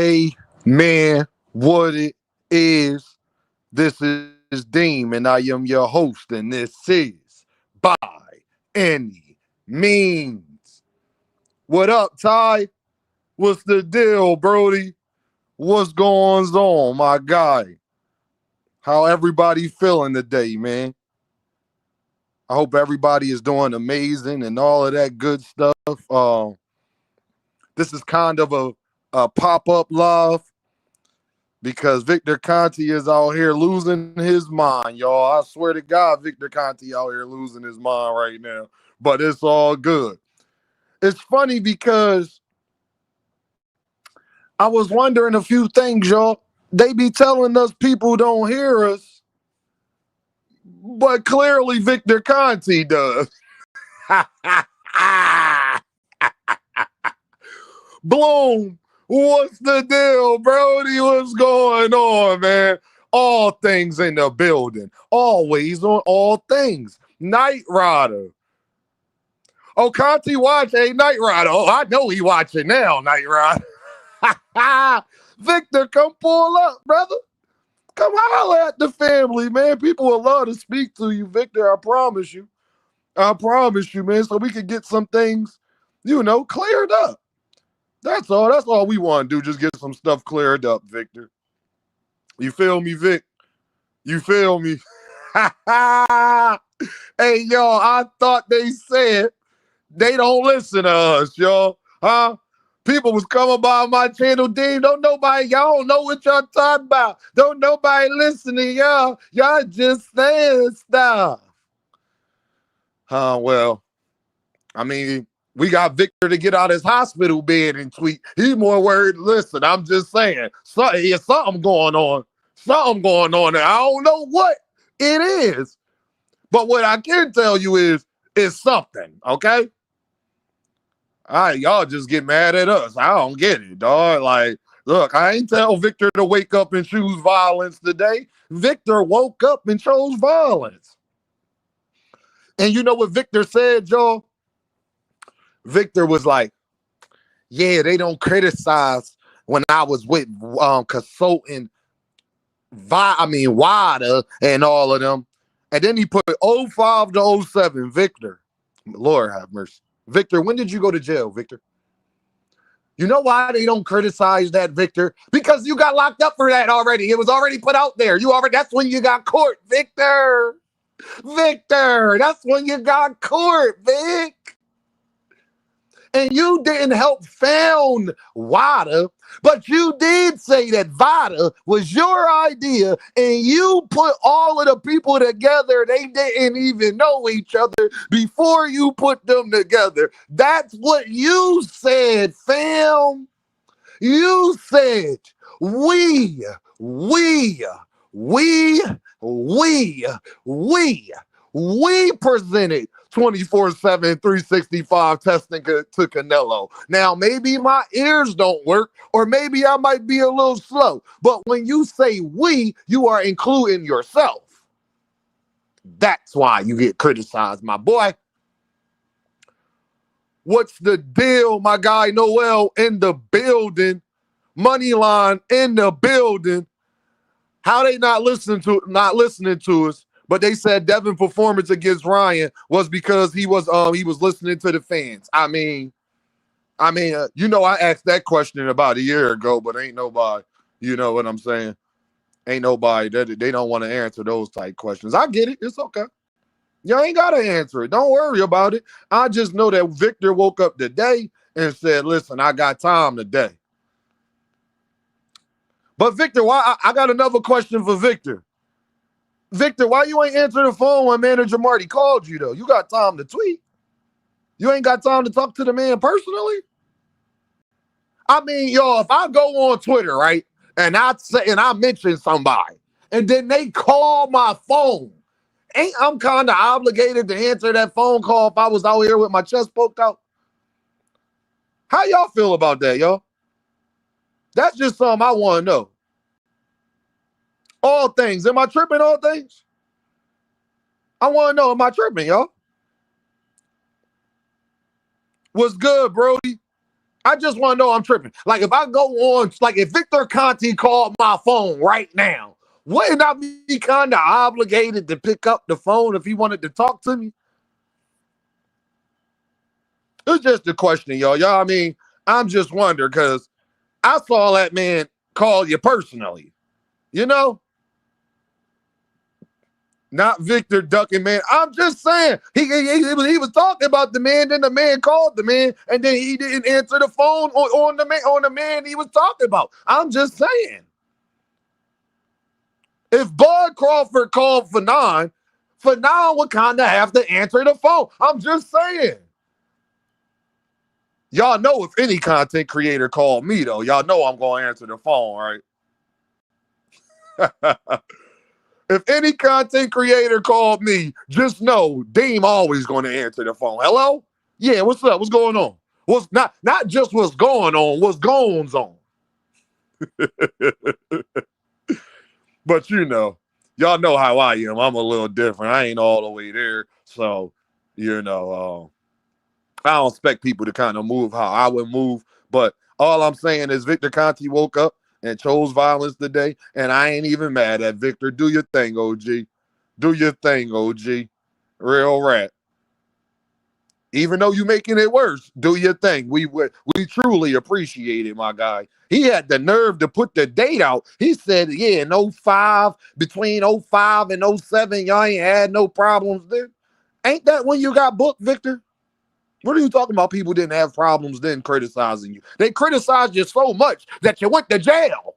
Amen. What it is, this is Deem, and I am your host, and this is By Any Means. What up, Ty? What's the deal, Brody? What's going on, my guy? How everybody feeling today, man? I hope everybody is doing amazing and all of that good stuff. This is kind of a pop-up live because Victor Conte is out here losing his mind, y'all. I swear to God, Victor Conte out here losing his mind right now. But it's all good. It's funny because I was wondering a few things, y'all. They be telling us people don't hear us, but clearly Victor Conte does. Bloom, what's the deal, Brody? What's going on, man? All things in the building. Always on all things. Night Rider. Oh, Conte watch a Night Rider. Oh, I know he watching now, Night Rider. Victor, come pull up, brother. Come holler at the family, man. People will love to speak to you, Victor. I promise you. I promise you, man, so we can get some things, cleared up. That's all. That's all we want to do. Just get some stuff cleared up, Victor. You feel me, Vic? You feel me? Hey, y'all, I thought they said they don't listen to us, y'all. Huh? People was coming by my channel, Dean. Y'all don't know what y'all talking about. Don't nobody listen to y'all. Y'all just saying stuff. Well, I mean, we got Victor to get out his hospital bed and tweet. He more worried. Listen, I'm just saying, something going on. Something going on there. I don't know what it is. But what I can tell you is it's something, okay? All right, y'all just get mad at us. I don't get it, dog. Like, look, I ain't tell Victor to wake up and choose violence today. Victor woke up and chose violence. And you know what Victor said, y'all? Victor was like, yeah, they don't criticize when I was with consulting WADA and all of them. And then he put 05 to 07, Victor. Lord have mercy. Victor, when did you go to jail, Victor? You know why they don't criticize that, Victor? Because you got locked up for that already. It was already put out there. That's when you got court, Victor. Victor, that's when you got court, Vic. And you didn't help found WADA, but you did say that WADA was your idea, and you put all of the people together. They didn't even know each other before you put them together. That's what you said, fam. You said we presented 24/7, 365 testing to Canelo. Now, maybe my ears don't work, or maybe I might be a little slow. But when you say we, you are including yourself. That's why you get criticized, my boy. What's the deal, my guy Noel in the building? Moneyline in the building. How they not listening to us? But they said Devin's performance against Ryan was because he was listening to the fans. I asked that question about a year ago, but ain't nobody, you know what I'm saying? Ain't nobody that they don't want to answer those type questions. I get it. It's okay. Y'all ain't got to answer it. Don't worry about it. I just know that Victor woke up today and said, listen, I got time today. But Victor, why? I got another question for Victor. Victor, why you ain't answer the phone when Manager Marty called you, though? You got time to tweet. You ain't got time to talk to the man personally? I mean, y'all, if I go on Twitter, right, and I mention somebody, and then they call my phone, ain't I'm kind of obligated to answer that phone call if I was out here with my chest poked out? How y'all feel about that, y'all? That's just something I want to know. All things. Am I tripping all things? I want to know, am I tripping, y'all? What's good, Brody? I just want to know I'm tripping. Like if I go on, like if Victor Conte called my phone right now, wouldn't I be kind of obligated to pick up the phone if he wanted to talk to me? It's just a question, y'all. Y'all, I mean, I'm just wondering because I saw that man call you personally, you know? Not Victor ducking, man. I'm just saying. He was talking about the man, then the man called the man, and then he didn't answer the phone on the man he was talking about. I'm just saying. If Bud Crawford called Fanon would kind of have to answer the phone. I'm just saying. Y'all know if any content creator called me, though, y'all know I'm going to answer the phone, right? If any content creator called me, just know Dame always going to answer the phone. Hello? Yeah, what's up? What's going on? What's not just what's going on, what's goings on. But you know, y'all know how I am. I'm a little different. I ain't all the way there. So, you know, I don't expect people to kind of move how I would move. But all I'm saying is Victor Conte woke up and chose violence today. And I ain't even mad at Victor. Do your thing, OG. Do your thing, OG. Real rat. Even though you're making it worse, do your thing. We truly appreciate it, my guy. He had the nerve to put the date out. He said, yeah, in 05, between 05 and 07, y'all ain't had no problems then. Ain't that when you got booked, Victor? What are you talking about? People didn't have problems then criticizing you. They criticized you so much that you went to jail.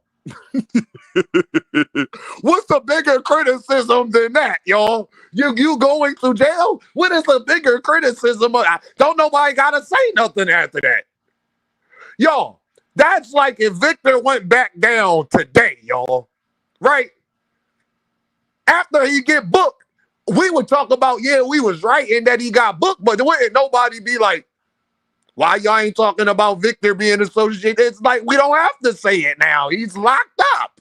What's a bigger criticism than that, y'all? You going to jail? What is a bigger criticism? Don't nobody gotta say nothing after that. Y'all, that's like if Victor went back down today, y'all. Right? After he get booked, we would talk about, yeah, we was right in that he got booked, but wouldn't nobody be like, why y'all ain't talking about Victor being associated? It's like we don't have to say it now. He's locked up.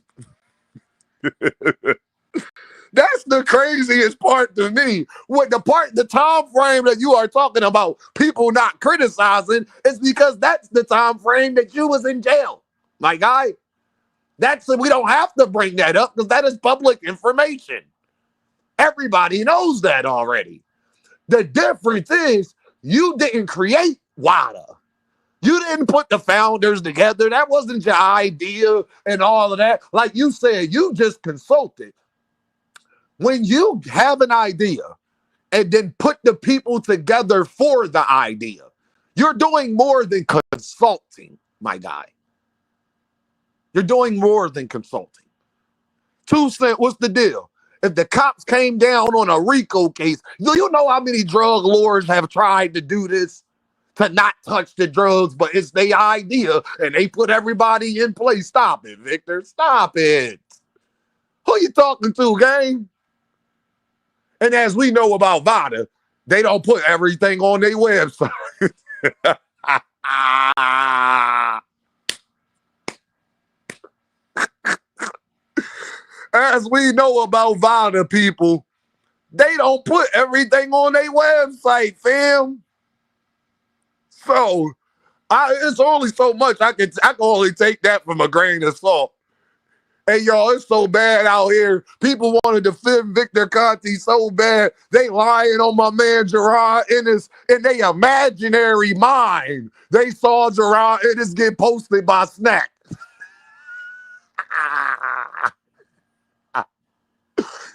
That's the craziest part to me. What the time frame that you are talking about, people not criticizing, is because that's the time frame that you was in jail. My guy, we don't have to bring that up because that is public information. Everybody knows that already. The difference is you didn't create WADA. You didn't put the founders together. That wasn't your idea and all of that. Like you said, you just consulted. When you have an idea and then put the people together for the idea, you're doing more than consulting, my guy. You're doing more than consulting. 2 cents, what's the deal? If the cops came down on a RICO case, do you know how many drug lords have tried to do this? To not touch the drugs, but it's their idea, and they put everybody in place. Stop it, Victor. Stop it. Who you talking to, gang? And as we know about VADA, they don't put everything on their website. As we know about VADA, people, they don't put everything on their website, fam. So, it's only so much I can only take that from a grain of salt. Hey, y'all, it's so bad out here. People want to defend Victor Conte so bad. They lying on my man Gerard Ennis in their imaginary mind. They saw Gerard Ennis get posted by Snack.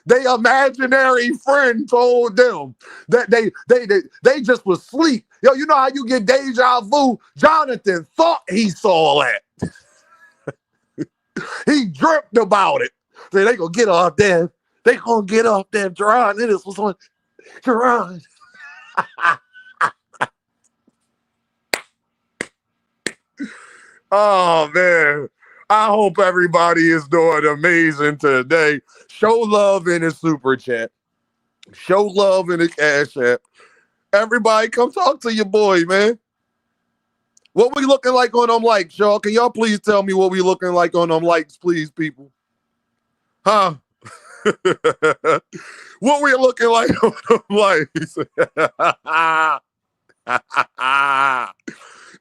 They imaginary friend told them that they just was asleep. Yo, you know how you get deja vu? Jonathan thought he saw that. He dreamt about it. So they gonna get up there. They gonna get up there. Gerard Ennis was on Gerard. Oh man. I hope everybody is doing amazing today. Show love in the super chat. Show love in the cash app. Everybody come talk to your boy, man. What we looking like on them likes, y'all? Can y'all please tell me what we looking like on them likes, please, people? Huh? What we looking like on them likes?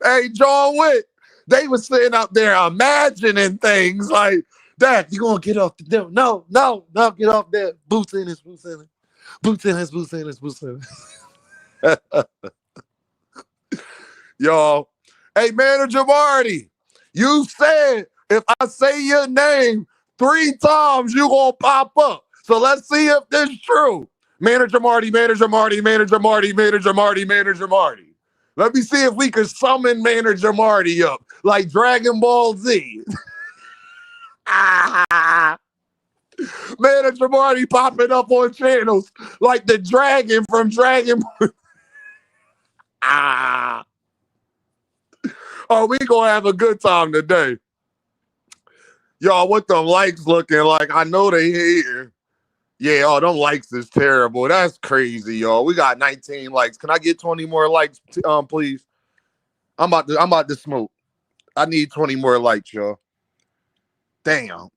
Hey, John Wick. They were sitting up there imagining things like, Dak, you gonna get off the devil. No, get off there. Boots in his. Y'all. Hey, Manager Marty, you said if I say your name 3 times, you gonna pop up. So let's see if this is true. Manager Marty. Let me see if we can summon Manager Marty up like Dragon Ball Z. Manager Marty popping up on channels like the dragon from Dragon Ball. Oh, we gonna have a good time today. Y'all, what them likes looking like? I know they here. Yeah, oh, them likes is terrible. That's crazy, y'all. We got 19 likes. Can I get 20 more likes, please? I'm about to smoke. I need 20 more likes, y'all. Damn.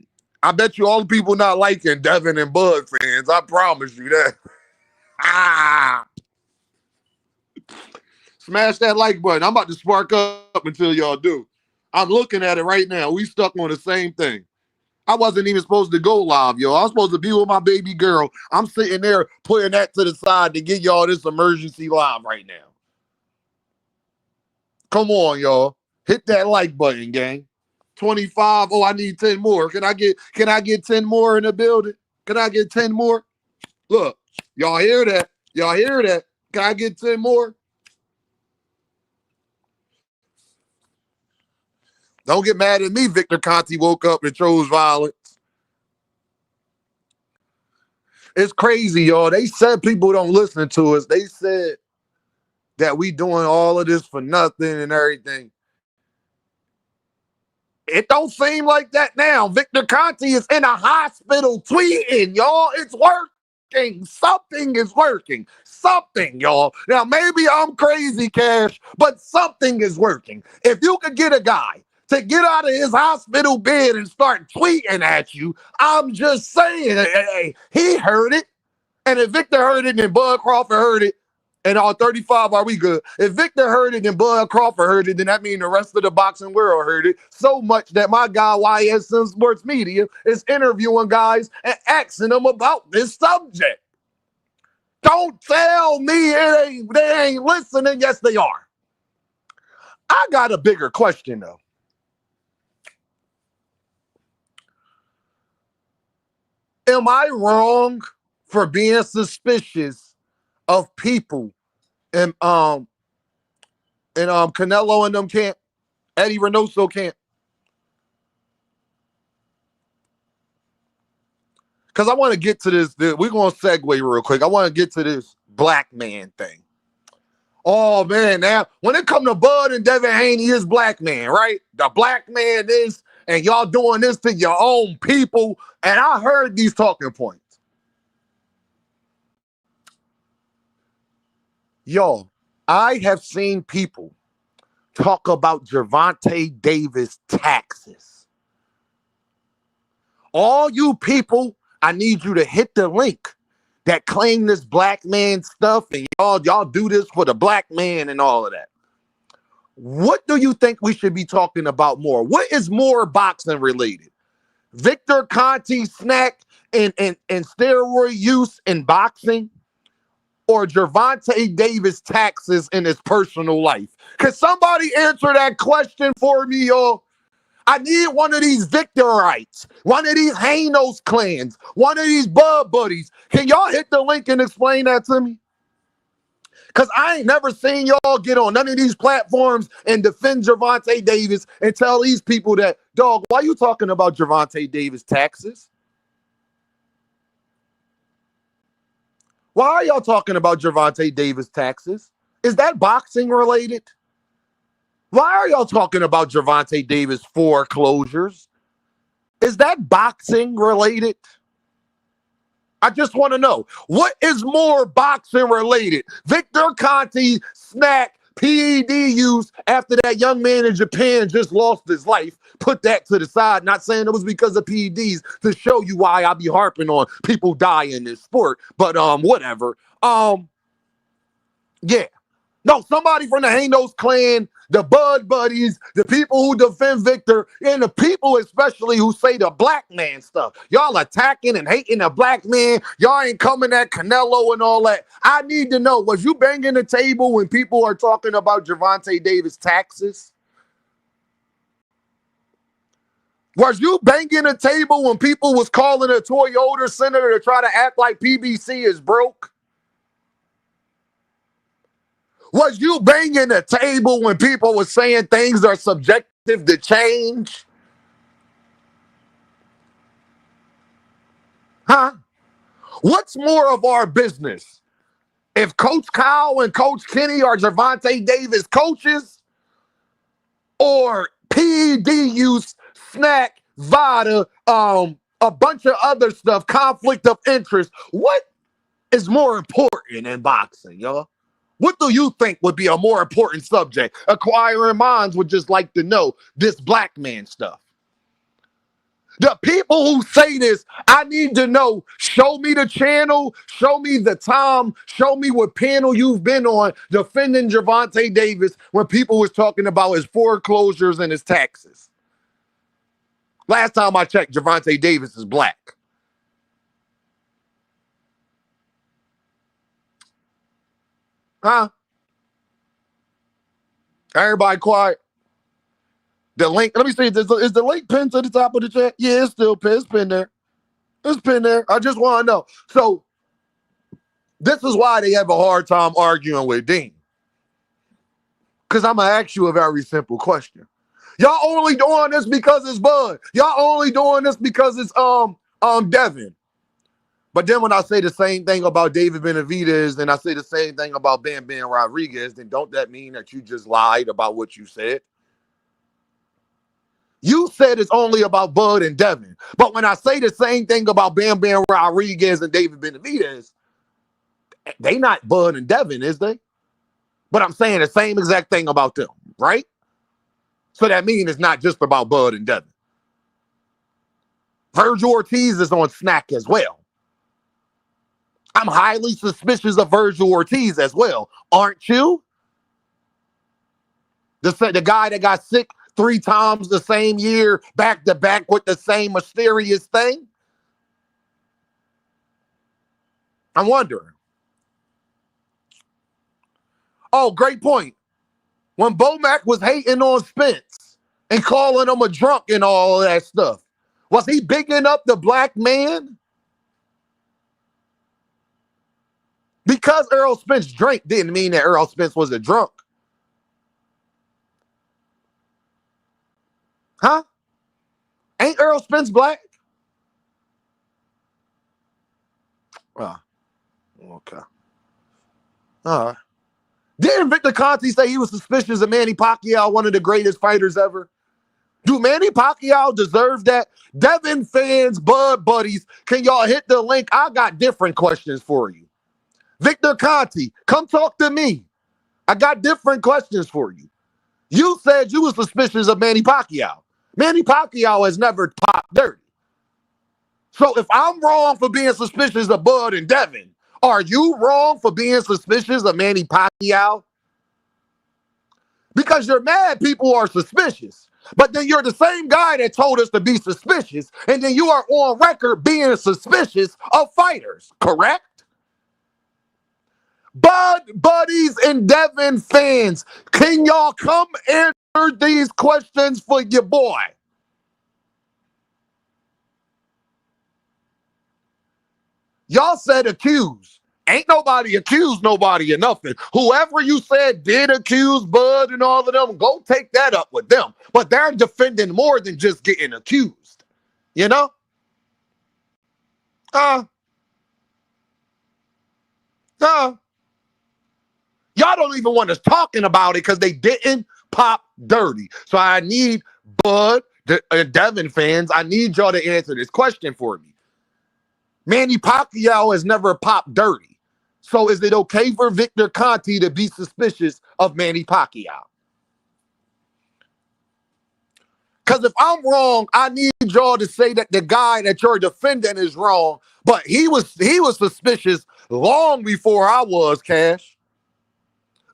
I bet you all the people not liking Devin and Bud fans. I promise you that. Smash that like button. I'm about to spark up until y'all do. I'm looking at it right now. We stuck on the same thing. I wasn't even supposed to go live, yo. I was supposed to be with my baby girl. I'm sitting there putting that to the side to get y'all this emergency live right now. Come on, y'all. Hit that like button, gang. 25. Oh, I need 10 more. Can I get 10 more in the building? Can I get 10 more? Look, y'all hear that? Can I get 10 more? Don't get mad at me. Victor Conte woke up and chose violence. It's crazy, y'all. They said people don't listen to us. They said that we doing all of this for nothing and everything. It don't seem like that now. Victor Conte is in a hospital tweeting, y'all. It's working. Something is working. Something, y'all. Now, maybe I'm crazy, Cash, but something is working. If you could get a guy to get out of his hospital bed and start tweeting at you, I'm just saying, hey, he heard it. And if Victor heard it and Bud Crawford heard it, and all 35, are we good? If Victor heard it and Bud Crawford heard it, then that means the rest of the boxing world heard it so much that my guy YSN Sports Media is interviewing guys and asking them about this subject. Don't tell me they ain't listening. Yes, they are. I got a bigger question, though. Am I wrong for being suspicious of people and Canelo and them camp, Eddie Reynoso camp? Because I want to get to this. We're going to segue real quick. I want to get to this black man thing. Oh, man. Now, when it comes to Bud and Devin Haney, is black man, right? The black man is, and y'all doing this to your own people. And I heard these talking points. Yo, I have seen people talk about Gervonta Davis taxes. All you people, I need you to hit the link that claim this black man stuff and y'all do this for the black man and all of that. What do you think we should be talking about more? What is more boxing related? Victor Conte snack and steroid use in boxing? Or Gervonta Davis taxes in his personal life? Can somebody answer that question for me, y'all? I need one of these Victorites, one of these Hanos clans, one of these Bud buddies. Can y'all hit the link and explain that to me? Because I ain't never seen y'all get on none of these platforms and defend Gervonta Davis and tell these people that, dog, why you talking about Gervonta Davis taxes? Why are y'all talking about Gervonta Davis taxes? Is that boxing related? Why are y'all talking about Gervonta Davis foreclosures? Is that boxing related? I just want to know, what is more boxing related? Victor Conte snack PED use after that young man in Japan just lost his life. Put that to the side. Not saying it was because of PEDs, to show you why I be harping on people die in this sport. But whatever. Yeah. No, somebody from the Hanos clan, the Bud Buddies, the people who defend Victor, and the people especially who say the black man stuff. Y'all attacking and hating the black man. Y'all ain't coming at Canelo and all that. I need to know, was you banging the table when people are talking about Gervonta Davis taxes? Was you banging the table when people was calling a Toyota Center to try to act like PBC is broke? Was you banging the table when people were saying things are subjective to change? Huh? What's more of our business? If Coach Kyle and Coach Kenny are Gervonta Davis coaches, or PED use snack, VADA, a bunch of other stuff, conflict of interest. What is more important in boxing, y'all? What do you think would be a more important subject? Acquiring minds would just like to know this black man stuff. The people who say this, I need to know, show me the channel, show me the time, show me what panel you've been on defending Gervonta Davis when people was talking about his foreclosures and his taxes. Last time I checked, Gervonta Davis is black. Huh? Everybody quiet. The link, let me see, is the link pinned to the top of the chat? Yeah, it's still pinned. It's pinned there. It's pinned there. I just want to know. So, this is why they have a hard time arguing with Dean. Because I'm going to ask you a very simple question. Y'all only doing this because it's Bud. Y'all only doing this because it's Devin. But then when I say the same thing about David Benavidez and I say the same thing about Bam Bam Rodriguez, then don't that mean that you just lied about what you said? You said it's only about Bud and Devin. But when I say the same thing about Bam Bam Rodriguez and David Benavidez, they not Bud and Devin, is they? But I'm saying the same exact thing about them, right? So that means it's not just about Bud and Devin. Virgil Ortiz is on snack as well. I'm highly suspicious of Virgil Ortiz as well. Aren't you? The guy that got sick 3 times the same year, back to back with the same mysterious thing? I'm wondering. Oh, great point. When Bomac was hating on Spence and calling him a drunk and all that stuff, was he bigging up the black man? Because Errol Spence drank didn't mean that Errol Spence was a drunk. Huh? Ain't Errol Spence black? Oh, okay. All right. Didn't Victor Conte say he was suspicious of Manny Pacquiao, one of the greatest fighters ever? Do Manny Pacquiao deserve that? Devin fans, Bud Buddies, can y'all hit the link? I got different questions for you. Victor Conte, come talk to me. I got different questions for you. You said you were suspicious of Manny Pacquiao. Manny Pacquiao has never popped dirty. So if I'm wrong for being suspicious of Bud and Devin, are you wrong for being suspicious of Manny Pacquiao? Because you're mad people are suspicious. But then you're the same guy that told us to be suspicious, and then you are on record being suspicious of fighters, correct? Bud Buddies and Devin fans, can y'all come answer these questions for your boy? Y'all said accused. Ain't nobody accused nobody of nothing. Whoever you said did accuse Bud and all of them, go take that up with them. But they're defending more than just getting accused. You know? Y'all don't even want us talking about it because they didn't pop dirty. So I need Bud and Devin fans, I need y'all to answer this question for me. Manny Pacquiao has never popped dirty. So is it okay for Victor Conte to be suspicious of Manny Pacquiao? Because if I'm wrong, I need y'all to say that the guy that you're defending is wrong, but he was suspicious long before I was, Cash.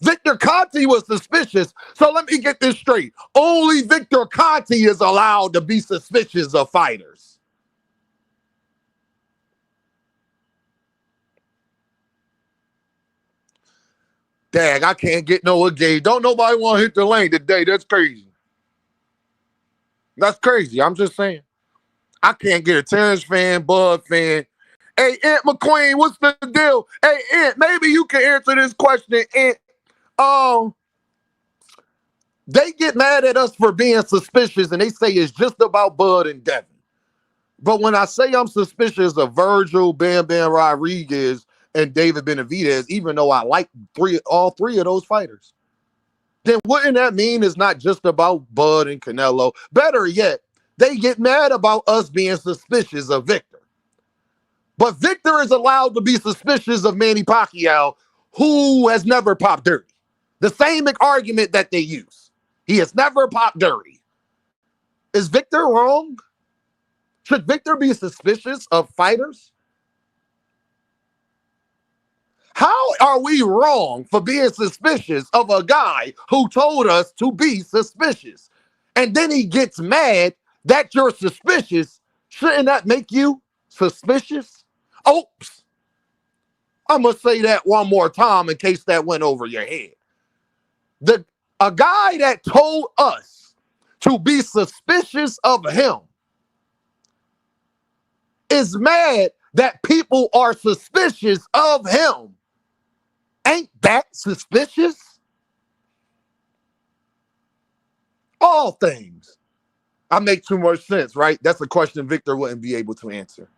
Victor Conte was suspicious. So let me get this straight. Only Victor Conte is allowed to be suspicious of fighters. Dang, I can't get no engaged. Don't nobody want to hit the lane today. That's crazy. That's crazy. I'm just saying. I can't get a Terrence fan, Bud fan. Hey, Aunt McQueen, what's the deal? Hey, Aunt, maybe you can answer this question, Aunt. They get mad at us for being suspicious, and they say it's just about Bud and Devin. But when I say I'm suspicious of Virgil, Bam Bam Rodriguez, and David Benavidez, even though I like all three of those fighters, then wouldn't that mean it's not just about Bud and Canelo? Better yet, they get mad about us being suspicious of Victor. But Victor is allowed to be suspicious of Manny Pacquiao, who has never popped dirty. The same argument that they use. He has never popped dirty. Is Victor wrong? Should Victor be suspicious of fighters? How are we wrong for being suspicious of a guy who told us to be suspicious? And then he gets mad that you're suspicious. Shouldn't that make you suspicious? Oops. I'm going to say that one more time in case that went over your head. A guy that told us to be suspicious of him is mad that people are suspicious of him. Ain't that suspicious? All things. I make too much sense, right? That's a question Victor wouldn't be able to answer.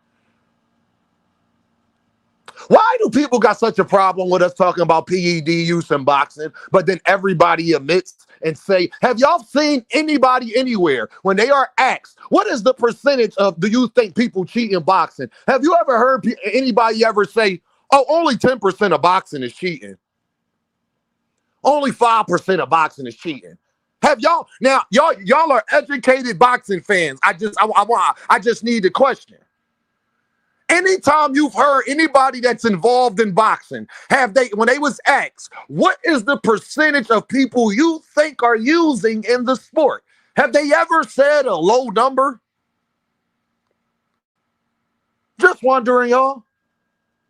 Why do people got such a problem with us talking about PED use in boxing, but then everybody admits and say, have y'all seen anybody anywhere when they are asked, what is the percentage of, do you think people cheat in boxing? Have you ever heard anybody ever say, oh, only 10% of boxing is cheating? Only 5% of boxing is cheating. Have y'all, now y'all are educated boxing fans. I just need to question. Anytime you've heard anybody that's involved in boxing, when they was asked, what is the percentage of people you think are using in the sport? Have they ever said a low number? Just wondering, y'all.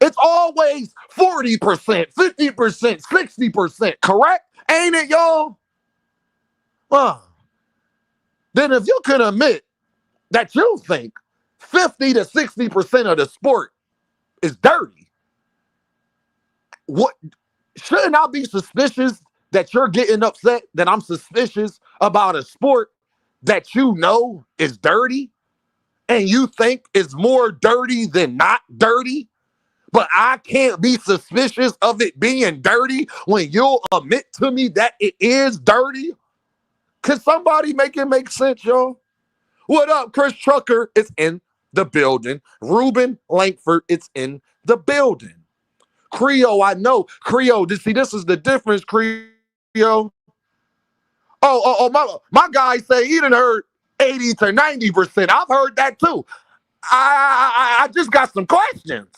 It's always 40%, 50%, 60%, correct? Ain't it, y'all? Then if you can admit that you think 50 to 60% of the sport is dirty, what shouldn't I be suspicious that you're getting upset that I'm suspicious about a sport that you know is dirty and you think is more dirty than not dirty? But I can't be suspicious of it being dirty when you'll admit to me that it is dirty? Can somebody make it make sense, y'all? What up, Chris Trucker is in the building. Ruben Langford is in the building. Creo, I know. Creo, see, this is the difference, Creo. My guy say he done heard 80 to 90%. I've heard that too. I just got some questions.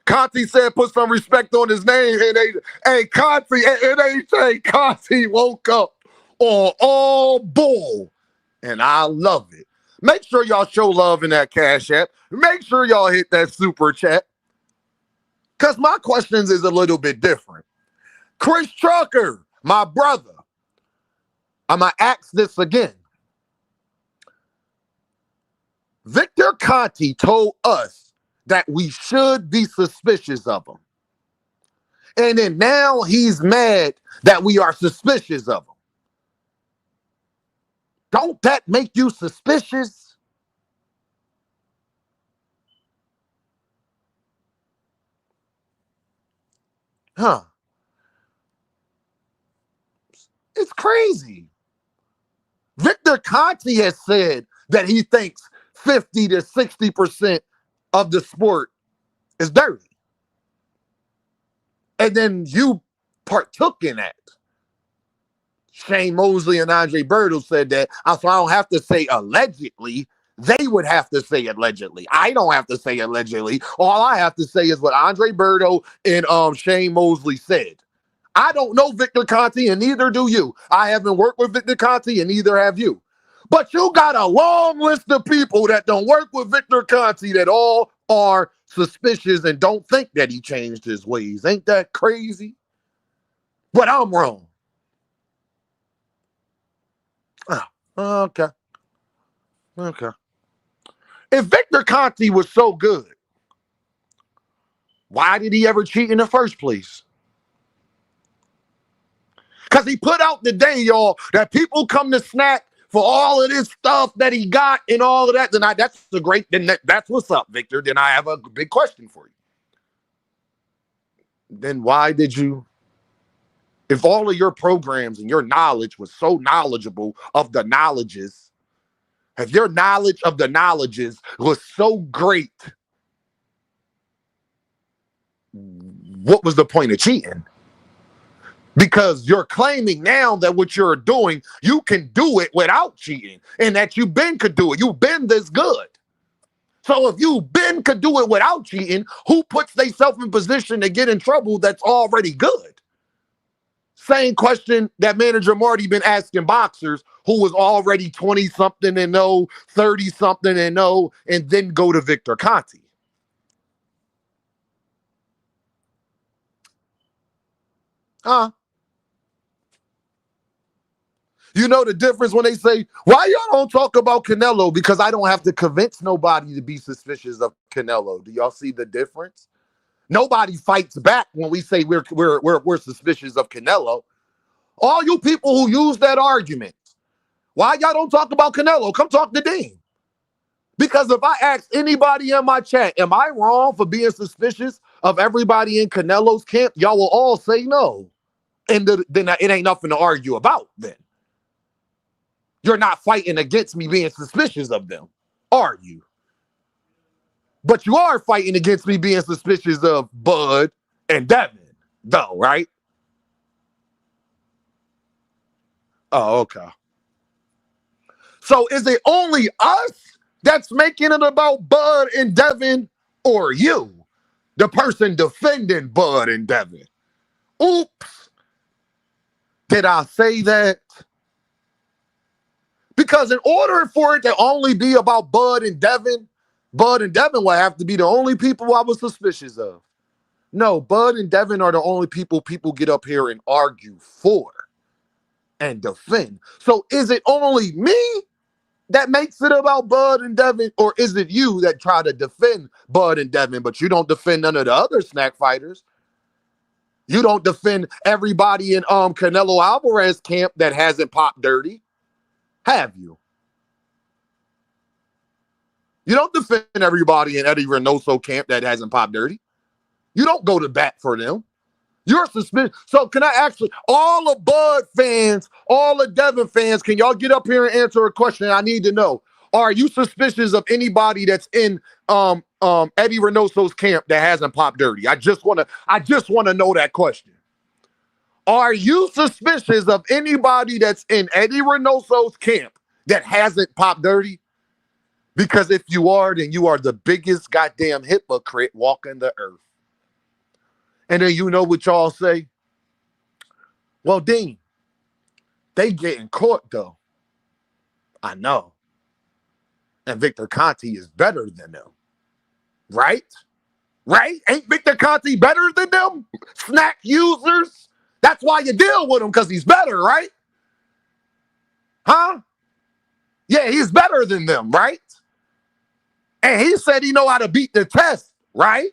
Kanti said, put some respect on his name. Hey, Kanti, it ain't say Kanti woke up on all bull. And I love it. Make sure y'all show love in that Cash App. Make sure y'all hit that super chat. Because my questions is a little bit different. Chris Trucker, my brother. I'm going to ask this again. Victor Conte told us that we should be suspicious of him. And then now he's mad that we are suspicious of him. Don't that make you suspicious? Huh. It's crazy. Victor Conte has said that he thinks 50 to 60% of the sport is dirty. And then you partook in that. Shane Mosley and Andre Bertle said that. So I don't have to say allegedly. They would have to say allegedly. I don't have to say allegedly. All I have to say is what Andre Berto and Shane Mosley said. I don't know Victor Conte, and neither do you. I haven't worked with Victor Conte, and neither have you. But you got a long list of people that don't work with Victor Conte that all are suspicious and don't think that he changed his ways. Ain't that crazy? But I'm wrong. Okay. If Victor Conte was so good, why did he ever cheat in the first place? Because he put out the day, y'all, that people come to snack for all of this stuff that he got and all of that. That's what's up, Victor. Then I have a big question for you. Then why did you, if all of your programs and your knowledge was so knowledgeable of the knowledges, if your knowledge of the knowledges was so great, what was the point of cheating? Because you're claiming now that what you're doing, you can do it without cheating, and that you been could do it. You've been this good. So if you been could do it without cheating, who puts themselves in position to get in trouble that's already good? Same question that manager Marty been asking boxers who was already 20-something and 0, 30-something and 0, and then go to Victor Conte. You know the difference when they say, why y'all don't talk about Canelo? Because I don't have to convince nobody to be suspicious of Canelo. Do y'all see the difference? Nobody fights back when we say we're suspicious of Canelo. All you people who use that argument, why y'all don't talk about Canelo? Come talk to Dean. Because if I ask anybody in my chat, am I wrong for being suspicious of everybody in Canelo's camp? Y'all will all say no. And then it ain't nothing to argue about then. You're not fighting against me being suspicious of them, are you? But you are fighting against me being suspicious of Bud and Devin, though, right? Oh, okay. So is it only us that's making it about Bud and Devin, or you, the person defending Bud and Devin? Oops. Did I say that? Because in order for it to only be about Bud and Devin will have to be the only people I was suspicious of. No, Bud and Devin are the only people get up here and argue for and defend. So is it only me that makes it about Bud and Devin, or is it you that try to defend Bud and Devin, but you don't defend none of the other snack fighters? You don't defend everybody in Canelo Alvarez camp that hasn't popped dirty. Have you? You don't defend everybody in Eddie Reynoso camp that hasn't popped dirty. You don't go to bat for them. You're suspicious. So can I actually, all the Bud fans, all the Devin fans, can y'all get up here and answer a question I need to know? Are you suspicious of anybody that's in Eddie Reynoso's camp that hasn't popped dirty? I just want to know that question. Are you suspicious of anybody that's in Eddie Reynoso's camp that hasn't popped dirty? Because if you are, then you are the biggest goddamn hypocrite walking the earth. And then you know what y'all say? Well, Dean, they getting caught though. I know. And Victor Conte is better than them. Right? Right? Ain't Victor Conte better than them? Snack users? That's why you deal with him, because he's better, right? Huh? Yeah, he's better than them, right? And he said he know how to beat the test, right?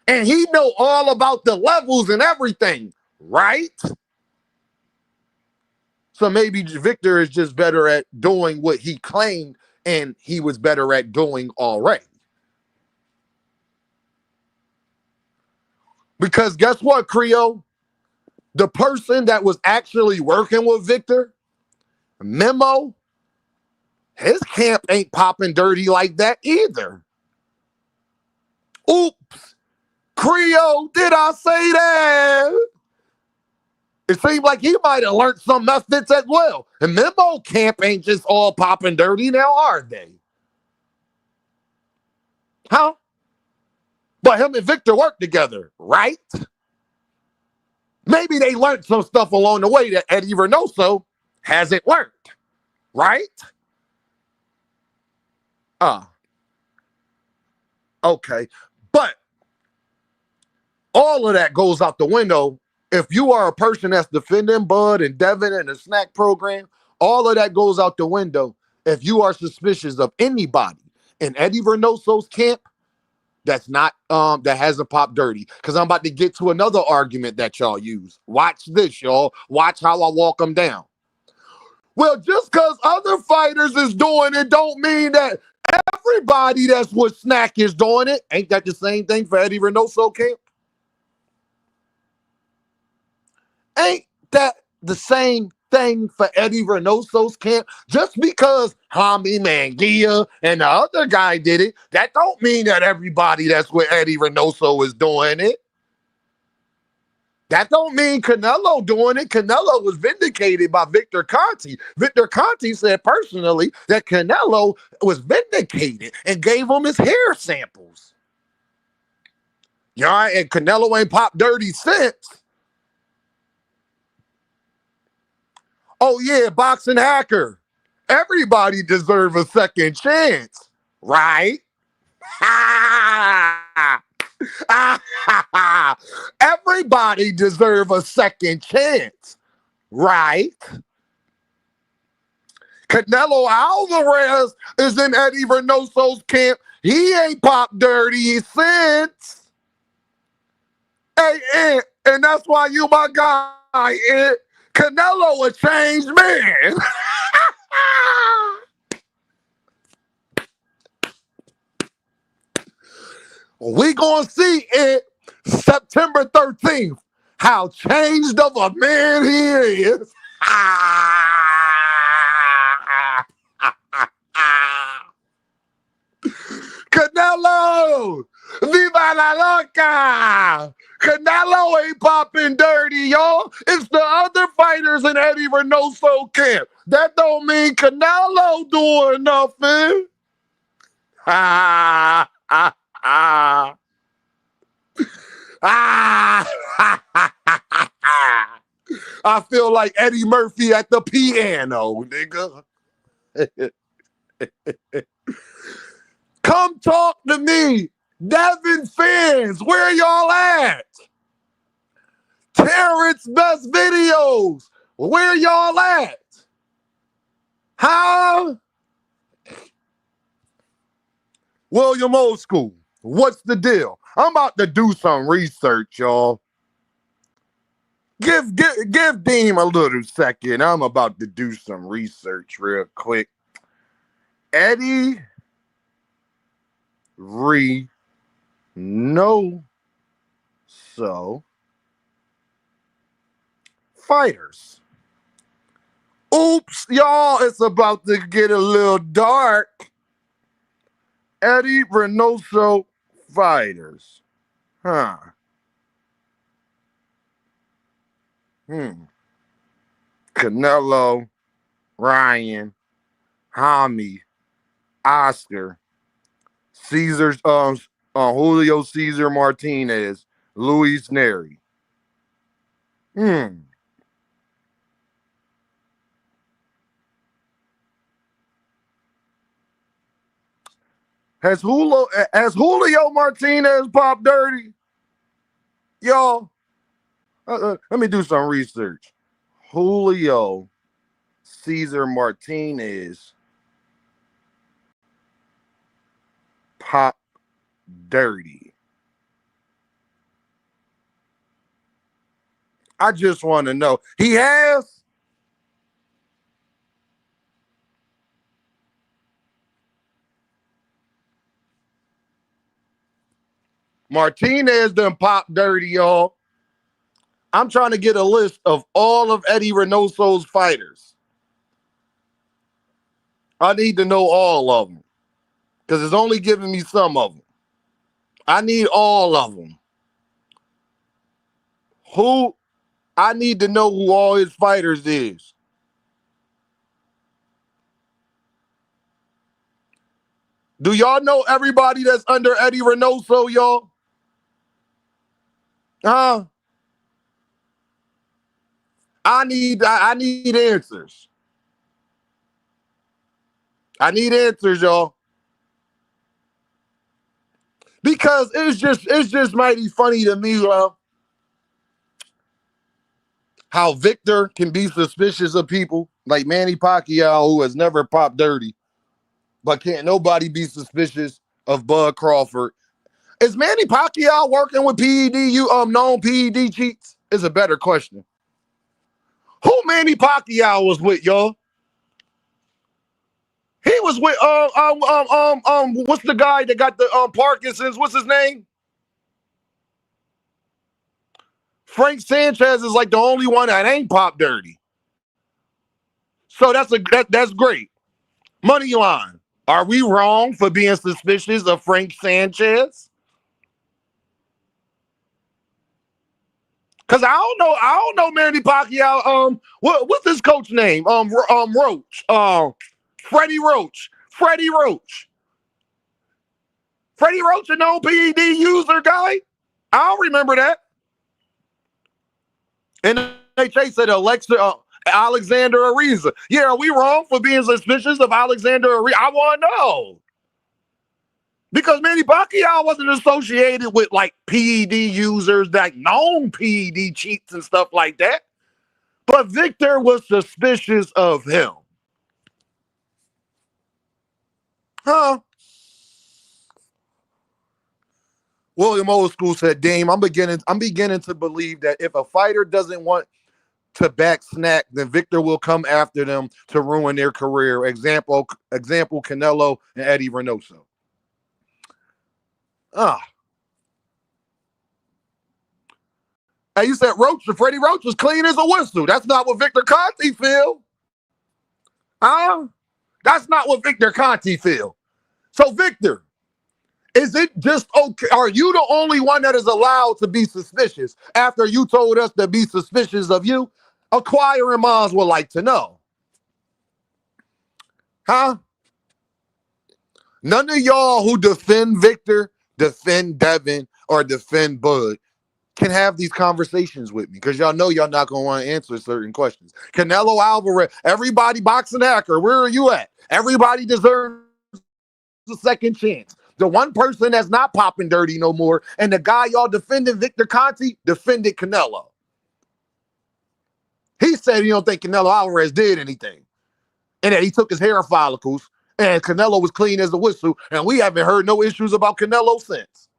And he know all about the levels and everything, right? So maybe Victor is just better at doing what he claimed and he was better at doing already. Because guess what, Creo? The person that was actually working with Victor, Memo, his camp ain't popping dirty like that either. Oops. Creo, did I say that? It seems like he might have learned some methods as well. And them old camp ain't just all popping dirty now, are they? Huh? But him and Victor work together, right? Maybe they learned some stuff along the way that Eddie Reynoso hasn't learned, right? Okay. But all of that goes out the window. If you are a person that's defending Bud and Devin and the snack program, all of that goes out the window. If you are suspicious of anybody in Eddie Reynoso's camp that's not that hasn't popped dirty, because I'm about to get to another argument that y'all use. Watch this, y'all. Watch how I walk them down. Well, just because other fighters is doing it don't mean that everybody that's with Snack is doing it. Ain't that the same thing for Eddie Reynoso camp? Ain't that the same thing for Eddie Reynoso's camp? Just because Jaime Manguilla and the other guy did it, that don't mean that everybody that's with Eddie Reynoso is doing it. That don't mean Canelo doing it. Canelo was vindicated by Victor Conte. Victor Conte said personally that Canelo was vindicated and gave him his hair samples. Yeah, and Canelo ain't popped dirty since. Oh yeah, boxing hacker. Everybody deserves a second chance, right? Everybody deserves a second chance, right? Canelo Alvarez is in Eddie Reynoso's camp. He ain't popped dirty since. Hey, and that's why you my guy, Canelo a changed man. We gonna see it September 13th, how changed of a man he is. Canelo! Viva la loca! Canelo ain't popping dirty, y'all. It's the other fighters in Eddie Reynoso camp. That don't mean Canelo doing nothing. I feel like Eddie Murphy at the piano, nigga. Come talk to me. Devin fans, where y'all at? Terrence best videos, where y'all at? Huh? William Old School, what's the deal? I'm about to do some research, y'all. Give Deem a little second. I'm about to do some research real quick. Eddie Reynoso fighters. Oops, y'all, it's about to get a little dark. Eddie Reynoso fighters. Huh. Canelo, Ryan, Jaime, Oscar, Caesar's Julio Cesar Martinez, Luis Neri. Has Julio Martinez popped dirty? Y'all, let me do some research. Julio Cesar Martinez pop dirty. I just want to know. He has? Martinez done pop dirty, y'all. I'm trying to get a list of all of Eddie Reynoso's fighters. I need to know all of them because it's only giving me some of them. I need all of them. Who I need to know who all his fighters is. Do y'all know everybody that's under Eddie Reynoso, y'all? Huh? I need answers. I need answers, y'all. Because it's just mighty funny to me, how Victor can be suspicious of people like Manny Pacquiao, who has never popped dirty, but can't nobody be suspicious of Bud Crawford. Is Manny Pacquiao working with known PED cheats? Is a better question. Who Manny Pacquiao was with, y'all? He was with what's the guy that got the Parkinson's? What's his name? Frank Sanchez is like the only one that ain't pop dirty. So that's great. Money line. Are we wrong for being suspicious of Frank Sanchez? Cause I don't know Manny Pacquiao. What's his coach name? Roach. Freddie Roach. Freddie Roach, a known PED user guy. I don't remember that. And NHA said Alexander Ariza. Yeah, are we wrong for being suspicious of Alexander Ariza? I want to know. Because Manny Pacquiao wasn't associated with like PED users, like known PED cheats and stuff like that. But Victor was suspicious of him. Huh? William Old School said, Dame, I'm beginning to believe that if a fighter doesn't want to back snack, then Victor will come after them to ruin their career. Example Canelo and Eddie Reynoso. Hey, you said Freddie Roach was clean as a whistle. That's not what Victor Conte feel. That's not what Victor Conte feel. So Victor, is it just okay? Are you the only one that is allowed to be suspicious after you told us to be suspicious of you? Acquiring minds would like to know. Huh? None of y'all who defend Victor, defend Devin, or defend Bud can have these conversations with me because y'all know y'all not going to want to answer certain questions. Canelo Alvarez, everybody boxing hacker, where are you at? Everybody deserves a second chance. The one person that's not popping dirty no more, and the guy y'all defended, Victor Conte, defended Canelo. He said he don't think Canelo Alvarez did anything, and that he took his hair follicles, and Canelo was clean as a whistle, and we haven't heard no issues about Canelo since.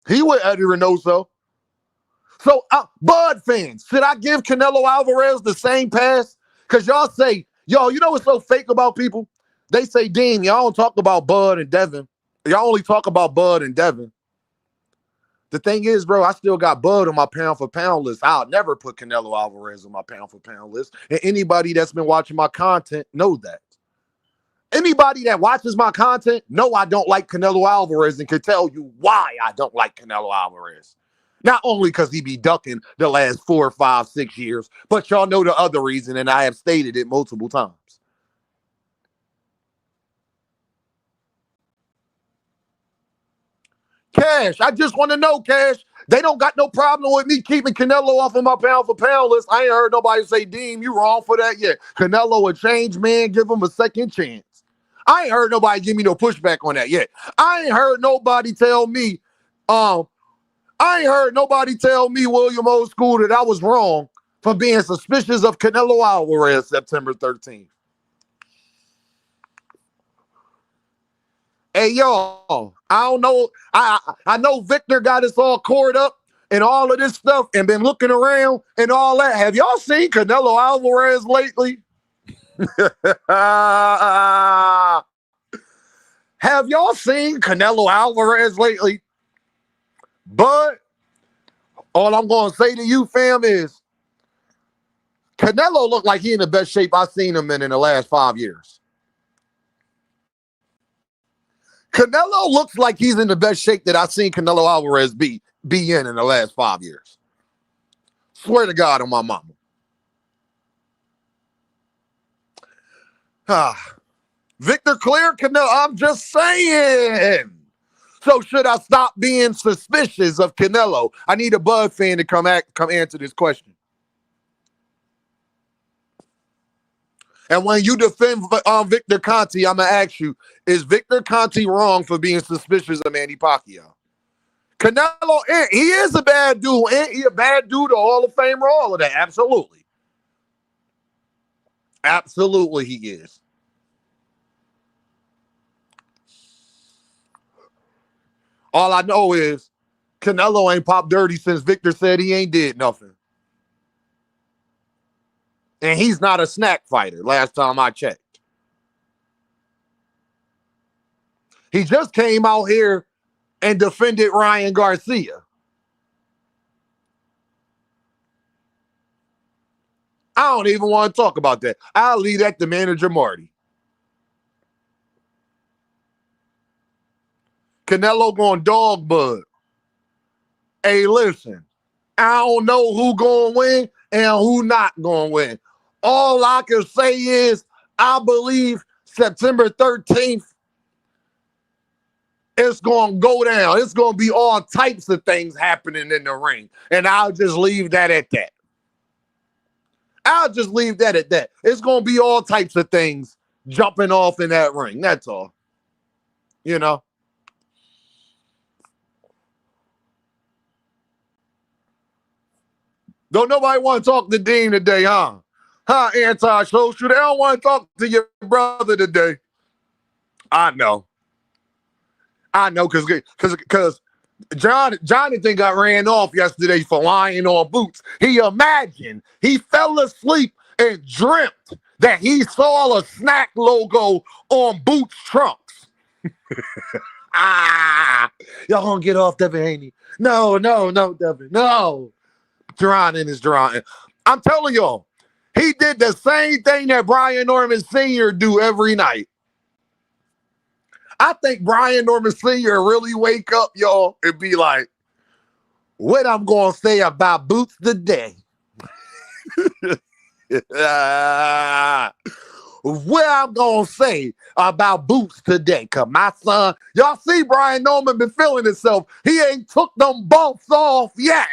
He with Eddie Reynoso. So, Bud fans, should I give Canelo Alvarez the same pass? Because y'all say, yo, you know what's so fake about people? They say, Dean, y'all don't talk about Bud and Devin. Y'all only talk about Bud and Devin. The thing is, bro, I still got Bud on my pound-for-pound list. I'll never put Canelo Alvarez on my pound-for-pound list. And anybody that's been watching my content know that. Anybody that watches my content know I don't like Canelo Alvarez and can tell you why I don't like Canelo Alvarez. Not only because he be ducking the last 4, 5, 6 years, but y'all know the other reason, and I have stated it multiple times. Cash, I just want to know, Cash. They don't got no problem with me keeping Canelo off of my pound-for-pound list. I ain't heard nobody say, Deem, you wrong for that yet. Canelo a changed man, give him a second chance. I ain't heard nobody give me no pushback on that yet. I ain't heard nobody tell me, William Old School, that I was wrong for being suspicious of Canelo Alvarez September 13th. Hey, y'all, I don't know. I know Victor got us all caught up and all of this stuff and been looking around and all that. Have y'all seen Canelo Alvarez lately? Have y'all seen Canelo Alvarez lately? But all I'm going to say to you, fam, is Canelo looked like he in the best shape I've seen him in the last 5 years. Canelo looks like he's in the best shape that I've seen Canelo Alvarez be in the last 5 years. Swear to God on my mama. Victor clear Canelo. I'm just saying. So should I stop being suspicious of Canelo? I need a Bud fan to come answer this question. And when you defend Victor Conte, I'm going to ask you, is Victor Conte wrong for being suspicious of Manny Pacquiao? Canelo, he is a bad dude. He a bad dude, a Hall of Famer, all of that. Absolutely. Absolutely he is. All I know is Canelo ain't popped dirty since Victor said he ain't did nothing. And he's not a snack fighter, last time I checked. He just came out here and defended Ryan Garcia. I don't even want to talk about that. I'll leave that to manager Marty. Canelo going dog bud. Hey, listen, I don't know who going to win and who not going to win. All I can say is I believe September 13th, it's going to go down. It's going to be all types of things happening in the ring. And I'll just leave that at that. I'll just leave that at that. It's going to be all types of things jumping off in that ring. That's all. You know? Don't nobody want to talk to Dean today, huh? Huh, anti-social? They don't want to talk to your brother today. I know, because Jonathan got ran off yesterday for lying on Boots. He fell asleep and dreamt that he saw a snack logo on Boots' trunks. Y'all gonna get off Devin Haney? No, Devin, no. Geron is Geron. I'm telling y'all, he did the same thing that Brian Norman Sr. do every night. I think Brian Norman Sr. really wake up, y'all, and be like, what I'm going to say about Boots today? What I'm going to say about Boots today? Because my son, y'all see Brian Norman been feeling himself. He ain't took them bumps off yet.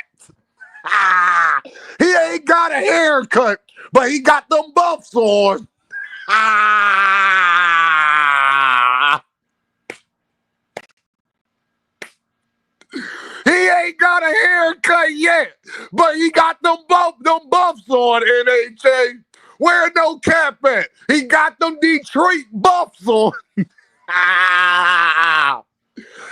He ain't got a haircut, but he got them buffs on. He ain't got a haircut yet, but he got them buffs on, NHA. Where no cap at? He got them Detroit buffs on.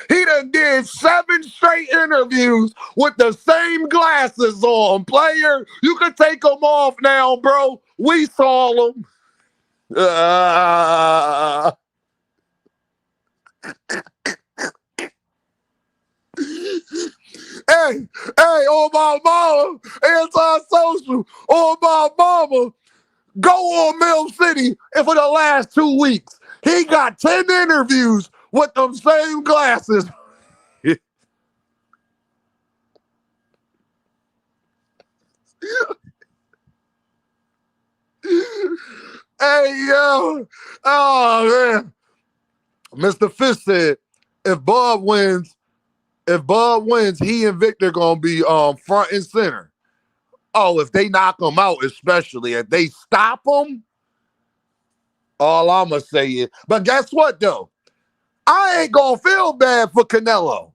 He done did 7 straight interviews with the same glasses on. Player, you can take them off now, bro. We saw them. Hey, on my mama, anti-social, on my mama, go on Mill City, and for the last 2 weeks, he got 10 interviews with them same glasses. Hey, yo. Oh, man. Mr. Fish said, if Bud wins, he and Victor gonna be front and center. Oh, if they knock him out, especially if they stop him, all I'm gonna say is, but guess what though? I ain't gonna feel bad for Canelo.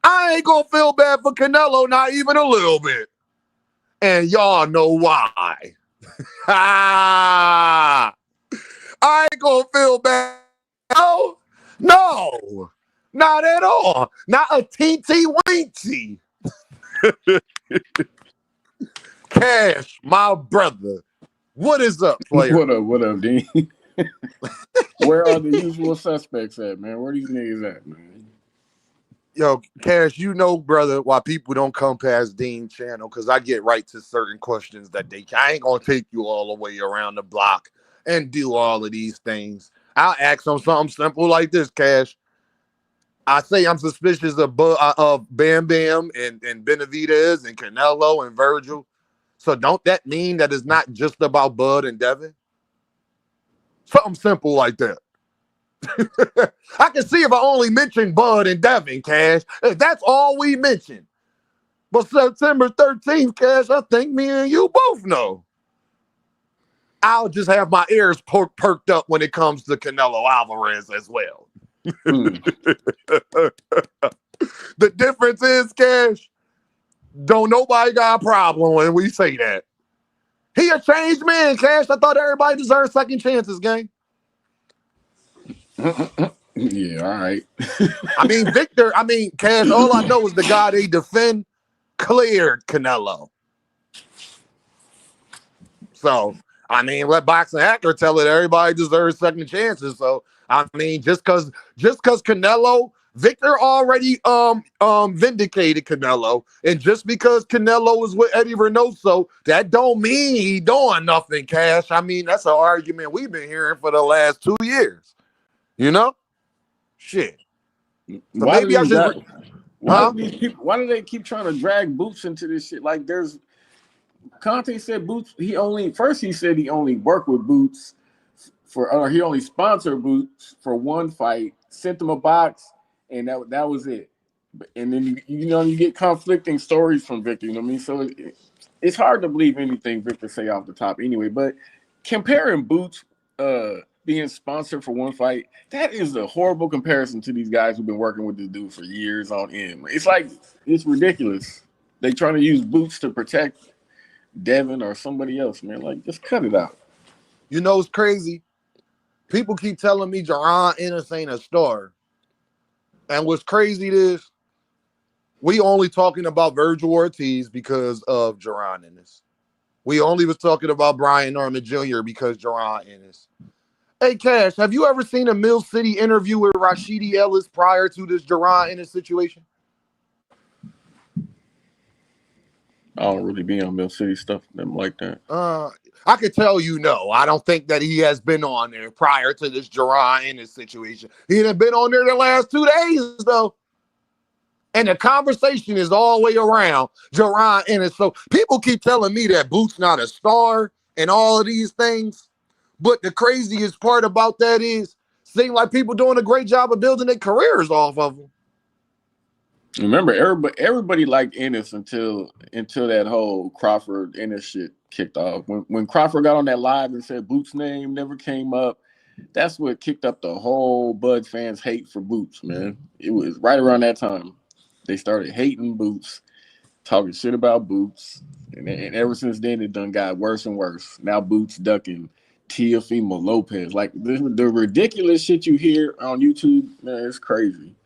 I ain't gonna feel bad for Canelo, not even a little bit. And y'all know why. I ain't gonna feel bad. No, not at all. Not a teensy weensy. Cash, my brother. What is up, player? What up, Dean? Where are the usual suspects at, man? Where these niggas at, man? Yo, Cash, you know, brother, why people don't come past Dean's channel, because I get right to certain questions that I ain't gonna take you all the way around the block and do all of these things. I'll ask them something simple like this, Cash. I say I'm suspicious of Bam Bam and Benavidez and Canelo and Virgil. So don't that mean that it's not just about Bud and Devin? Something simple like that. I can see if I only mention Bud and Devin, Cash. If that's all we mention. But September 13th, Cash, I think me and you both know. I'll just have my ears perked up when it comes to Canelo Alvarez as well. The difference is, Cash, don't nobody got a problem when we say that. He a changed man, Cash. I thought everybody deserved second chances, gang. Yeah, all right. Victor, Cash, all I know is the guy they defend cleared Canelo. So, let Boxing Hacker tell it everybody deserves second chances. So, just because Canelo, Victor already vindicated Canelo, and just because Canelo is with Eddie Reynoso, that don't mean he doing nothing, Cash. That's an argument we've been hearing for the last 2 years. You know? Shit. So why do they keep trying to drag Boots into this shit? Like, there's Conte said Boots. He said he only worked with Boots he only sponsored Boots for one fight, sent them a box, and that was it. And then you get conflicting stories from Victor. You know what I mean? So it's hard to believe anything Victor say off the top anyway. But comparing Boots being sponsored for one fight, that is a horrible comparison to these guys who've been working with this dude for years on end. It's ridiculous. They trying to use Boots to protect Devin or somebody else, man. Like, just cut it out. You know, it's crazy. People keep telling me Jaron Ennis ain't a star. And what's crazy is we only talking about Virgil Ortiz because of Jaron Ennis. We only was talking about Brian Norman Jr. because Jaron Ennis. Hey, Cash, have you ever seen a Mill City interview with Rashidi Ellis prior to this Jaron Ennis situation? I don't really be on Mill City stuff like that. I could tell you no. I don't think that he has been on there prior to this Jaron Ennis situation. He had been on there the last 2 days, though. And the conversation is all the way around Jaron Ennis. So people keep telling me that Boots not a star and all of these things. But the craziest part about that is, seem like people doing a great job of building their careers off of them. Remember, everybody liked Ennis until that whole Crawford Ennis shit kicked off. When Crawford got on that live and said Boots' name never came up, that's what kicked up the whole Bud fans' hate for Boots, man. It was right around that time. They started hating Boots, talking shit about Boots. And ever since then, it done got worse and worse. Now Boots ducking Teofimo Lopez. Like, the ridiculous shit you hear on YouTube, man, it's crazy.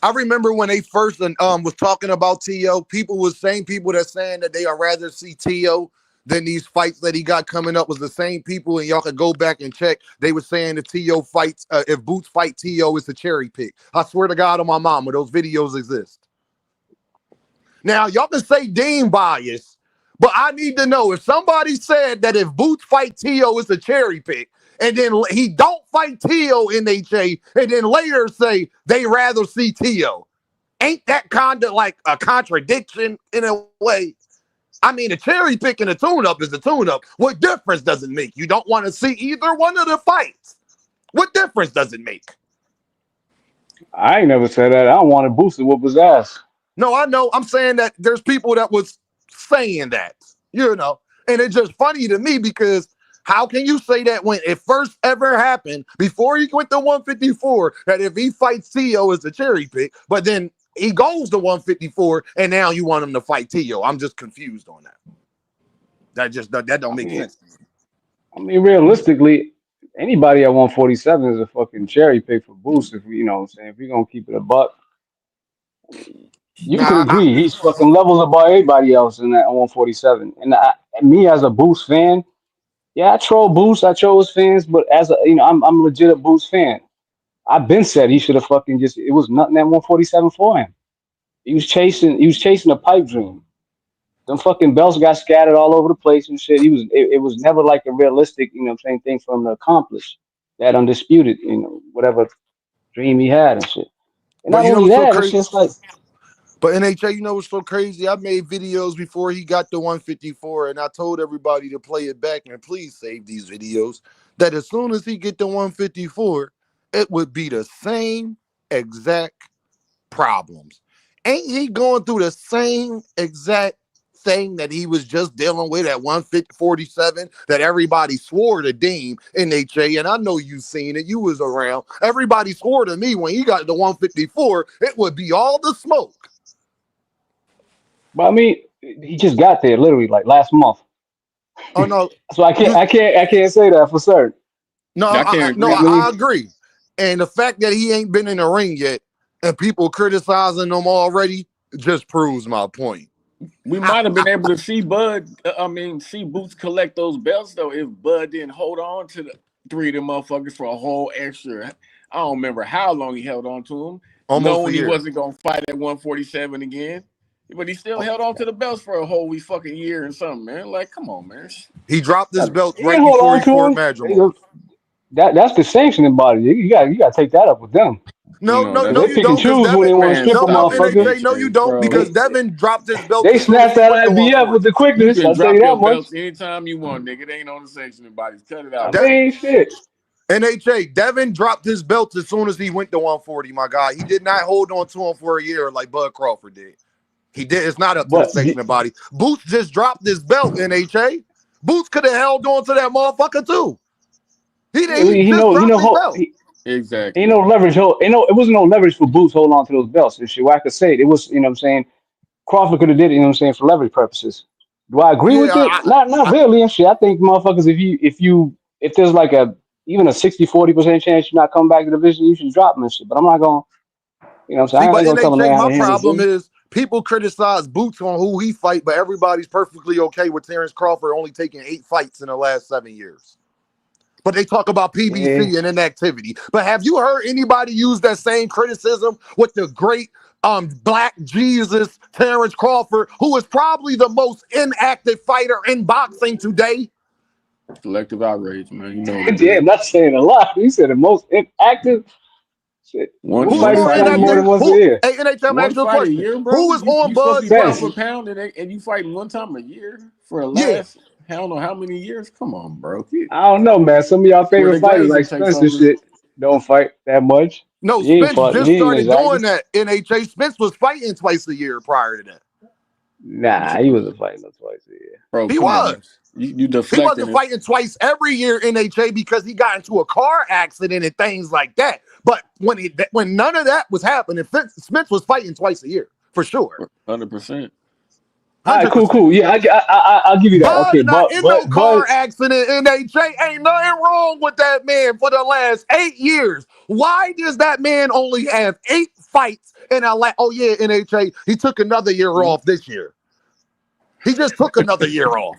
I remember when they first was talking about T.O., people that saying that they would rather see T.O. than these fights that he got coming up was the same people, and y'all could go back and check. They were saying if T.O. fights, if Boots fight T.O., it's a cherry pick. I swear to God on my mama, those videos exist. Now, y'all can say Dean bias, but I need to know if somebody said that if Boots fight T.O., it's a cherry pick, and then he don't fight T.O. in HA, and then later say they rather see T.O. Ain't that kind of like a contradiction in a way? A cherry pick and a tune-up is a tune-up. What difference does it make? You don't want to see either one of the fights. What difference does it make? I ain't never said that. I don't want to boost it whoop his ass. No, I know. I'm saying that there's people that was saying that, and it's just funny to me because how can you say that when it first ever happened, before he went to 154, that if he fights T.O. it's a cherry pick, but then he goes to 154 and now you want him to fight T.O.? I'm just confused on that. That don't make sense. Realistically, anybody at 147 is a fucking cherry pick for Boost. If you know what I'm saying, if you're gonna keep it a buck, you can agree he's fucking levels above everybody else in that 147. And me as a Boost fan, yeah, I troll Boost, I troll his fans, but as I'm legit a Boost fan. I've been said he should have fucking it was nothing at 147 for him. He was chasing a pipe dream. Them fucking belts got scattered all over the place and shit. It was never like a realistic, thing for him to accomplish. That undisputed, whatever dream he had and shit. And not only that, it's just like But NHA, you know what's so crazy? I made videos before he got the 154, and I told everybody to play it back and please save these videos. That as soon as he get the 154, it would be the same exact problems. Ain't he going through the same exact thing that he was just dealing with at 147 that everybody swore to deem NHA? And I know you seen it. You was around. Everybody swore to me when he got the 154, it would be all the smoke. But I mean, he just got there literally like last month. Oh no. So I can't say that for certain. No, I can't agree. I agree. And the fact that he ain't been in the ring yet and people criticizing him already just proves my point. We might have been able to see see Boots collect those belts though if Bud didn't hold on to the 3 of them motherfuckers for a whole extra. I don't remember how long he held on to them. Almost knowing a year. He wasn't gonna fight at 147 again. But he still held on to the belts for a whole fucking year and something, man. Like, come on, man. He dropped his belt He right didn't hold before on he to fought him. Madrigal. That's the sanctioning body. You got to take that up with them. No, They you pick and don't. Because choose when they want to strip a motherfucker. NHA, no, you don't. Bro. Because Devin dropped his belt. They as soon as snatched he that went to IBF 140. with the You quickness. can I'll tell drop you your that much. belts anytime you want, nigga. It ain't on the sanctioning bodies. Cut it out. I mean, shit. NHA, Devin dropped his belt as soon as he went to 140, my guy. He did not hold on to him for a year like Bud Crawford did. He did. It's not up to the sanctioning body. Boots just dropped his belt, NHA. Boots could have held on to that motherfucker too. He dropped his belt. Exactly. Ain't no leverage. It wasn't no leverage for Boots holding on to those belts and shit. Well, I could say it was, you know what I'm saying? Crawford could have did it, you know what I'm saying, for leverage purposes. Do I agree with it? Not really and shit. I think motherfuckers, if there's like even a 60-40% chance you're not coming back to the division, you should drop them and shit. But I'm not gonna, you know what I'm saying? I ain't gonna tell a man how to handle problem is people criticize Boots on who he fight, but everybody's perfectly okay with Terence Crawford only taking 8 fights in the last 7 years. But they talk about PBC and inactivity. But have you heard anybody use that same criticism with the great Black Jesus Terence Crawford, who is probably the most inactive fighter in boxing today? Selective outrage, man. You know. Yeah, I'm not saying a lot. He said the most inactive. Shit. Who's more than once a year? Hey, NHM, one ask you a fight question. a year, bro? Who is on Bud's pound for pound and you fighting one time a year for the last I don't know how many years? Come on, bro. I don't know, man. Some of y'all favorite fighters like Spence and shit don't fight that much. No, Spence just started doing that. NHA Spence was fighting twice a year prior to that. Nah, he wasn't fighting twice a year. Bro, he was. You deflecting. He wasn't fighting twice every year in NHA because he got into a car accident and things like that. But when none of that was happening, Spence was fighting twice a year for sure. 100%. All right, cool. Yeah, I'll give you that. Okay, but in no car accident in NHA, ain't nothing wrong with that man for the last 8 years. Why does that man only have 8 fights in LA? Oh yeah, NHA, he took another year off this year. He just took another year off.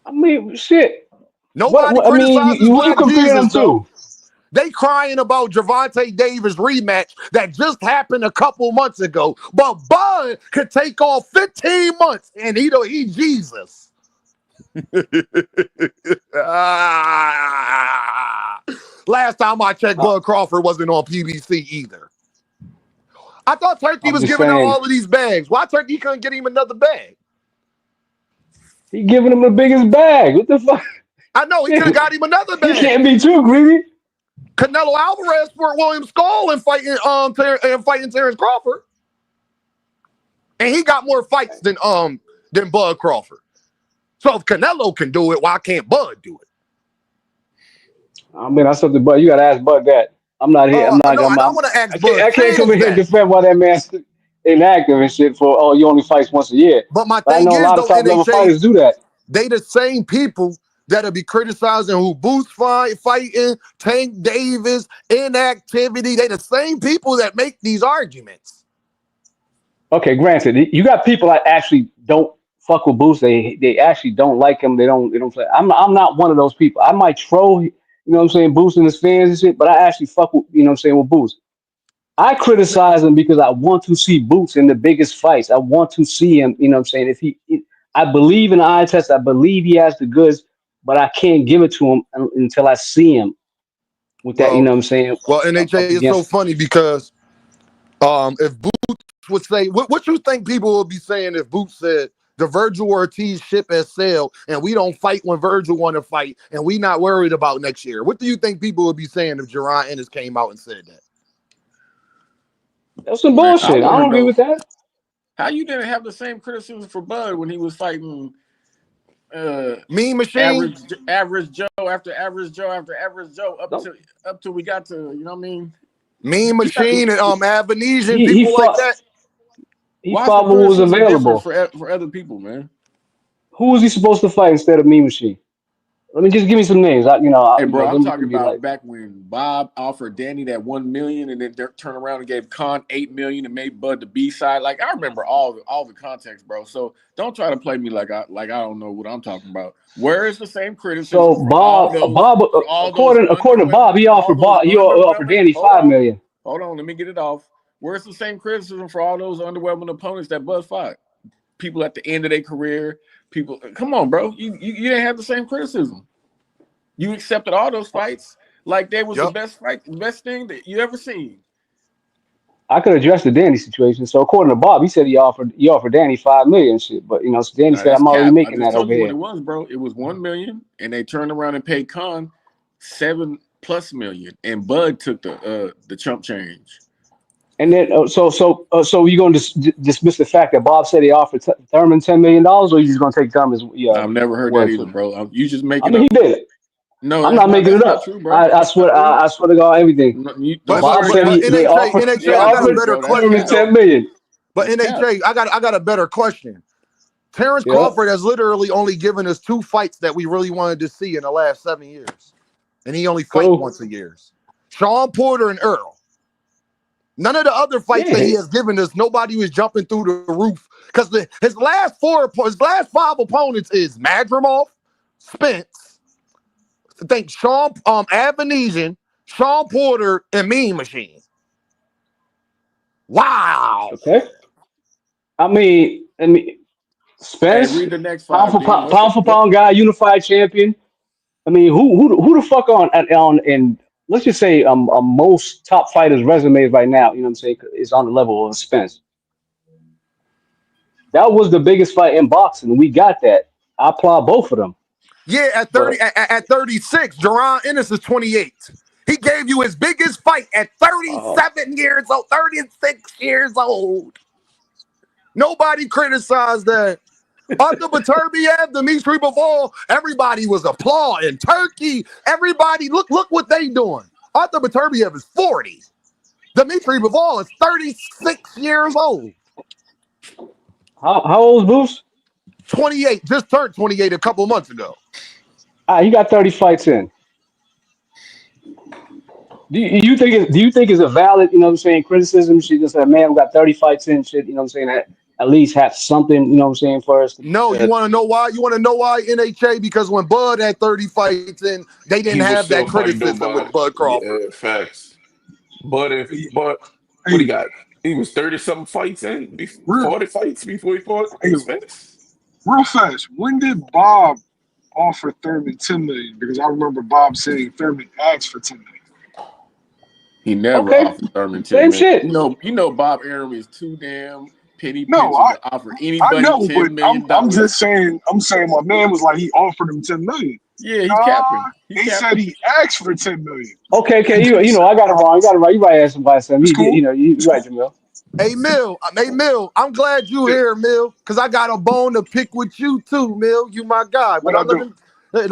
I mean, shit. Nobody criticizes Black Jesus though. They crying about Gervonta Davis rematch that just happened a couple months ago, but Bud could take off 15 months and he Jesus. Last time I checked, Bud Crawford wasn't on PBC either. I thought Turkey was giving out all of these bags. Why Turkey couldn't get him another bag? He giving him the biggest bag. What the fuck? I know, he could have got him another bag. You can't be too greedy. Canelo Alvarez for William Skull and fighting Terence Crawford. And he got more fights than Bud Crawford. So if Canelo can do it, why can't Bud do it? I mean, that's something, Bud. You gotta ask Bud that. I'm not here. I want to ask Bud. I can't come in here and defend why that man's inactive and shit for you only fights once a year. But my thing I know is, a lot of top level fighters do that. They the same people that'll be criticizing who Boots fighting, Tank Davis, inactivity. They the same people that make these arguments. Okay, granted, you got people that actually don't fuck with Boots. They actually don't like him. They don't play. I'm not one of those people. I might troll, you know what I'm saying, Boots and his fans and shit, but I actually fuck with, you know what I'm saying, with Boots. I criticize him because I want to see Boots in the biggest fights. I want to see him, you know what I'm saying, I believe in the eye test. I believe he has the goods, but I can't give it to him until I see him with that, you know what I'm saying? Well, NHA is so funny because if Boots would say, what you think people would be saying if Boots said the Virgil Ortiz ship has sailed and we don't fight when Virgil want to fight and we not worried about next year? What do you think people would be saying if Jerron Ennis came out and said that? That's some Man, bullshit. I don't agree with that. How you didn't have the same criticism for Bud when he was fighting Mean Machine, average Joe after average Joe after average Joe up till we got to, you know what I mean? Mean Machine and Avanesian, people like that. He fought what was available for other people, man. Who was he supposed to fight instead of Mean Machine? Let me just give me some names. Hey, bro, I'm talking about back when Bob offered Danny that $1 million, and then turned around and gave Con $8 million and made Bud the B side. Like, I remember all the context, bro. So don't try to play me like I don't know what I'm talking about. Where is the same criticism? So Bob, according to Bob, he offered Danny $5 million. Hold on, let me get it off. Where's the same criticism for all those underwhelming opponents that Bud fought? People at the end of their career. People, come on, bro. You didn't have the same criticism. You accepted all those fights like they was the best thing that you ever seen. I could address the Danny situation. So according to Bob, he said he offered Danny $5 million shit. But so Danny said, I'm already making that over here. What it was, bro. It was $1 million, and they turned around and paid Con $7+ million, and Bud took the chump change. And then, so you going to dismiss the fact that Bob said he offered Thurman $10 million, or you just going to take Thurman's? I've never heard that either, bro. You just make it up. He did it. No, I'm not making it up. True, bro. I swear to God, everything. Bob said they offered I got a better question. $10 million. But NHA, I got a better question. Terence Crawford has literally only given us 2 fights that we really wanted to see in the last 7 years, and he only fights once a year. Sean Porter and Earl. None of the other fights that he has given us, nobody was jumping through the roof, because his last 5 opponents is Madrimov, Spence, I think Sean Avanesian, Sean Porter, and Mean Machine. Wow. Okay. I mean, Spence, read the next five, pound for pound guy, unified champion. I mean, who the fuck on and let's just say most top fighters' resumes right now, you know what I'm saying, is on the level of Spence. That was the biggest fight in boxing. We got that. I applaud both of them. Yeah, at 36, Jerron Ennis is 28. He gave you his biggest fight at 37 years old, 36 years old. Nobody criticized that. Arthur Beterbiev, Dimitri Bivol, everybody was applauding. Turkey, everybody, look what they doing. Arthur Beterbiev is 40. Dimitri Bivol is 36 years old. How old is Boots? 28, just turned 28 a couple months ago. He got 30 fights in. Do you think it's a valid, you know what I'm saying, criticism? She just said, man, we got 30 fights in, shit, you know what I'm saying, that at least have something, you know what I'm saying, for us. No, you want to know why? You want to know why, NHA? Because when Bud had 30 fights in, they didn't have that criticism with Bud Crawford. Yeah, facts. But what he got? He was 30-something fights in, 40 fights before he fought Spence. Real fast, when did Bob offer Thurman $10 million? Because I remember Bob saying Thurman asked for $10 million. He never offered Thurman $10 million. Shit. You know Bob Arum is too damn penny pinching to offer anybody $10 million. I'm just saying. I'm saying my man was like he offered him $10 million. Yeah, he's capping. He said he asked for $10 million. Okay. You know, I got it wrong. You might ask somebody something. You right, Jamil. Hey Mill, I'm glad you here, Mill, because I got a bone to pick with you too, Mill. You my guy. But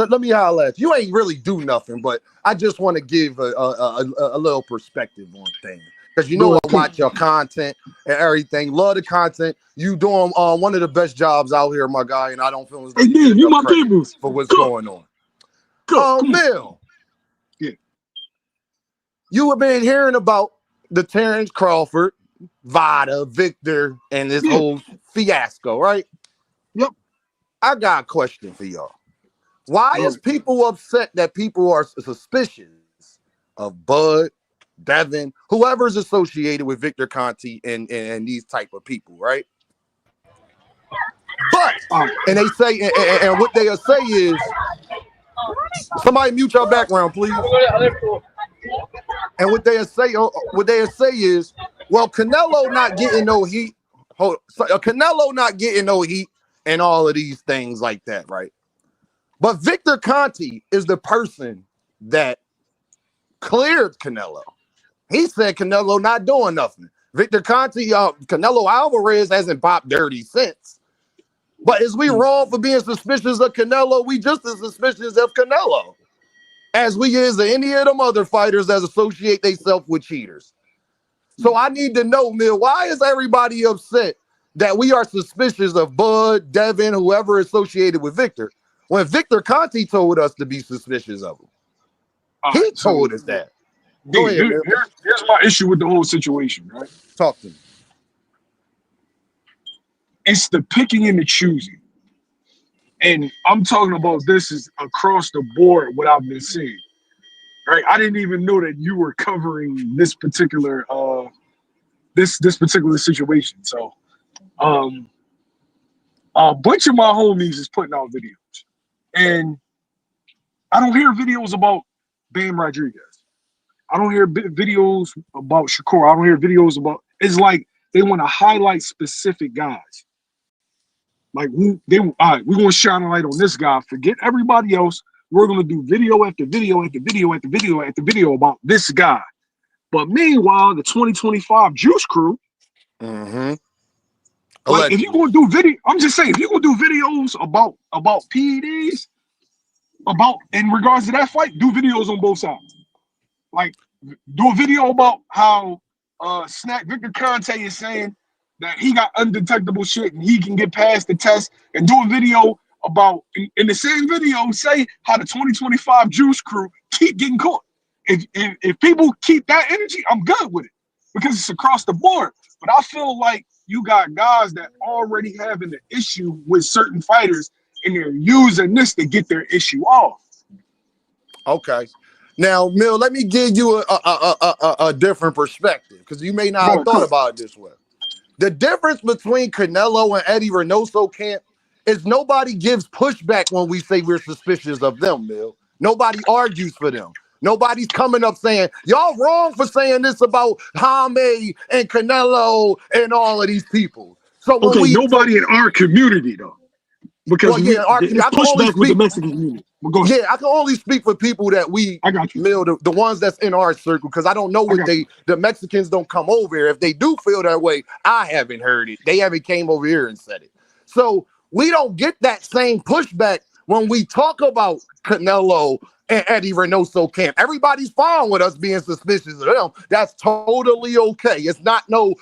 let me holler at you. You ain't really do nothing, but I just want to give a little perspective on things. Because you know I watch your content and everything. Love the content. You doing one of the best jobs out here, my guy, and I don't feel as though you my people for what's going on. Mill. Yeah. You have been hearing about the Terence Crawford, Vada, Victor, and this whole fiasco, right? Yep. I got a question for y'all. Why is people upset that people are suspicious of Bud, Devin, whoever's associated with Victor Conte and these type of people, right? But and they say and what they'll say is, somebody mute your background, please. And what they'll say is, Well, Canelo not getting no heat. Canelo not getting no heat and all of these things like that, right? But Victor Conte is the person that cleared Canelo. He said Canelo not doing nothing. Victor Conte, Canelo Alvarez hasn't popped dirty since. But is we wrong for being suspicious of Canelo? We just as suspicious of Canelo as we is of any of them other fighters that associate themselves with cheaters. So I need to know, Mill, why is everybody upset that we are suspicious of Bud, Devin, whoever associated with Victor, when Victor Conte told us to be suspicious of him? He told us that. Go ahead, Mill. Here's my issue with the whole situation, right? Talk to me. It's the picking and the choosing. And I'm talking about this is across the board what I've been seeing. Right? I didn't even know that you were covering this particular this particular situation. So a bunch of my homies is putting out videos. And I don't hear videos about Bam Rodriguez. I don't hear videos about Shakur. I don't hear videos about, it's like they want to highlight specific guys. Like all right, we're gonna shine a light on this guy. Forget everybody else. We're gonna do video after video after video after video after video about this guy. But meanwhile, the 2025 Juice Crew. Mm-hmm. Like if you're gonna do video, I'm just saying, if you're gonna do videos about PEDs, about in regards to that fight, do videos on both sides. Like do a video about how Snack Victor Conte is saying that he got undetectable shit and he can get past the test, and do a video about in the same video say how the 2025 Juice Crew keep getting caught. If people keep that energy, I'm good with it because it's across the board. But I feel like you got guys that already having an issue with certain fighters and they're using this to get their issue off. Okay. Now, Mill, let me give you a different perspective because you may not have thought about it this way. The difference between Canelo and Eddie Reynoso camp is nobody gives pushback when we say we're suspicious of them, Mill. Nobody argues for them. Nobody's coming up saying, y'all wrong for saying this about Jaime and Canelo and all of these people. So when nobody in our community, though. Because it's pushback with the Mexican community. Yeah, I can only speak for people that I got you. Mill, the ones that's in our circle, because I don't know what the Mexicans don't come over here. If they do feel that way, I haven't heard it. They haven't came over here and said it. So we don't get that same pushback when we talk about Canelo and Eddie Reynoso camp. Everybody's fine with us being suspicious of them. That's totally okay. It's not no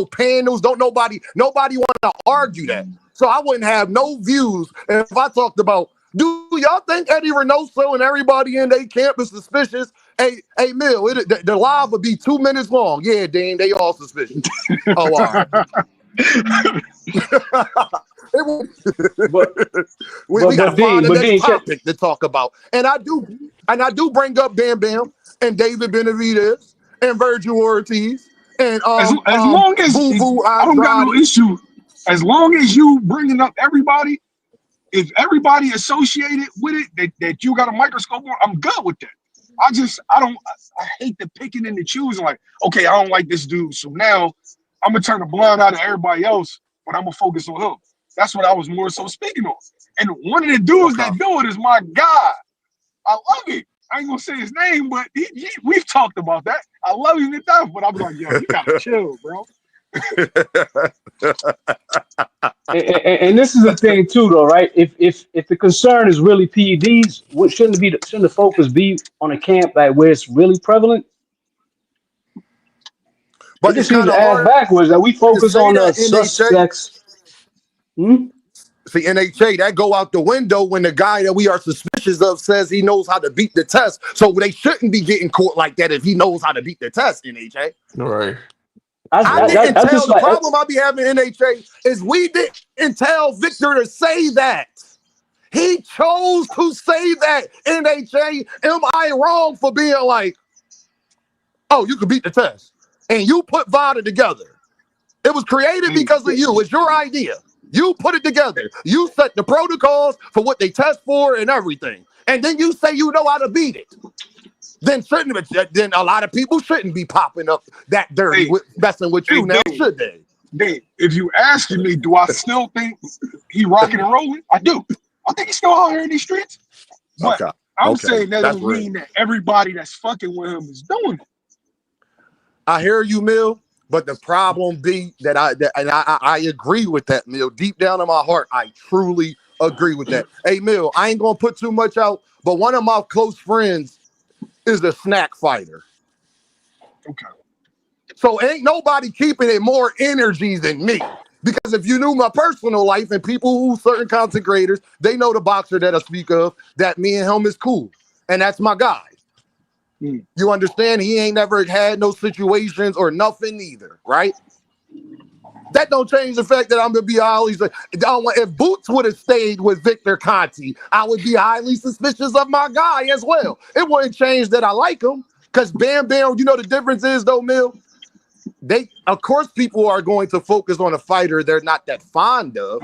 panels. Nobody want to argue that. So I wouldn't have no views if I talked about, do y'all think Eddie Reynoso and everybody in their camp is suspicious? Hey, Mill, the live would be 2 minutes long. Yeah, Dean, they all suspicious. Oh, all right. we got to find the next topic to talk about. And I do bring up Bam Bam and David Benavidez and Virgil Ortiz and as long as Boo Boo I don't got no issue. As long as you bringing up everybody, if everybody associated with it, that you got a microscope on, I'm good with that. I hate the picking and the choosing. Like, okay, I don't like this dude, so now I'm gonna turn a blind eye to everybody else, but I'm gonna focus on him. That's what I was more so speaking on. And one of the dudes that do it is my guy. I love it. I ain't gonna say his name, but we've talked about that. I love him to death, but I'm like, yo, you gotta chill, bro. and this is the thing too, though, right? If the concern is really PEDs, shouldn't the focus be on a camp like where it's really prevalent? But it just seems to ask backwards that we focus on the suspects. See, NHA, that go out the window when the guy that we are suspicious of says he knows how to beat the test. So they shouldn't be getting caught like that if he knows how to beat the test, NHA. Right. The problem I be having, NHA, is we didn't tell Victor to say that. He chose to say that, NHA. Am I wrong for being like, oh, you can beat the test? And you put VADA together. It was created because of you. It's your idea. You put it together. You set the protocols for what they test for and everything. And then you say you know how to beat it. then then a lot of people shouldn't be popping up that dirty, messing with you now, should they? Dave, if you asking me, do I still think he rocking and rolling? I do. I think he's still out here in these streets. But I'm saying that don't mean that everybody that's fucking with him is doing it. I hear you, Mill, but the problem be that I agree with that, Mill. Deep down in my heart, I truly agree with that. Hey, Mill, I ain't gonna put too much out, but one of my close friends is a snack fighter. Okay. So ain't nobody keeping it more energy than me. Because if you knew my personal life and people who certain content creators, they know the boxer that I speak of, that me and him is cool. And that's my guy. You understand? He ain't never had no situations or nothing either, right? That don't change the fact that I'm gonna be always like, if Boots would have stayed with Victor Conte, I would be highly suspicious of my guy as well. It wouldn't change that I like him, because Bam Bam, you know the difference is though, Mill. Of course, people are going to focus on a fighter they're not that fond of.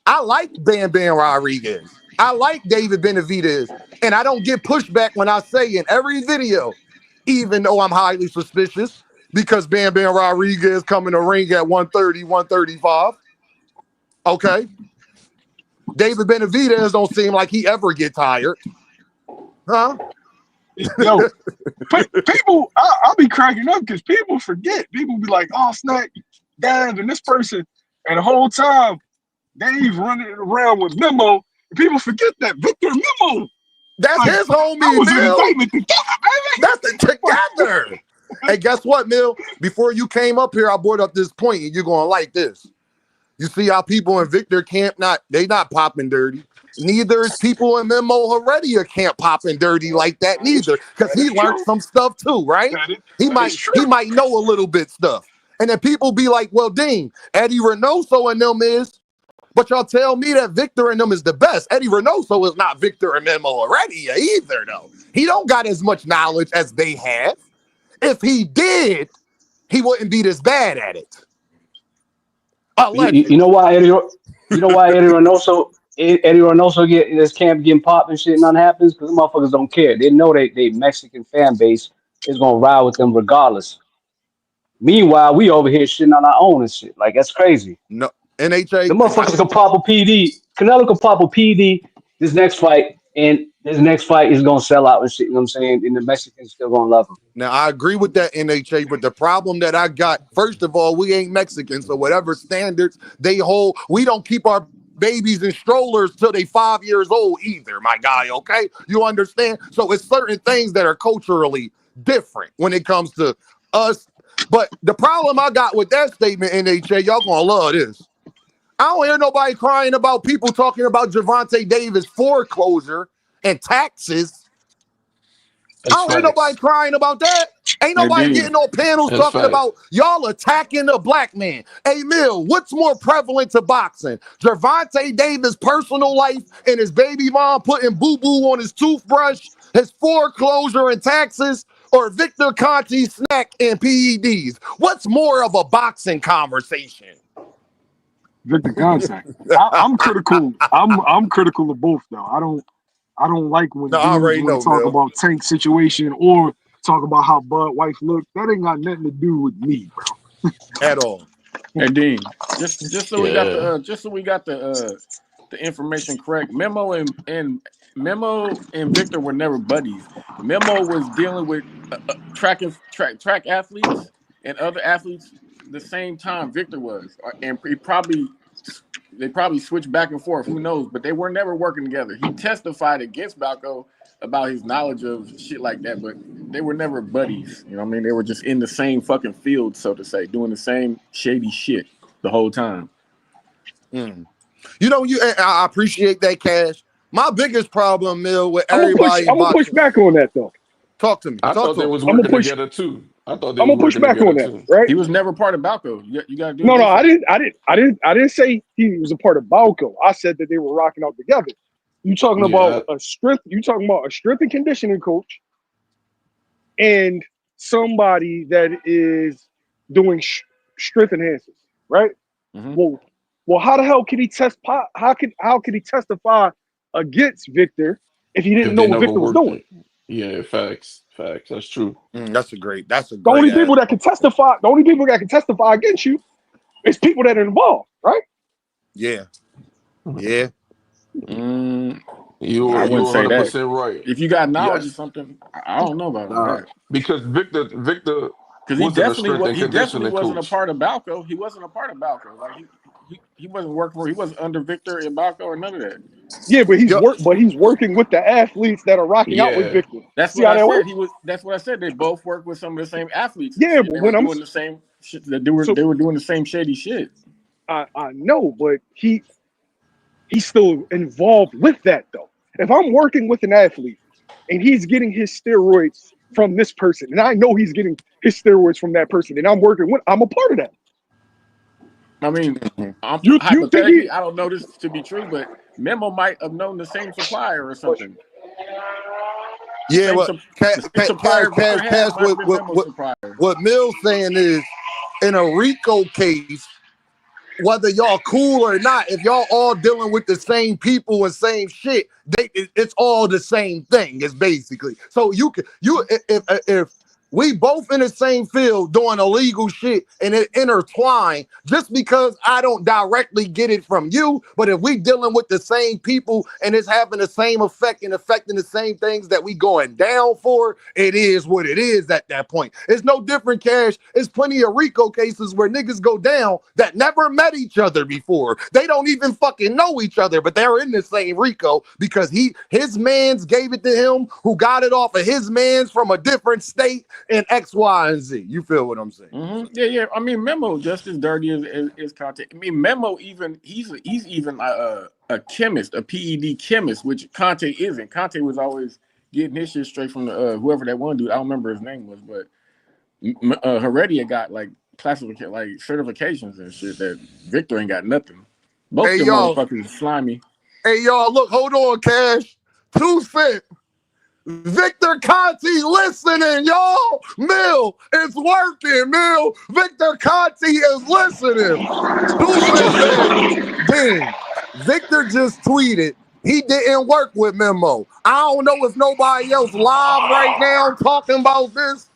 I like Bam Bam Rodriguez. I like David Benavidez, and I don't get pushback when I say in every video, even though I'm highly suspicious, because Bam Bam Rodriguez coming to ring at 130, 135. Okay. David Benavidez don't seem like he ever get tired. Huh? Yo, people, I'll be cracking up because people forget. People be like, oh, Snack, Dad, and this person. And the whole time, Dave running around with Memo. And people forget that Victor Memo. That's like, his homie, Mill. That's it together. Hey, guess what, Mill? Before you came up here, I brought up this point, and you're going to like this. You see how people in Victor camp, they not popping dirty. Neither is people in Memo Heredia camp popping dirty like that neither, because he learned some stuff too, right? He might know a little bit stuff. And then people be like, well, Dean, Eddie Reynoso and them is, but y'all tell me that Victor and them is the best. Eddie Reynoso is not Victor and Memo Heredia either, though. He don't got as much knowledge as they have. If he did, he wouldn't be this bad at it. You know why Eddie Reynoso get in this camp getting popped and shit, nothing happens? Because the motherfuckers don't care. They know they Mexican fan base is gonna ride with them regardless. Meanwhile, we over here shitting on our own and shit. Like, that's crazy. No, NHA. The motherfuckers can pop a PD. Canelo can pop a PD this next fight, and this next fight is gonna sell out and shit. You know what I'm saying? And the Mexicans still gonna love him. Now, I agree with that, NHA, but the problem that I got, first of all, we ain't Mexican, so whatever standards they hold, we don't keep our babies in strollers till they 5 years old either, my guy, okay? You understand? So it's certain things that are culturally different when it comes to us. But the problem I got with that statement, NHA, y'all gonna love this. I don't hear nobody crying about people talking about Gervonta Davis foreclosure and taxes. I don't hear nobody crying about that. Ain't nobody getting on panels talking about y'all attacking a black man. Hey, Mill, what's more prevalent to boxing? Gervonta Davis' personal life and his baby mom putting boo-boo on his toothbrush, his foreclosure and taxes, or Victor Conte snack and PEDs? What's more of a boxing conversation? Victor Conte. I'm critical. I'm critical of both, though. I don't like when dudes talk about Tank situation or talk about how Bud wife looked. That ain't got nothing to do with me, bro. At all. Hey, Dean, just so we got the information correct. Memo and Victor were never buddies. Memo was dealing with track athletes and other athletes the same time Victor was, and they probably switched back and forth. Who knows? But they were never working together. He testified against Balco about his knowledge of shit like that, but they were never buddies. You know what I mean? They were just in the same fucking field, so to say, doing the same shady shit the whole time. You know, I appreciate that, Cash. My biggest problem, Mill, with everybody. I'm gonna push back on that though. Talk to me. I thought they was working together too. I'm gonna push back on that, right? He was never part of Balco. You gotta do. No, I didn't say he was a part of Balco. I said that they were rocking out together. You talking about a strength? You talking about a strength and conditioning coach, and somebody that is doing strength enhancers, right? Mm-hmm. Well, how the hell could he how could he testify against Victor if he didn't know what Victor was doing? Yeah, facts. That's true. That's a great The only people that can testify, against you is people that are involved, right? Yeah. You're You're 100% right. If you got knowledge of Yes. something, I don't know about that. Because Victor Because was in a strength and conditioning wasn't a coach. part of Balco. He wasn't a part of Balco. Like he wasn't working for. He wasn't under Victor and Balco or none of that. Yeah, but he's working with the athletes that are rocking out with Victor. That's See what how I that said. works? That's what I said. They both work with some of the same athletes. Yeah, And but they when were I'm doing the same shit. They were doing the same shady shit. I know, but he's still involved with that though. If I'm working with an athlete and he's getting his steroids from this person, and I know he's getting his steroids from that person, and I'm a part of that. I mean, You hypothetically, I don't know this to be true, but Memo might have known the same supplier or something. Yeah, what Mill's saying is, in a RICO case, whether y'all cool or not, if y'all all dealing with the same people and same shit, it's all the same thing. It's basically so if we both in the same field doing illegal shit and it intertwine, just because I don't directly get it from you, but if we dealing with the same people and it's having the same effect and affecting the same things that we going down for, it is what it is at that point. It's no different, Cash. It's plenty of RICO cases where niggas go down that never met each other before. They don't even fucking know each other, but they're in the same RICO because his mans gave it to him, who got it off of his mans from a different state, and X, Y, and Z. You feel what I'm saying? Mm-hmm. Yeah. I mean, Memo just as dirty as Conte. I mean, Memo he's even a chemist, a PED chemist, which Conte isn't. Conte was always getting his shit straight from the whoever that one dude. I don't remember his name was, but Heredia got like classification, like certifications and shit that Victor ain't got nothing. Both of them motherfuckers slimy. Hey y'all, look, hold on, Cash. 2 cents. Victor Conte listening, y'all. Mill, it's working, Mill. Victor Conte is listening. 2 cents said, dang, Victor just tweeted he didn't work with Memo. I don't know if nobody else live right now talking about this.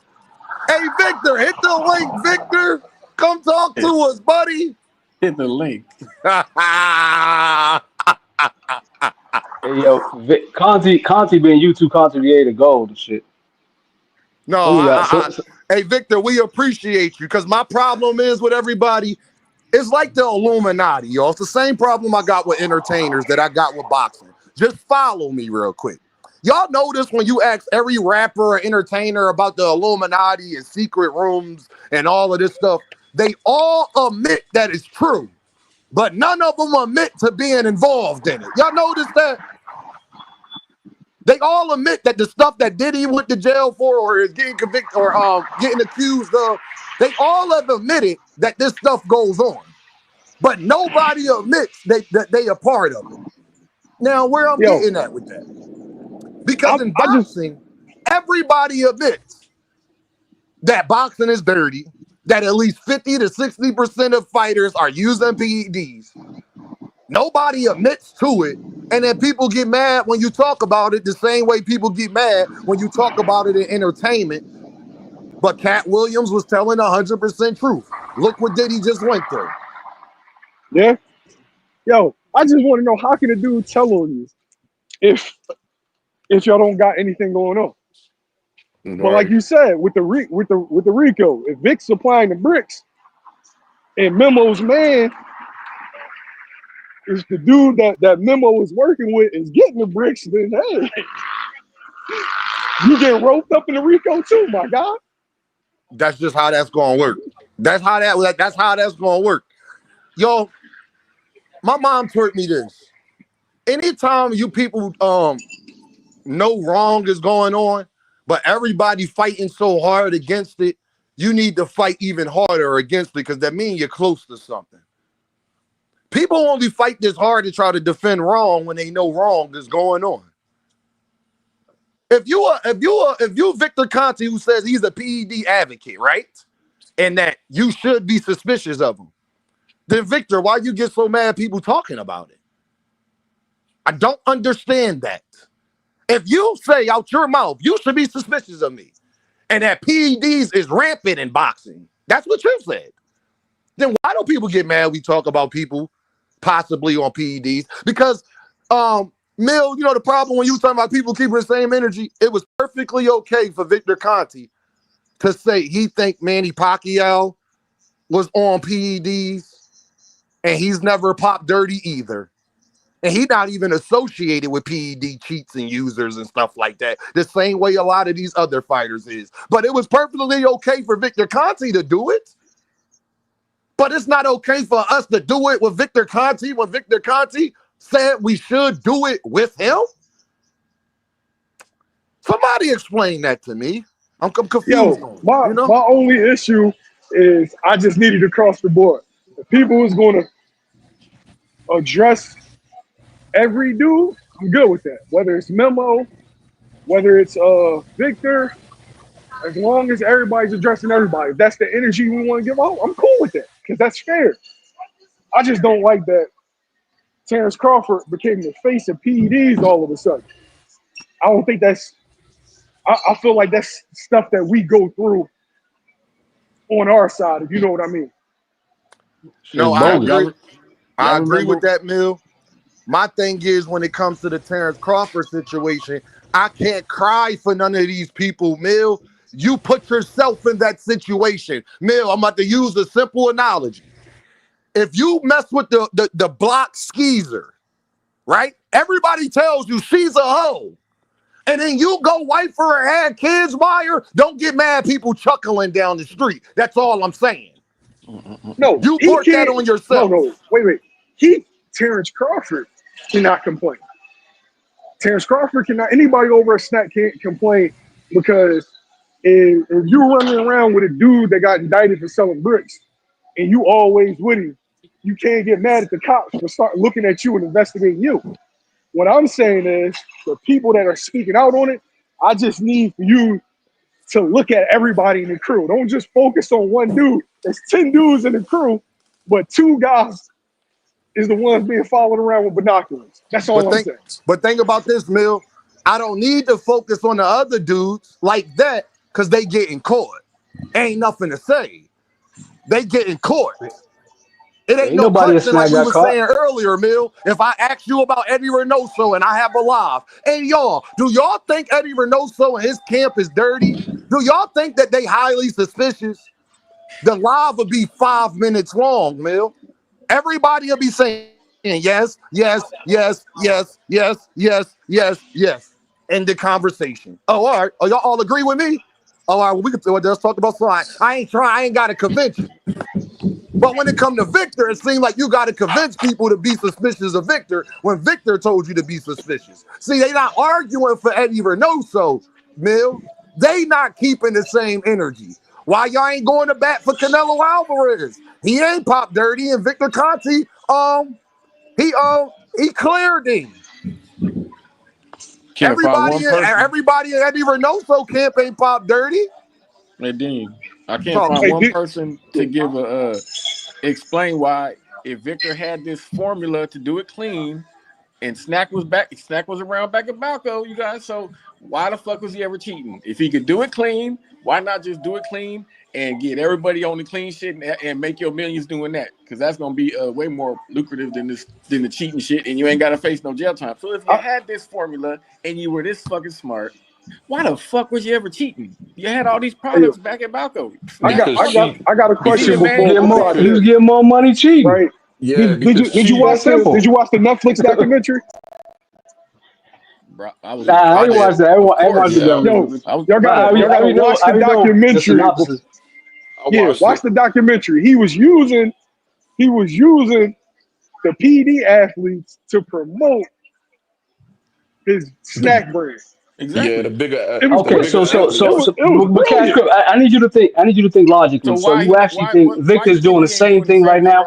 Hey, Victor, hit the link, Victor. Come talk to us, buddy. Hit the link. Hey, yo, Conte being YouTube Conte creator gold and shit. No, hey, Victor, we appreciate you because my problem is with everybody, it's like the Illuminati, y'all. It's the same problem I got with entertainers that I got with boxing. Just follow me real quick. Y'all notice when you ask every rapper or entertainer about the Illuminati and secret rooms and all of this stuff, they all admit that it's true, but none of them admit to being involved in it. Y'all notice that? They all admit that the stuff that Diddy went to jail for or is getting convicted or getting accused of, they all have admitted that this stuff goes on. But nobody admits that they are part of it. Now, where I'm getting at with that? Because in boxing, everybody admits that boxing is dirty, that at least 50 to 60% of fighters are using PEDs. Nobody admits to it. And then people get mad when you talk about it the same way people get mad when you talk about it in entertainment. But Cat Williams was telling 100% truth. Look what Diddy just went through. Yeah. Yo, I just want to know, how can a dude tell on you if y'all don't got anything going on? Right. But like you said, with the RICO, if Vic's supplying the bricks and Memo's man is the dude that Memo is working with is getting the bricks, then hey, you get roped up in the RICO too, my God. That's just how that's gonna work. That's how that's gonna work. Yo, my mom taught me this. Anytime you people know wrong is going on, but everybody fighting so hard against it, you need to fight even harder against it because that means you're close to something. People only fight this hard to try to defend wrong when they know wrong is going on. If you Victor Conte, who says he's a PED advocate, right? And that you should be suspicious of him, then Victor, why you get so mad people talking about it? I don't understand that. If you say out your mouth, you should be suspicious of me, and that PEDs is rampant in boxing, that's what you said. Then why don't people get mad we talk about people possibly on PEDs? Because, Mill, you know the problem when you talking about people keeping the same energy, it was perfectly okay for Victor Conte to say he think Manny Pacquiao was on PEDs and he's never popped dirty either. And he's not even associated with PED cheats and users and stuff like that, the same way a lot of these other fighters is. But it was perfectly okay for Victor Conte to do it. But it's not okay for us to do it with Victor Conte when Victor Conte said we should do it with him. Somebody explain that to me. I'm confused. Yo, my you know? my only issue is I just needed to cross the board. If people was going to address every dude, I'm good with that. Whether it's Memo, whether it's Victor, as long as everybody's addressing everybody, if that's the energy we want to give out, I'm cool with that because that's fair. I just don't like that Terence Crawford became the face of PEDs all of a sudden. I don't think that's. I feel like that's stuff that we go through on our side, if you know what I mean. No, It's I bogus. agree. I agree remember- with that, Mill. My thing is when it comes to the Terence Crawford situation, I can't cry for none of these people, Mill. You put yourself in that situation. Mill, I'm about to use a simple analogy. If you mess with the block skeezer, right? Everybody tells you she's a hoe. And then you go wipe for her, had kids by her. Don't get mad people chuckling down the street. That's all I'm saying. No, You he put that can't. on yourself. No, wait. Terence Crawford cannot complain. Terence Crawford cannot. Anybody over a snack can't complain because if you running around with a dude that got indicted for selling bricks and you always with him, you can't get mad at the cops for start looking at you and investigating you. What I'm saying is the people that are speaking out on it, I just need for you to look at everybody in the crew. Don't just focus on one dude. There's 10 dudes in the crew, but 2 guys is the ones being followed around with binoculars. That's all I'm saying. But think about this, Mill. I don't need to focus on the other dudes like that because they getting caught. Ain't nothing to say. They getting caught. It ain't no nobody question like we got was caught. saying earlier, Mill. If I ask you about Eddie Reynoso and I have a live, hey, y'all, do y'all think Eddie Reynoso and his camp is dirty? Do y'all think that they highly suspicious? The live would be 5 minutes long, Mill. Everybody will be saying yes, yes, yes, yes, yes, yes, yes, yes. End the conversation. Oh, all right. Oh, y'all all agree with me? Oh, all right. Well, we can just talk about something. I ain't got to convince you. But when it come to Victor, it seems like you got to convince people to be suspicious of Victor when Victor told you to be suspicious. See, they not arguing for Eddie Reynoso, Mill. They not keeping the same energy. Why y'all ain't going to bat for Canelo Alvarez? He ain't pop dirty, and Victor Conte, he cleared him. Can't find one person. Everybody in Eddie Reynoso camp ain't pop dirty. Hey, Dean, I can't find one person to give explain why if Victor had this formula to do it clean and Snack was around back at Balco, you guys. So why the fuck was he ever cheating? If he could do it clean, why not just do it clean and get everybody on the clean shit and make your millions doing that? Because that's gonna be way more lucrative than the cheating shit, and you ain't gotta face no jail time. So if you had this formula and you were this fucking smart, why the fuck was you ever cheating? You had all these products back at Balco. I got a question before he was getting more money cheating. Right? Yeah, Did you watch the Netflix documentary? Bro, I didn't watch that. I watched the documentary. Y'all gotta watch the documentary. Watch the documentary. He was using the PD athletes to promote his snack brand. Exactly. Yeah, the bigger. Okay, but Cash Crip, I need you to think logically. So you actually think Victor's doing the same thing right now?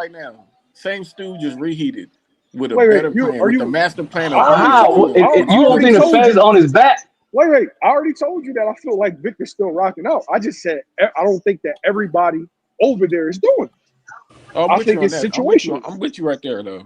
Same stew, just reheated with a better plan, with the master plan. How? You don't think the Fed's on his back? Wait. I already told you that I feel like Victor's still rocking out. I just said I don't think that everybody over there is doing it. I think it's situational. I'm with you right there, though.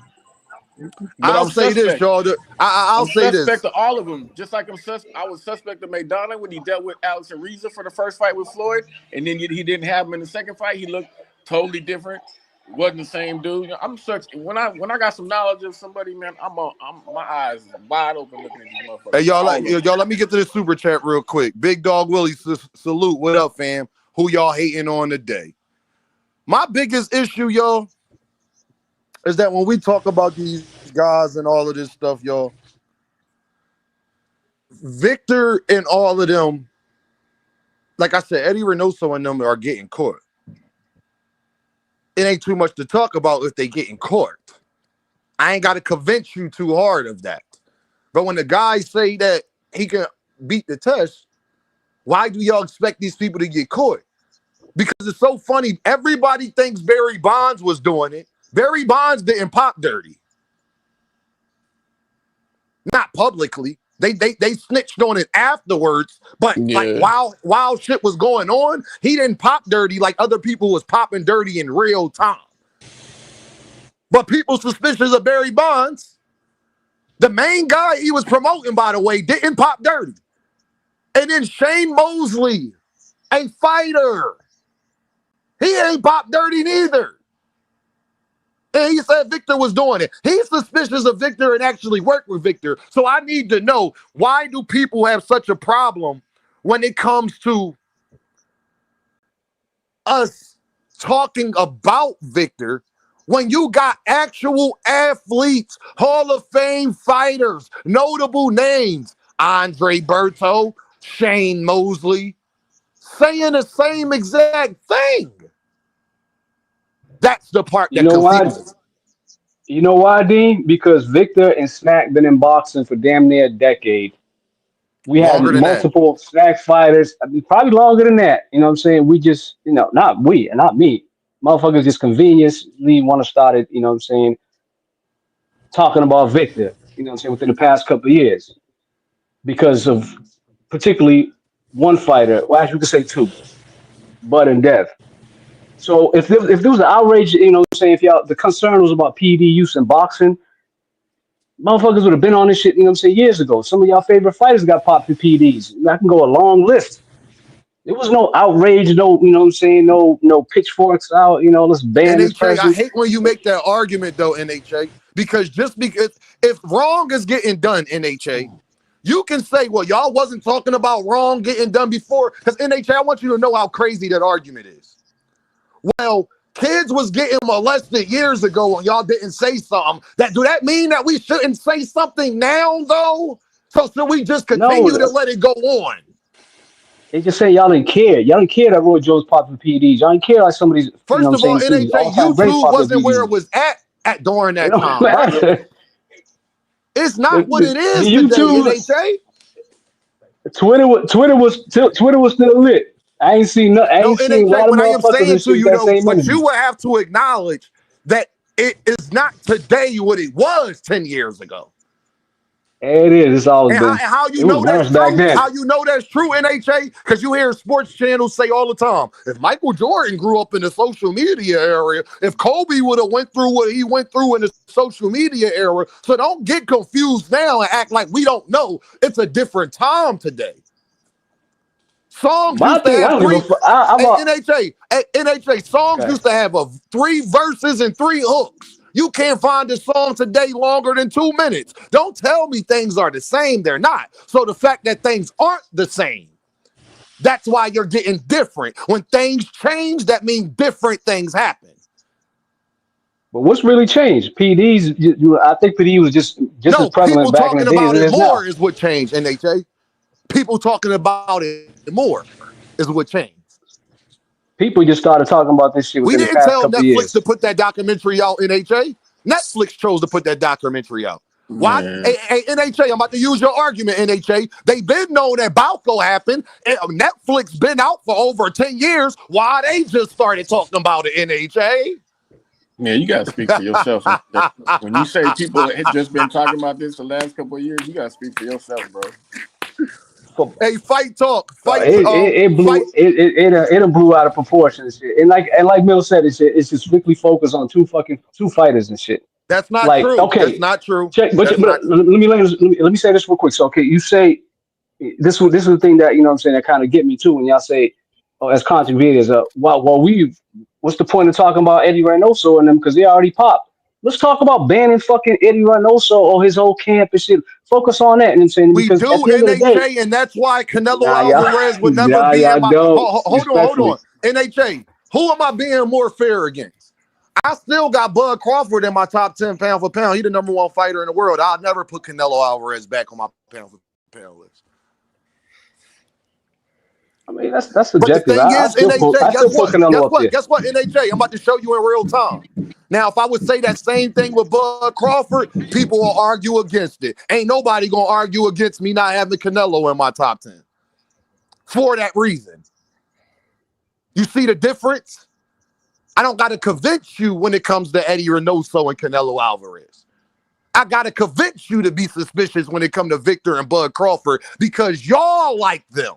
But I'll I'm say this, suspect. y'all. I'll I'm say this. suspect of all of them. Just like I was suspect of McDonough when he dealt with Alex Ariza for the first fight with Floyd, and then he didn't have him in the second fight. He looked totally different. Wasn't the same dude. I'm such when I got some knowledge of somebody, man. I'm my eyes wide open looking at these motherfuckers. Hey, y'all, let me get to the super chat real quick. Big Dog Willie, salute. What up, fam? Who y'all hating on today? My biggest issue, y'all, is that when we talk about these guys and all of this stuff, y'all, Victor and all of them, like I said, Eddie Reynoso and them are getting caught. It ain't too much to talk about if they getting caught. I ain't got to convince you too hard of that. But when the guys say that he can beat the test, why do y'all expect these people to get caught? Because it's so funny. Everybody thinks Barry Bonds was doing it. Barry Bonds didn't pop dirty. Not publicly. They snitched on it afterwards. But like while shit was going on, he didn't pop dirty like other people was popping dirty in real time. But people suspicious of Barry Bonds, the main guy he was promoting, by the way, didn't pop dirty. And then Shane Mosley, a fighter, he ain't pop dirty neither. And he said Victor was doing it. He's suspicious of Victor and actually worked with Victor. So I need to know, why do people have such a problem when it comes to us talking about Victor when you got actual athletes, Hall of Fame fighters, notable names, Andre Berto, Shane Mosley, saying the same exact thing? That's the part that confuses. You know why, Dean? Because Victor and Snack been in boxing for damn near a decade. We had multiple Snack fighters, I mean, probably longer than that. You know what I'm saying? We just, not we and not me. Motherfuckers just conveniently want to start it, you know what I'm saying, talking about Victor, you know what I'm saying, within the past couple of years. Because of particularly one fighter, well, actually we could say two, Bud and Dev. So if there was an outrage, you know what I'm saying, if the concern was about PED use in boxing, motherfuckers would have been on this shit, you know what I'm saying, years ago. Some of y'all favorite fighters got popped for PEDs. I can go a long list. There was no outrage, no, you know what I'm saying, no pitchforks out, let's ban this person. I hate when you make that argument, though, NHA, because if wrong is getting done, NHA, you can say, well, y'all wasn't talking about wrong getting done before, because NHA, I want you to know how crazy that argument is. Well, kids was getting molested years ago and y'all didn't say something. Do that mean that we shouldn't say something now, though? So should we just continue to let it go on? They just say y'all didn't care. Y'all didn't care that Roy Jones popped for PEDs. Y'all didn't care like some of these. First of all, NHA, YouTube wasn't where it was at during that time. Right? It's not what it is today, NHA. Twitter was still lit. I ain't seen no. I ain't seen a lot of motherfuckers and shit that same energy. But you would have to acknowledge that it is not today what it was 10 years ago. It is. It's always been. How you know that's true? How you know that's true, NHA? Because you hear sports channels say all the time, if Michael Jordan grew up in the social media area, if Kobe would have went through what he went through in the social media era, so don't get confused now and act like we don't know. It's a different time today. Songs used to have NHA. Songs used to have 3 verses and 3 hooks. You can't find a song today longer than 2 minutes. Don't tell me things are the same. They're not. So the fact that things aren't the same, that's why you're getting different. When things change, that means different things happen. But what's really changed? PDs, I think PD was just as prevalent back in the day. People talking about it more is what changed, NHA. People talking about it more is what changed. People just started talking about this shit within the past couple years. We didn't tell Netflix to put that documentary out, NHA. Netflix chose to put that documentary out. Why? Hey, NHA, I'm about to use your argument, NHA. They've been known that Balco happened. And Netflix been out for over 10 years. Why they just started talking about it, NHA? Man, you got to speak for yourself. When you say people have just been talking about this the last couple of years, you got to speak for yourself, bro. Hey, fight talk. It blew out of proportion and shit. And like Mill said, it's just strictly focused on two fighters and shit. That's not Like, true. okay, That's not true. check, but, That's but not true. let me say this real quick. So, okay, you say this is the thing that, you know what I'm saying, that kind of get me too when y'all say, oh, as content creators, what's the point of talking about Eddie Reynoso and them, because they already popped. Let's talk about banning fucking Eddie Reynoso or his whole camp and shit. Focus on that. You know what I'm saying? We Because at do the end of the day, NHA, and that's why Canelo nah, y'all, Alvarez would never nah, be in y'all my. don't. Hold Respectfully. on. NHA, who am I being more fair against? I still got Bud Crawford in my top 10 pound for pound. He's the #1 fighter in the world. I'll never put Canelo Alvarez back on my pound for pound list. I mean, that's But the subjective. thing I is, still put NHA, guess Canelo up there. Guess what, NHA? I'm about to show you in real time. Now, if I would say that same thing with Bud Crawford, people will argue against it. Ain't nobody going to argue against me not having Canelo in my top 10 for that reason. You see the difference? I don't got to convince you when it comes to Eddie Reynoso and Canelo Alvarez. I got to convince you to be suspicious when it comes to Victor and Bud Crawford because y'all like them.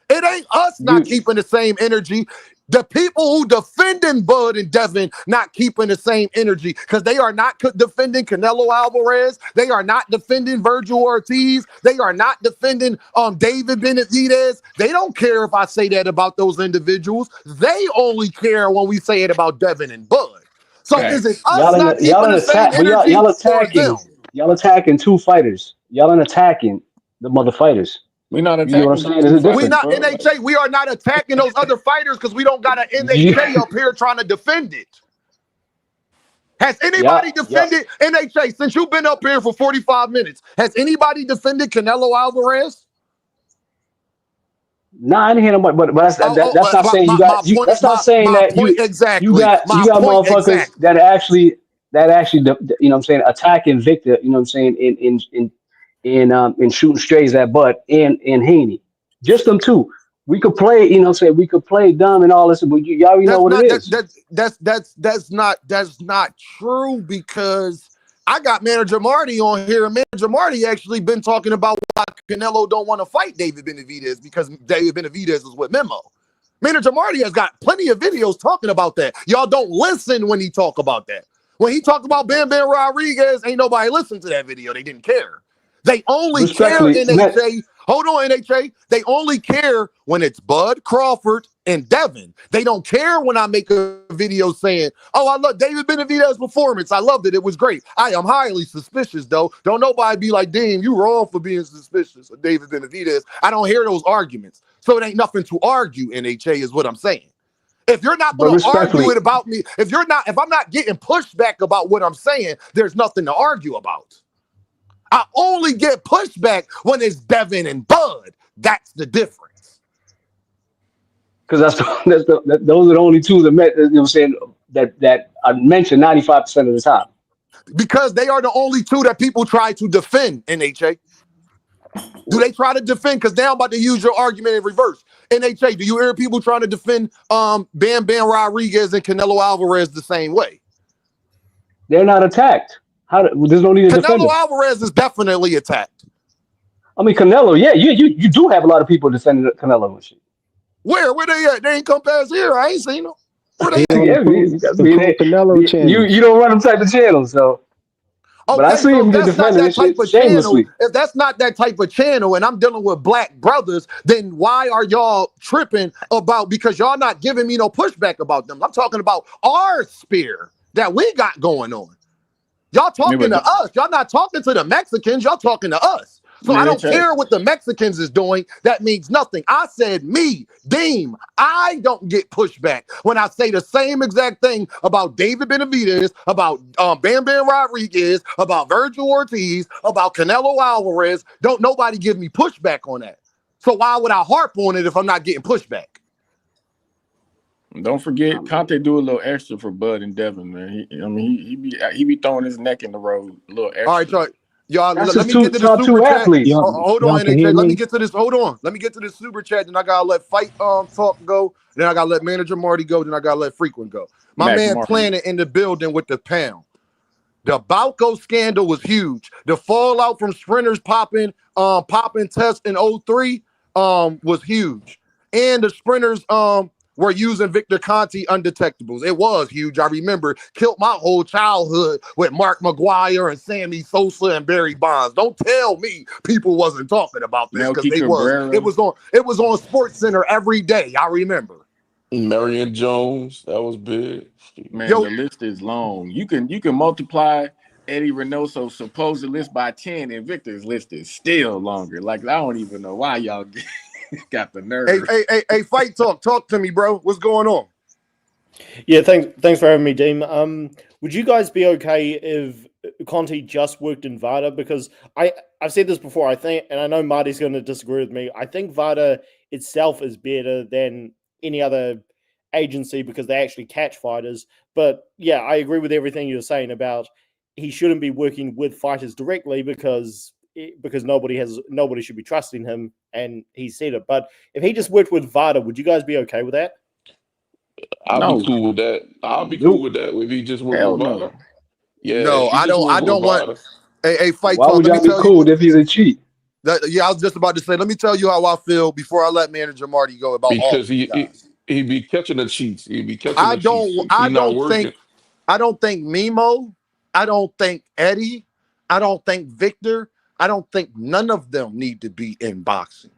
It ain't us not keeping the same energy. The people who defending Bud and Devin not keeping the same energy because they are not defending Canelo Alvarez. They are not defending Virgil Ortiz. They are not defending David Benavidez. They don't care if I say that about those individuals. They only care when we say it about Devin and Bud. So is it us not keeping the same energy or them? Y'all attacking two fighters. Y'all ain't attacking the mother fighters. We're not You know what I'm attacking saying? those There's two a We difference. fighters, not bro. NHA. We are not attacking those other fighters because we don't got an NHA up here trying to defend it. Has anybody defended NHA since you've been up here for 45 minutes? Has anybody defended Canelo Alvarez? Nah, I didn't hear nobody, but that's not saying you got you. That's not saying my that point you exactly. got My point motherfuckers exactly. that actually you know what I'm saying, attacking Victor. You know what I'm saying, in shooting strays at Bud and Haney. Just them two. We could play, you know what I'm saying, we could play dumb and all this, but y'all already know That's what it not is. that's not true because I got Manager Marty on here, and Manager Marty actually been talking about why Canelo don't want to fight David Benavidez because David Benavidez is with Memo. Manager Marty has got plenty of videos talking about that. Y'all don't listen when he talk about that. When he talked about Bam Bam Rodriguez, ain't nobody listened to that video. They didn't care. They only care, Respectfully, NHA. Hold on, NHA. They only care when it's Bud Crawford and Devin. They don't care when I make a video saying, oh, I love David Benavidez's performance. I loved it. It was great. I am highly suspicious, though. Don't nobody be like, damn, you wrong for being suspicious of David Benavidez. I don't hear those arguments. So it ain't nothing to argue, NHA, is what I'm saying. If you're not but going to argue respectfully, it about me, if I'm not getting pushback about what I'm saying, there's nothing to argue about. I only get pushback when it's Devin and Bud. That's the difference. because those are the only two that met, you know what I'm saying, that I mentioned 95% of the time. Because they are the only two that people try to defend, NHA. Do they try to defend? Because now I'm about to use your argument in reverse. NHA, do you hear people trying to defend Bam Bam Rodriguez and Canelo Alvarez the same way? They're not attacked. There's no need to defend Canelo them. Alvarez is definitely attacked. I mean, Canelo, yeah, you do have a lot of people defending Canelo and shit. Where they at? They ain't come past here. I ain't seen them. Where they He at? on Yeah, the pro Canelo channel. you don't run them type of channels, so. But I Okay, see so if him get that's not defending that this type shit of channel, shamelessly. if that's not that type of channel, and I'm dealing with black brothers, then why are y'all tripping about, because y'all not giving me no pushback about them? I'm talking about our spear that we got going on. Y'all talking to us. Y'all not talking to the Mexicans. Y'all talking to us. So I don't care what the Mexicans is doing. That means nothing. I said me, Deem. I don't get pushback when I say the same exact thing about David Benavidez, about Bam Bam Rodriguez, about Virgil Ortiz, about Canelo Alvarez. Don't nobody give me pushback on that. So why would I harp on it if I'm not getting pushback? Don't forget, Conte do a little extra for Bud and Devin, man. He be throwing his neck in the road a little extra. All right, y'all. That's Let just me get to the super two chat. athletes. Hold on, Y'all can hear NHA. Let me me? get to this. Hold on. Let me get to this super chat. Then I gotta let Fight Talk go. Then I gotta let Manager Marty go. Then I gotta let Frequent go. My Mac man Martin. Planet in the building with the pound. The Balco scandal was huge. The fallout from sprinters popping tests in 03 was huge. And the sprinters were using Victor Conte undetectables. It was huge. I remember killed my whole childhood with Mark McGuire and Sammy Sosa and Barry Bonds. Don't tell me people wasn't talking about this because Melky they was. Cabrera. It was on Sports Center every day. I remember. Marion Jones, that was big. Man, Yo, the list is long. You can multiply Eddie Reynoso's supposed list by 10, and Victor's list is still longer. Like, I don't even know why y'all got the nerve. Hey, Fight Talk. Talk to me, bro. What's going on? Yeah, thanks for having me, Deem. Would you guys be okay if Conte just worked in VADA? Because I've said this before, I think, and I know Marty's going to disagree with me, I think VADA itself is better than any other agency because they actually catch fighters. But yeah, I agree with everything you're saying about he shouldn't be working with fighters directly because nobody should be trusting him, and he said it. But if he just worked with VADA, would you guys be okay with that? I'll No. be cool with that. I'll be cool with that if he just worked Hell with no. VADA. Yeah, No, if he I just worked don't with want. VADA. Hey, Fight Why Talk. would Let me y'all be tell cool you. if he's a cheat? Yeah, I was just about to say. Let me tell you how I feel before I let Manager Marty go about all Because of you guys. he be catching the cheats. He be catching I the cheats. don't. He I not don't think. working. I don't think Mimo. I don't think Eddie. I don't think Victor. I don't think none of them need to be in boxing.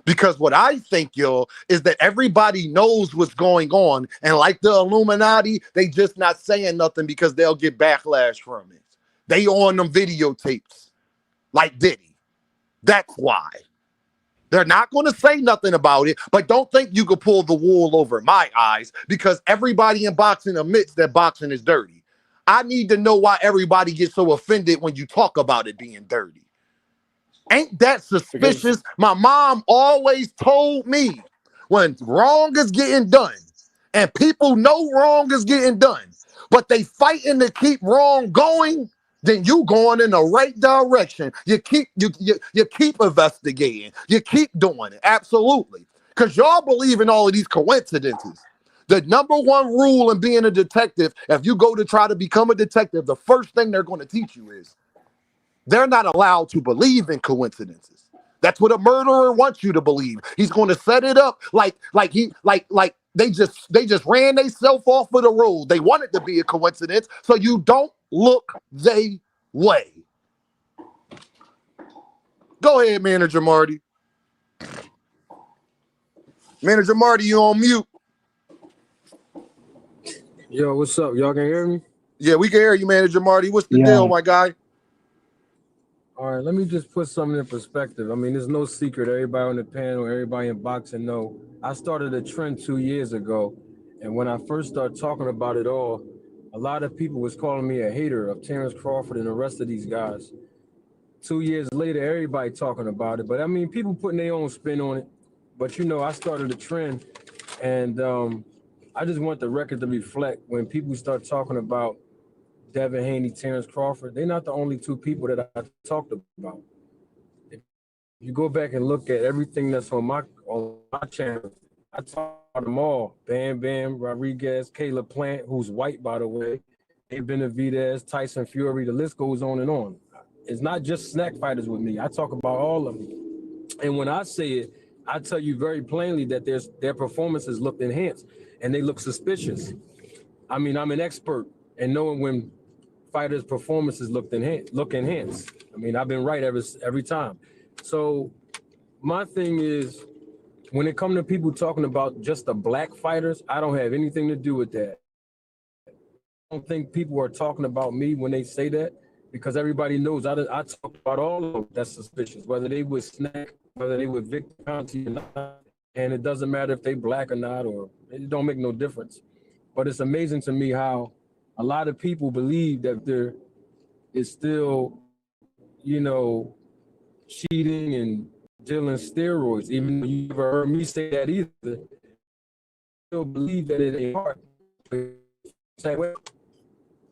Because what I think, yo, is that everybody knows what's going on. And like the Illuminati, they just not saying nothing because they'll get backlash from it. They on them videotapes like Diddy. That's why. They're not going to say nothing about it, but don't think you could pull the wool over my eyes because everybody in boxing admits that boxing is dirty. I need to know why everybody gets so offended when you talk about it being dirty. Ain't that suspicious? My mom always told me when wrong is getting done and people know wrong is getting done, but they fighting to keep wrong going, then you going in the right direction. You keep investigating. You keep doing it. Absolutely. Because y'all believe in all of these coincidences. The number one rule in being a detective, if you go to try to become a detective, the first thing they're going to teach you is they're not allowed to believe in coincidences. That's what a murderer wants you to believe. He's going to set it up like they just ran themselves off of the road. They want it to be a coincidence, so you don't look they way. Go ahead, Manager Marty. Manager Marty, you on mute. Yo, what's up? Y'all can hear me? Yeah, we can hear you, Manager Marty. What's the deal, my guy? All right, let me just put something in perspective. I mean, there's no secret. Everybody on the panel, everybody in boxing know. I started a trend 2 years ago, and when I first started talking about it all, a lot of people was calling me a hater of Terence Crawford and the rest of these guys. 2 years later, everybody talking about it. But I mean, people putting their own spin on it. But you know, I started a trend, and I just want the record to reflect when people start talking about Devin Haney, Terence Crawford, they're not the only two people that I talked about. If you go back and look at everything that's on my channel, I talk about them all. Bam Bam, Rodriguez, Caleb Plant, who's white, by the way, Dave Benavidez, Tyson Fury, the list goes on and on. It's not just snack fighters with me. I talk about all of them. And when I say it, I tell you very plainly that their performances look enhanced and they look suspicious. I mean, I'm an expert in knowing when fighters' performances look enhanced. I mean, I've been right every time. So my thing is, when it comes to people talking about just the black fighters, I don't have anything to do with that. I don't think people are talking about me when they say that, because everybody knows I talk about all of them that's suspicious, whether they would snack, whether they would Victor Conte or not, and it doesn't matter if they black or not, or it don't make no difference. But it's amazing to me how a lot of people believe that there is still, you know, cheating and dealing steroids, even though you never heard me say that either. Still believe that it ain't hard.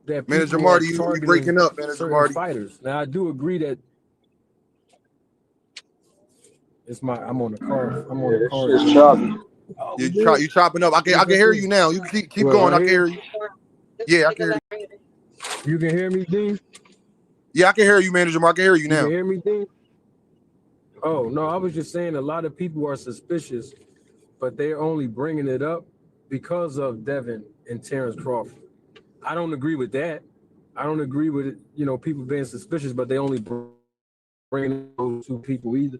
That Manager Marty, you breaking up, Manager Marty. Fighters. Now I do agree that I'm on the car. I'm on the car. It's choppy. You chopping up. I can hear you now. You keep going. I can hear you. Yeah, I can hear you. You can hear me, Dean? Yeah, I can hear you, Manager Mark. I can hear you now. You can hear me, Dean? Oh, no, I was just saying a lot of people are suspicious, but they're only bringing it up because of Devin and Terrence Crawford. I don't agree with that. I don't agree with it, people being suspicious, but they only bring those two people either.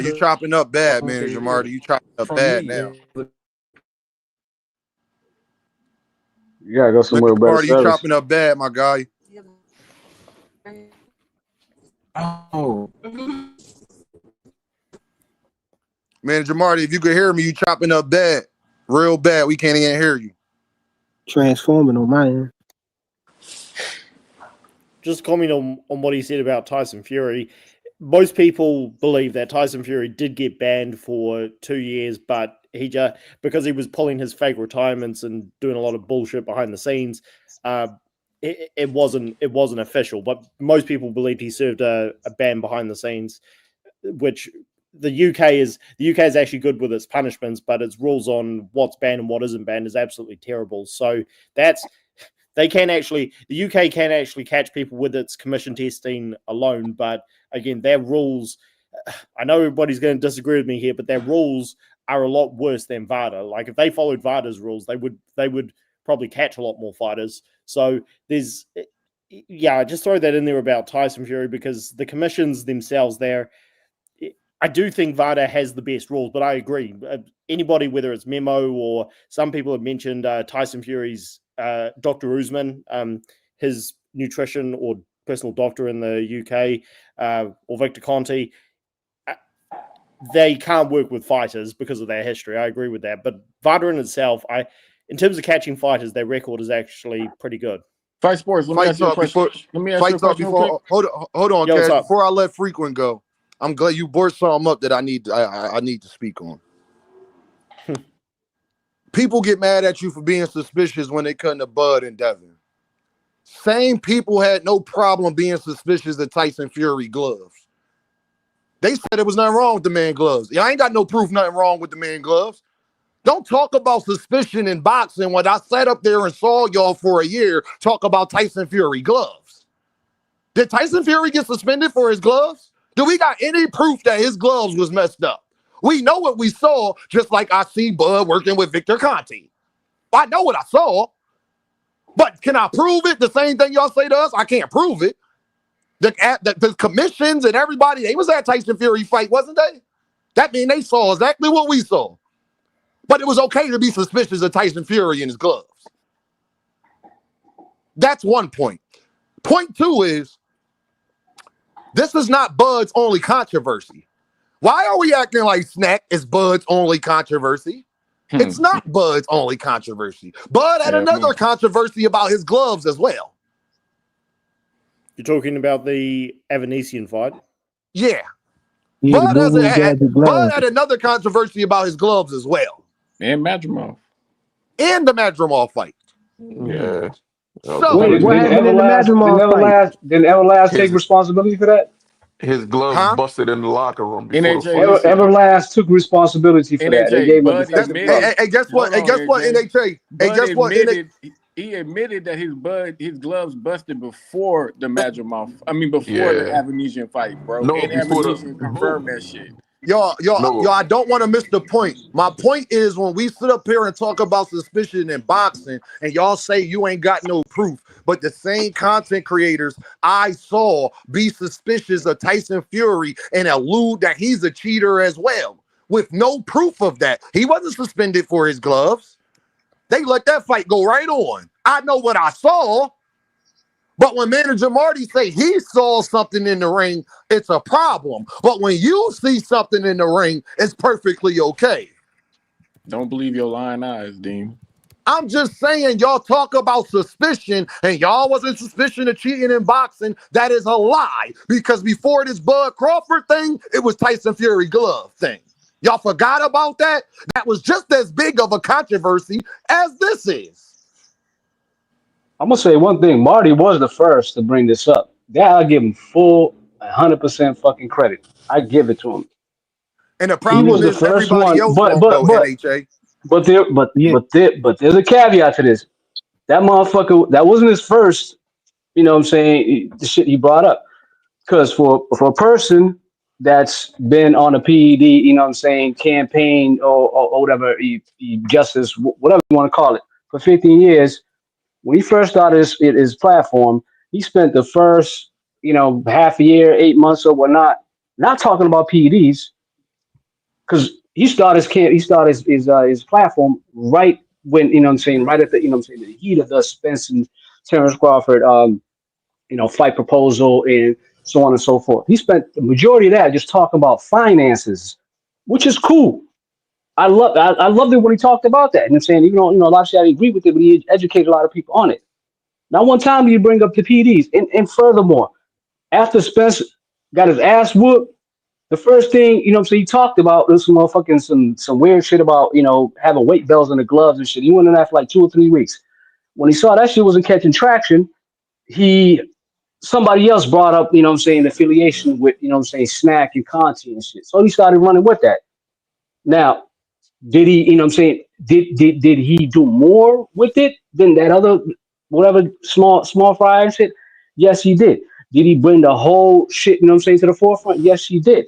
You chopping up bad, Manager Marty. You chopping up bad now. You gotta go somewhere with better Marty, you service. chopping up bad, my guy. Oh, Manager Marty, if you could hear me, you chopping up bad. Real bad. We can't even hear you. Transforming on my end. Just comment on what he said about Tyson Fury. Most people believe that Tyson Fury did get banned for 2 years, but he just because he was pulling his fake retirements and doing a lot of bullshit behind the scenes, it wasn't official. But most people believed he served a ban behind the scenes, which the UK is actually good with its punishments, but its rules on what's banned and what isn't banned is absolutely terrible. So the UK can actually catch people with its commission testing alone, but again, their rules, I know everybody's going to disagree with me here, but their rules are a lot worse than VADA. Like if they followed VADA's rules, they would probably catch a lot more fighters. So just throw that in there about Tyson Fury because the commissions themselves there, I do think VADA has the best rules, but I agree. Anybody, whether it's Memo or some people have mentioned Tyson Fury's Dr. Usman, his nutrition or personal doctor in the UK, or Victor Conte, they can't work with fighters because of their history. I agree with that. But VADA in itself, in terms of catching fighters, their record is actually pretty good. Fight Sports, let me ask you a question. Hold on, Cash. Before I let Frequent go, I'm glad you brought something up that I need to speak on. People get mad at you for being suspicious when they cut to Bud and Devin. Same people had no problem being suspicious of Tyson Fury gloves. They said there was nothing wrong with the man gloves. I ain't got no proof nothing wrong with the man gloves. Don't talk about suspicion in boxing when I sat up there and saw y'all for a year talk about Tyson Fury gloves. Did Tyson Fury get suspended for his gloves? Do we got any proof that his gloves was messed up? We know what we saw, just like I see Bud working with Victor Conte. I know what I saw, but can I prove it? The same thing y'all say to us, I can't prove it. The commissions and everybody, they was at Tyson Fury fight, wasn't they? That means they saw exactly what we saw. But it was okay to be suspicious of Tyson Fury and his gloves. That's one point. Point two is, this is not Bud's only controversy. Why are we acting like Snack is Bud's only controversy? It's not Bud's only controversy. Bud had another controversy about his gloves as well. You're talking about the Evanesian fight? Yeah. Bud had another controversy about his gloves as well. And Madrimov. And the Madrimov fight. Yeah. So, wait, what happened in the Madrimov fight? Did Everlast take responsibility for that? His gloves busted in the locker room before the fight. Everlast took responsibility for that. They gave him hey, guess what, NHA? Hey, guess what? He admitted that his gloves busted before the Madrimov. Before the Avanesian fight, bro. No, and Avanesian confirmed that shit. Y'all, I don't want to miss the point. My point is when we sit up here and talk about suspicion in boxing and y'all say you ain't got no proof, but the same content creators I saw be suspicious of Tyson Fury and allude that he's a cheater as well with no proof of that. He wasn't suspended for his gloves. They let that fight go right on. I know what I saw. But when Manager Marty say he saw something in the ring, it's a problem. But when you see something in the ring, it's perfectly okay. Don't believe your lying eyes, Dean. I'm just saying, y'all talk about suspicion, and y'all wasn't suspicion of cheating in boxing. That is a lie. Because before this Bud Crawford thing, it was Tyson Fury glove thing. Y'all forgot about that? That was just as big of a controversy as this is. I'm going to say one thing. Marty was the first to bring this up. That I give him full 100% fucking credit. I give it to him. And the problem is everybody else won't go NHA. But there's a caveat to this. That motherfucker, that wasn't his first, you know what I'm saying, the shit he brought up. Because for a person that's been on a PED, you know what I'm saying, campaign or whatever, justice, whatever you want to call it, for 15 years. When he first started his platform, he spent the first, half a year, 8 months or whatnot, not talking about PEDs, because he started his platform right when, you know what I'm saying, right at the, the heat of the Spence and Terrence Crawford, fight proposal and so on and so forth. He spent the majority of that just talking about finances, which is cool. I loved it when he talked about that. And I'm saying, even though, a lot of shit I agree with it, but he educated a lot of people on it. Not one time do you bring up the PDs. And furthermore, after Spence got his ass whooped, the first thing, so he talked about was some weird shit about, having weight belts in the gloves and shit. He went in that for like 2 or 3 weeks. When he saw that shit wasn't catching traction, somebody else brought up, the affiliation with, Snack and Conte and shit. So he started running with that. Now, did he, did he do more with it than that other, whatever, small fry and shit? Yes, he did. Did he bring the whole shit, to the forefront? Yes, he did.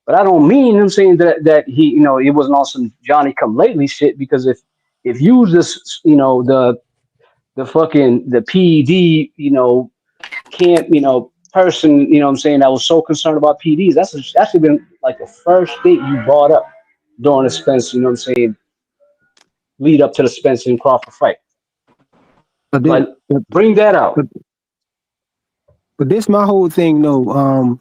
But I don't mean, that he, it wasn't on some Johnny come lately shit, because if you just, the PED, camp, person, that was so concerned about PEDs, that's actually been like the first thing you brought up during the Spence, lead up to the Spence and Crawford fight. But bring that out. But this my whole thing though.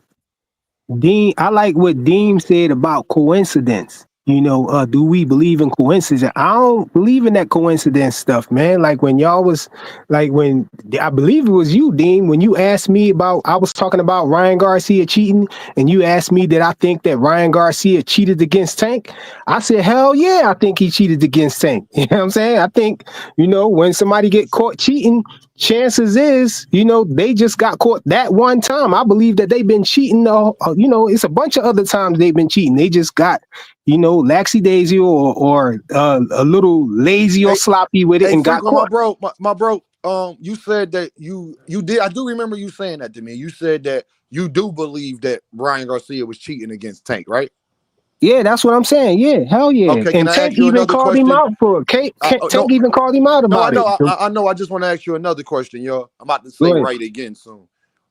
Dean, I like what Dean said about coincidence. Do we believe in coincidence? I don't believe in that coincidence stuff, man. Like when y'all was, like when, I believe it was you, Dean, when you asked me about, I was talking about Ryan Garcia cheating, and you asked me did I think that Ryan Garcia cheated against Tank? I said, hell yeah, I think he cheated against Tank. You know what I'm saying? I think, when somebody get caught cheating, chances is, they just got caught that one time. I believe that they've been cheating. It's a bunch of other times they've been cheating. They just got, laxy-daisy or a little lazy or sloppy with it and got caught. My bro, you said that you did. I do remember you saying that to me. You said that you do believe that Ryan Garcia was cheating against Tank, right? Yeah, that's what I'm saying. Yeah, hell yeah. Okay, and Tank even called him out for it. Tank even called him out about it. I know. I just want to ask you another question, yo. I'm about to say right again soon.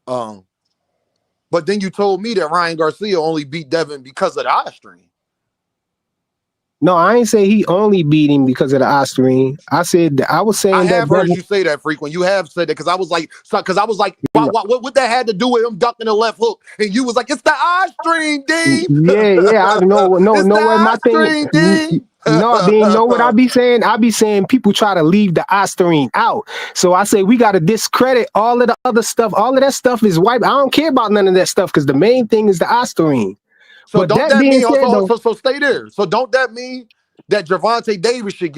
But then you told me that Ryan Garcia only beat Devin because of the eye strain. No, I ain't say he only beat him because of the eye strain. I said I was saying I have heard you say that frequent. You have said that because I was like, what that had to do with him ducking the left hook? And you was like, it's the eye strain, Dean. Yeah. I know what my thing. Dean. No, Dean, know what I be saying? I be saying people try to leave the eye strain out. So I say we got to discredit all of the other stuff. All of that stuff is wiped. I don't care about none of that stuff because the main thing is the eye strain. So but don't that mean so stay there. So don't that mean that Gervonta Davis should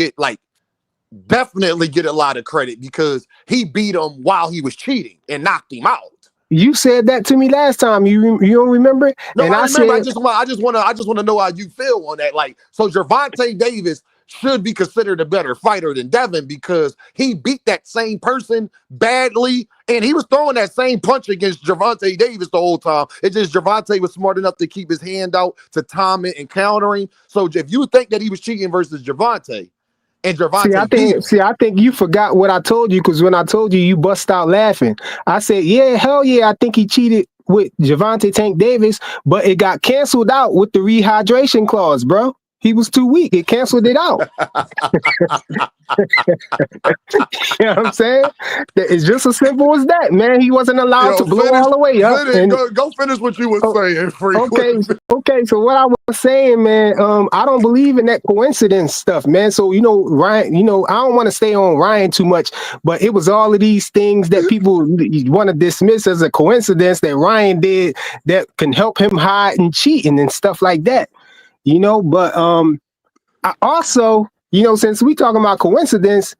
definitely get a lot of credit because he beat him while he was cheating and knocked him out? You said that to me last time. You don't remember? No, and I remember. I just want to know how you feel on that. Like, so Gervonta Davis should be considered a better fighter than Devin because he beat that same person badly, and he was throwing that same punch against Gervonta Davis the whole time. It's just Gervonta was smart enough to keep his hand out to time it and countering. So if you think that he was cheating versus Gervonta, and Gervonta I think you forgot what I told you because when I told you, you bust out laughing. I said, yeah, hell yeah, I think he cheated with Gervonta Tank Davis, but it got canceled out with the rehydration clause, bro. He was too weak. It canceled it out. You know what I'm saying? It's just as simple as that, man. He wasn't allowed to blow all the way up. Go finish what you were saying, freak. Okay. So what I was saying, man, I don't believe in that coincidence stuff, man. So, Ryan, I don't want to stay on Ryan too much, but it was all of these things that people want to dismiss as a coincidence that Ryan did that can help him hide and cheating and stuff like that. But I also, since we talking about coincidence,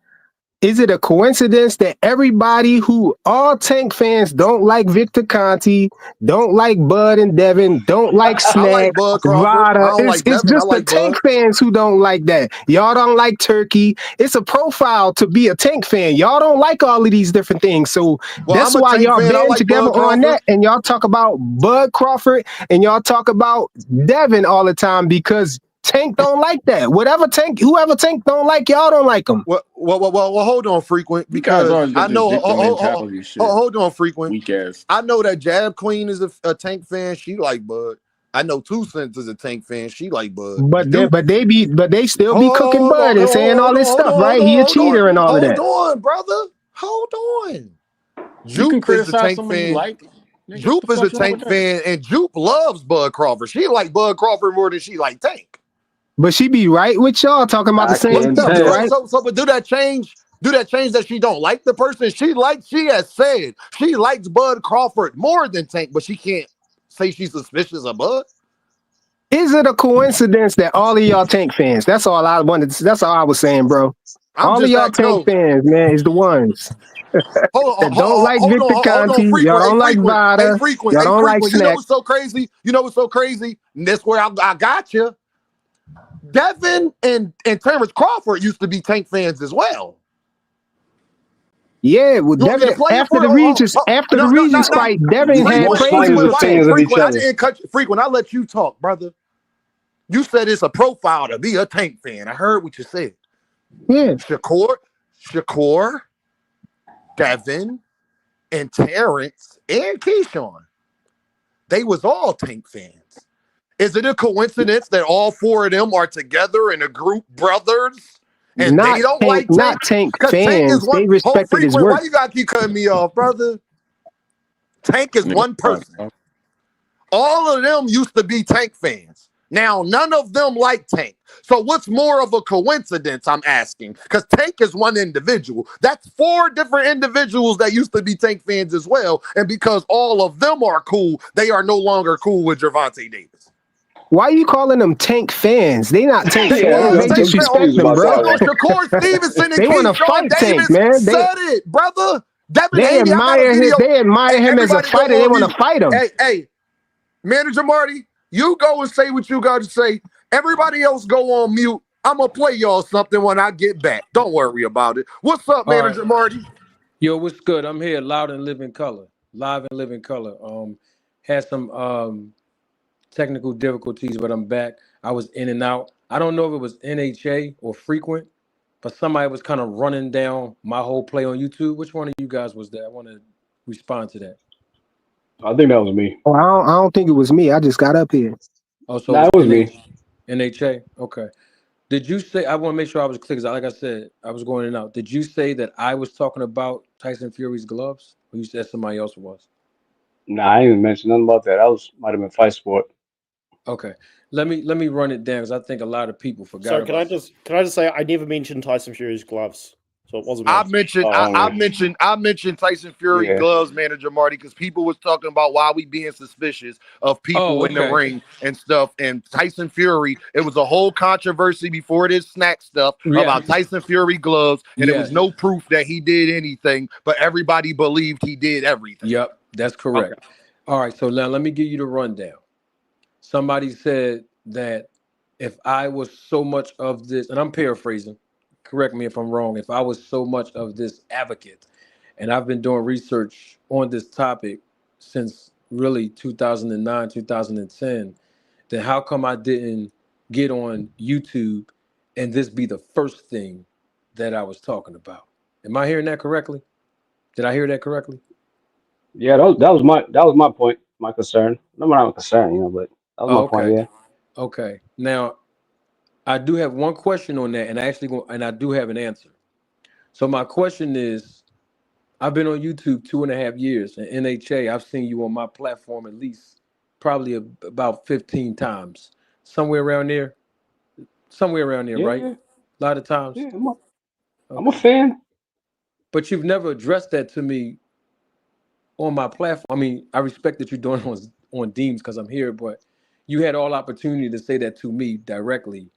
Is it a coincidence that everybody who all Tank fans don't like Victor Conte, don't like Bud and Devin, don't like I like Snack, Bud Crawford. I Vada? don't It's like Devin. I just the like Tank Bud. fans who don't like that. Y'all don't like Turkey. It's a profile to be a Tank fan. Y'all don't like all of these different things. So Well, that's I'm a why Tank y'all fan. I band like together Bud on Crawford. that, and y'all talk about Bud Crawford and y'all talk about Devin all the time because Tank don't like that. Whoever Tank don't like, y'all don't like them. Well, hold on, Frequent, You guys because always I got this know. victim mentality shit. Hold on, Frequent. Weak ass. I know that Jab Queen is a Tank fan. She like Bud. I know 2 Cents is a Tank fan. She like Bud. But they still be cooking Hold Bud and saying all this stuff, right? He a cheater and all of that. on, brother. Hold on. You can Jupe is a criticize Tank someone you fan. like. Jupe is a Tank fan, and Jupe loves Bud Crawford. She like Bud Crawford more than she like Tank. But she be right with y'all talking about the I same can't stuff, tell. right? But do that change? Do that change that she don't like the person? She has said she likes Bud Crawford more than Tank, but she can't say she's suspicious of Bud. Is it a coincidence that all of y'all Tank fans? That's all I wanted. That's all I was saying, bro. All of y'all Tank fans, man, is the ones that don't like Victor Conte. Y'all don't like Vada. Y'all don't like You know Snack. what's so crazy? And that's where I got you. Devin and Terrence Crawford used to be Tank fans as well. Yeah, well, Devin after the Regis fight, Devin had Most crazy fighters with are Tank. fans of each I other. didn't cut you. Frequent, I let you talk, brother. You said it's a profile to be a Tank fan. I heard what you said. Yeah. Shakur, Devin, and Terrence, and Keyshawn. They was all Tank fans. Is it a coincidence that all 4 of them are together in a group, brothers, and they don't like Tank? Not Tank Because fans. Tank is one. They respected his Frequent, work. why you gotta keep cutting me off, brother? Tank is one person. All of them used to be Tank fans. Now, none of them like Tank. So what's more of a coincidence, I'm asking? Because Tank is one individual. That's 4 different individuals that used to be Tank fans as well. And because all of them are cool, they are no longer cool with Gervonta Davis. Why are you calling them Tank fans? They not Tank fans. They disrespect them, bro. Shakur Stevenson and They want to Keyshawn fight Davis Tank, man. said it, brother. Devin They Haney, I got a video. admire him as a fighter. They want to fight him. Hey, Manager Marty, you go and say what you got to say. Everybody else go on mute. I'm going to play y'all something when I get back. Don't worry about it. What's up, Manager Marty? Yo, what's good? I'm here loud and living color. Live and living color. Had some technical difficulties, but I'm back. I was in and out. I don't know if it was NHA or frequent, but somebody was kind of running down my whole play on YouTube. Which one of you guys was that? I want to respond to that. I think that was me. Oh, I don't think it was me. I just got up here. Oh, so Nah, it was me. NHA? Okay. Did you say, I want to make sure I was clear, because like I said, I was going in and out. Did you say that I was talking about Tyson Fury's gloves? Or you said somebody else was? Nah, I didn't even mention nothing about that. Might have been Fight Sport. Okay. Let me run it down, because I think a lot of people forgot. So can I just say I never mentioned Tyson Fury's gloves, so it wasn't. I mentioned Tyson Fury gloves, Manager Marty, because people was talking about why we being suspicious of people in the ring and stuff. And Tyson Fury, it was a whole controversy before this snack stuff about Tyson Fury gloves, and there was no proof that he did anything, but everybody believed he did everything. Yep, that's correct. Okay. All right, so now let me give you the rundown. Somebody said that if I was so much of this, and I'm paraphrasing, correct me if I'm wrong, if I was so much of this advocate, and I've been doing research on this topic since really 2009, 2010, then how come I didn't get on YouTube and this be the first thing that I was talking about? Am I hearing that correctly? Did I hear that correctly? Yeah, that was my point, my concern. No, I'm not concerned, but that was my point. Yeah. Okay. Now, I do have one question on that, and I do have an answer. So my question is, I've been on YouTube 2.5 years, and NHA, I've seen you on my platform at least probably about 15 times, somewhere around there, right? A lot of times. Yeah, I'm a fan. But you've never addressed that to me on my platform. I mean, I respect that you're doing it on Deems because I'm here, but you had all opportunity to say that to me directly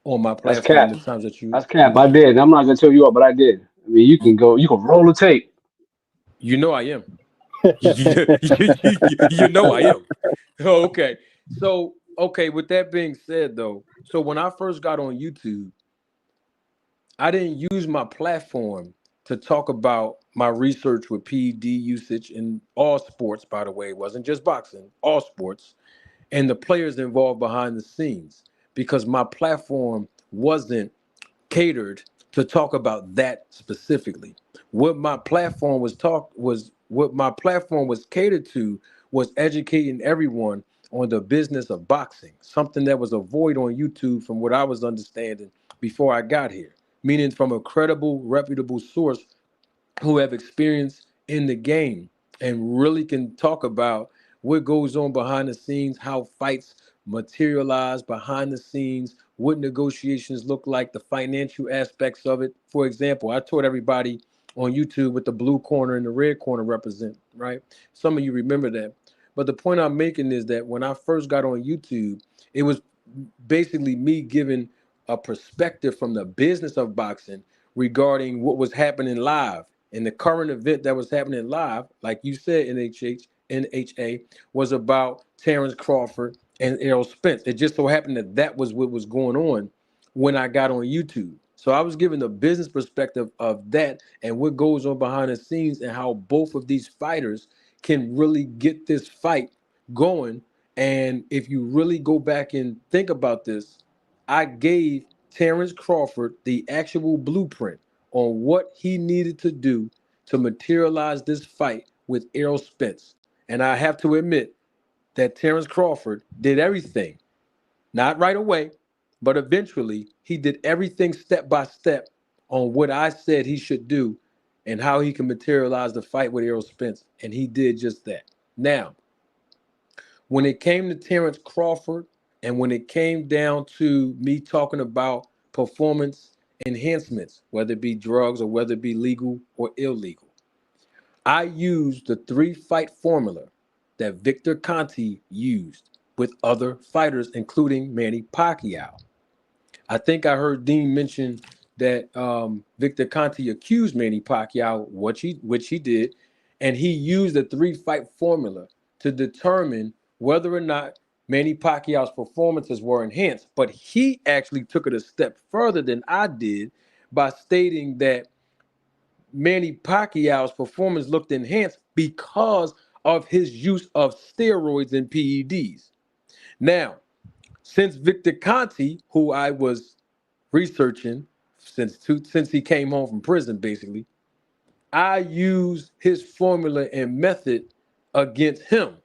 on my platform. That's cap. I did. I'm not gonna tell you what, but I did. I mean, you can roll the tape. You know I am. You know I am. Oh, okay. So, okay, with that being said though, so when I first got on YouTube, I didn't use my platform to talk about my research with PED usage in all sports, by the way. It wasn't just boxing, all sports, and the players involved behind the scenes, because my platform wasn't catered to talk about that specifically. What my platform was catered to was educating everyone on the business of boxing, something that was a void on YouTube from what I was understanding before I got here, meaning from a credible, reputable source who have experience in the game and really can talk about what goes on behind the scenes, how fights materialize behind the scenes, what negotiations look like, the financial aspects of it. For example, I taught everybody on YouTube what the blue corner and the red corner represent, right? Some of you remember that. But the point I'm making is that when I first got on YouTube, it was basically me giving a perspective from the business of boxing regarding what was happening live. And the current event that was happening live, like you said, NHA, was about Terence Crawford and Errol Spence. It just so happened that that was what was going on when I got on YouTube. So I was given the business perspective of that and what goes on behind the scenes and how both of these fighters can really get this fight going. And if you really go back and think about this, I gave Terence Crawford the actual blueprint on what he needed to do to materialize this fight with Errol Spence. And I have to admit that Terence Crawford did everything, not right away, but eventually he did everything step by step on what I said he should do and how he can materialize the fight with Errol Spence. And he did just that. Now, when it came to Terence Crawford and when it came down to me talking about performance enhancements, whether it be drugs or whether it be legal or illegal, I used the 3-fight formula that Victor Conte used with other fighters, including Manny Pacquiao. I think I heard Dean mention that Victor Conte accused Manny Pacquiao, which he did, and he used the 3-fight formula to determine whether or not Manny Pacquiao's performances were enhanced. But he actually took it a step further than I did by stating that Manny Pacquiao's performance looked enhanced because of his use of steroids and PEDs. Now, since Victor Conte, who I was researching since he came home from prison, basically, I used his formula and method against him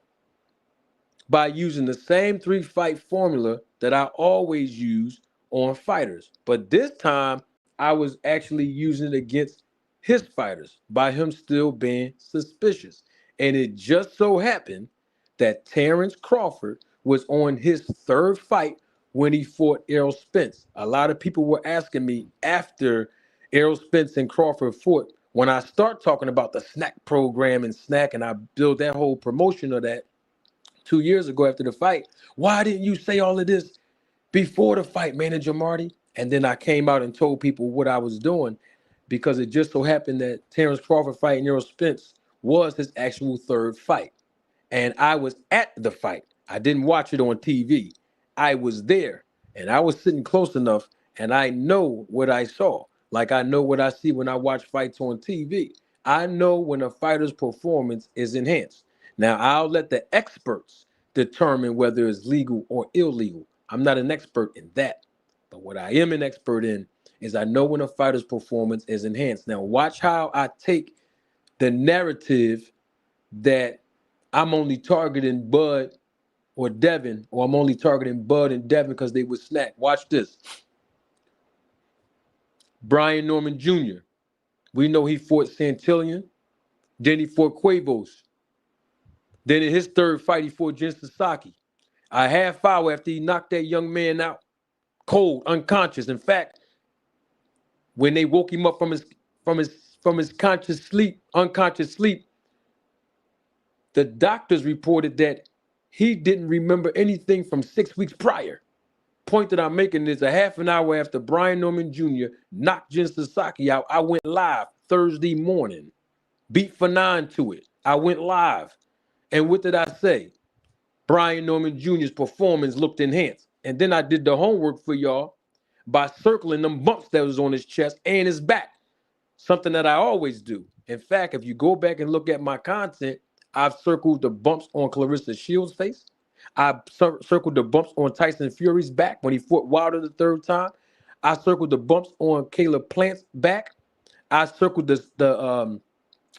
by using the same 3-fight formula that I always use on fighters. But this time, I was actually using it against his fighters by him still being suspicious. And it just so happened that Terence Crawford was on his 3rd fight when he fought Errol Spence. A lot of people were asking me after Errol Spence and Crawford fought, when I start talking about the snack program and snack, and I build that whole promotion of that 2 years ago after the fight, why didn't you say all of this before the fight, Manager Marty? And then I came out and told people what I was doing, because it just so happened that Terence Crawford fighting Errol Spence was his actual 3rd fight. And I was at the fight. I didn't watch it on TV. I was there and I was sitting close enough, and I know what I saw. Like I know what I see when I watch fights on TV. I know when a fighter's performance is enhanced. Now, I'll let the experts determine whether it's legal or illegal. I'm not an expert in that. But what I am an expert in is I know when a fighter's performance is enhanced. Now, watch how I take the narrative that I'm only targeting Bud or Devin, or I'm only targeting Bud and Devin because they would snack. Watch this. Brian Norman Jr. We know he fought Santillan. Then he fought Cuevas. Then in his 3rd fight, he fought Jen Sasaki. A half hour after he knocked that young man out, cold, unconscious. In fact, when they woke him up from his unconscious sleep, the doctors reported that he didn't remember anything from 6 weeks prior. point that I'm making is a half an hour after Brian Norman Jr. knocked Jen Sasaki out, I went live Thursday morning. Beat for 9 to it. I went live. And what did I say? Brian Norman Jr.'s performance looked enhanced. And then I did the homework for y'all by circling them bumps that was on his chest and his back. Something that I always do. In fact, if you go back and look at my content, I've circled the bumps on Clarissa Shields' face. I circled the bumps on Tyson Fury's back when he fought Wilder the third time. I circled the bumps on Caleb Plant's back. I circled the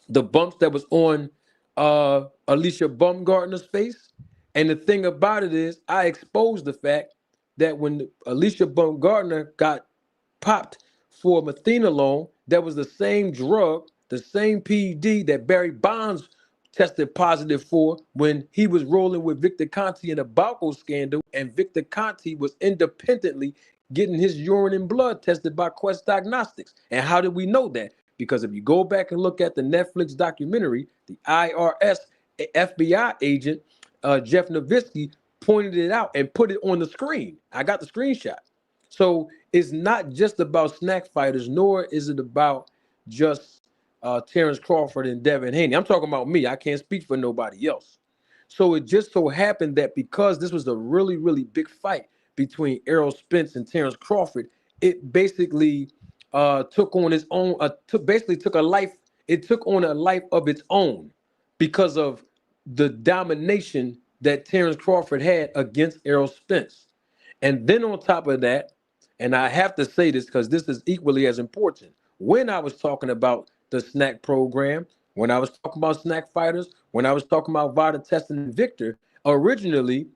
bumps that was on Alicia Baumgartner's face. And the thing about it is, I exposed the fact that when Alicia Baumgartner got popped for methanolone, that was the same drug, the same PED that Barry Bonds tested positive for when he was rolling with Victor Conte in the Balco scandal, and Victor Conte was independently getting his urine and blood tested by Quest Diagnostics. And how did we know that? Because if you go back and look at the Netflix documentary, the IRS FBI agent, Jeff Nowitzki, pointed it out and put it on the screen. I got the screenshot. So it's not just about snack fighters, nor is it about just Terence Crawford and Devin Haney. I'm talking about me. I can't speak for nobody else. So it just so happened that because this was a really, really big fight between Errol Spence and Terence Crawford, it basically took on its own, took a life. It took on a life of its own because of the domination that Terence Crawford had against Errol Spence. And then on top of that, and I have to say this because this is equally as important, when I was talking about the snack program, when I was talking about snack fighters, when I was talking about Vada Testing and Victor, originally,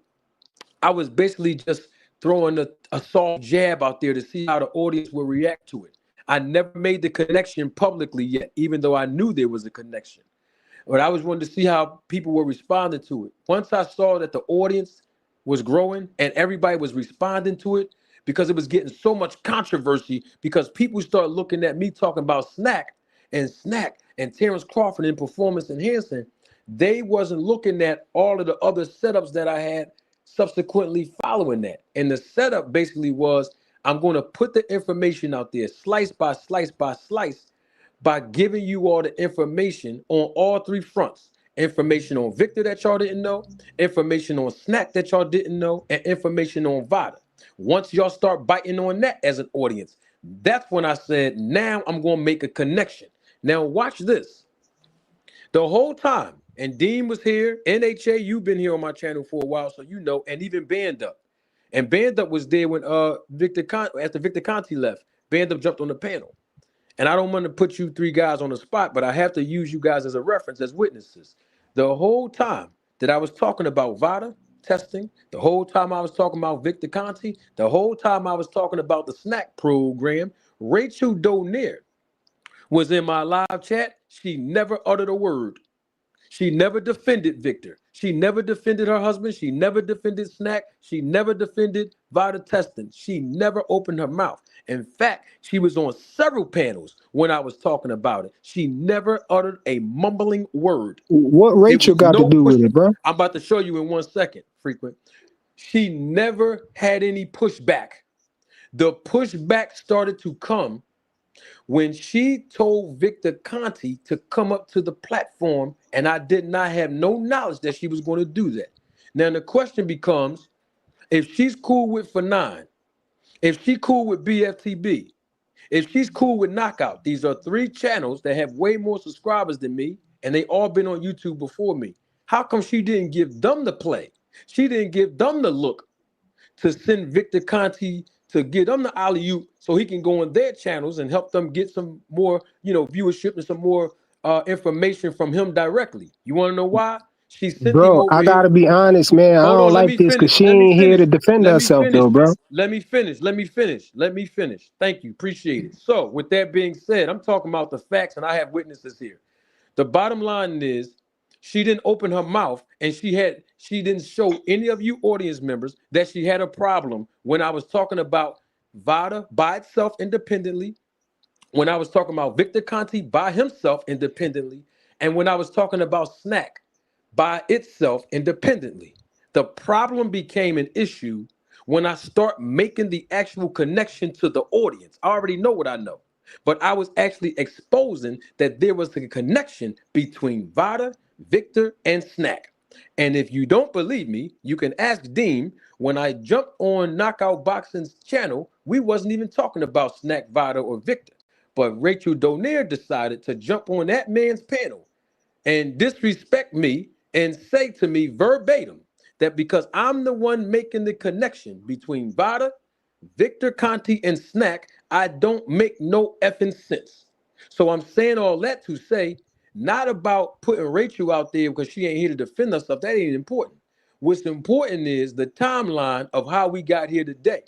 I was basically just throwing a soft jab out there to see how the audience would react to it. I never made the connection publicly yet, even though I knew there was a connection. But I was wanting to see how people were responding to it. Once I saw that the audience was growing and everybody was responding to it, because it was getting so much controversy, because people started looking at me talking about snack and Terence Crawford and performance enhancing, they wasn't looking at all of the other setups that I had subsequently following that. And the setup basically was, I'm going to put the information out there slice by slice by slice by giving you all the information on all three fronts. Information on Victor that y'all didn't know, information on Snack that y'all didn't know, and information on Vada. Once y'all start biting on that as an audience, that's when I said, now I'm going to make a connection. Now watch this. The whole time, and Dean was here, NHA, you've been here on my channel for a while, so you know, and even Band Up. And Band Up was there when after Victor Conte left, Band Up jumped on the panel. And I don't want to put you three guys on the spot, but I have to use you guys as a reference, as witnesses. The whole time that I was talking about Vada testing, the whole time I was talking about Victor Conte, the whole time I was talking about the snack program, Rachel Donier was in my live chat. She never uttered a word. She never defended Victor. She never defended her husband. She never defended Snack. She never defended Vada testing. She never opened her mouth. In fact, she was on several panels when I was talking about it. She never uttered a mumbling word. What Rachel got to do with it, bro? I'm about to show you in 1 second, Frequent. She never had any pushback. The pushback started to come when she told Victor Conte to come up to the platform, and I did not have no knowledge that she was going to do that. Now, the question becomes, if she's cool with Fanon, if she's cool with BFTB, if she's cool with Knockout, these are three channels that have way more subscribers than me, and they all been on YouTube before me. How come she didn't give them the play? She didn't give them the look to send Victor Conte to get them the alley-oop so he can go on their channels and help them get some more, viewership and some more information from him directly. You want to know why? She sent him over I here. gotta be honest, man. I don't like this because she ain't here to defend herself, though, bro. Let me finish. Thank you. Appreciate it. So with that being said, I'm talking about the facts, and I have witnesses here. The bottom line is, she didn't open her mouth, and she didn't show any of you audience members that she had a problem when I was talking about Vada by itself independently, when I was talking about Victor Conte by himself independently, and when I was talking about Snack by itself independently. The problem became an issue when I start making the actual connection to the audience. I already know what I know, but I was actually exposing that there was a connection between Vada, Victor, and Snack. And if you don't believe me, you can ask Dean. When I jumped on Knockout Boxing's channel, we wasn't even talking about Snack, Vada, or Victor. But Rachel Donaire decided to jump on that man's panel and disrespect me and say to me verbatim that because I'm the one making the connection between Vada, Victor Conte, and Snack, I don't make no effing sense. So I'm saying all that to say, not about putting Rachel out there because she ain't here to defend herself. That ain't important. What's important is the timeline of how we got here today.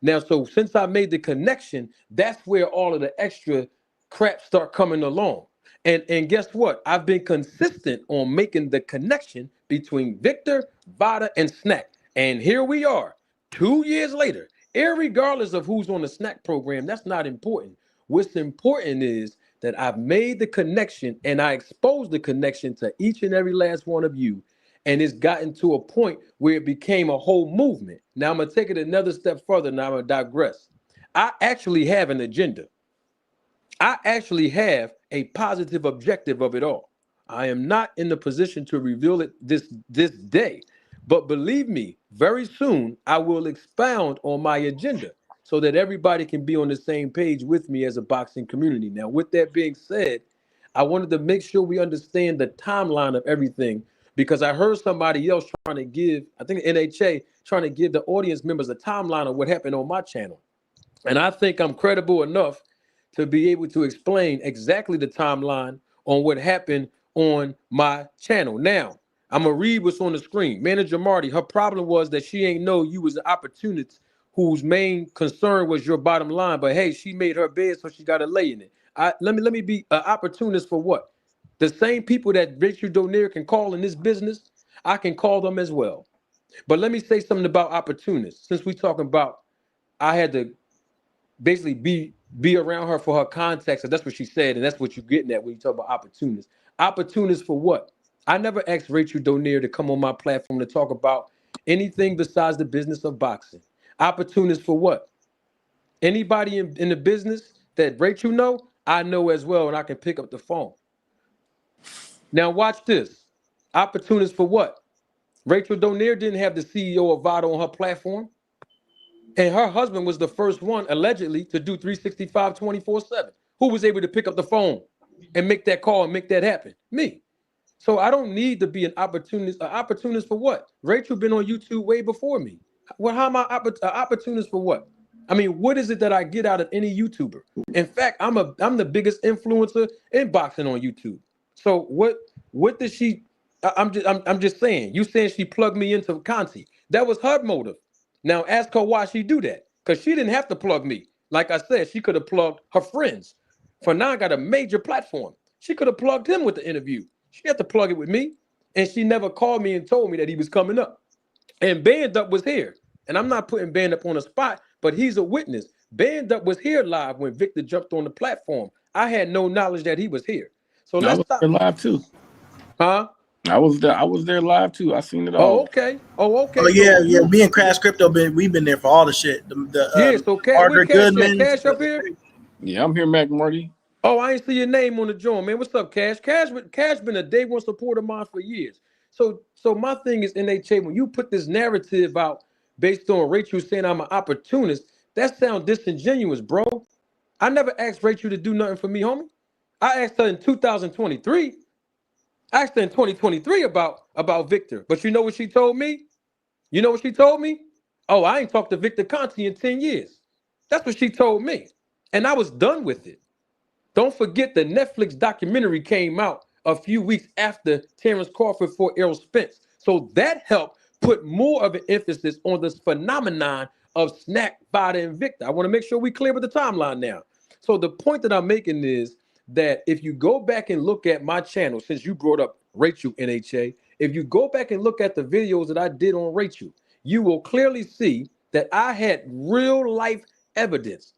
Now, so since I made the connection, that's where all of the extra crap start coming along. And guess what? I've been consistent on making the connection between Victor, Vada, and Snack. And here we are, 2 years later. Irregardless of who's on the Snack program, that's not important. What's important is that I've made the connection and I exposed the connection to each and every last one of you. And it's gotten to a point where it became a whole movement. Now I'm going to take it another step further. Now I'm going to digress. I actually have an agenda. I actually have a positive objective of it all. I am not in the position to reveal it this day, but believe me, very soon I will expound on my agenda so that everybody can be on the same page with me as a boxing community. Now, with that being said, I wanted to make sure we understand the timeline of everything because I heard somebody else trying to give, I think NHA, trying to give the audience members a timeline of what happened on my channel. And I think I'm credible enough to be able to explain exactly the timeline on what happened on my channel. Now, I'm going to read what's on the screen. Manager Marty, her problem was that she ain't know you was an opportunist whose main concern was your bottom line. But hey, she made her bed, so she got to lay in it. Let me be an opportunist for what? The same people that Rachel Donaire can call in this business, I can call them as well. But let me say something about opportunists. Since we talking about, I had to basically be around her for her context, and that's what she said, and that's what you're getting at when you talk about opportunists. Opportunists for what? I never asked Rachel Donaire to come on my platform to talk about anything besides the business of boxing. Opportunists for what? Anybody in the business that Rachel know, I know as well, and I can pick up the phone. Now watch this. Opportunists for what? Rachel Donaire didn't have the CEO of Vado on her platform. And her husband was the first one, allegedly, to do 365 24/7. Who was able to pick up the phone and make that call and make that happen? Me. So I don't need to be an opportunist. An opportunist for what? Rachel been on YouTube way before me. Well, how am I an opportunist for what? I mean, what is it that I get out of any YouTuber? In fact, I'm the biggest influencer in boxing on YouTube. So what did she? I'm just saying. You saying she plugged me into Kanti? That was her motive. Now ask her why she do that. Because she didn't have to plug me. Like I said, she could have plugged her friends. For now, I got a major platform. She could have plugged him with the interview. She had to plug it with me. And she never called me and told me that he was coming up. And Band Up was here. And I'm not putting Band Up on the spot, but he's a witness. Band Up was here live when Victor jumped on the platform. I had no knowledge that he was here. So I let's was stop. there live too. Huh? I was there live too. I seen it all. Oh, okay. Oh, okay. Oh yeah, So yeah. Me and Crash Crypto we've been there for all the shit. yeah, so where Arthur Cash at? Goodman. Cash up here? Yeah, I'm here, Mac Marty. Oh, I ain't see your name on the joint, man. What's up, Cash? Cash been a day one supporter of mine for years. So my thing is, NHA, when you put this narrative out based on Rachel saying I'm an opportunist, that sounds disingenuous, bro. I never asked Rachel to do nothing for me, homie. I asked her in 2023. I asked her in 2023 about Victor. But you know what she told me? You know what she told me? Oh, I ain't talked to Victor Conte in 10 years. That's what she told me. And I was done with it. Don't forget the Netflix documentary came out a few weeks after Terence Crawford fought Errol Spence. So that helped put more of an emphasis on this phenomenon of Snack, Vada, and Victor. I want to make sure we clear with the timeline now. So the point that I'm making is that if you go back and look at my channel, since you brought up Rachel NHA, if you go back and look at the videos that I did on Rachel, you will clearly see that I had real life evidence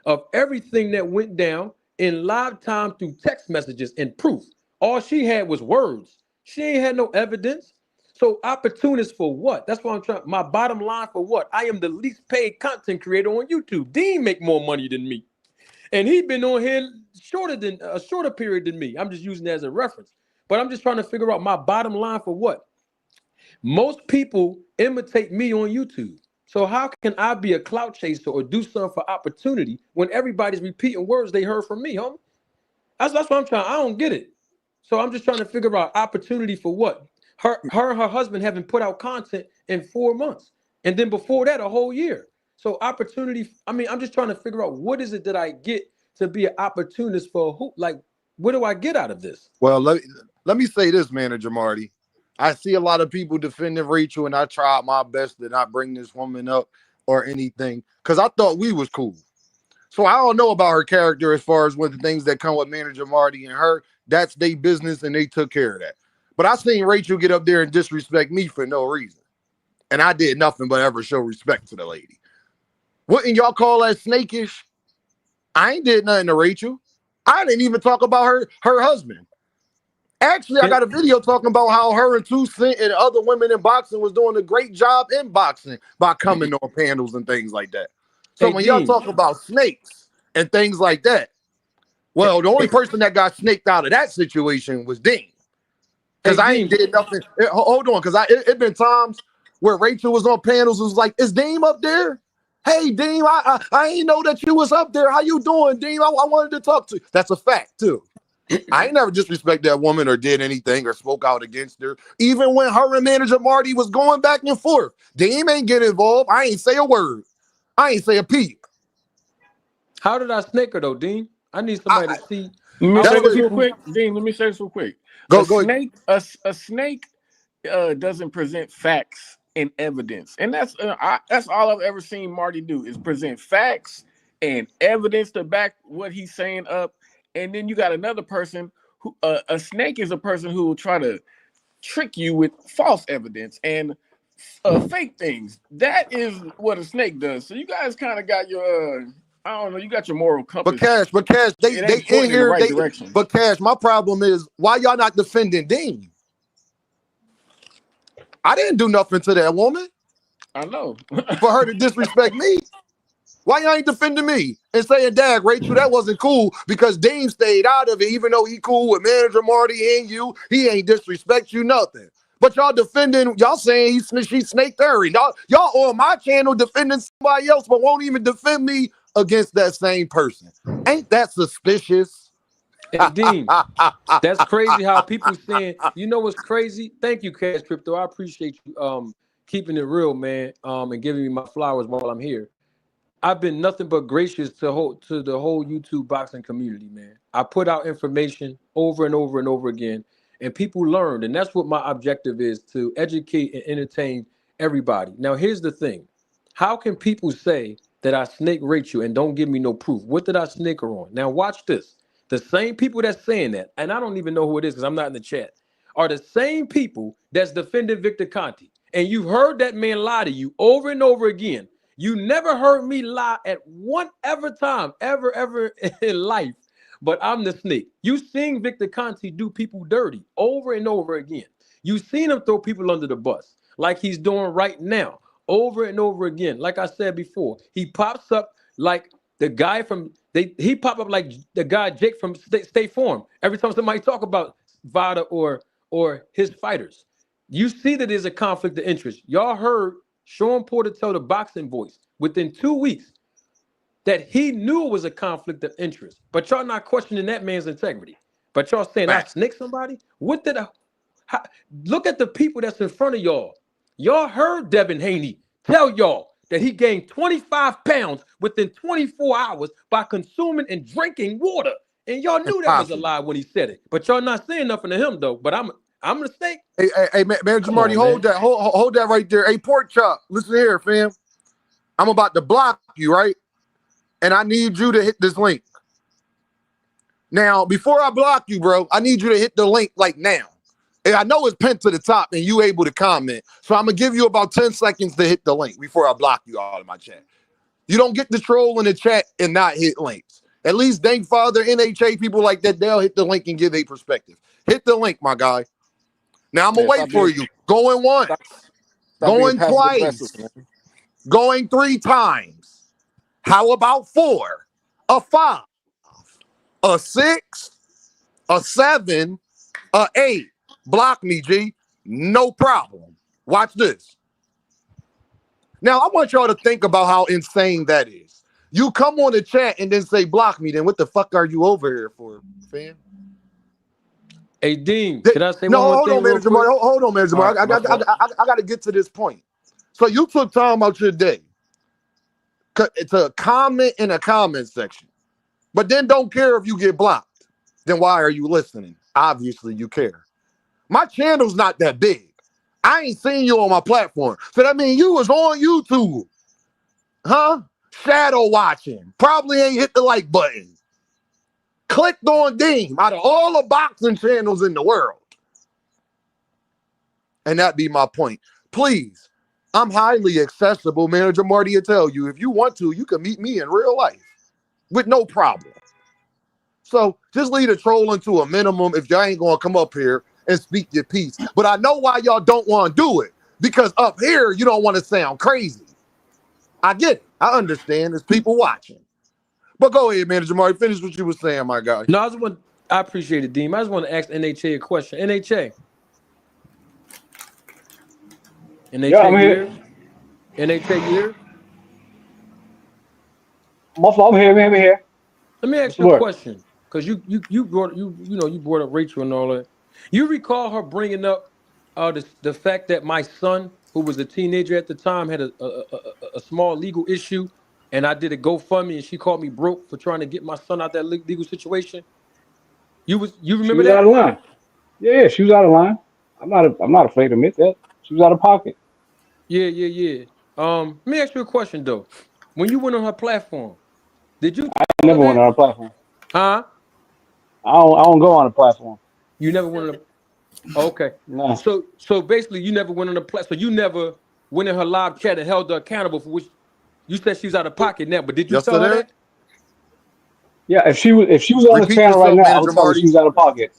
of everything that went down in live time through text messages and proof. All she had was words. She ain't had no evidence. So opportunists for what? That's what I'm trying. My bottom line for what? I am the least paid content creator on YouTube. Dean make more money than me, and he been on here a shorter period than me. I'm just using that as a reference. But I'm just trying to figure out my bottom line for what. Most people imitate me on YouTube. So how can I be a clout chaser or do something for opportunity when everybody's repeating words they heard from me, homie? That's what I'm trying. I don't get it. So I'm just trying to figure out opportunity for what? Her and her husband haven't put out content in 4 months. And then before that, a whole year. So opportunity, I mean, I'm just trying to figure out what is it that I get to be an opportunist for who? Like, what do I get out of this? Well, let me say this, Manager Marty. I see a lot of people defending Rachel, and I tried my best to not bring this woman up or anything because I thought we was cool. So I don't know about her character as far as what the things that come with Manager Marty and her. That's their business, and they took care of that. But I seen Rachel get up there and disrespect me for no reason. And I did nothing but ever show respect to the lady. Wouldn't y'all call that snakish? I ain't did nothing to Rachel. I didn't even talk about her husband. Actually, I got a video talking about how her and 2 Cent and other women in boxing was doing a great job in boxing by coming on panels and things like that. So Hey, when y'all Dean. talk about snakes and things like that, well, the only person that got snaked out of that situation was Dean. Because I ain't did nothing. Hold on, because it been times where Rachel was on panels and was like, is Dean up there? Hey, Dean, I ain't know that you was up there. How you doing, Dean? I wanted to talk to you. That's a fact, too. I ain't never disrespected that woman or did anything or spoke out against her. Even when her and Manager Marty was going back and forth, Dean ain't get involved. I ain't say a word. I ain't say a peep. How did I snake her though, Dean? I need somebody to see. Let me how say other this real people- quick, Dean. Let me say this real quick. Go A ahead. snake doesn't present facts and evidence, and that's all I've ever seen Marty do is present facts and evidence to back what he's saying up. And then you got another person who a snake is a person who will try to trick you with false evidence and fake things. That is what a snake does. So you guys kind of got your I don't know, you got your moral compass. But Cash, they in here. Right direction. But Cash, my problem is why y'all not defending Dean? I didn't do nothing to that woman. I know. For her to disrespect me. Why y'all ain't defending me and saying, Dad, Rachel, that wasn't cool because Dean stayed out of it, even though he cool with Manager Marty and you. He ain't disrespect you nothing. But y'all defending, y'all saying she snaked her. And y'all on my channel defending somebody else, but won't even defend me against that same person. Ain't that suspicious? Hey, Dean, that's crazy how people saying, you know what's crazy? Thank you, Cash Crypto. I appreciate you keeping it real, man, and giving me my flowers while I'm here. I've been nothing but gracious to the whole YouTube boxing community, man. I put out information over and over and over again, and people learned. And that's what my objective is, to educate and entertain everybody. Now, here's the thing. How can people say that I snake Rachel and don't give me no proof? What did I snake her on? Now, watch this. The same people that's saying that, and I don't even know who it is because I'm not in the chat, are the same people that's defending Victor Conte. And you've heard that man lie to you over and over again. You never heard me lie at one time, ever in life, but I'm the snake. You seen Victor Conte do people dirty over and over again. You seen him throw people under the bus like he's doing right now, over and over again. Like I said before, he pops up like the guy from, he pop up like the guy Jake from State Farm. Every time somebody talk about Vada or his fighters, you see that there's a conflict of interest. Y'all heard Sean Porter tell the Boxing Voice within 2 weeks that he knew it was a conflict of interest, but y'all not questioning that man's integrity. But y'all saying I snaked somebody? What did look at the people that's in front of y'all. Y'all heard Devin Haney tell y'all that he gained 25 pounds within 24 hours by consuming and drinking water. And y'all knew that was a lie when he said it. But y'all not saying nothing to him though. But I'm a snake. Hey, Manager Marty, hold that right there. Hey, Pork Chop, listen here, fam. I'm about to block you, right? And I need you to hit this link. Now, before I block you, bro, I need you to hit the link like now. And I know it's pinned to the top and you able to comment. So I'm going to give you about 10 seconds to hit the link before I block you out of my chat. You don't get to troll in the chat and not hit links. At least Dank Father, NHA, people like that, they'll hit the link and give a perspective. Hit the link, my guy. Now I'm gonna Man, wait for you. Going once, stop being going passive twice, aggressive, man. going 3 times. How about 4, a 5, a 6, a 7, a 8? Block me, G. No problem. Watch this. Now I want y'all to think about how insane that is. You come on the chat and then say block me. Then what the fuck are you over here for, fam? Hey, Dean, can I say No, one more hold thing on, real Manager quick? Marty. Hold on, Manager Marty. All right, I got to get to this point. So you took time out your day to comment in a comment section, but then don't care if you get blocked. Then why are you listening? Obviously, you care. My channel's not that big. I ain't seen you on my platform. So that means you was on YouTube. Huh? Shadow watching. Probably ain't hit the like button. Clicked on Dean out of all the boxing channels in the world. And that be my point. Please, I'm highly accessible. Manager Marty will tell you, if you want to, you can meet me in real life with no problem. So just leave the trolling to a minimum if y'all ain't going to come up here and speak your piece. But I know why y'all don't want to do it. Because up here, you don't want to sound crazy. I get it. I understand. There's people watching. But go ahead, Manager Marty. Finish what you were saying, my guy. No, I appreciate it, Dean. I just want to ask NHA a question. NHA. NHA, Yeah, I'm you here. here? NHA, you here? I'm here, man. I'm here. Let me ask What's the you a word? question, because you brought up Rachel and all that. You recall her bringing up the fact that my son, who was a teenager at the time, had a small legal issue, and I did a GoFundMe, and she called me broke for trying to get my son out that legal situation. You She remember was out that? of line. Yeah, she was out of line. I'm not afraid to admit that. She was out of pocket. Yeah. Let me ask you a question though. When you went on her platform, did you I tell her never went that? on her platform. Huh? I don't go on the platform. You never went on okay. No. So basically you never went on the platform. So you never went in her live chat and held her accountable for which you said she was out of pocket now, but did you Yes, tell her sir. that? Yeah, if she was on this Repeat panel right yourself, now, I would Manager tell her she Marty. was out of pocket.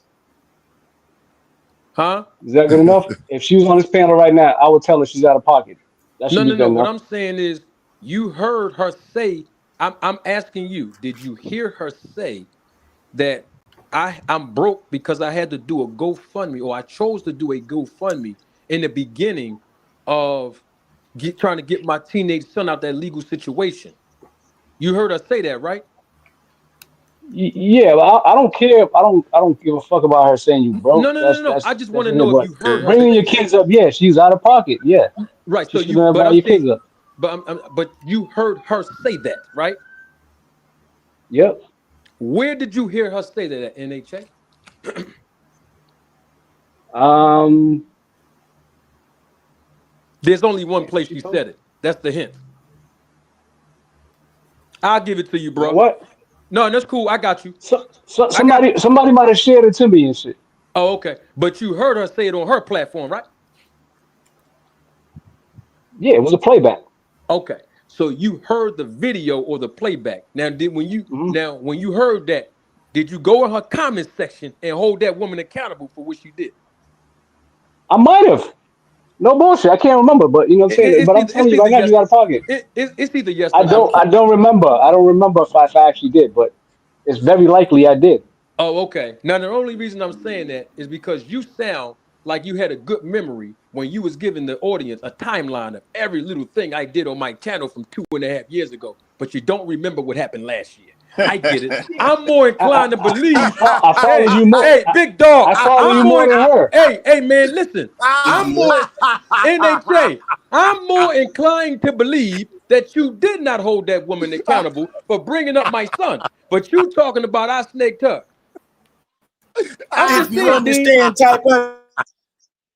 Huh? Is that good enough? If she was on this panel right now, I would tell her she's out of pocket. That should be good No. What enough. I'm saying is you heard her say, I'm asking you, did you hear her say that I'm broke because I had to do a GoFundMe, or I chose to do a GoFundMe in the beginning of trying to get my teenage son out that legal situation? You heard her say that, right? Yeah, but I don't care. I don't give a fuck about her saying you broke. No. I just want That's to in there. know if But you heard her bringing your say kids up, yeah, she's out of pocket. Yeah, that. Right. she So shouldn't have but brought I'm your saying, kids up. but you heard her say that, right? Yep. Where did you hear her say that at, NHA? Um, There's only one damn, place she you told me. said it. That's the hint. I'll give it to you, You know bro. what? No, that's cool. I got you. I got you. Somebody might have shared it to me and shit. Oh, okay. But you heard her say it on her platform, right? Yeah, it was a playback. Okay. So you heard the video or the playback. Now, Hmm. when you heard that, did you go in her comment section and hold that woman accountable for what she did? I might have. No bullshit. I can't remember, but you know what I'm saying. But I'm telling It's you either right now, she's yes. out of pocket. It's either yes or no. I don't remember. I don't remember if I actually did, but it's very likely I did. Oh, okay. Now the only reason I'm saying that is because you sound like you had a good memory when you was giving the audience a timeline of every little thing I did on my channel from 2.5 years ago, but you don't remember what happened last year. I get it. I'm more inclined to believe. I follow Hey, you more. hey, big dog. I follow I'm you more. more than her. Hey, man, listen. I'm more NHA. I'm more inclined to believe that you did not hold that woman accountable for bringing up my son, but you talking about I snaked her. I'm If just you saying, Dean. understand, type of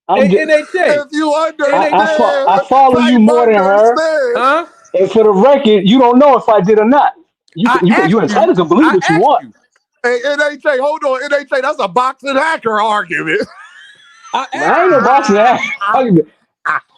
I'm Hey, just, NHA. If you NHA. I understand, follow you type more than her. understand. Huh? And for the record, you don't know if I did or not. You're entitled to believe I what you asked want. you. Hey, NHA, hold on. NHA, that's a boxing hacker argument. I Nah, I asked ain't no you. boxing argument.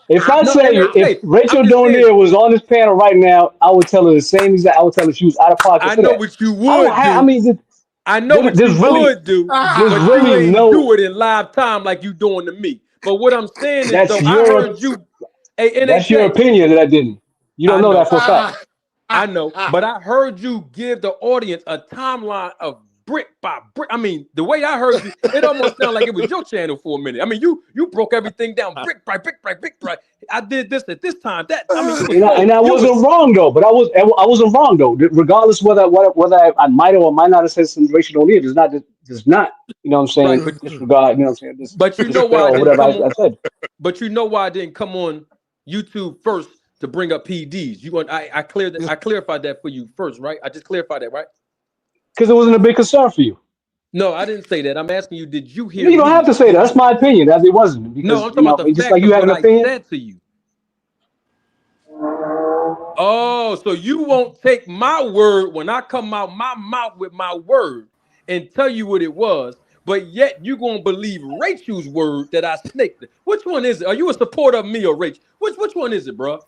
If I No, say if NHA. I'm Rachel just saying, Donier was on this panel right now, I would tell her the same exact. I would tell her she was out of pocket I for know that. what you I don't would have. I do. mean, I know what you would do, there's but you really ain't no. do it in live time like you doing to me. But what I'm saying is, That's though, I your heard you. Hey, that's your NHA. opinion that I didn't. You I don't know that know. for a fact. I know. But I heard you give the audience a timeline of brick by brick. I mean, the way I heard you, it almost sounded like it was your channel for a minute. I mean, you broke everything down brick by brick by brick by. I did this at this time. That I mean, you was And I you was wasn't wrong though. But I wasn't wrong though. Regardless whether I might or might not have said some racial on it, does not. You know what I'm saying? right. Disregard. You know what I'm saying? But you know why Dispel I or didn't whatever come on. I said. But you know why I didn't come on YouTube first to bring up PDs. You want I clarified that for you first, right? I just clarified that, right? Because it wasn't a big concern for you. No, I didn't say that. I'm asking you, did you hear You don't have me? to say that. That's my opinion. As it wasn't. No, Because I'm talking about the just fact like you of have what an I opinion. said to you. Oh, so you won't take my word when I come out my mouth with my word and tell you what it was, but yet you gonna believe Rachel's word that I snaked it. Which one is it? Are you a supporter of me or Rachel? Which one is it, bro?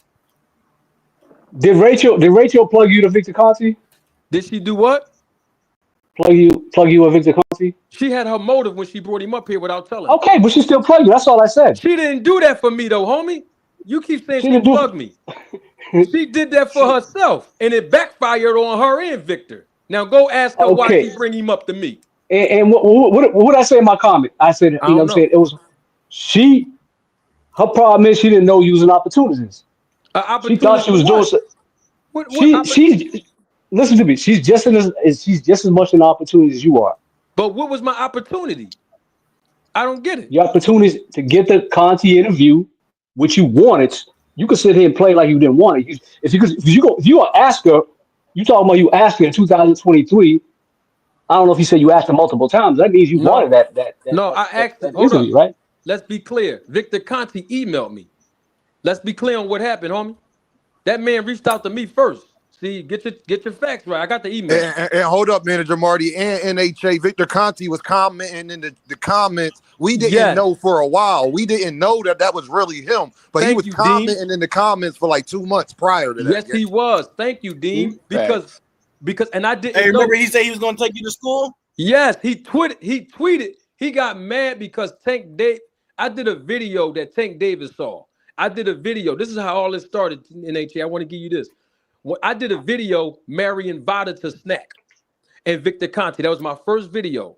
Did Rachel plug you to Victor Conte? Did she do what? Plug you with Victor Conte? She had her motive when she brought him up here without telling me. Okay, but she still plugged you. That's all I said. She didn't do that for me though, homie. You keep saying She she didn't do. plugged me. She did that for herself, and it backfired on her and Victor. Now go ask her why Okay, she bring him up to me. and what did I say in my comment? I said, I you know what don't I'm saying? know. It was her problem is she didn't know you was an opportunist. An She thought opportunist she for was doing what? so, What listen to me. She's just as much an opportunity as you are. but what was my opportunity? I don't get it. Your opportunity is to get the Conti interview, which you wanted. You could sit here and play like you didn't want it. If you gonna ask her, you talking about you asked her in 2023. I don't know if you said you asked her multiple times. That means you wanted No, no, I that, asked it. that Hold up. interview, right? Let's be clear. Victor Conte emailed me. Let's be clear on what happened, homie. That man reached out to me first. See, get your facts right. I got the email. And hold up, Manager Marty and NHA. Victor Conte was commenting in the comments. We didn't Yes. know for a while. We didn't know that was really him. But he Thank was you, Dean. commenting in the comments for like 2 months prior to that. Yes, he was. Thank you, Dean. Facts. Because and I Hey, didn't remember know. he said he was going to take you to school? Yes, he tweeted. He got mad because Tank Dave. I did a video that Tank Davis saw. I did a video. This is how all this started, NHA. I want to give you this. I did a video marrying Vada to Snack and Victor Conte. That was my first video.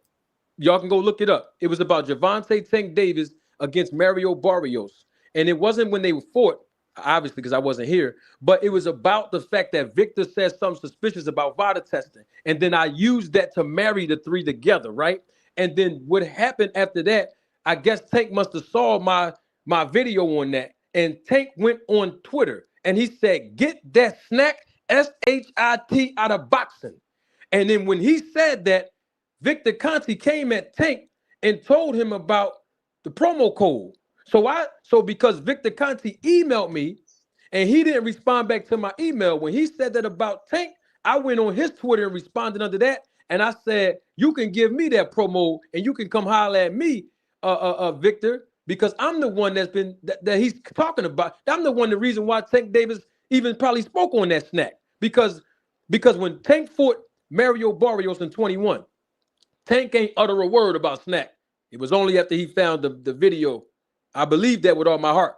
Y'all can go look it up. It was about Javante Tank Davis against Mario Barrios. And it wasn't when they fought, obviously, because I wasn't here, but it was about the fact that Victor said something suspicious about Vada testing. And then I used that to marry the three together, right? And then what happened after that, I guess Tank must have saw my video on that. And Tank went on Twitter and he said, "Get that snack, SHIT, out of boxing." And then when he said that, Victor Conte came at Tank and told him about the promo code. So because Victor Conte emailed me and he didn't respond back to my email, when he said that about Tank, I went on his Twitter and responded under that. And I said, you can give me that promo and you can come holler at me, Victor, because I'm the one that he's talking about. I'm the reason why Tank Davis even probably spoke on that snack. Because when Tank fought Mario Barrios in 21, Tank ain't utter a word about Snack. It was only after he found the video. I believe that with all my heart.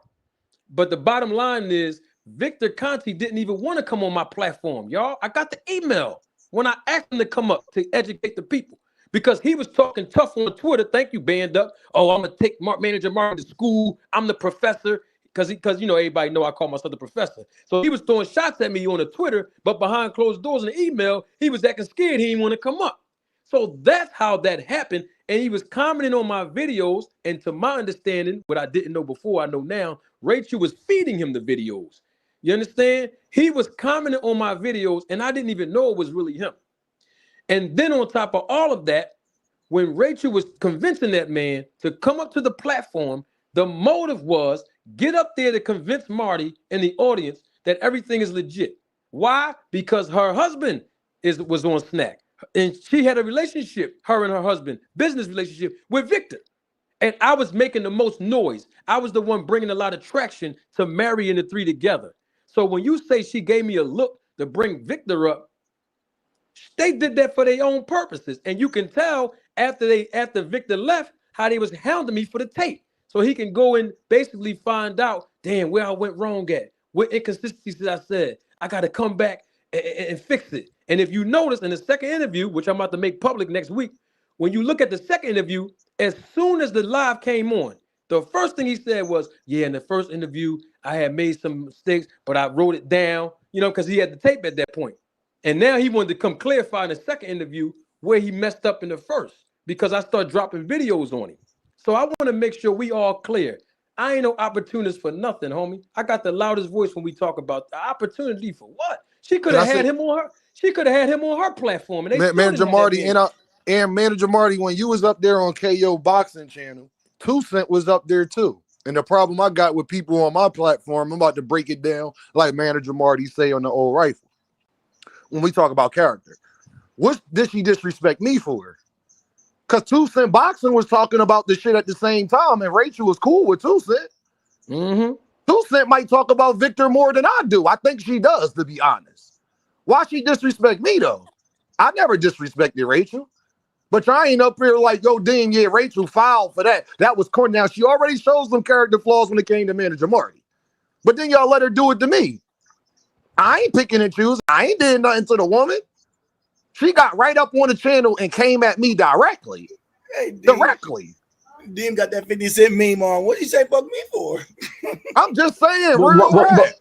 But the bottom line is Victor Conte didn't even want to come on my platform, y'all. I got the email when I asked him to come up to educate the people because he was talking tough on Twitter. Thank you, Band Up. Oh, I'm gonna take Manager Martin to school. I'm the professor because everybody know I call myself the professor. So he was throwing shots at me on the Twitter, but behind closed doors in the email, he was acting scared. He didn't want to come up. So that's how that happened. And he was commenting on my videos. And to my understanding, what I didn't know before, I know now, Rachel was feeding him the videos. You understand? He was commenting on my videos, and I didn't even know it was really him. And then on top of all of that, when Rachel was convincing that man to come up to the platform, the motive was get up there to convince Marty and the audience that everything is legit. Why? Because her husband was on Snack. And she had a relationship, her and her husband, business relationship with Victor. And I was making the most noise. I was the one bringing a lot of traction to marrying the three together. So when you say she gave me a look to bring Victor up, they did that for their own purposes. And you can tell after Victor left how they was hounding me for the tape. so he can go and basically find out, damn, where I went wrong at, what inconsistencies I said. I got to come back and fix it. And if you notice in the second interview, which I'm about to make public next week, when you look at the second interview, as soon as the live came on, the first thing he said was, yeah, in the first interview, I had made some mistakes, but I wrote it down, because he had the tape at that point. And now he wanted to come clarify in the second interview where he messed up in the first, because I started dropping videos on him. So I want to make sure we all clear. I ain't no opportunist for nothing, homie. I got the loudest voice when we talk about the opportunity for what? She could have had him on her. She could have had him on her platform, and they Manager Marty and Manager Marty, when you was up there on KO Boxing Channel, 2 Cent was up there too. And the problem I got with people on my platform, I'm about to break it down like Manager Marty say on the Old Rifle. When we talk about character, what did she disrespect me for? Because 2 Cent Boxing was talking about the shit at the same time, and Rachel was cool with 2 Cent. 2 Cent might talk about Victor more than I do. I think she does, to be honest. Why she disrespect me, though? I never disrespected Rachel. But y'all ain't up here like, yo, dang, yeah, Rachel fouled for that. That was corny. Now, she already shows some character flaws when it came to Manager Marty. But then y'all let her do it to me. I ain't picking and choosing. I ain't did nothing to the woman. She got right up on the channel and came at me directly. Hey, Dean, directly. Dean got that 50 Cent meme on. What did you say fuck me for? I'm just saying, real rap.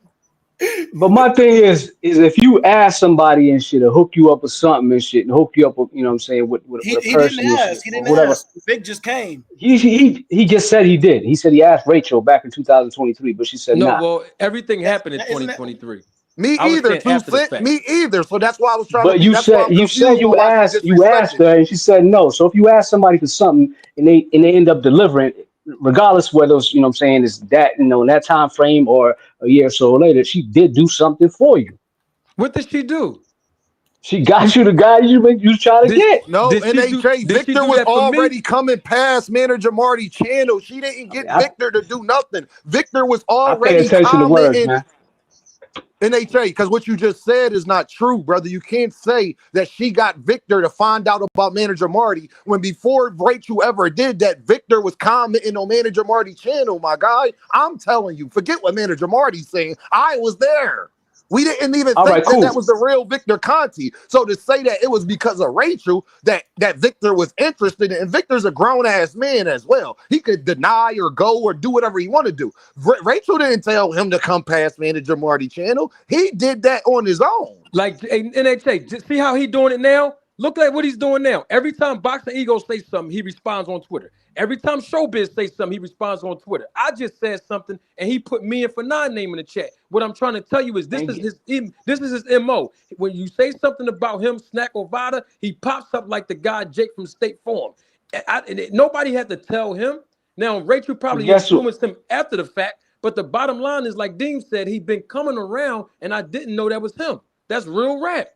But my thing is if you ask somebody and shit to hook you up with something and shit and hook you up with, you know what I'm saying, with a person. He didn't ask. He didn't ask. Vic just came. He just said he did. He said he asked Rachel back in 2023, but she said no. Nah. Well, everything happened in 2023. Me either. 2 Cent. Me either. So that's why I was trying but to. you said you asked her and she said no. So if you ask somebody for something and they end up delivering, regardless whether it's, you know what I'm saying, is that, in that time frame or a year or so later, she did do something for you. What did she do? She got you the guy you trying to get. No, NHA, Victor was already coming past Manager Marty's channel. She didn't get Victor to do nothing. Victor was already commenting. NHA, because what you just said is not true, brother. You can't say that she got Victor to find out about Manager Marty when before Rachel ever did that, Victor was commenting on Manager Marty's channel, my guy. I'm telling you, forget what Manager Marty's saying. I was there. We didn't even think that was the real Victor Conte. So to say that it was because of Rachel that Victor was interested in, and Victor's a grown-ass man as well. He could deny or go or do whatever he wanted to do. Rachel didn't tell him to come past Manager Marty channel. He did that on his own. Like, NHA, see how he doing it now? Look at what he's doing now. Every time Boxing Ego says something, he responds on Twitter. Every time Showbiz says something, he responds on Twitter. I just said something, and he put me and Fanon name in the chat. What I'm trying to tell you is this is his MO. When you say something about him, Snack Ovada, he pops up like the guy Jake from State Farm. Nobody had to tell him. Now, Rachel probably influenced him after the fact, but the bottom line is, like Dean said, he's been coming around, and I didn't know that was him. That's real rap.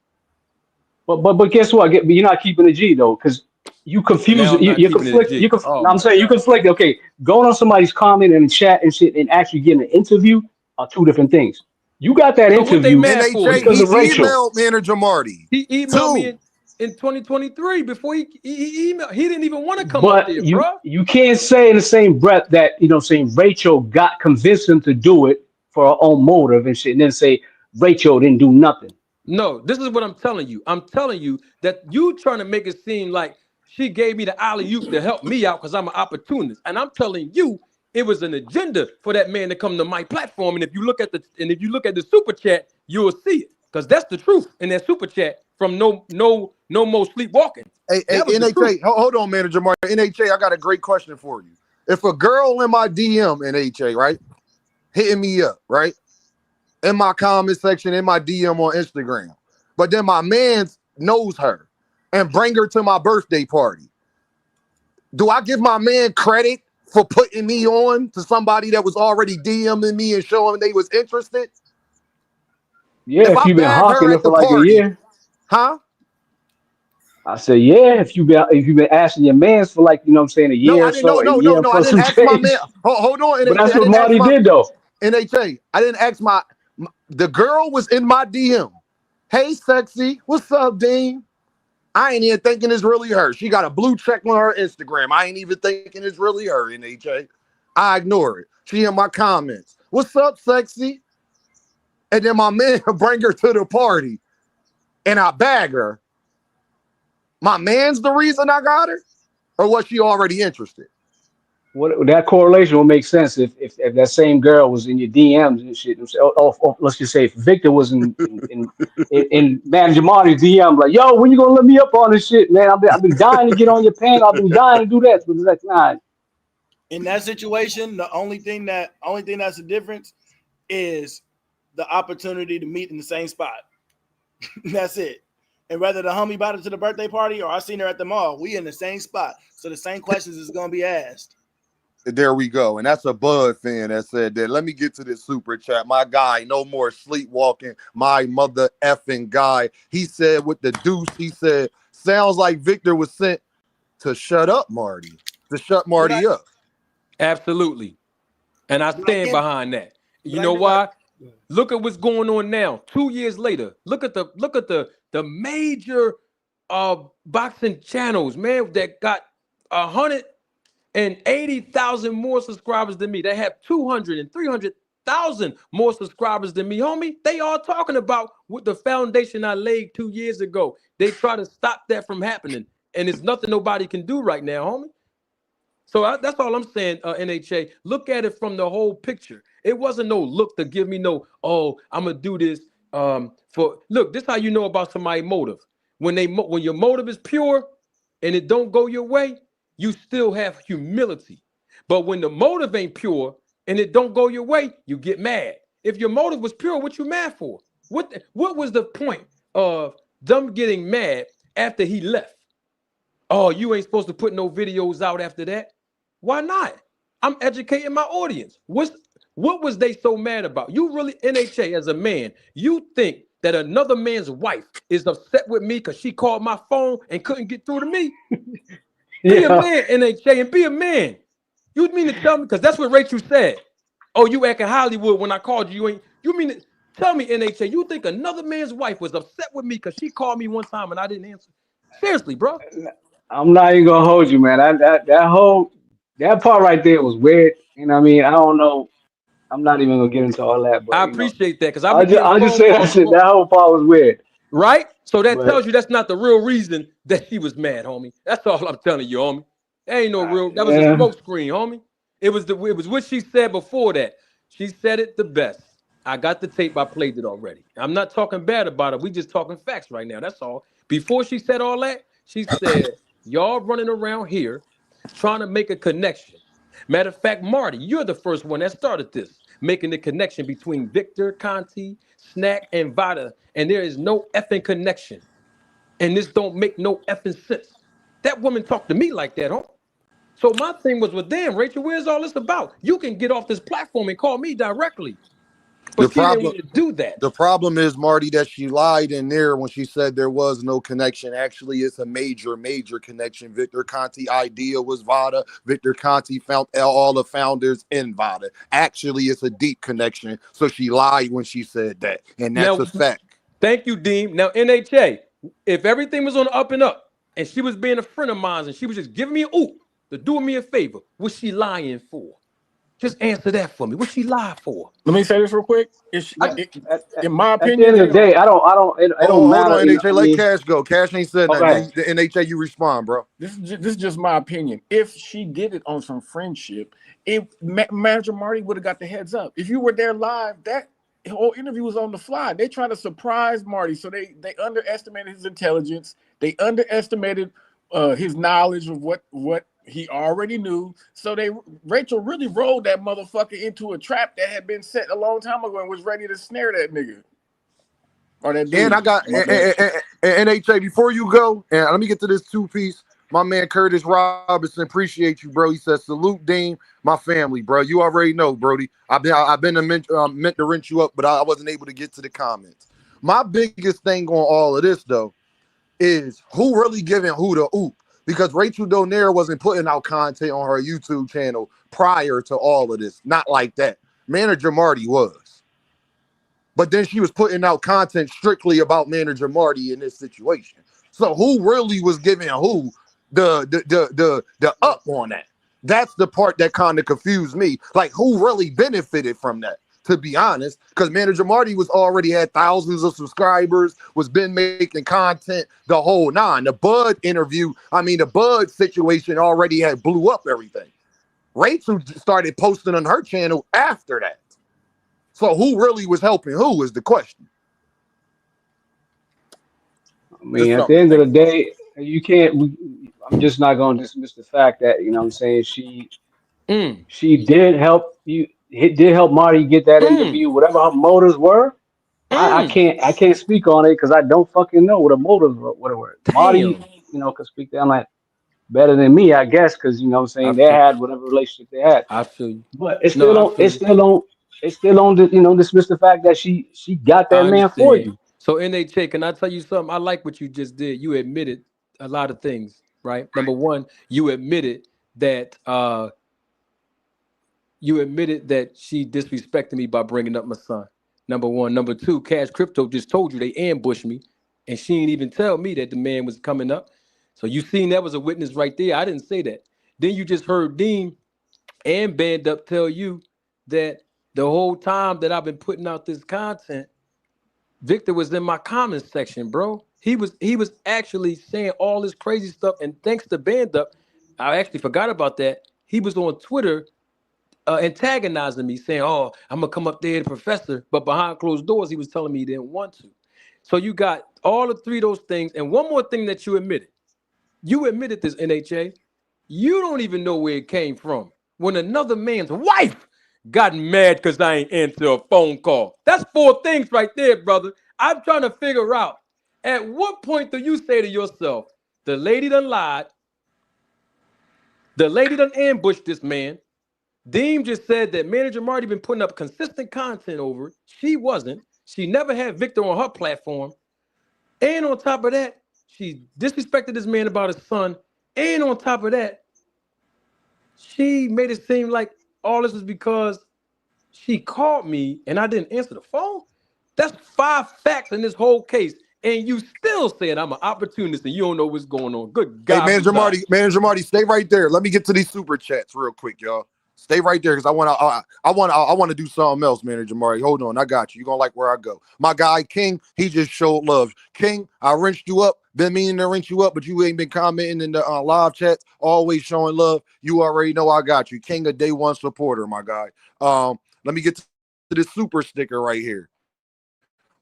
But guess what? You're not keeping the G though, because you confuse it. You conflict. I'm saying you conflict. Okay, going on somebody's comment and chat and shit and actually getting an interview are two different things. You got that interview because of Rachel. He emailed Manager Marty. He emailed me in 2023 before he emailed. He didn't even want to come up there, bro. You can't say in the same breath that, saying Rachel convinced him to do it for her own motive and shit, and then say Rachel didn't do nothing. No, this is what I'm telling you. I'm telling you that you trying to make it seem like she gave me the alley-oop to help me out because I'm an opportunist. And I'm telling you, it was an agenda for that man to come to my platform. And if you look at the super chat, you'll see it. Because that's the truth in that super chat from no more sleepwalking. Hey, NHA, hold on, Manager Marty. NHA, I got a great question for you. If a girl in my DM, NHA, right, hitting me up, right, in my comment section, in my DM on Instagram, but then my man knows her and bring her to my birthday party, do I give my man credit for putting me on to somebody that was already DMing me and showing they was interested? Yeah, if you've been hawking it for like a year. Huh? I said, yeah, if you've been asking your mans for like, a year or so. No, I didn't ask my man. Hold on. But that's what Marty did though. NHA, I didn't ask the girl was in my DM. Hey, sexy, what's up, Dean? I ain't even thinking it's really her. She got a blue check on her Instagram. I ain't even thinking it's really her, NHA. I ignore it. She in my comments. What's up, sexy? And then my man bring her to the party and I bag her. My man's the reason I got her? Or was she already interested? What that correlation will make sense if that same girl was in your DMs and shit. Let's just say if Victor was in Manager Marty's DM, like, yo, when you gonna let me up on this shit, man? I've been dying to get on your panel. I've been dying to do that. But it's like, nah. In that situation, the only thing that's the difference is the opportunity to meet in the same spot. That's it. And whether the homie brought her to the birthday party or I seen her at the mall, we in the same spot. So the same questions is gonna be asked. There we go. And that's a Bud fan that said that. Let me get to this super chat. My guy, no more sleepwalking. My mother effing guy. He said with the deuce, he said, sounds like Victor was sent to shut up Marty. To shut Marty up. Absolutely. And I stand behind that. You know why? Look at what's going on now. 2 years later. Look at the major boxing channels, man, that got 180,000 more subscribers than me. They have 200 and 300,000 more subscribers than me, homie. They all talking about what the foundation I laid 2 years ago. They try to stop that from happening, and it's nothing nobody can do right now, homie. So that's all I'm saying, NHA. Look at it from the whole picture. It wasn't no look to give me no, oh, I'm gonna do this for. Look, this is how you know about somebody's motive. When your motive is pure and it don't go your way, you still have humility. But when the motive ain't pure and it don't go your way, you get mad. If your motive was pure, what you mad for? What was the point of them getting mad after he left? Oh, you ain't supposed to put no videos out after that. Why not? I'm educating my audience. What was they so mad about? You really, NHA, as a man, you think that another man's wife is upset with me because she called my phone and couldn't get through to me? Be a man, NHA, and be a man. You mean to tell me, because that's what Rachel said. Oh, you acting Hollywood when I called you. You mean to tell me, NHA, you think another man's wife was upset with me because she called me one time and I didn't answer? Seriously, bro. I'm not even gonna hold you, man. That part right there was weird. You know what I mean? I don't know. I'm not even gonna get into all that, but I you know, appreciate that because I'll just say that shit. That whole part was weird. Right? So that But tells you that's not the real reason that she was mad, homie. That's all I'm telling you, homie. That ain't no real. That was a smoke screen, homie. It was what she said before that. She said it the best. I got the tape. I played it already. I'm not talking bad about it. We just talking facts right now. That's all. Before she said all that, she said, y'all running around here trying to make a connection. Matter of fact, Marty, you're the first one that started this, making the connection between Victor, Conte, Snack, and Vada. And there is no effing connection. And this don't make no effing sense. That woman talked to me like that, huh? So my thing was, well, damn, Rachel, where's all this about? You can get off this platform and call me directly. But she didn't want to do that. The problem is, Marty, that she lied in there when she said there was no connection. Actually, it's a major, major connection. Victor Conte idea was Vada. Victor Conte found all the founders in Vada. Actually, it's a deep connection. So she lied when she said that. And that's a fact. Thank you, Dean. Now, NHA, if everything was on the up and up and she was being a friend of mine and she was just giving me a to do me a favor, what's she lying for? Just answer that for me. What she lie for? Let me say this real quick. In my opinion, at the end of the day, I don't matter. Hold on, NHA. Let Cash go. Cash ain't said nothing. The NHA, you respond, bro. This is just my opinion. If she did it on some friendship, Manager Marty would have got the heads up. If you were there live, that whole interview was on the fly. They tried to surprise Marty, so they underestimated his intelligence. They underestimated his knowledge of what he already knew. So Rachel really rolled that motherfucker into a trap that had been set a long time ago and was ready to snare that nigga. Or that dude. And I got NHA, before you go, and let me get to this two-piece. My man Curtis Robinson, appreciate you, bro. He says, salute Dean, my family, bro. You already know, Brody. I've been meant to rinse you up, but I wasn't able to get to the comments. My biggest thing on all of this, though, is who really giving who the oop. Because Rachel Donaire wasn't putting out content on her YouTube channel prior to all of this. Not like that. Manager Marty was. But then she was putting out content strictly about Manager Marty in this situation. So who really was giving who the up on that? That's the part that kind of confused me. Like, who really benefited from that? To be honest, because Manager Marty was already had thousands of subscribers, was been making content, the whole nine. The Bud interview, the Bud situation already had blew up everything. Rachel started posting on her channel after that. So who really was helping who is the question. I mean, at the end of the day, you can't. I'm just not going to dismiss the fact that what I'm saying she did help you. It did help Marty get that interview. Whatever her motives were, I can't speak on it because I don't fucking know what her motives were. Marty, could speak down like better than me, I guess, because what I'm saying they had whatever relationship they had. I feel you. But it still don't. It still don't dismiss the fact that she got that I man for understand. you. So NHA, can I tell you something? I like what you just did. You admitted a lot of things, right? Number one, you admitted that she disrespected me by bringing up my son. Number one. Number two, Cash Crypto just told you they ambushed me, and she didn't even tell me that the man was coming up. So you seen that was a witness right there. I didn't say that. Then you just heard Dean and Band Up tell you that the whole time that I've been putting out this content, Victor was in my comments section, bro. He was actually saying all this crazy stuff, and thanks to Band Up, I actually forgot about that. He was on Twitter antagonizing me, saying, "Oh, I'm gonna come up there, the professor," but behind closed doors, he was telling me he didn't want to. So you got all the three of those things, and one more thing that you admitted. You admitted this, NHA. You don't even know where it came from. When another man's wife got mad because I ain't answer a phone call. That's four things right there, brother. I'm trying to figure out, at what point do you say to yourself, the lady done lied, the lady done ambushed this man, Deem just said that Manager Marty been putting up consistent content over it. She wasn't. She never had Victor on her platform. And on top of that, she disrespected this man about his son. And on top of that, she made it seem like all this was because she called me and I didn't answer the phone. That's 5 facts in this whole case. And you still saying I'm an opportunist and you don't know what's going on. Good God. Hey, Manager Marty, stay right there. Let me get to these super chats real quick, y'all. Stay right there because I want to do something else, Manager Marty. Hold on, I got you. You're gonna like where I go. My guy King, he just showed love. King, I rinsed you up. Been meaning to rinse you up, but you ain't been commenting in the live chats, always showing love. You already know I got you. King, a day one supporter, my guy. Let me get to this super sticker right here.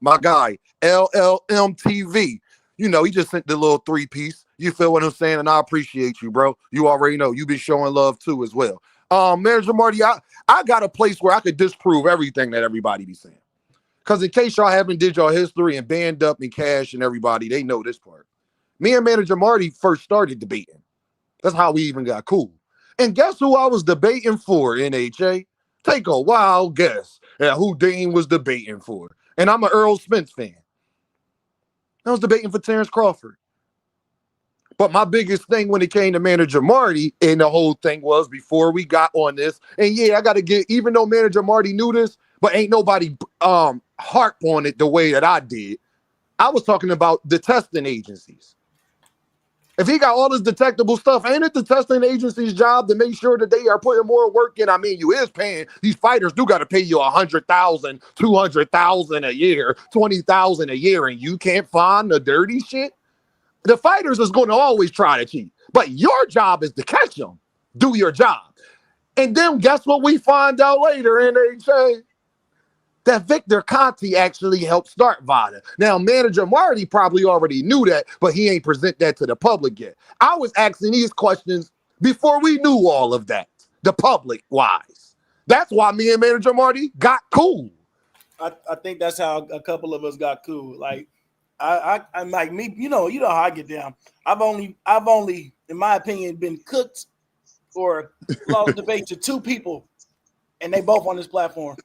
My guy, LLMTV. He just sent the little 3-piece. You feel what I'm saying? And I appreciate you, bro. You already know. You've been showing love too as well. Manager Marty, I got a place where I could disprove everything that everybody be saying. Because in case y'all haven't did y'all history and Band Up and Cash and everybody, they know this part. Me and Manager Marty first started debating. That's how we even got cool. And guess who I was debating for, NHA? Take a wild guess at who Dean was debating for. And I'm an Earl Spence fan. I was debating for Terrence Crawford. But my biggest thing when it came to Manager Marty and the whole thing was before we got on this, and yeah, I got to get, even though Manager Marty knew this, but ain't nobody harp on it the way that I did. I was talking about the testing agencies. If he got all this detectable stuff, ain't it the testing agency's job to make sure that they are putting more work in? I mean, you is paying, these fighters do got to pay you $100,000, $200,000 a year, $20,000 a year, and you can't find the dirty shit? The fighters is going to always try to cheat, but your job is to catch them. Do your job. And then guess what we find out later in NHA? That Victor Conte actually helped start VADA. Now, Manager Marty probably already knew that, but he ain't present that to the public yet. I was asking these questions before we knew all of that, the public-wise. That's why me and Manager Marty got cool. I think that's how a couple of us got cool. Like, I'm like me, you know how I get down. I've only, in my opinion, been cooked or lost debate to 2 people, and they both on this platform.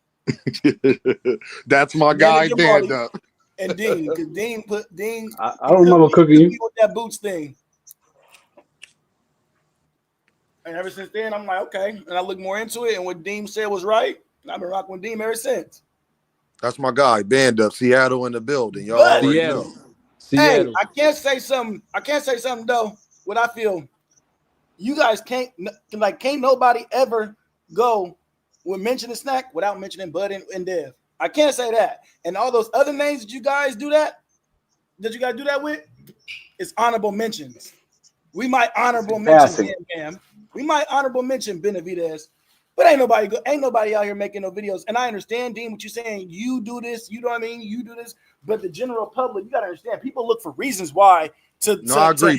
That's my guy, Dan. And Dean, because Dean put Dean. I don't remember cooking you with that boots thing. And ever since then, I'm like, okay. And I look more into it, and what Dean said was right. And I've been rocking with Dean ever since. That's my guy, Band Up, Seattle in the building. Y'all already know. Hey, I can't say something though. What I feel, You guys can't nobody ever go with mentioning Snack without mentioning Bud and Dev. I can't say that. And all those other names that you guys do that with, it's honorable mentions. We might honorable mention Passing. Bam Bam. We might honorable mention Benavidez. But ain't nobody out here making no videos. And I understand, Dean, what you're saying. You do this, you know what I mean? You do this. But the general public, you gotta understand, people look for reasons why I agree,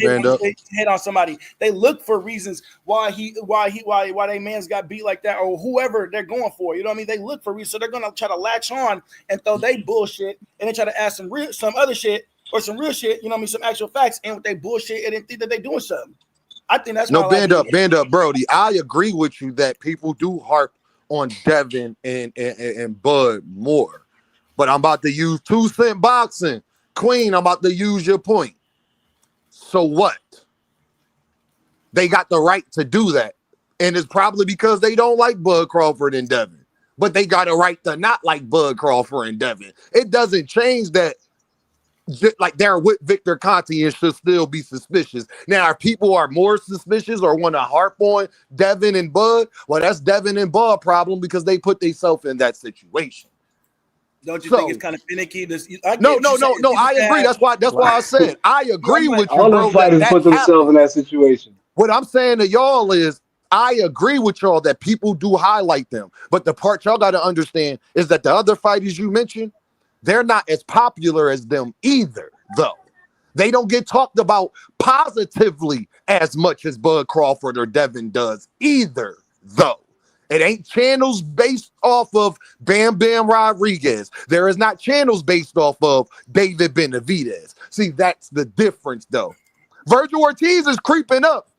hit on somebody. They look for reasons why they man's got beat like that, or whoever they're going for. You know what I mean? They look for reasons, so they're gonna try to latch on and throw they bullshit, and then try to add some other shit or some real shit. You know what I mean? Some actual facts, and with they bullshit, and then think that they doing something. I think that's no band up, Brody. I agree with you that people do harp on Devin and Bud more, but I'm about to use 2 Cent Boxing. Queen, I'm about to use your point. So what? They got the right to do that. And it's probably because they don't like Bud Crawford and Devin. But they got a right to not like Bud Crawford and Devin. It doesn't change that, like, they're with Victor Conte and should still be suspicious. Now, if people are more suspicious or want to harp on Devin and Bud, well, that's Devin and Bud problem because they put themselves in that situation. Don't you think it's kind of finicky? No. I agree. That's why I said I agree with you, all bro. the fighters put themselves in that situation. What I'm saying to y'all is I agree with y'all that people do highlight them. But the part y'all got to understand is that the other fighters you mentioned, they're not as popular as them either, though. They don't get talked about positively as much as Bud Crawford or Devin does either, though. It ain't channels based off of Bam Bam Rodriguez. There is not channels based off of David Benavidez. See, that's the difference, though. Virgil Ortiz is creeping up.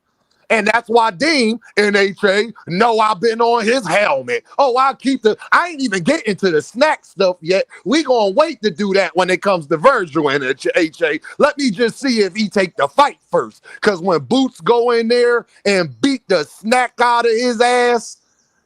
And that's why Dean, NHA, know I've been on his helmet. Oh, I ain't even getting to the snack stuff yet. We gonna wait to do that when it comes to Virgil and NHA. Let me just see if he take the fight first. Because when Boots go in there and beat the snack out of his ass,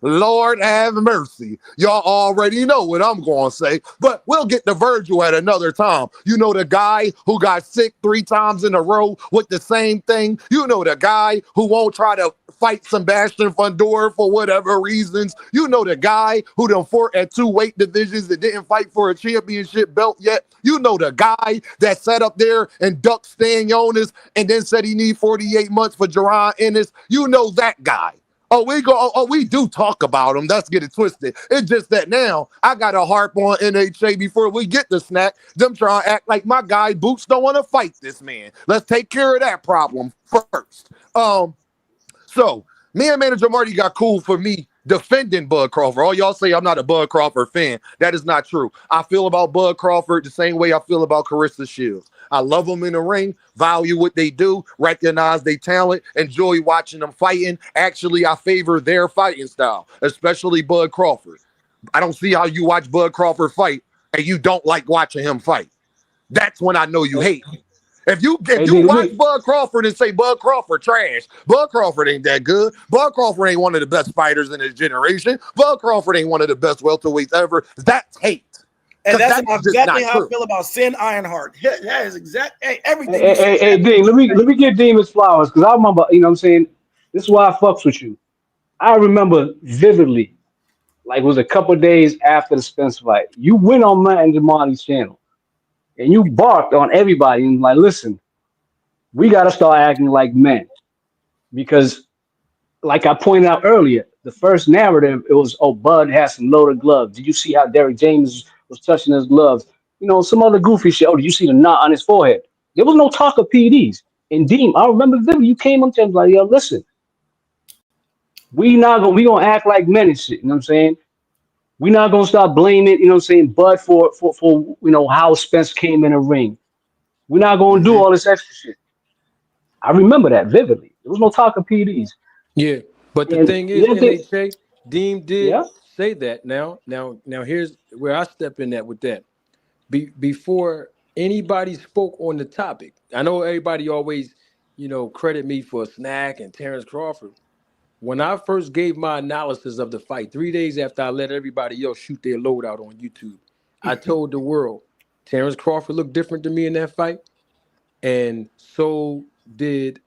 Lord have mercy. Y'all already know what I'm going to say, but we'll get to Virgil at another time. You know the guy who got sick 3 times in a row with the same thing? You know the guy who won't try to fight Sebastian Fundora for whatever reasons? You know the guy who done fought at 2 weight divisions that didn't fight for a championship belt yet? You know the guy that sat up there and ducked Stan Jonas and then said he need 48 months for Jerron Ennis? You know that guy. We do talk about him. Let's get it twisted. It's just that now I got to harp on NHA before we get the snack. Them trying to act like my guy Boots don't want to fight this man. Let's take care of that problem first. So me and Manager Marty got cool for me defending Bud Crawford. All y'all say I'm not a Bud Crawford fan. That is not true. I feel about Bud Crawford the same way I feel about Carissa Shields. I love them in the ring, value what they do, recognize their talent, enjoy watching them fighting. Actually, I favor their fighting style, especially Bud Crawford. I don't see how you watch Bud Crawford fight and you don't like watching him fight. That's when I know you hate him. If you watch Bud Crawford and say Bud Crawford trash, Bud Crawford ain't that good. Bud Crawford ain't one of the best fighters in his generation. Bud Crawford ain't one of the best welterweights ever. That's hate. And that's exactly how I feel about Sin Ironheart. That is everything. Hey, Dean, let me get Dean his flowers, because I remember, you know what I'm saying? This is why I fucks with you. I remember vividly, like it was a couple of days after the Spence fight. You went on Matt and Jamali's channel and you barked on everybody and like, listen, we got to start acting like men. Because like I pointed out earlier, the first narrative, it was, oh, Bud has some loaded gloves. Did you see how Derek James was touching his gloves? You know, some other goofy shit. Oh, did you see the knot on his forehead? There was no talk of PEDs. And Dean, I remember vividly, you came up to him like, yo, listen, we gonna act like men and shit. You know what I'm saying? We're not gonna start blaming, you know what I'm saying, Bud for you know how Spence came in the ring. We're not gonna do all this extra shit. I remember that vividly. There was no talk of PEDs. Yeah, but the thing is, NHA, Deem did say that. Now, here's where I step in with that. Before anybody spoke on the topic, I know everybody always, credit me for Snack and Terrence Crawford. When I first gave my analysis of the fight, 3 days after I let everybody else shoot their load out on YouTube, I told the world, Terrence Crawford looked different to me in that fight, and so did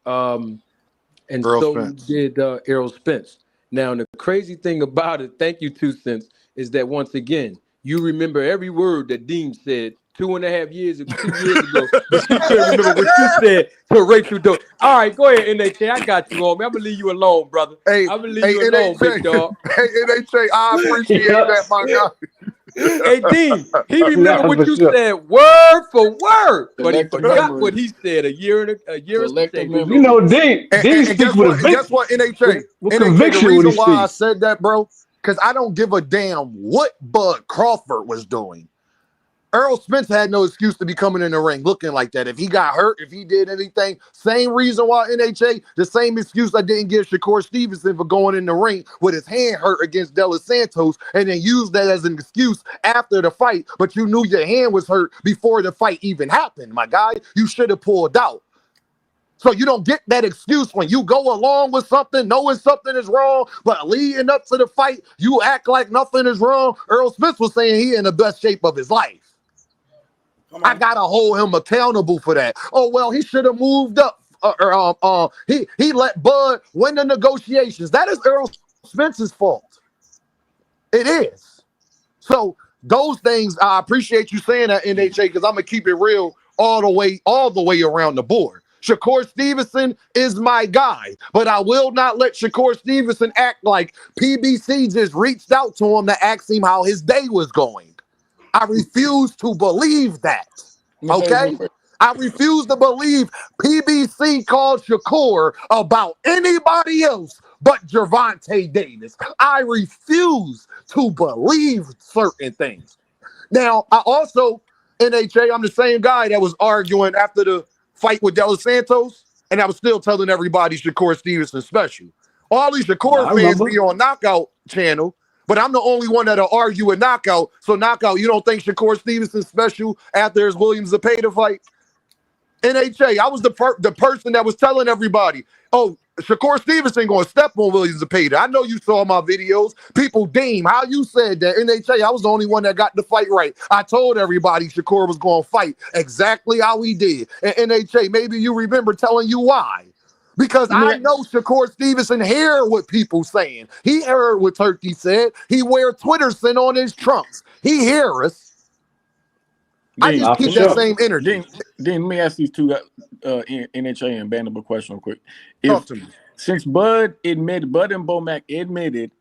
and Earl so Spence. did Errol Spence. Now, the crazy thing about it, thank you, 2 Cents, is that once again, you remember every word that Dean said 2.5 years, 2 years ago, but you can't remember what you said to Rachel Doe. All right, go ahead, NHA. I got you, homie. I'm gonna leave you alone, brother. Hey, I'm gonna leave you alone, big dog. Hey, NHA, I appreciate that, my guy. Hey, Dean, he remembered Nah, what for you sure. said word for word, but he Selective forgot memory. what he said a year and some Selective change memory. You ago. know, Dean And speaks guess with a what? Guess what, NHA? with NHA, the conviction when he reason why I speaks. said that, bro, because I don't give a damn what Bud Crawford was doing. Earl Spence had no excuse to be coming in the ring looking like that. If he got hurt, if he did anything, same reason why NHA, the same excuse I didn't give Shakur Stevenson for going in the ring with his hand hurt against De Los Santos and then used that as an excuse after the fight, but you knew your hand was hurt before the fight even happened, my guy. You should have pulled out. So you don't get that excuse when you go along with something, knowing something is wrong, but leading up to the fight, you act like nothing is wrong. Earl Spence was saying he in the best shape of his life. I gotta hold him accountable for that. Oh well, he should have moved up. He let Bud win the negotiations. That is Earl Spence's fault. It is. So those things, I appreciate you saying that, NHA, because I'm gonna keep it real all the way around the board. Shakur Stevenson is my guy, but I will not let Shakur Stevenson act like PBC just reached out to him to ask him how his day was going. I refuse to believe that. Okay? I refuse to believe PBC called Shakur about anybody else but Gervonta Davis. I refuse to believe certain things. Now, I also, NHA, I'm the same guy that was arguing after the fight with De Los Santos, and I was still telling everybody Shakur Stevenson special. All these Shakur fans be on Knockout channel, but I'm the only one that'll argue with Knockout. So Knockout, you don't think Shakur Stevenson special after his Williams Zepeda fight? NHA, I was the person that was telling everybody, oh, Shakur Stevenson going to step on Williams Zepeda. I know you saw my videos. People deem how you said that. NHA, I was the only one that got the fight right. I told everybody Shakur was going to fight exactly how he did. And NHA, maybe you remember telling you why. Because I know Shakur Stevenson heard what people saying. He heard what Turkey said. He wear Twitter sent on his trunks. He hear us. I just keep that same energy. Then let me ask these two NHA and Bandable question real quick. Talk to me. Since Bud and Bomac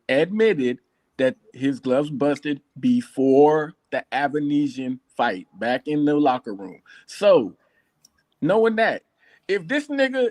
admitted that his gloves busted before the Avenesian fight back in the locker room. So knowing that, if this nigga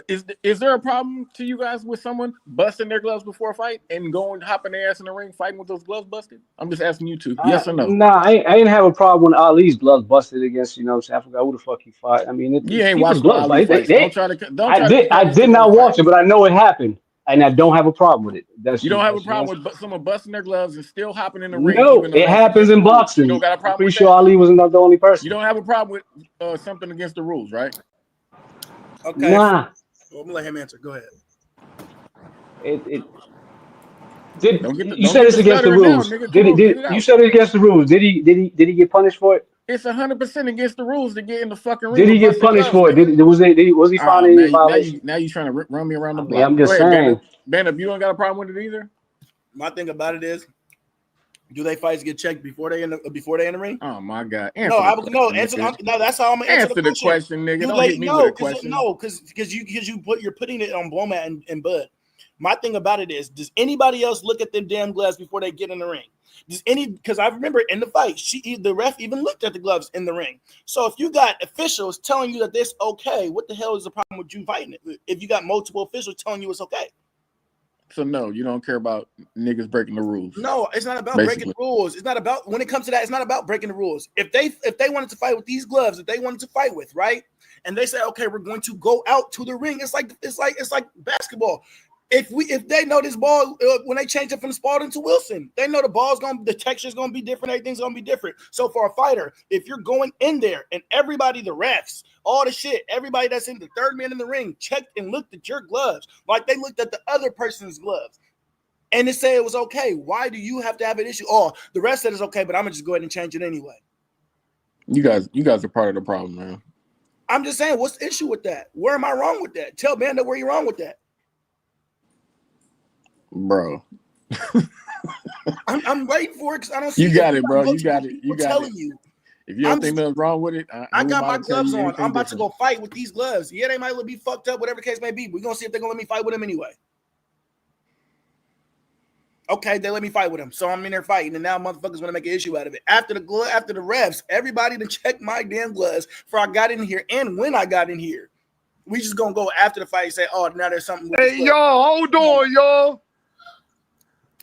is there a problem to you guys with someone busting their gloves before a fight and hopping their ass in the ring fighting with those gloves busted? I'm just asking you two. Yes or no? Nah, I ain't have a problem when Ali's gloves busted against, I forgot who the fuck he fought. I mean, you ain't watched gloves. Like, don't try to I did not watch it, but I know it happened, and I don't have a problem with it. You don't have a problem with someone busting their gloves and still hopping in the ring? No, it happens in boxing. You don't got a problem I'm pretty with sure that? Ali wasn't the only person. You don't have a problem with something against the rules, right? Okay. Nah. Well, I'm gonna let him answer. Go ahead. You said it's against the rules. You said it's against the rules. Did he get punished for it? It's 100% against the rules to get in the fucking ring. Did he get punished for it? Was he found any violation? Now you trying to run me around the block. I'm just saying. Ben, you don't got a problem with it either. My thing about it is, do they fights get checked before they in the ring? Oh my God! No, that's how I'm gonna answer the question, nigga. Don't hit me with a question. No, because you're putting it on Bomac and Bud. My thing about it is, does anybody else look at them damn gloves before they get in the ring? Because I remember in the fight, the ref even looked at the gloves in the ring. So if you got officials telling you that this okay, what the hell is the problem with you fighting it? If you got multiple officials telling you it's okay. So no, you don't care about niggas breaking the rules. No, it's not about breaking the rules. It's not about, when it comes to that, it's not about breaking the rules. If they wanted to fight with these gloves, if they wanted to fight with, right? And they say, okay, we're going to go out to the ring. It's like basketball. If they know this ball, when they change it from Spalding to Wilson, they know the texture's gonna be different, everything's gonna be different. So for a fighter, if you're going in there and everybody, the refs, all the shit, everybody that's in the third man in the ring checked and looked at your gloves like they looked at the other person's gloves, and they say it was okay, why do you have to have an issue? Oh, the ref said it's okay, but I'm gonna just go ahead and change it anyway. You guys are part of the problem, man. I'm just saying, what's the issue with that? Where am I wrong with that? Tell Banda where you're wrong with that. bro. I'm waiting for it because I don't see You it. got it, bro. You got it. You I'm got telling it. you. If you don't think nothing wrong with it, I got my gloves on. I'm about to go fight with these gloves. Yeah, they might be fucked up, whatever the case may be. We're gonna see if they're gonna let me fight with them anyway. Okay, they let me fight with them, so I'm in there fighting, and now motherfuckers want to make an issue out of it. After the refs, everybody to check my damn gloves before I got in here and when I got in here. We just gonna go after the fight and say, "Oh, now there's something." With hey, y'all, hold on, y'all.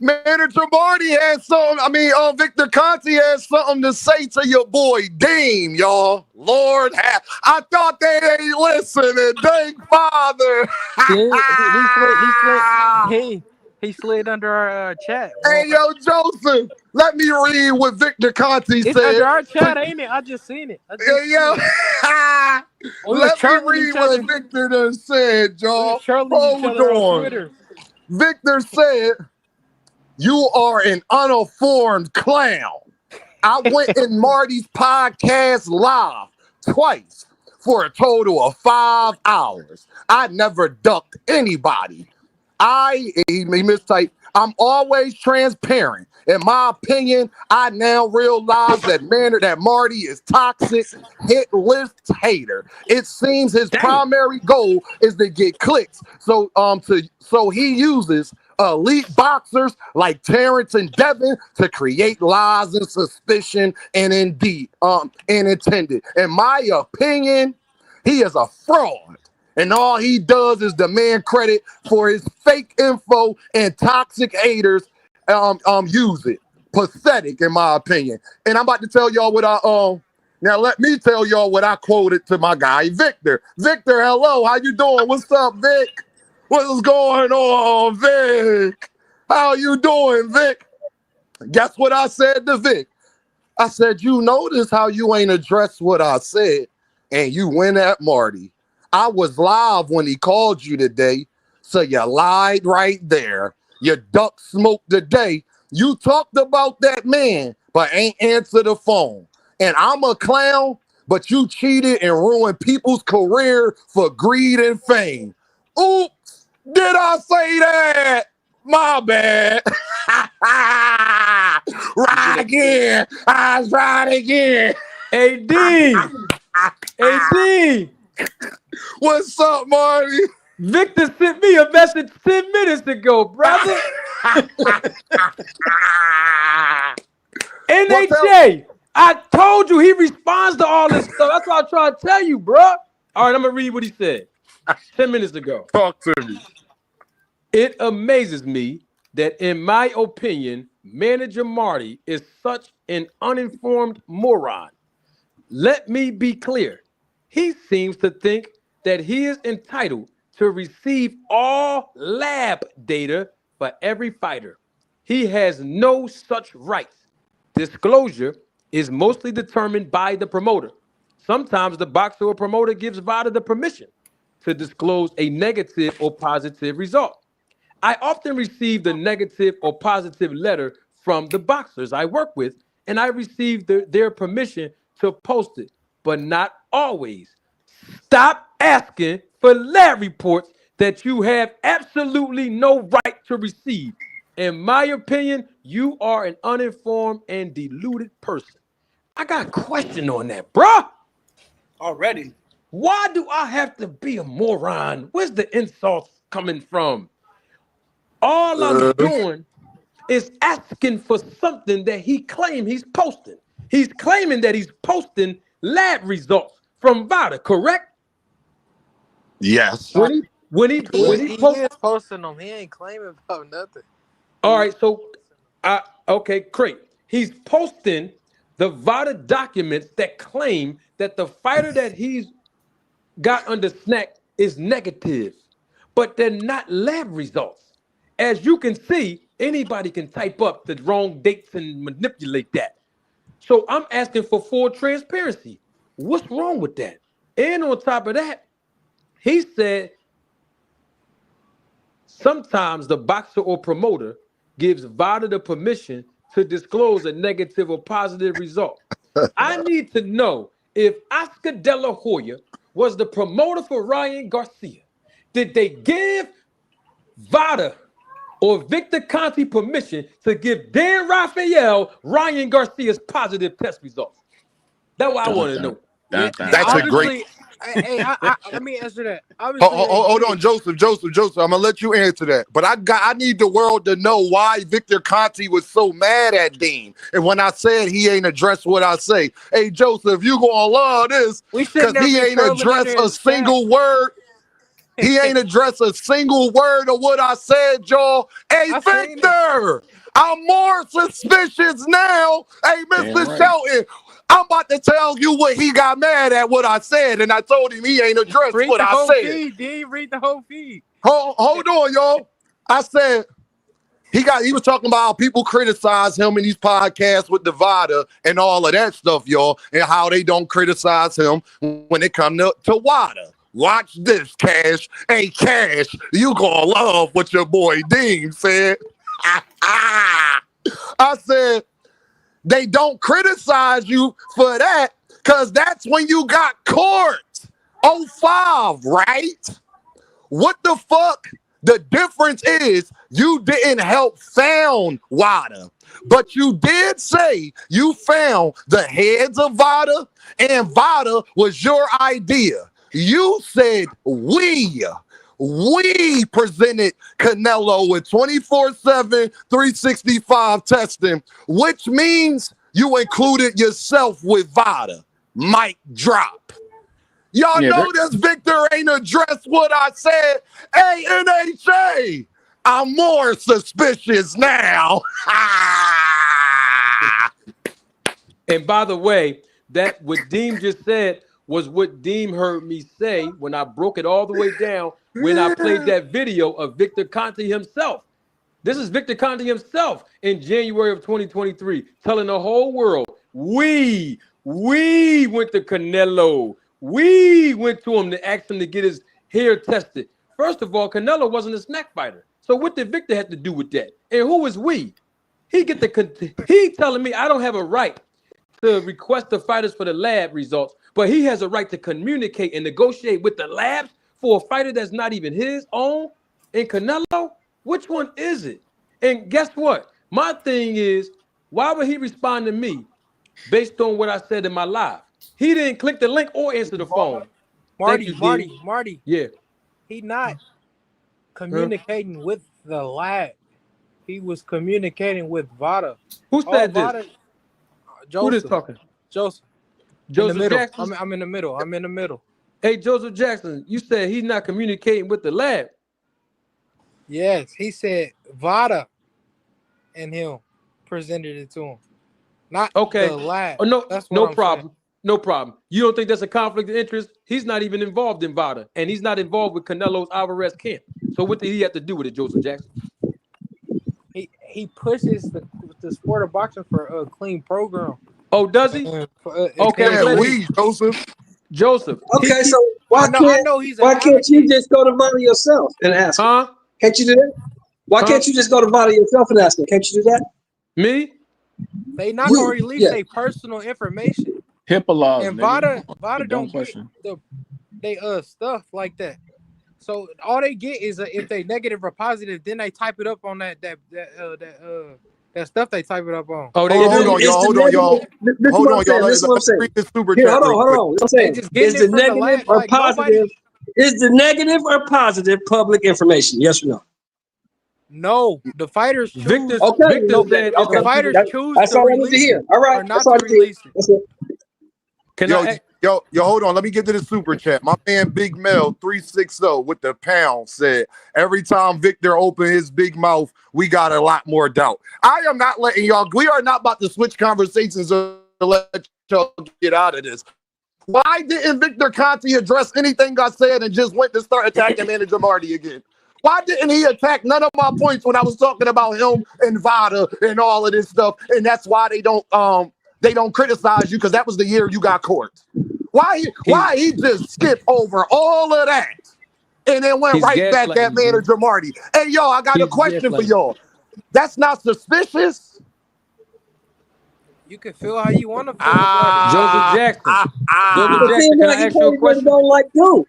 Manager Marty has something. I mean, Victor Conte has something to say to your boy Dean, y'all. Lord, I thought they ain't listening. Thank Father. He slid under our chat. Hey, yo, Joseph, let me read what Victor Conte It's said. under our chat, ain't it? I just seen it. Hey, yo, let me read what Victor done said, y'all. Hold on. Victor said, "You are an uninformed clown. I went in Marty's podcast live twice for a total of 5 hours. I never ducked anybody. He mistyped. I'm always transparent. In my opinion, I now realize that Marty is toxic, hit list hater. It seems his primary goal is to get clicks. So he uses elite boxers like Terrence and Devin to create lies and suspicion and intended. In my opinion, he is a fraud. And all he does is demand credit for his fake info and toxic haters use it. Pathetic, in my opinion. And I'm about to tell y'all what now let me tell y'all what I quoted to my guy, Victor. Victor, hello, how you doing? What's up, Vic? What's going on, Vic? How you doing, Vic? Guess what I said to Vic? I said, you notice how you ain't addressed what I said, and you went at Marty. I was live when he called you today, so you lied right there. You duck smoked today. You talked about that man, but ain't answered the phone. And I'm a clown, but you cheated and ruined people's career for greed and fame. Oops, did I say that? My bad. Right again. I was right again. AD. AD. What's up, Marty? Victor sent me a message 10 minutes ago, brother. NHA, I told you he responds to all this stuff. That's what I'm trying to tell you, bro. All right, I'm going to read what he said 10 minutes ago. Talk to me. It amazes me that, in my opinion, Manager Marty is such an uninformed moron. Let me be clear. He seems to think that he is entitled to receive all lab data for every fighter. He has no such rights. Disclosure is mostly determined by the promoter. Sometimes the boxer or promoter gives VADA the permission to disclose a negative or positive result. I often receive the negative or positive letter from the boxers I work with, and I receive their permission to post it, but not always. Stop asking for lab reports that you have absolutely no right to receive. In my opinion, you are an uninformed and deluded person. I got a question on that, bruh. Already. Why do I have to be a moron? Where's the insults coming from? All I'm doing is asking for something that he claims he's posting. He's claiming that he's posting lab results from VADA, correct? Yes. When he is posting them, he ain't claiming about nothing. All right, so okay, great. He's posting the VADA documents that claim that the fighter that he's got under snack is negative, but they're not lab results. As you can see, anybody can type up the wrong dates and manipulate that. So I'm asking for full transparency. What's wrong with that? And on top of that, he said sometimes the boxer or promoter gives VADA the permission to disclose a negative or positive result. I need to know if Oscar De La Hoya was the promoter for Ryan Garcia. Did they give VADA or Victor Conte permission to give Dan Raphael Ryan Garcia's positive test results? That's what I want to know. Yeah, That's a great. obviously. Hey, let me answer that. Obviously, Hold on, Joseph. I'm gonna let you answer that. But I need the world to know why Victor Conte was so mad at Dean. And when I said he ain't addressed what I say, hey Joseph, you gonna love this because he ain't addressed a single word. He ain't addressed a single word of what I said, y'all. Hey, Victor, I'm more suspicious now. Hey, Mr. Shelton, I'm about to tell you what he got mad at what I said, and I told him he ain't addressed what I said. Read the whole feed. Hold on, y'all. I said he was talking about how people criticize him in these podcasts with Nevada and all of that stuff, y'all, and how they don't criticize him when it comes to WADA. Watch this, Cash. Hey, Cash, you gonna love what your boy Dean said. I said, they don't criticize you for that because that's when you got court. 05, right? What the fuck? The difference is you didn't help found WADA, but you did say you found the heads of WADA and WADA was your idea. You said we presented Canelo with 24/7, 365 testing, which means you included yourself with VADA. Mic drop. Y'all know this Victor ain't addressed what I said. Hey, NHA, I'm more suspicious now. And by the way, that what Deem just said was what Deem heard me say when I broke it all the way down when I played that video of Victor Conte himself. This is Victor Conte himself in January of 2023 telling the whole world, we went to Canelo. We went to him to ask him to get his hair tested. First of all, Canelo wasn't a snack fighter. So what did Victor have to do with that? And who is we? He telling me I don't have a right to request the fighters for the lab results, but he has a right to communicate and negotiate with the labs for a fighter that's not even his own. And Canelo, which one is it? And guess what? My thing is, why would he respond to me based on what I said in my live? He didn't click the link or answer the phone. Marty. Yeah. He not communicating with the lab. He was communicating with VADA. Who said this? Joseph. Who is talking? Joseph Jackson. I'm in the middle. Hey, Joseph Jackson, you said he's not communicating with the lab. Yes, he said VADA and him presented it to him. Not the lab. Oh, no, that's no I'm problem. saying. No problem. You don't think that's a conflict of interest? He's not even involved in VADA, and he's not involved with Canelo's Alvarez camp. So what did he have to do with it, Joseph Jackson? He pushes the sport of boxing for a clean program. Oh, does he? Okay, Joseph. Okay, so why can't you just go to VADA yourself and ask? Huh? Can't you do that? Why can't you just go to VADA yourself and ask them? Can't you do that? Me? They not gonna release their personal information. HIPAA laws. And VADA don't get they stuff like that. So all they get is if they negative or positive, then they type it up on that stuff they type it up on. Oh, hold on, y'all. This is what I'm saying. Hold on. I'm saying, is the negative or positive? Is the negative or positive public information? Yes or no? No, the fighters choose. Victor said the fighters choose. That's all I need to hear. All right, not to release it. That's it. Yo, hold on. Let me get to the super chat. My man Big Mel 360 with the pound said, every time Victor opened his big mouth, we got a lot more doubt. I am not letting y'all, we are not about to switch conversations or let y'all get out of this. Why didn't Victor Conte address anything I said and just went to start attacking Manager Marty again? Why didn't he attack none of my points when I was talking about him and VADA and all of this stuff? And that's why they don't criticize you, because that was the year you got court. Why he just skipped over all of that and then went right back at Manager Marty? Hey, yo, I got a question for y'all. That's not suspicious? You can feel how you want to feel. Joseph Jackson. Joseph Jackson, can I ask you a question? Don't like you.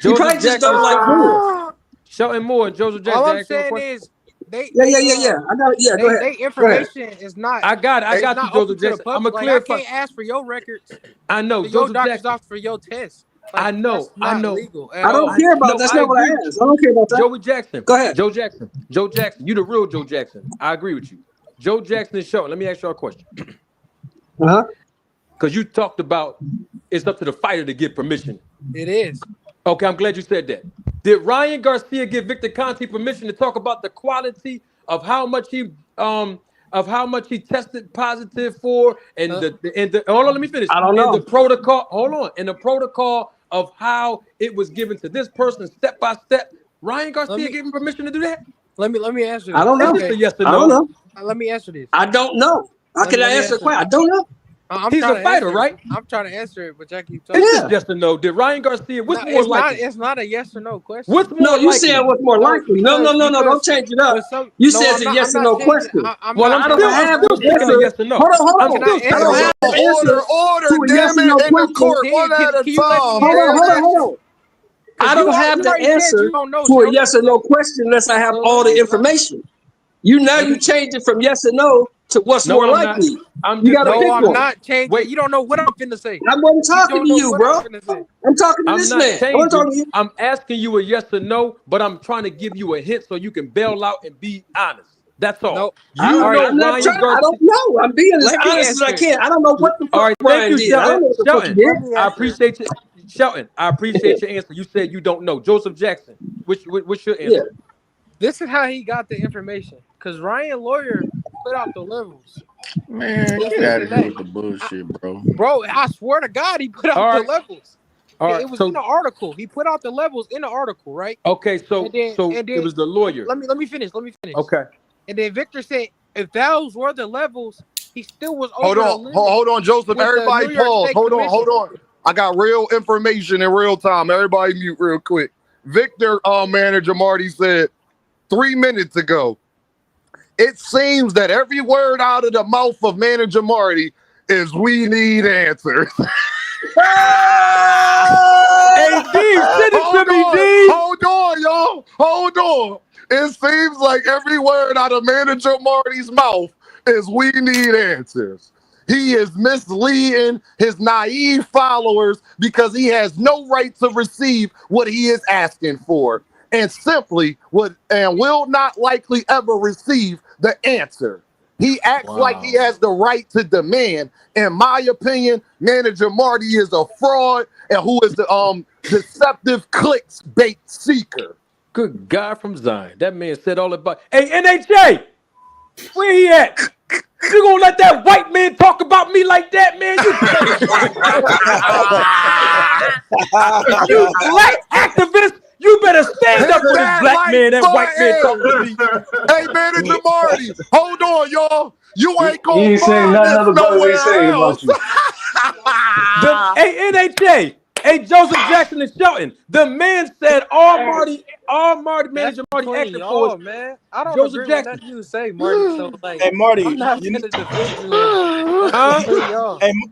You probably just don't like you. Shelton Moore and Joseph Jackson. All I'm saying is they Yeah. I got it. Yeah, go ahead. they information is not. I got it. I got you, Joseph Jackson. I'm gonna clarify. I can't ask for your records. I know, Your Joseph doctor's Jackson. off for your test. I know. That's not I know. legal at I don't all. care about that's not what I asked. I don't care about that. Joey Jackson. Go ahead. Joe Jackson. You the real Joe Jackson. I agree with you. Joe Jackson is showing. Let me ask y'all a question. Because you talked about it's up to the fighter to get permission. It is. Okay, I'm glad you said that. Did Ryan Garcia give Victor Conte permission to talk about the quality of how much he tested positive for and the hold on, let me finish. I don't know. And the protocol, hold on, and the protocol of how it was given to this person step by step. Ryan Garcia gave him permission to do that? Let me answer this. I don't know. Okay. Yes or no? I don't know. Let me answer this. I don't know. How can I answer the question? I don't know. He's a fighter, right? I'm trying to answer it, but y'all keep talking. It's just yes or no. Did Ryan Garcia? What's more likely? It's not a yes or no question. What's more No, you likely? said what's more likely. No. Don't change it up. You said it's a yes or no question. I don't have the answer. Yes or no. Hold on. I'm still I don't have the answer Order, to a damn yes or it, no in the question. court, one at a time. Hold on. I don't have the answer to a yes or no question unless I have all the information. You changed it from yes or no to what's more likely. I'm not changing. Wait, you don't know what I'm finna say. I wasn't talking to you, bro. I'm talking to this man. I'm talking to you. I'm asking you a yes or no, but I'm trying to give you a hint so you can bail out and be honest. That's all. No, I don't know. I'm being as honest as I can. I don't know what the fuck Ryan did. I don't know what the fuck he did. I appreciate you, Shelton. I appreciate your answer. You said you don't know. Joseph Jackson, what's your answer? Yeah. This is how he got the information. Because Ryan Lawyer put out the levels. Man, get out of here with the bullshit, bro. Bro, I swear to God, he put out the levels. It was in the article. He put out the levels in the article, right? Okay, so it was the lawyer. Let me finish. Okay. And then Victor said, if those were the levels, he still was over. Hold on, Joseph. Everybody pause. Hold on. I got real information in real time. Everybody mute real quick. Victor, manager Marty said 3 minutes ago, it seems that every word out of the mouth of manager Marty is "we need answers." Hey, D, send it to me, D. Hold on, y'all. Hold on. It seems like every word out of manager Marty's mouth is "we need answers." He is misleading his naive followers because he has no right to receive what he is asking for, and simply will not likely ever receive the answer. He acts like he has the right to demand. In my opinion, manager Marty is a fraud and who is the deceptive clickbait seeker. Good God from Zion. That man said all about. Hey, NHA, where he at? You gonna let that white man talk about me like that, man? You black activist, you better stand up for this black man, that white man talking to me. Hey, manager Marty, hold on, y'all. You ain't gonna he ain't saying nothing other than what he's saying about you. Hey, NHA. Hey, Joseph Jackson and Shelton. The man said all manager Marty acting for us. Man. I don't Joseph agree Jackson. with nothing you say, Marty. So, like, hey, Marty, I'm not gonna defend you.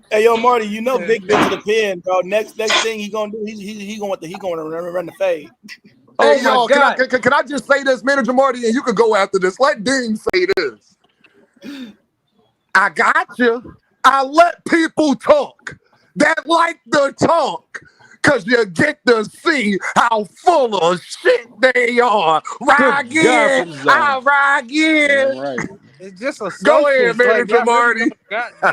Hey, yo, Marty, you know Vic been to the pen, bro. Next thing he gonna do, he gonna run the fade. Hey, y'all, can I just say this, manager Marty, and you can go after this. Let Dean say this. I got you. I let people talk that like to talk, because you get to see how full of shit they are. Ride again. I ride again. Right. It's just a go ahead, manager Marty.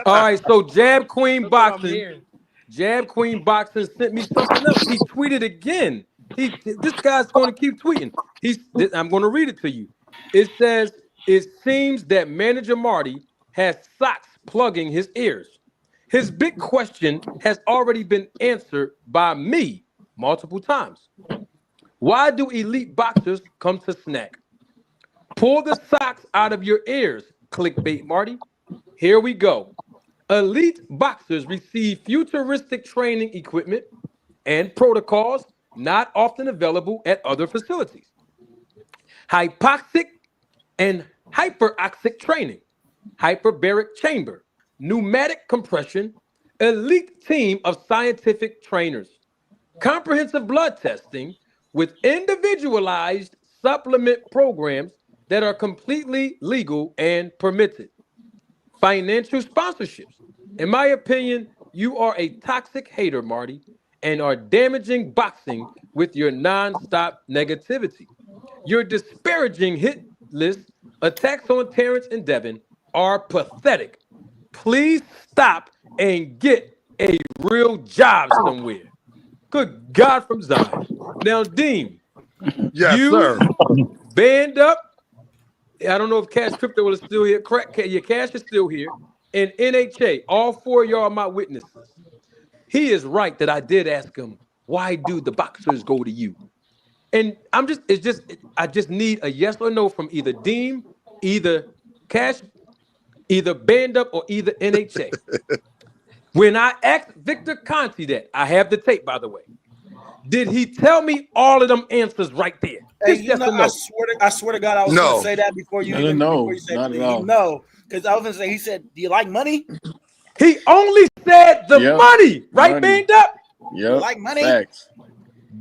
All right, so Jab Queen Boxing. Jab Queen Boxing sent me something else. He tweeted again. This guy's going to keep tweeting. I'm going to read it to you. It says, it seems that manager Marty has socks plugging his ears. His big question has already been answered by me multiple times. Why do elite boxers come to snack? Pull the socks out of your ears, clickbait Marty. Here we go. Elite boxers receive futuristic training equipment and protocols not often available at other facilities. Hypoxic and hyperoxic training, hyperbaric chamber, pneumatic compression, elite team of scientific trainers, comprehensive blood testing with individualized supplement programs that are completely legal and permitted. Financial sponsorships. In my opinion, you are a toxic hater, Marty, and are damaging boxing with your nonstop negativity. Your disparaging hit list, attacks on Terrence and Devin are pathetic. Please stop and get a real job somewhere. Good God from Zion. Now, Dean, Yes, you sir. band up. I don't know if Cash Crypto is still here. Correct. Your Cash is still here. And NHA, all four of y'all are my witnesses. He is right that I did ask him, why do the boxers go to you? And I just need a yes or no from either Deem, either Cash, either Band Up, or either NHA. When I asked Victor Conte that, I have the tape, by the way. Did he tell me all of them answers right there? Hey, Just yes or no. I swear to God, I was No. going to say that before you even before you said not at all. no, because I was going to say, he said, "Do you like money?" He only said the money, right, Band Up? You like money? Facts.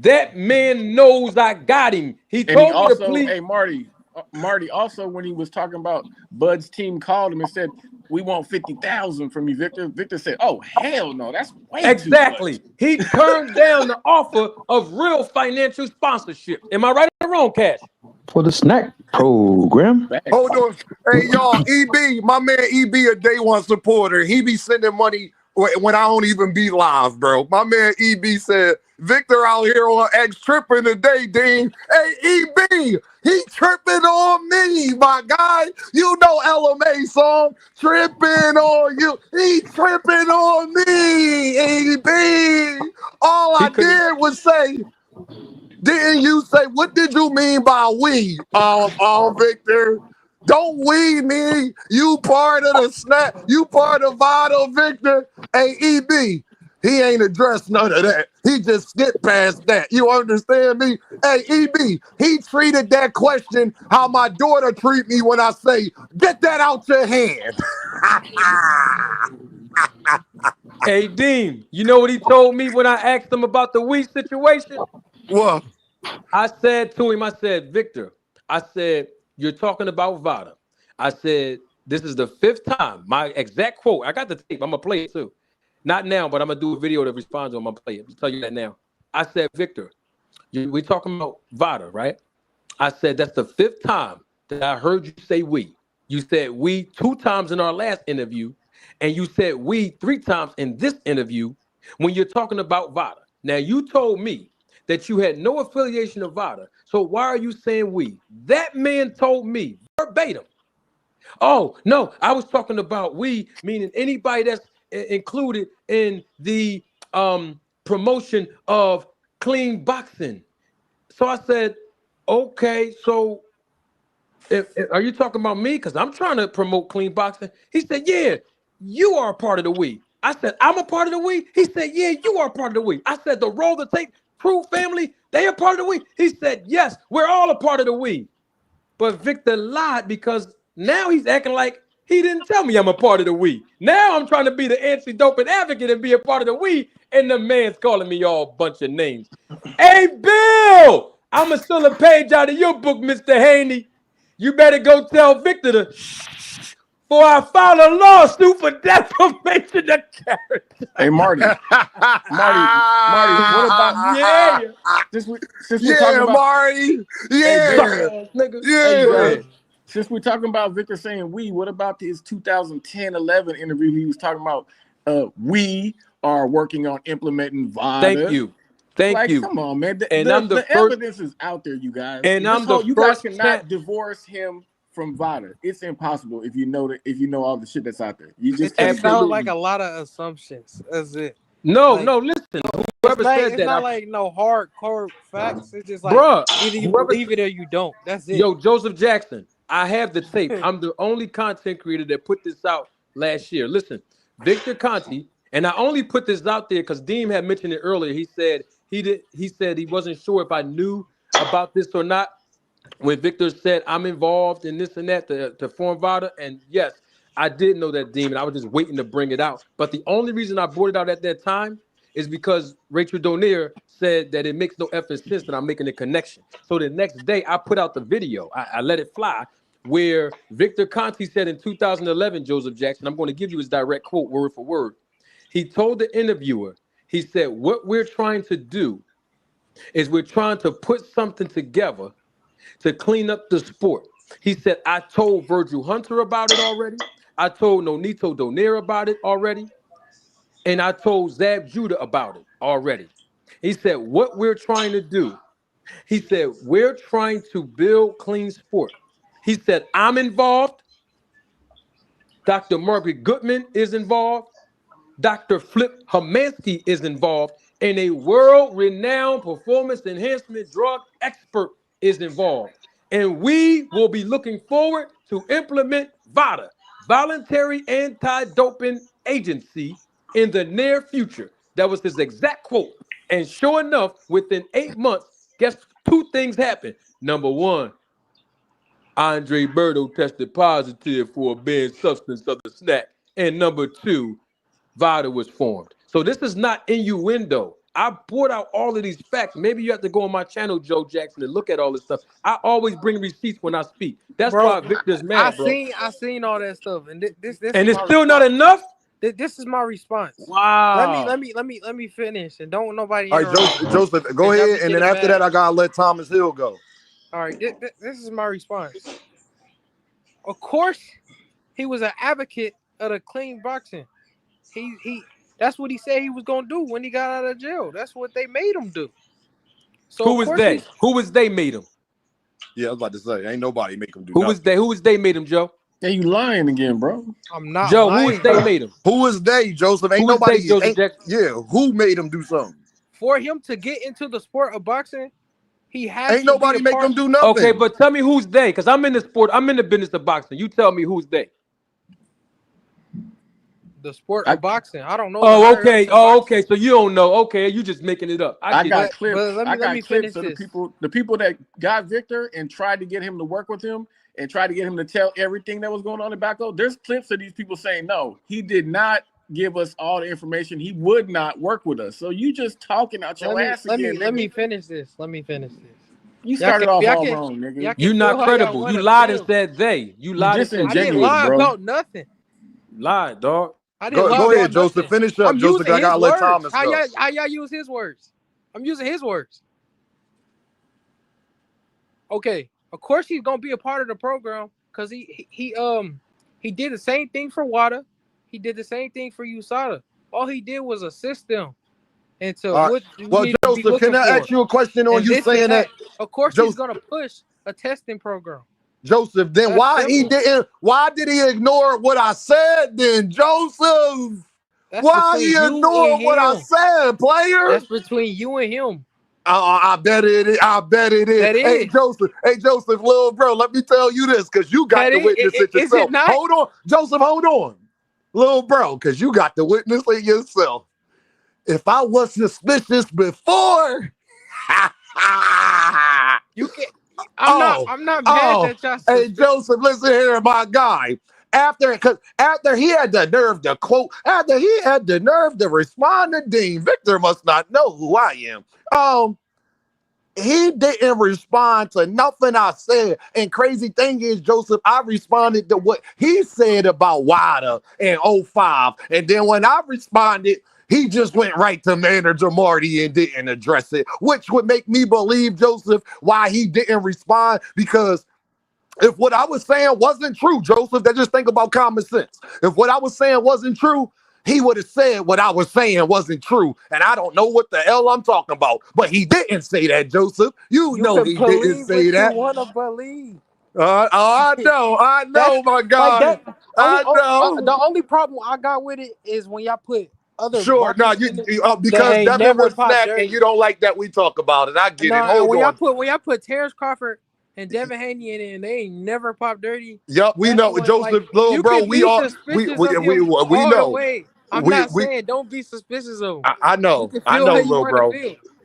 That man knows I got him. He told me also, to please. hey, Marty, also when he was talking about Bud's team called him and said, "We want 50,000 from you, Victor." Victor said, "Oh, hell no, that's way exactly. too much." He turned down the offer of real financial sponsorship. Am I right or wrong, Cash? For the snack program. Hold on. Hey, y'all, EB, my man EB, a day one supporter. He be sending money when I don't even be live, bro. My man EB said, Victor out here on X tripping today, Dean. Hey, EB, he tripping on me, my guy. You know LMA song, tripping on you. He tripping on me, EB. All I did was say, didn't you say, what did you mean by we, Victor? Don't we me? You part of the snap. You part of Vital, Victor. Hey, EB, he ain't addressed none of that. He just skipped past that. You understand me? Hey, EB, he treated that question how my daughter treat me when I say, get that out your hand. Hey, Dean, you know what he told me when I asked him about the we situation? What? I said to him, I said, Victor, I said, you're talking about Vada. I said, this is the 5th time. My exact quote. I got the tape. I'm going to play it too. Not now, but I'm going to do a video that responds to him. I'm going to play it. I'll tell you that now. I said, Victor, we're talking about Vada, right? I said, that's the 5th time that I heard you say we. You said we 2 times in our last interview, and you said we 3 times in this interview when you're talking about Vada. Now, you told me that you had no affiliation of Vada. So why are you saying we? That man told me verbatim. Oh, no, I was talking about we, meaning anybody that's included in the promotion of clean boxing. So I said, okay, so are you talking about me? Because I'm trying to promote clean boxing. He said, yeah, you are a part of the we. I said, I'm a part of the we? He said, yeah, you are a part of the we. I said, the Roll the Tape Crew family, they are part of the we? He said, yes, we're all a part of the we. But Victor lied because now he's acting like he didn't tell me I'm a part of the we. Now I'm trying to be the anti-doping advocate and be a part of the we, and the man's calling me all bunch of names. Hey, Bill, I'm going to steal a page out of your book, Mr. Haney. You better go tell Victor to before I file a lawsuit for defamation of character. Hey, Marty, what about since we're talking about Marty, since we're talking about Victor saying we, what about his 2010-11 interview? He was talking about we are working on implementing VADA. Thank you. Come on, man. The evidence is out there, you guys. And you guys cannot divorce him from VADA. It's impossible if you know all the shit that's out there. You just it sounds like a lot of assumptions. That's it. No, listen. Whoever said that, it's not like no hardcore facts. It's just like either you believe it or you don't. That's it. Yo, Joseph Jackson, I have the tape. I'm the only content creator that put this out last year. Listen, Victor Conte, and I only put this out there because Deem had mentioned it earlier. He said he wasn't sure if I knew about this or not. When Victor said I'm involved in this and that to form VADA, and yes, I did know that, Demon. I was just waiting to bring it out. But the only reason I brought it out at that time is because Rachel Donier said that it makes no effort sense that I'm making a connection. So the next day I put out the video. I let it fly, where Victor Conte said in 2011, Joseph Jackson, I'm going to give you his direct quote word for word. He told the interviewer, he said, what we're trying to do is we're trying to put something together to clean up the sport. He said, I told Virgil Hunter about it already. I told Nonito Donaire about it already. And I told Zab Judah about it already. He said, what we're trying to do, he said, we're trying to build clean sport. He said, I'm involved. Dr. Margaret Goodman is involved. Dr. Flip Hermansky is involved. And a world-renowned performance enhancement drug expert is involved. And we will be looking forward to implement VADA, Voluntary Anti-Doping Agency, in the near future. That was his exact quote. And sure enough, within 8 months, guess 2 things happened. Number 1, Andre Berto tested positive for a banned substance of the snack. And number 2, VADA was formed. So this is not innuendo. I brought out all of these facts. Maybe you have to go on my channel, Joe Jackson, and look at all this stuff. I always bring receipts when I speak. That's why Victor's mad, bro. I seen all that stuff, and this and it's still not enough. This is my response. Wow. Let me finish, and don't nobody. All right, Joseph, go ahead, and then after that, I gotta let Thomas Hill go. All right, this is my response. Of course, he was an advocate of the clean boxing. He that's what he said he was gonna do when he got out of jail. That's what they made him do. So who was they? Who was they made him? Yeah, I was about to say, ain't nobody make him do. Who was they? Who was they made him, Joe? Yeah, you lying again, bro. I'm not. Joe, lying, who is they made him? Who is they, Joseph? Ain't Who is nobody. they, Joseph Jackson? Yeah, who made him do something? For him to get into the sport of boxing, he has. Ain't nobody make him do nothing. Okay, but tell me who's they, because I'm in the sport. I'm in the business of boxing. You tell me who's they. The sport of boxing. I don't know. Oh, okay. Oh, okay. So you don't know. Okay, you just making it up. I got clips. But I got clips of this. the people that got Victor and tried to get him to work with him and tried to get him to tell everything that was going on in Baco. There's clips of these people saying, no, he did not give us all the information. He would not work with us. So you just talking out your ass again. Let me finish this. You started off all wrong, nigga. You're not credible. You lied and said they. You lied and said I didn't lie about nothing. Lied, dog. I didn't lie go ahead, about Joseph. nothing. Finish up, I'm Joseph. I gotta let words. Thomas go. How y'all use his words? I'm using his words. Okay, of course he's gonna be a part of the program because he did the same thing for WADA. He did the same thing for USADA. All he did was assist them into what. Well, Joseph, can I ask you a question on you saying that? Of course, he's gonna push a testing program. Joseph, then why did he ignore what I said then, Joseph? Why he ignored what I said, player? That's between you and him. I bet it is. I bet it is. Hey, Joseph, little bro, let me tell you this, because you got to witness it yourself. Hold on, Joseph, hold on. Little bro, because you got to witness it yourself. If I was suspicious before, you can't. I'm not mad that y'all. Hey, Joseph, listen here, my guy. After he had the nerve to quote, after he had the nerve to respond to Dean, Victor must not know who I am. He didn't respond to nothing I said. And crazy thing is, Joseph, I responded to what he said about WADA in 05. And then when I responded, he just went right to manager Marty and didn't address it, which would make me believe, Joseph, why he didn't respond. Because if what I was saying wasn't true, Joseph, then just think about common sense. If what I was saying wasn't true, he would have said what I was saying wasn't true. And I don't know what the hell I'm talking about. But he didn't say that, Joseph. You know he didn't say that. You want to believe. I know, my God. The only problem I got with it is when y'all put other. Sure, no, because Devin was snack and you don't like that we talk about it. I get it. Hold on. When y'all put Terrence Crawford and Devin Haney in it, and they ain't never popped dirty. Yep, we know, Joseph, little bro. We know. I'm not saying don't be suspicious of him. I know, little bro.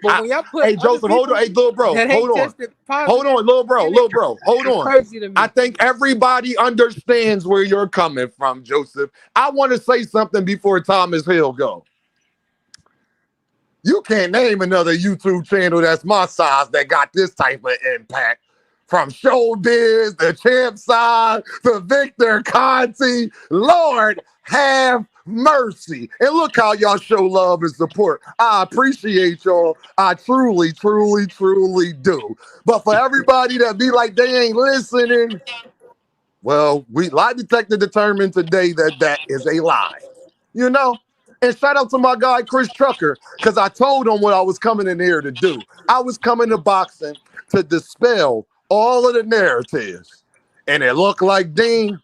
But when y'all put hey, Joseph, hold on. Hey, little bro, hold on, little bro, hold on. Crazy to me. I think everybody understands where you're coming from, Joseph. I want to say something before Thomas Hill go. You can't name another YouTube channel that's my size that got this type of impact. from showbiz, the champ side, to Victor Conte. Lord, have mercy. And look how y'all show love and support. I appreciate y'all. I truly, truly, truly do. But for everybody that be like they ain't listening, well, lie detector determined today that that is a lie. You know? And shout out to my guy, Chris Trucker, because I told him what I was coming in here to do. I was coming to boxing to dispel all of the narratives. And it looked like Dean,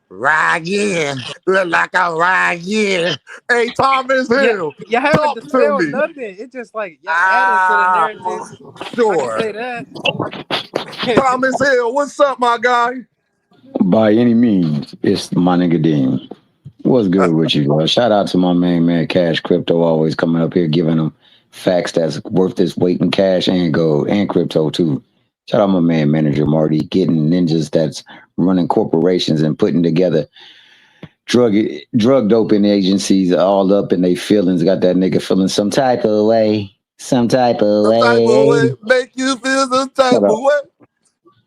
right again. Look like a right again. Hey, Thomas Hill, You haven't talk to dispelled me. nothing. It's just like y'all adding to the narrative. I can Sure. say that. Thomas Hill, what's up, my guy? By any means, it's my nigga Dean. What's good with you, bro? Shout out to my main man, Cash Crypto, always coming up here giving them facts that's worth this weight in cash and gold and crypto too. Shout out my man, Manager Marty, getting ninjas that's running corporations and putting together drug doping agencies all up in their feelings. Got that nigga feeling some type of way. Some type of way. Make you feel some type of way.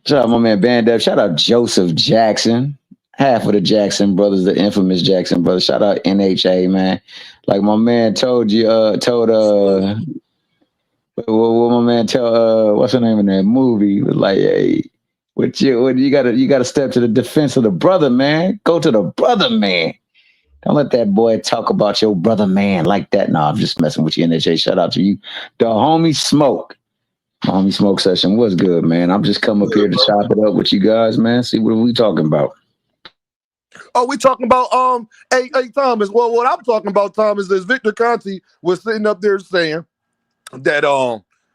Shout out my man Bandev. Shout out Joseph Jackson. Half of the Jackson brothers, the infamous Jackson brothers. Shout out NHA, man. Like my man told you, what my man tell what's the name of that movie? He was like, hey, you gotta step to the defense of the brother, man. Go to the brother, man. Don't let that boy talk about your brother, man, like that. No, I'm just messing with you, NHA. Shout out to you. The homie Smoke. Homie Smoke session was good, man. I'm just come up here to chop it up with you guys, man. See what we talking about. Oh, we talking about hey Thomas. Well, what I'm talking about, Thomas, is Victor Conte was sitting up there saying that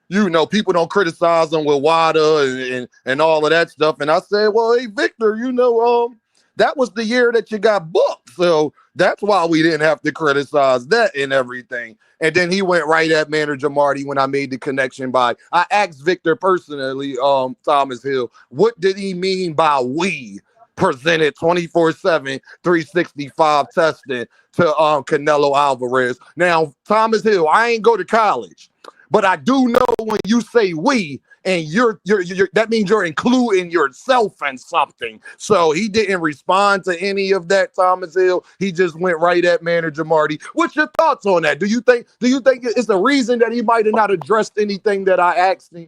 you know, people don't criticize him with WADA and all of that stuff. And I said, well, hey Victor, you know, that was the year that you got booked. So that's why we didn't have to criticize that and everything. And then he went right at Manager Marty when I made the connection I asked Victor personally, Thomas Hill, what did he mean by we presented 24/7, 365 testing to Canelo Alvarez? Now, Thomas Hill, I ain't go to college, but I do know when you say we, and you're that means you're including yourself in something. So he didn't respond to any of that, Thomas Hill. He just went right at Manager Marty. What's your thoughts on that? Do you think it's the reason that he might have not addressed anything that I asked him?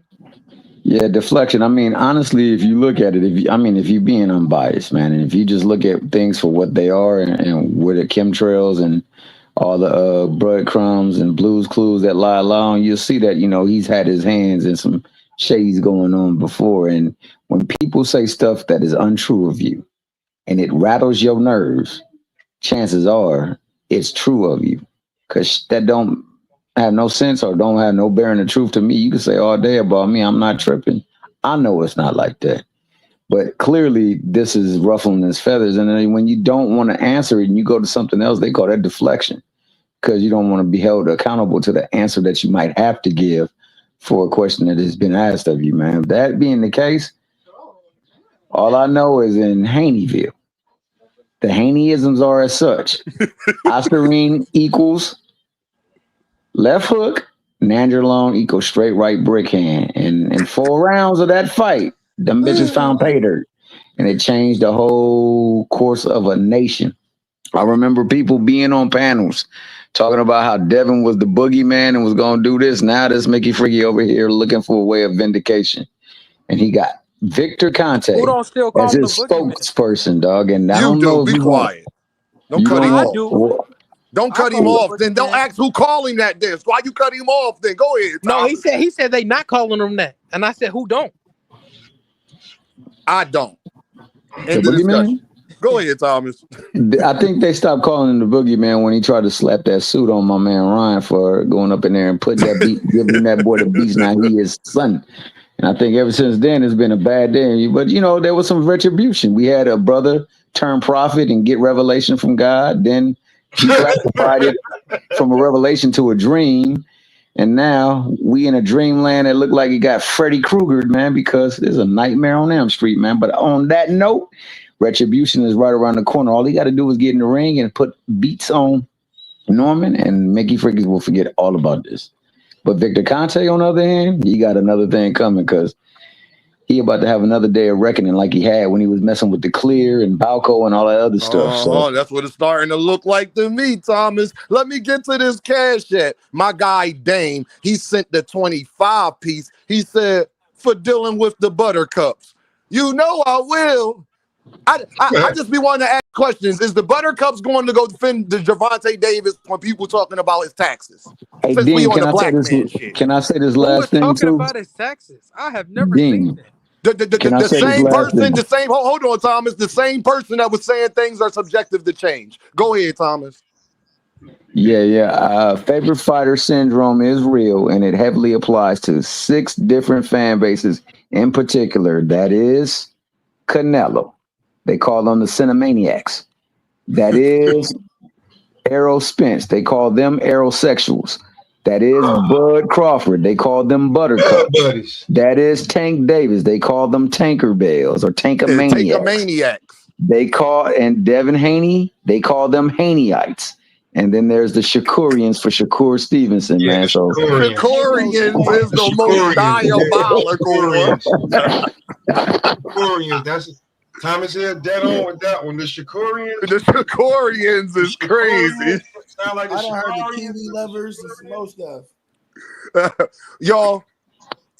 Yeah, deflection. I mean, honestly, if you look at it, if you're being unbiased, man, and if you just look at things for what they are and where the chemtrails and all the breadcrumbs and blues clues that lie along, you'll see that, you know, he's had his hands in some shades going on before. And when people say stuff that is untrue of you and it rattles your nerves, chances are it's true of you, because that don't have no sense or don't have no bearing of truth to me. You can say all day about me, I'm not tripping. I know it's not like that. But clearly this is ruffling his feathers. And then when you don't want to answer it and you go to something else, they call that deflection, because you don't want to be held accountable to the answer that you might have to give for a question that has been asked of you, man. That being the case, all I know is in Haneyville, the Haneyisms are as such. Oscarine equals left hook, Nandrolone equals straight right brick hand. And in 4 rounds of that fight, them bitches found pay dirt. And it changed the whole course of a nation. I remember people being on panels talking about how Devin was the boogeyman and was going to do this. Now this Mickey Freaky over here looking for a way of vindication. And he got Victor Conte as his spokesperson, dog. And I don't know if be quiet. Don't cut him off. Don't cut him off. Then don't ask who calling that this. Why you cut him off? Then go ahead, Thomas. No, he said they not calling him that. And I said, who don't? I don't. End the discussion. Go ahead, Thomas. I think they stopped calling him the boogeyman when he tried to slap that suit on my man Ryan for going up in there and putting that beat, giving that boy the beats. Now he is son. And I think ever since then it's been a bad day. But you know, there was some retribution. We had a brother turn prophet and get revelation from God. Then he classified it from a revelation to a dream. And now we in a dreamland that looked like it got Freddy Krueger, man, because there's a nightmare on Elm Street, man. But on that note, retribution is right around the corner. All he got to do is get in the ring and put beats on Norman, and Mickey Freakies will forget all about this. But Victor Conte, on the other hand, he got another thing coming, because he about to have another day of reckoning like he had when he was messing with the Clear and Balco and all that other stuff. So That's what it's starting to look like to me, Thomas. Let me get to this cash app. My guy Dame, he sent the 25 piece. He said, for dealing with the buttercups. You know I will. I just be wanting to ask questions. Is the Buttercups going to go defend the Javante Davis when people talking about his taxes? hey, Since we Dean, on the black man shit. can I say this Who last was thing talking too? about his taxes? I have never seen Dean, that. can I The say this same last person, thing? hold on, Thomas. The same person that was saying things are subjective to change. Go ahead, Thomas. Yeah. Favorite fighter syndrome is real, and it heavily applies to 6 different fan bases in particular. That is Canelo. They call them the Cinemaniacs. That is Errol Spence. They call them aerosexuals. That is Bud Crawford. They call them buttercups. That is Tank Davis. They call them tanker bells or tankamaniacs. And Devin Haney, they call them Haneyites. And then there's the Shakurians for Shakur Stevenson, man. So Shakurians is the most diabolical one. Shakurians, that's Thomas here dead on with that one. The Shakurians. The Shakurians is crazy. Sound like I done heard the Kiwi lovers and some more stuff. Y'all,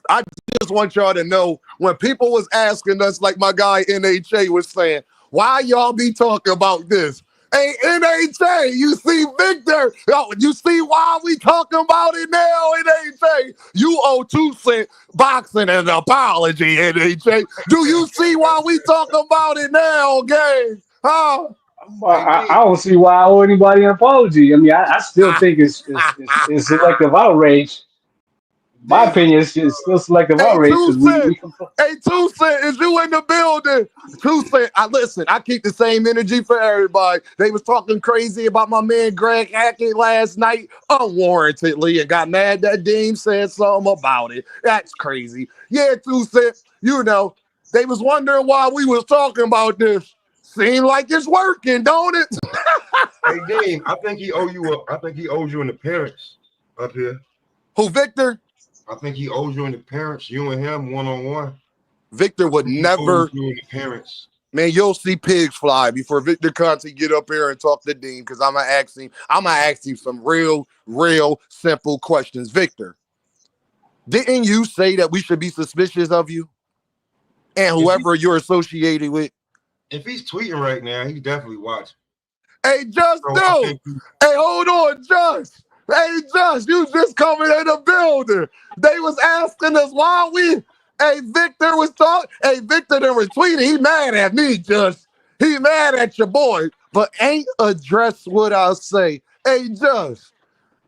I just want y'all to know when people was asking us, like my guy NHA was saying, why y'all be talking about this? Hey, NHA, you see Victor, you see why we talking about it now, NHA? You owe 2 Cent boxing an apology, NHA. Do you see why we talking about it now, gang? Huh? I don't see why I owe anybody an apology. I mean, I still think it's selective outrage. My opinion is still selective outrage because we Hey, 2 Cent, is you in the building? 2 Cent, I keep the same energy for everybody. They was talking crazy about my man Greg Hackett last night unwarrantedly and got mad that Dean said something about it. That's crazy. Yeah, 2 Cent, you know, they was wondering why we was talking about this. Seem like it's working, don't it? Hey, Dean, I think he owes you an appearance up here. Who, Victor? I think he owes you an appearance, you and him one-on-one. Victor would never. You an appearance. Man, you'll see pigs fly before Victor Conte get up here and talk to Dean because I'm gonna ask him some real simple questions. Victor, didn't you say that we should be suspicious of you and whoever you're associated with? If he's tweeting right now, he's definitely watching. Hey, Just no. Hey, hold on, Just. Hey, Just, you just coming in the building. They was asking us why we. Hey, Victor was talking. Hey, Victor then was tweeting. He mad at me, Just. He mad at your boy, but ain't addressed what I say. Hey, Just,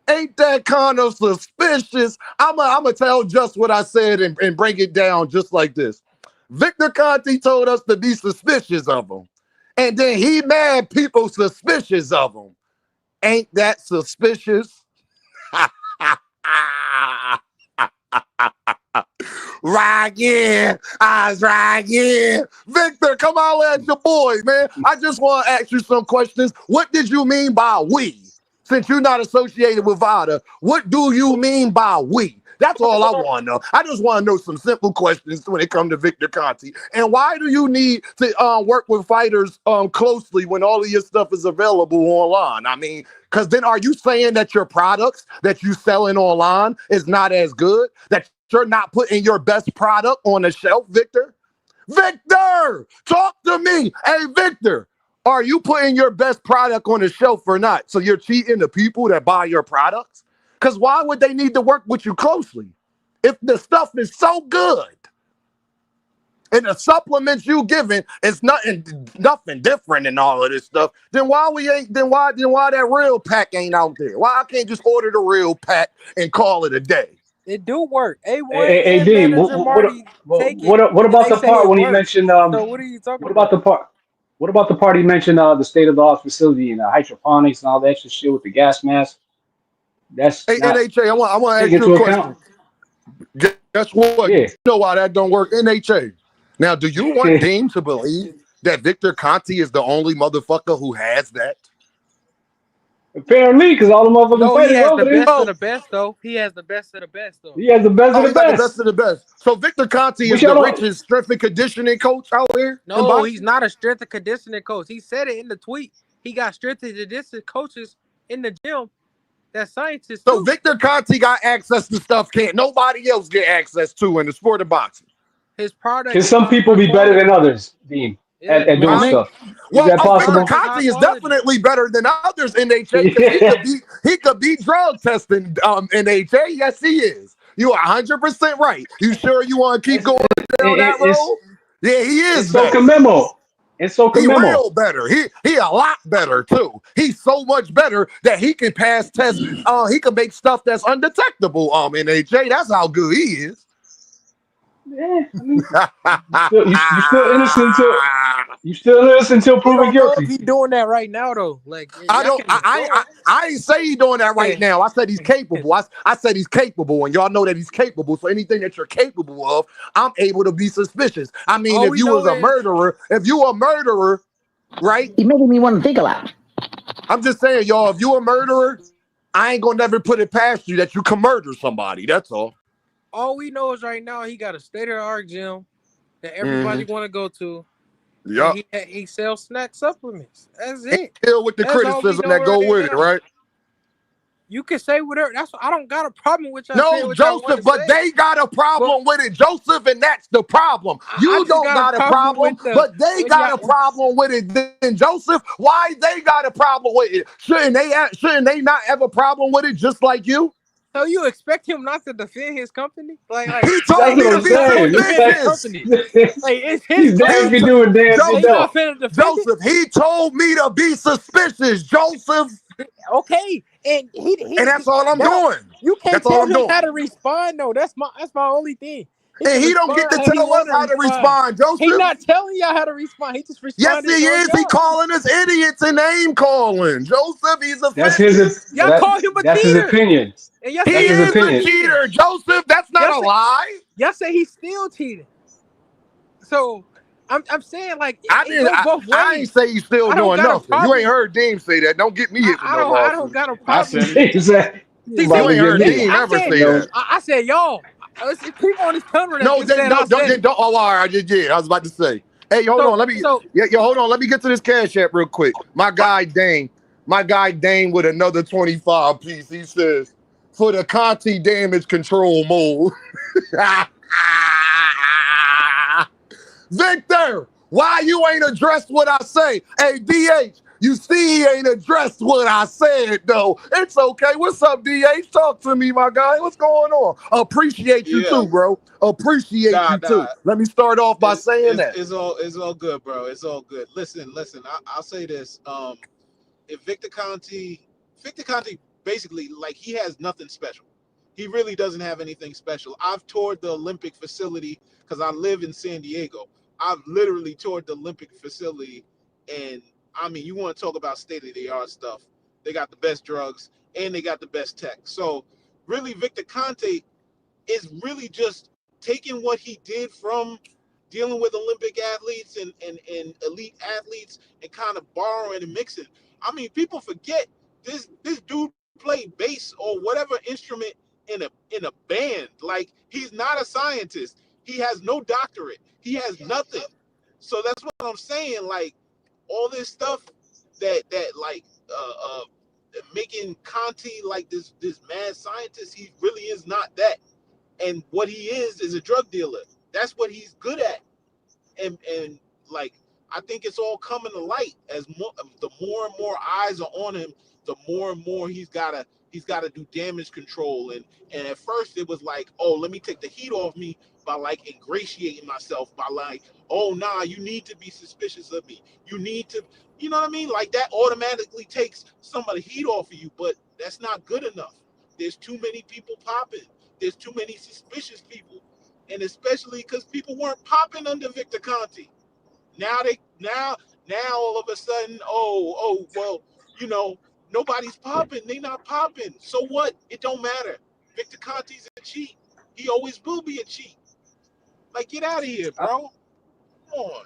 ain't that kind of suspicious? I'm going to tell Just what I said and break it down just like this. Victor Conte told us to be suspicious of him. And then he mad people suspicious of him. Ain't that suspicious? Right, yeah. I was right, yeah. Victor, come on at your boy, man. I just want to ask you some questions. What did you mean by we? Since you're not associated with VADA, what do you mean by we? That's all I want to know. I just want to know some simple questions when it comes to Victor Conte. And why do you need to work with fighters closely when all of your stuff is available online? I mean, because then are you saying that your products that you selling online is not as good? That you're not putting your best product on the shelf, Victor? Victor, talk to me. Hey, Victor, are you putting your best product on the shelf or not? So you're cheating the people that buy your products? Because why would they need to work with you closely if the stuff is so good? And the supplements you giving is nothing different than all of this stuff. Then why that real pack ain't out there? Why I can't just order the real pack and call it a day? It do work. A1 Hey, and Dean, manager Marty take it. what about They the say part it when he works. mentioned? So what are you talking What about about? What about the part he mentioned? The state-of-the-art facility and the hydroponics and all that extra shit with the gas mask. That's hey, not NHA, I want to ask taken you into a question. account. Guess what? Yeah. You know why that don't work, NHA. Now, do you want Dean to believe that Victor Conte is the only motherfucker who has that? Apparently, because all the motherfucking No, he fighters has the over there. best of the best though. He has the best of the best though. He has the best of He the got the best best. of the best. So Victor Conte But is y'all the don't. richest strength and conditioning coach out here in No, he's boxing. not a strength and conditioning coach. He said it in the tweet. He got strength and conditioning coaches in the gym. That's scientists So too. Victor Conte got access to stuff can't nobody else get access to in the sport of boxing. His product Can is some people high be better quality. than others, Dean, Yeah, at doing Huh? stuff? Is Well, that his Victor possible? product is high Conte is quality. definitely better than others in HA because he could be drug testing in HA. Yes, he is. You are 100% right. You sure you want to keep going down that It's road? Yeah, he is it's so better. Memo. It's so He Memo. real better. He a lot better too. He's so much better that he can pass tests. He can make stuff that's undetectable. In HA, that's how good he is. Yeah, I mean, you still innocent until We proven don't know if guilty. he's doing that right now though. Like I y'all don't. can assume. I ain't say he's doing that right Yeah. now. I said he's capable. I said he's capable, and y'all know that he's capable. So anything that you're capable of, I'm able to be suspicious. I mean, All if we you know was a is murderer, right? You're making me want to think a lot. I'm just saying, y'all. If you a murderer, I ain't gonna never put it past you that you can murder somebody. That's all. right now he got a state of the art gym that everybody want to go to. Yup. And he sells snack supplements. That's And it. deal with the That's all we criticism know that go right with it, now. right? You can say whatever. That's I don't got a problem with y'all saying No, what y'all want Joseph, to but say. they got a problem with it, Joseph, and that's the problem. I You just don't got a problem, with the but they when got a y'all. problem with it. Then Joseph, why they got a problem with it? Shouldn't they not have a problem with it just like you? So you expect him not to defend his company? Like He That's told what me to I'm be not gonna saying. defend his suspicious. company. Like it's his He's damn if company. he do and damn if So he he Joseph, not don't. finna defend it. Joseph, he told me to be suspicious, Joseph, Okay, and and that's all I'm that doing. you can't That's all tell I'm him doing. how to respond. No, that's my only thing. He And can he don't get respond to how he tell us want to how to respond. respond, He Joseph. not telling y'all how to respond. He just Yes, he responding on is. He y'all. calling us idiots and name calling. Joseph, he's That's offended. Y'all call him a that's his cheater, opinion. and y'all He say That's his he's is a opinion. still cheating. cheater, Joseph. That's not Y'all a say lie. he's still cheating. So I'm saying like I it didn't. go both I ain't ways. say he's still I don't doing got a nothing. You ain't problem. heard Dean say that. Don't get me hit with no I don't lawsuit. got a I problem. said it. He said he's See, about You to ain't get heard me. Dean I ever said say No, that. I said y'all. It's people on this camera that No, just they said I don't. said it. Don't. Oh, all right. I just did. I was about to say. Hey, hold on. Let me. So Yeah, hold on. Let me get to this cash app real quick. My guy Dane with another 25 piece. He says for the Conti damage control mode. Victor, why you ain't addressed what I say? Hey, DH, you see he ain't addressed what I said, though. It's okay. What's up, DH? Talk to me, my guy. What's going on? Appreciate you Yeah, too, bro. Appreciate nah, you nah. too. Let me start off by It's saying it's that. it's all good, bro. It's all good. Listen. I'll say this. If Victor Conte basically like he has nothing special. He really doesn't have anything special. I've toured the Olympic facility because I live in San Diego. I've literally toured the Olympic facility, and I mean, you want to talk about state of the art stuff? They got the best drugs and they got the best tech. So, really, Victor Conte is really just taking what he did from dealing with Olympic athletes and elite athletes and kind of borrowing and mixing. I mean, people forget this dude played bass or whatever instrument in a band. Like he's not a scientist. He has no doctorate. He has nothing. So that's what I'm saying. Like all this stuff that like making Conti like this mad scientist, he really is not that. And what he is a drug dealer. That's what he's good at. And like I think it's all coming to light as the more and more eyes are on him, the more and more he's gotta do damage control. And at first it was like, oh, let me take the heat off me by like ingratiating myself by like, oh nah, you need to be suspicious of me. You need to, you know what I mean? Like that automatically takes some of the heat off of you, but that's not good enough. There's too many people popping. There's too many suspicious people, and especially because people weren't popping under Victor Conte. Now all of a sudden, well, you know, nobody's popping. They not popping. So what? It don't matter. Victor Conte's a cheat. He always will be a cheat. Like get out of here, bro. Come on.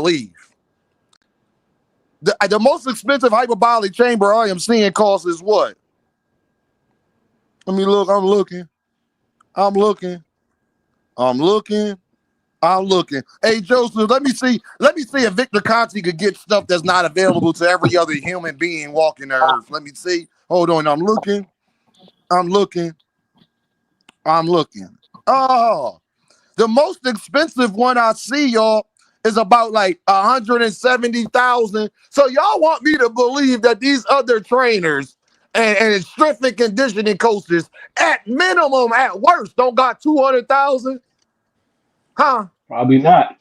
believe. The most expensive hyperbolic chamber I am seeing costs is what? Let me look. I'm looking. I'm looking. I'm looking. I'm looking. Hey, Joseph, let me see if Victor Conte could get stuff that's not available to every other human being walking the earth. Let me see. Hold on. I'm looking. I'm looking. I'm looking. Oh, the most expensive one I see, y'all, is about like 170,000. So y'all want me to believe that these other trainers and strength and conditioning coaches, at minimum, at worst, don't got 200,000? Huh? Probably not.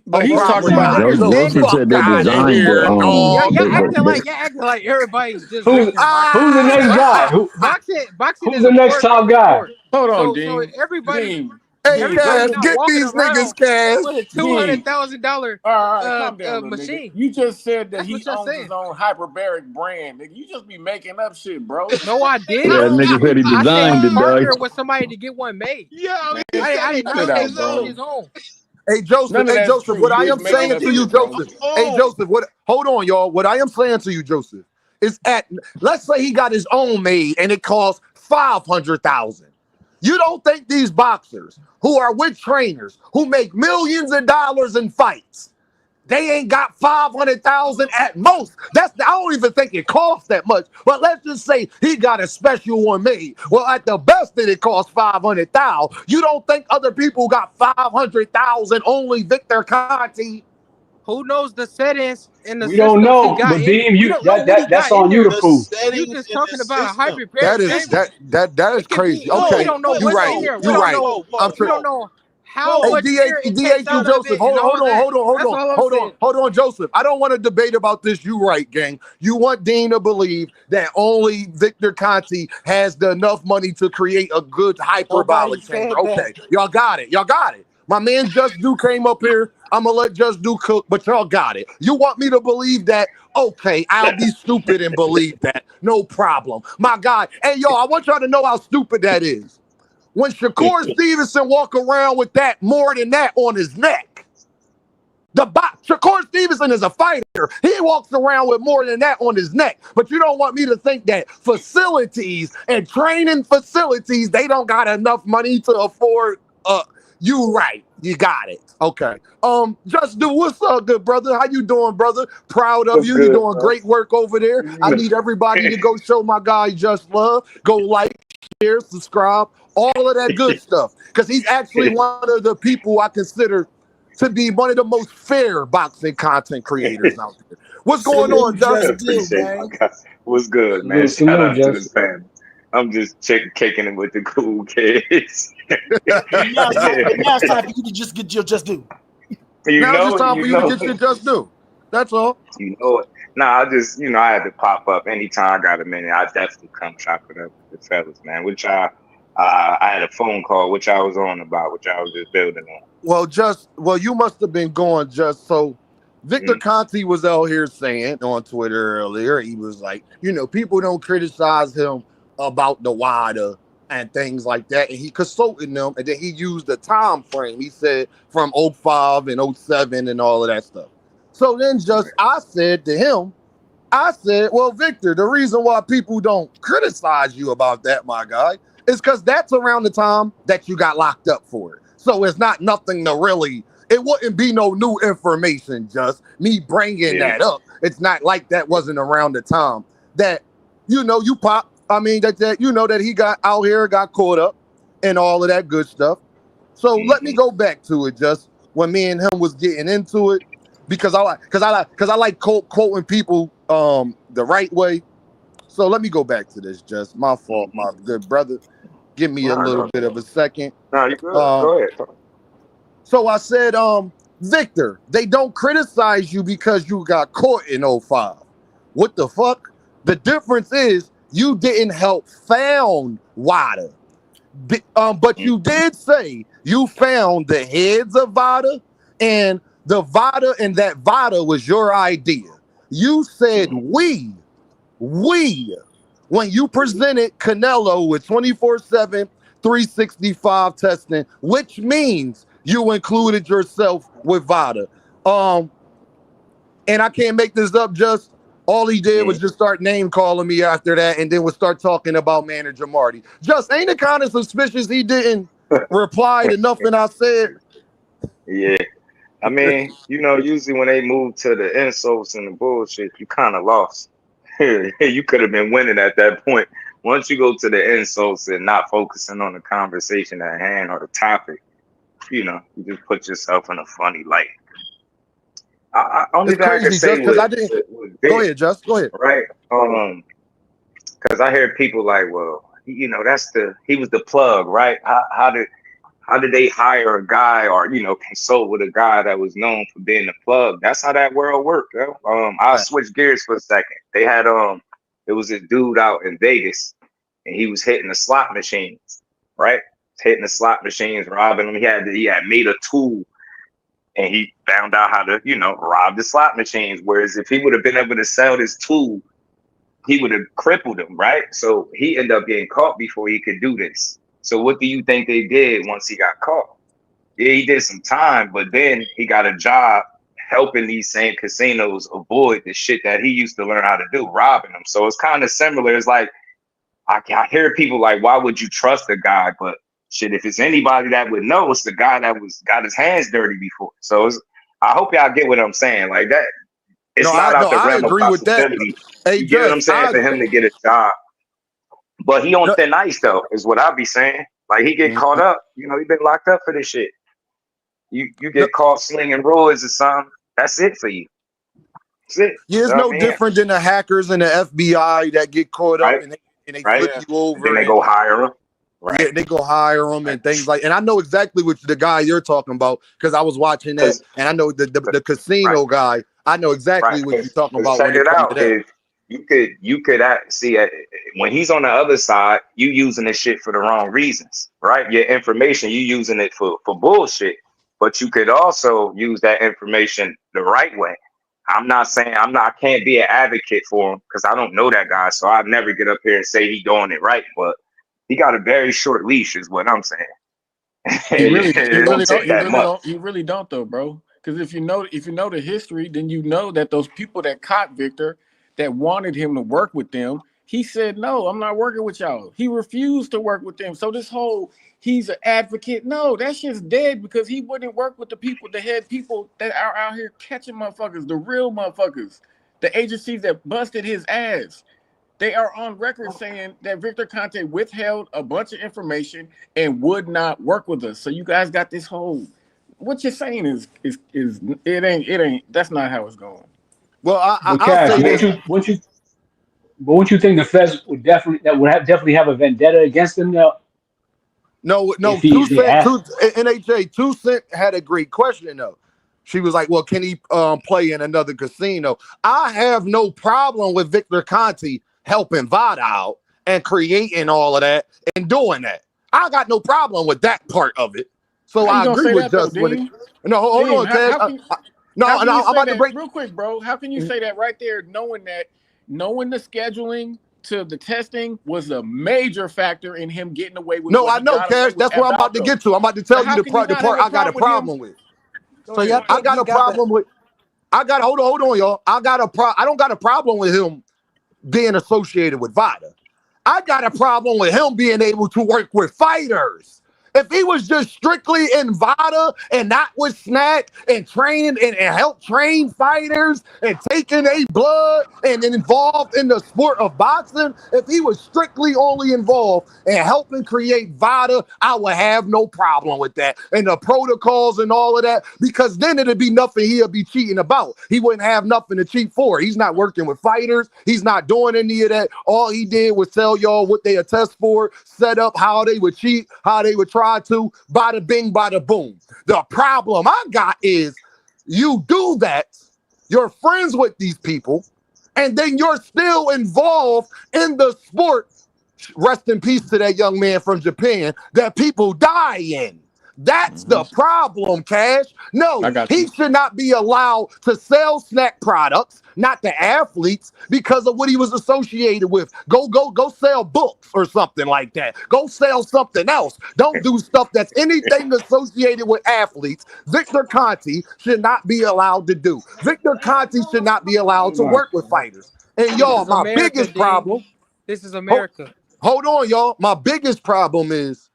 But Oh, he's probably talking Nah, about not. himself. Joseph Fuck said they out of designed here, dog. y'all the acting like everybody's just Who's Victor. who's the next guy? Boxing Who's is the a next top coordinated guy? sport. Hold on, So Dean. everybody Hey, Dean, go everybody's Cash, to not get walking these niggas, around Cash. with a Dean. $200,000 All right, calm down, little nigga. machine. You just said that That's he what y'all owns his saying. own hyperbaric brand, nigga. You just be making up shit, bro. Just No, I say didn't. Yeah, own nigga said shit. he I said he designed it, dog. partnered with somebody to get one made. Yo, he Man, said I he did cut not it say out, he owns his owned bro. own. his own. None of Hey, that's Joseph, true. what I You just am making saying up to you, shit, bro. Joseph. Hey, Joseph, hold on, y'all. What I am saying to you, Joseph, is let's say he got his own made and it costs 500,000. You don't think these boxers who are with trainers who make millions of dollars in fights, they ain't got 500,000 at most? I don't even think it costs that much. But let's just say he got a special one made. Well, at the best, it costs 500,000. You don't think other people got 500,000? Only Victor Conte. Who knows the settings and the We don't systems he know, got but in? Deem, We you don't know what he that's got in on you there. to The prove. You settings just in the talking about a system. hyperbaric That is chamber. that is It could be. crazy. We Okay, don't know you what's right. in there. We You don't right. know. I'm We tripping. don't know how Hey, much air it takes DH out of Joseph, it and all that. That's all I'm saying. hold on, Joseph. I don't want to debate about this. You right, gang. You want Dean to believe that only Victor Conte has enough money to create a good Nobody hyperbolic chamber. said that. Okay, y'all got it. Y'all got it. My man Just Do came up here. I'm gonna let Just Do cook, but y'all got it. You want me to believe that? Okay, I'll be stupid and believe that. No problem. My God. Hey, yo, I want y'all to know how stupid that is. When Shakur Stevenson walk around with that more than that on his neck, Shakur Stevenson is a fighter. He walks around with more than that on his neck. But you don't want me to think that facilities and training facilities, they don't got enough money to afford. You right. You got it. Okay. Just Do, what's up, good brother? How you doing, brother? Proud of What's you. You're good, doing bro? great work over there. I need everybody to go show my guy Just Love. Go like, share, subscribe, all of that good stuff. Because he's actually one of the people I consider to be one of the most fair boxing content creators out there. What's going on, Salute, Just? just do, Appreciate man. my guy. What's good, man? Salute, Shout salute, out to the Jess. family. I'm just kicking it with the cool kids. And now it's time. Yeah. And now it's time for you to just get your just do. You Now it's just know it, time for you you to know get your it. Just Do. That's all. You know it. Nah, I just, I had to pop up anytime I got a minute. I definitely come chop it up with the fellas, man. Which I had a phone call, which I was on about, which I was just building Well, you must have been going just so. on. Victor Conte was out here saying on Twitter earlier, he was like, people don't criticize him about the WADA and things like that. And he consulted them, and then he used the time frame. He said from '05 and '07 and all of that stuff. So then I said to him, I said, well, Victor, the reason why people don't criticize you about that, my guy, is because that's around the time that you got locked up for it. So it's not nothing to really, it wouldn't be no new information, just me bringing Yeah. that up. It's not like that wasn't around the time that, you pop, that he got out here, got caught up and all of that good stuff. So let me go back to it, just when me and him was getting into it, because I like quoting people the right way. So let me go back to this. Just my fault, my good brother. Give me a Nah, little no, bit of a second. nah, you good. Um, Go ahead. so I said, Victor, they don't criticize you because you got caught in '05. What the fuck? The difference is you didn't help found WADA. But you did say you found the heads of VADA and the VADA, and that VADA was your idea. You said we, when you presented Canelo with 24/7, 365 testing, which means you included yourself with VADA. And I can't make this up, just All he did was just start name calling me after that, and then would start talking about manager Marty. Just ain't it kind of suspicious he didn't reply to nothing I said? Yeah. I mean, usually when they move to the insults and the bullshit, you kind of lost. You could have been winning at that point. Once you go to the insults and not focusing on the conversation at hand or the topic, you just put yourself in a funny light. Only It's thing I can crazy, say just because I didn't. Go ahead, Just. Go ahead. right? Because I hear people like, well, he was the plug, right? How did they hire a guy or consult with a guy that was known for being the plug? That's how that world worked. Yo. I'll switch gears for a second. They had it was a dude out in Vegas, and he was hitting the slot machines, right? Hitting the slot machines, robbing them. He had made a tool, and he found out how to rob the slot machines. Whereas if he would have been able to sell this tool, he would have crippled him, right? So he ended up getting caught before he could do this. So what do you think they did once he got caught? Yeah, he did some time, but then he got a job helping these same casinos avoid the shit that he used to learn how to do, robbing them. So it's kind of similar. It's like, I hear people like, why would you trust a guy? But shit, if it's anybody that would know, it's the guy that got his hands dirty before. So I hope y'all get what I'm saying. Like that, it's not out the realm of possibility. Hey, you get what I'm saying? For him to get a job. But he on thin ice though, is what I be saying. Like he get caught up, he been locked up for this shit. You get caught slinging roids or something. That's it for you. That's it. Yeah, it's no different than the hackers and the FBI that get caught up and they flip you over. Then they go hire them. Right. Yeah, they go hire them and things like. And I know exactly which the guy you're talking about because I was watching that, and I know the casino guy. I know exactly what you're talking about. Check it out. You could see when he's on the other side, you using this shit for the wrong reasons, right? Your information, you using it for bullshit, but you could also use that information the right way. I'm not saying I can't be an advocate for him because I don't know that guy, so I'd never get up here and say he doing it right, but he got a very short leash, is what I'm saying. You really don't though, bro. Because if you know the history, then you know that those people that caught Victor, that wanted him to work with them, he said, no, I'm not working with y'all. He refused to work with them. So this whole, he's an advocate. No, that shit's dead because he wouldn't work with the people, the head people that are out here catching motherfuckers, the real motherfuckers, the agencies that busted his ass. They are on record saying that Victor Conte withheld a bunch of information and would not work with us. So you guys got this whole, what you're saying is it ain't, that's not how it's going. Well, I'll say this. Wouldn't you think the feds would definitely have a vendetta against him now? No. 2 Cent, NHA 2 Cent had a great question though. She was like, "Well, can he play in another casino?" I have no problem with Victor Conte helping Vada out and creating all of that and doing that. I got no problem with that part of it. So I agree with just what it. No, hold on, Ted. I'm about to break real quick, bro. How can you say that right there, knowing the scheduling to the testing was a major factor in him getting away with? No, I know, Cash. That's what I'm about to get to. I'm about to tell you the part I got a problem with. So yeah, I got a problem with. Hold on, y'all. I don't got a problem with him being associated with Vada. I got a problem with him being able to work with fighters. If he was just strictly in Vada and not with Snack and training and help train fighters and taking a blood and involved in the sport of boxing, if he was strictly only involved and helping create Vada, I would have no problem with that. And the protocols and all of that, because then it'd be nothing he'll be cheating about. He wouldn't have nothing to cheat for. He's not working with fighters. He's not doing any of that. All he did was tell y'all what they attest for, set up how they would cheat, how they would try to, bada bing, bada boom. The problem I got is you do that, you're friends with these people, and then you're still involved in the sport. Rest in peace to that young man from Japan that people die in. That's the problem, Cash. No, he should not be allowed to sell snack products, not the athletes, because of what he was associated with. Go sell books or something like that. Go sell something else. Don't do stuff that's anything associated with athletes. Victor Conte should not be allowed to do. Victor Conte should not be allowed to work with fighters. And This y'all, is my America, biggest Dean. problem. This is Hold, America. hold on, y'all. My biggest problem is,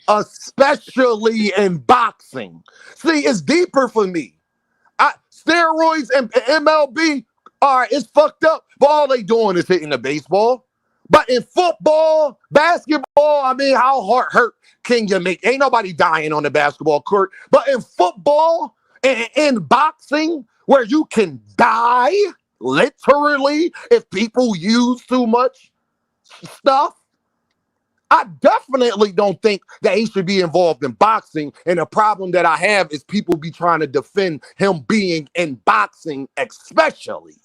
especially in boxing. See, it's deeper for me. Steroids and MLB, all right, it's fucked up, but all they doing is hitting the baseball. But in football, basketball, I mean, how hurt can you make? Ain't nobody dying on the basketball court. But in football and in boxing, where you can die, literally, if people use too much stuff, I definitely don't think that he should be involved in boxing. And the problem that I have is people be trying to defend him being in boxing, especially.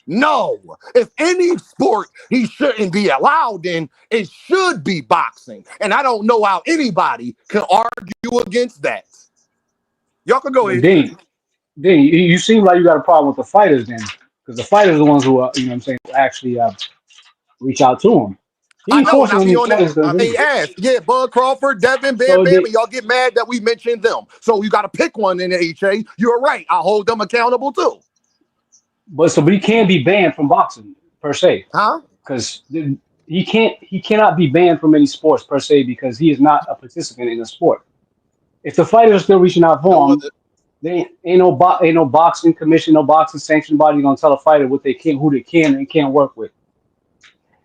No, if any sport he shouldn't be allowed in, it should be boxing. And I don't know how anybody can argue against that. Y'all can go But ahead. Dean, you seem like you got a problem with the fighters then, because the fighters are the ones who are, you know what I'm saying, actually reach out to him. He I ain't know, and I forcing be any on it. fighters to They leave. ask, yeah, Bud Crawford, Devin, Bam So Bam, and y'all get mad that we mentioned them. So you got to pick one in the HA. You're right. I hold them accountable too. but he can't be banned from boxing per se, Huh? because he cannot be banned from any sports per se because he is not a participant in the sport. If the fighters are still reaching out for No him, other. they ain't no boxing commission, no boxing sanctioned body gonna tell a fighter what they can, who they can and can't work with.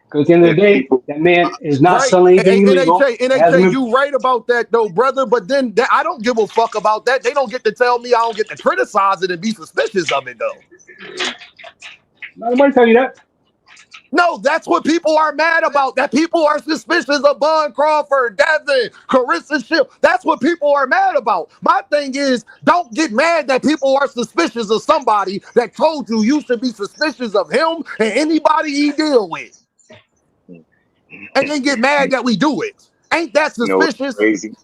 Because at the end of If the day, people, that man is not Right. selling anything Hey, illegal. NHA, you right about that though, brother. But then I don't give a fuck about that. They don't get to tell me I don't get to criticize it and be suspicious of it though. Nobody tell you that. No, that's what people are mad about. That people are suspicious of Bud Crawford, Devin, Carissa Shield. That's what people are mad about. My thing is, don't get mad that people are suspicious of somebody that told you you should be suspicious of him and anybody he deal with. And then get mad that we do it. Ain't that you know, what's suspicious? crazy.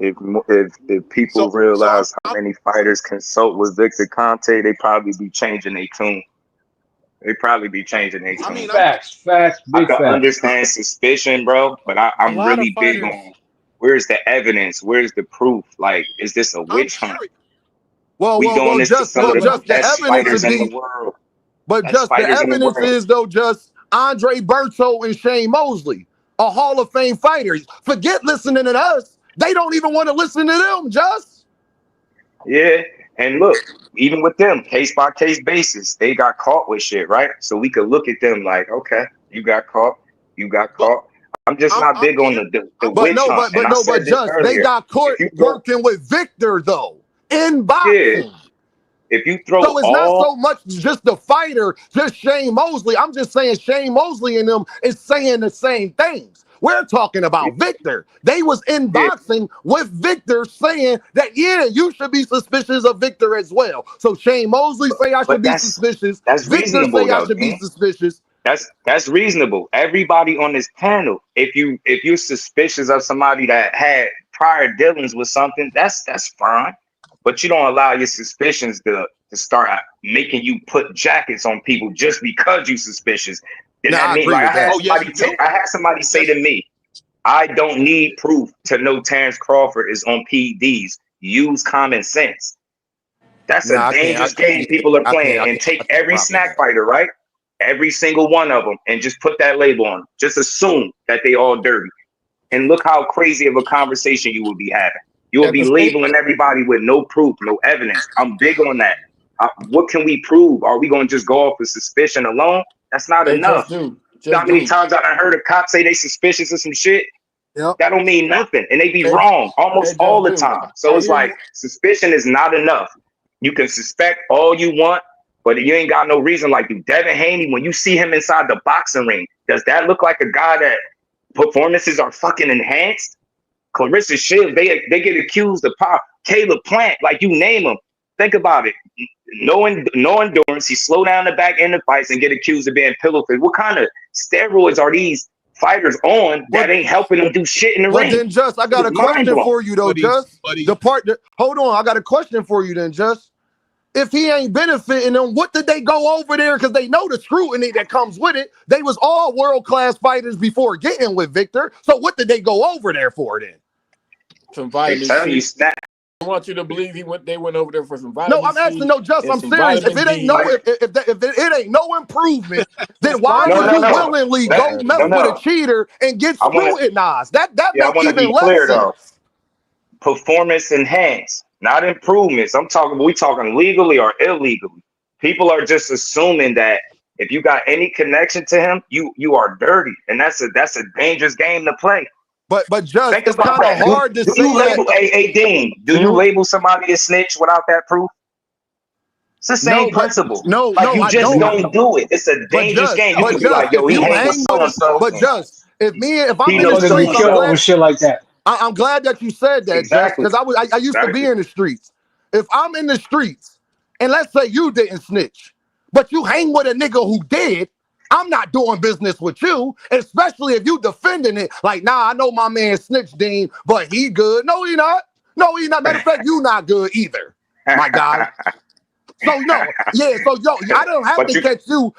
If people So realize how many fighters consult with Victor Conte, they probably be changing their tune. They probably be changing their I tune. mean, Facts, I big can facts. understand suspicion, bro, but A I'm lot of really big fighters. on where's the evidence? Where's the proof? Like, is this a I'm witch hunt? curious. We doing this to some of the Just the best evidence fighters would in the be, world. but Best just the fighters in the evidence world. is though just Andre Berto and Shane Mosley, a Hall of Fame fighters. Forget listening to us. They don't even want to listen to them, just. Yeah. And look, even with them, case by case basis, they got caught with shit, right? So we could look at them like, okay, you got caught, you got But caught. I'm just not I'm big on curious. the I'm But witch no, hunt. curious. And I but said this just they earlier. got If caught you throw, working with Victor though in yeah, boxing. if you throw So it's not all, so much just the fighter, just Shane Mosley. I'm just saying Shane Mosley and them is saying the same things. We're talking about Victor. They was in yeah, boxing with Victor saying that, yeah, you should be suspicious of Victor as well. So Shane Mosley say I but should be suspicious. that's Victor reasonable say I though, should be man. suspicious. That's reasonable. Everybody on this panel, if you're suspicious of somebody that had prior dealings with something, that's fine. But you don't allow your suspicions to start making you put jackets on people just because you suspicious. Then Now that I mean agree like with that. Oh yes, you do. I had somebody say Yes, to me, I don't need proof to know Terrence Crawford is on PEDs. Use common sense. That's No, a I can't. dangerous game people are I playing. can't. And take I can't every rock with snack that. fighter, right? Every single one of them, and just put that label on them. Just assume that they all dirty. And look how crazy of a conversation you will be having. You will at be the same. labeling everybody with no proof, no evidence. I'm big on that. What can we prove? Are we going to just go off of suspicion alone? That's not Hey, enough. just do, You know just how many do. times I heard a cop say they suspicious of some shit? Yep. That don't mean nothing. And they be Hey, wrong hey, almost all just the do. time. So I it's hear like you. suspicion is not enough. You can suspect all you want, but you ain't got no reason. Like Devin Haney, when you see him inside the boxing ring, does that look like a guy that performances are fucking enhanced? Clarissa Shields, they get accused of power. Caleb Plant, like you name him. Think about it. No endurance. He slow down the back end of fights and get accused of being pillow fit. What kind of steroids are these fighters on that But ain't helping them do shit in the But ring? then, Just, I got It's a mind question blowing. for you though, Just. But he's The part that, hold on, I got a question for you then, Just. If he ain't benefiting them, what did they go over there? Because they know the scrutiny that comes with it. They was all world-class fighters before getting with Victor. So what did they go over there for then? Some They vitamin tell you C. snap want you to believe they went over there for some No, vitamin I'm asking C no just. and I'm some serious. If vitamin it ain't D. no, if it ain't no improvement, then why No, would no, you no. willingly That, go mess no, with a no. cheater and get I want to. scrutinized? That Yeah, I make want to even be less clear though. sense. Performance enhanced, not improvements. We talking legally or illegally. People are just assuming that if you got any connection to him, you are dirty, and that's a dangerous game to play. But just Think it's about kind of that. Do, hard to do you say that. label a Dean? Do you label somebody a snitch without that proof? It's the same No, but principle. no, Like you I just don't. don't do it. It's a dangerous game. You But could be just like, yo, if he you hang with hang so with and it, so. but just if I'm He in the knows so Niggas streets, be and I'm killed so. over glad. shit like that. I'm glad that you said that, just Exactly. because I used to be in the streets. If I'm in the streets, and let's say you didn't snitch, but you hang with a nigga who did, I'm not doing business with you, especially if you defending it. Like, nah, I know my man snitched, Dean, but he good. No, he not. No, he not. Matter of fact, you not good either, my guy. So no, yeah. So I don't have But to you catch you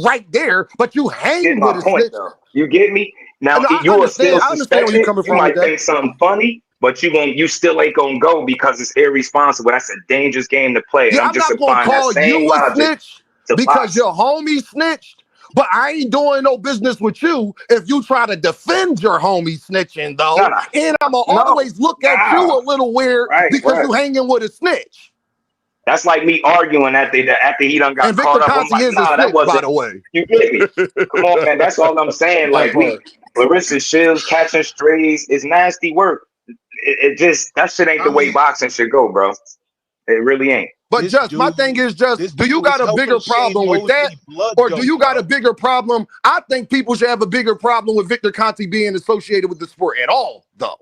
right there, but you get hang my with a point snitch. though. You get me? Now And I you will understand. still I understand suspect where you're it. coming You from with might that. think something funny, but you still ain't gonna go because it's irresponsible. That's a dangerous game to play. And Yeah, I'm I'm just not gonna applying that call same you a logic snitch to because boxing. your homie snitched, but I ain't doing no business with you if you try to defend your homie snitching though. No, And I'ma no, always look at you nah. a little weird Right, because right. you hanging with a snitch. That's like me arguing after he done got And Victor caught up. I'm Conte like, is a nah, that snitch, by wasn't. the way. You get me? Come on, man. That's all I'm saying. That Like part. Larissa Shields catching strays is nasty work. It just that shit ain't I the way mean, boxing should go, bro. It really ain't. But this just my dude, thing is just, this do you dude was got a helping bigger Shane problem with that? Mosley blood Or do dope, you got a bro. bigger problem? I think people should have a bigger problem with Victor Conte being associated with the sport at all, though.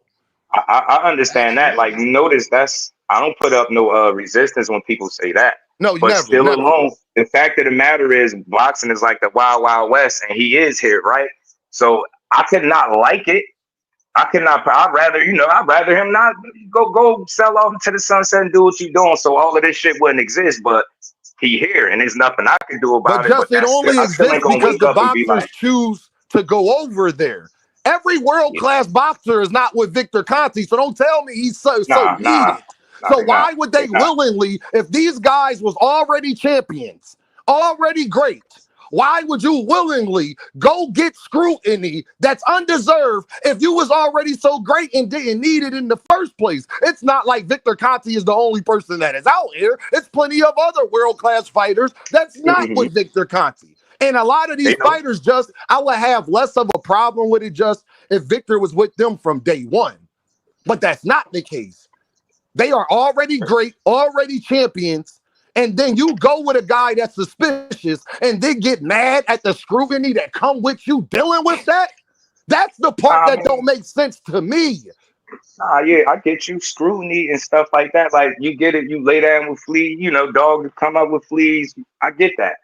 I understand that. Like, Absolutely. notice I don't put up no resistance when people say that. No, But never, still never. alone, the fact of the matter is boxing is like the wild, wild west, and he is here, right? So I could not like it. I'd rather him not go sell off into the sunset and do what you doing. So all of this shit wouldn't exist, but he here and there's nothing I can do But about it. But just it only I still ain't exists gonna because wake the up and be boxers like, choose to go over there. Every yeah, world-class boxer is not with Victor Conte, so don't tell me he's so nah, needed. So they not. why would They they not. willingly, if these guys was already champions, already great, why would you willingly go get scrutiny that's undeserved if you was already so great and didn't need it in the first place? It's not like Victor Conte is the only person that is out here. It's plenty of other world-class fighters that's not Mm-hmm. with Victor Conte. And a lot of They these know. fighters, just I would have less of a problem with it just if Victor was with them from day one. But that's not the case. They are already great, already champions. And then you go with a guy that's suspicious and then get mad at the scrutiny that come with you dealing with that. That's the part I that mean, don't make sense to me. yeah, I get you scrutiny and stuff like that. Like you get it, you lay down with fleas, dog come up with fleas. I get that.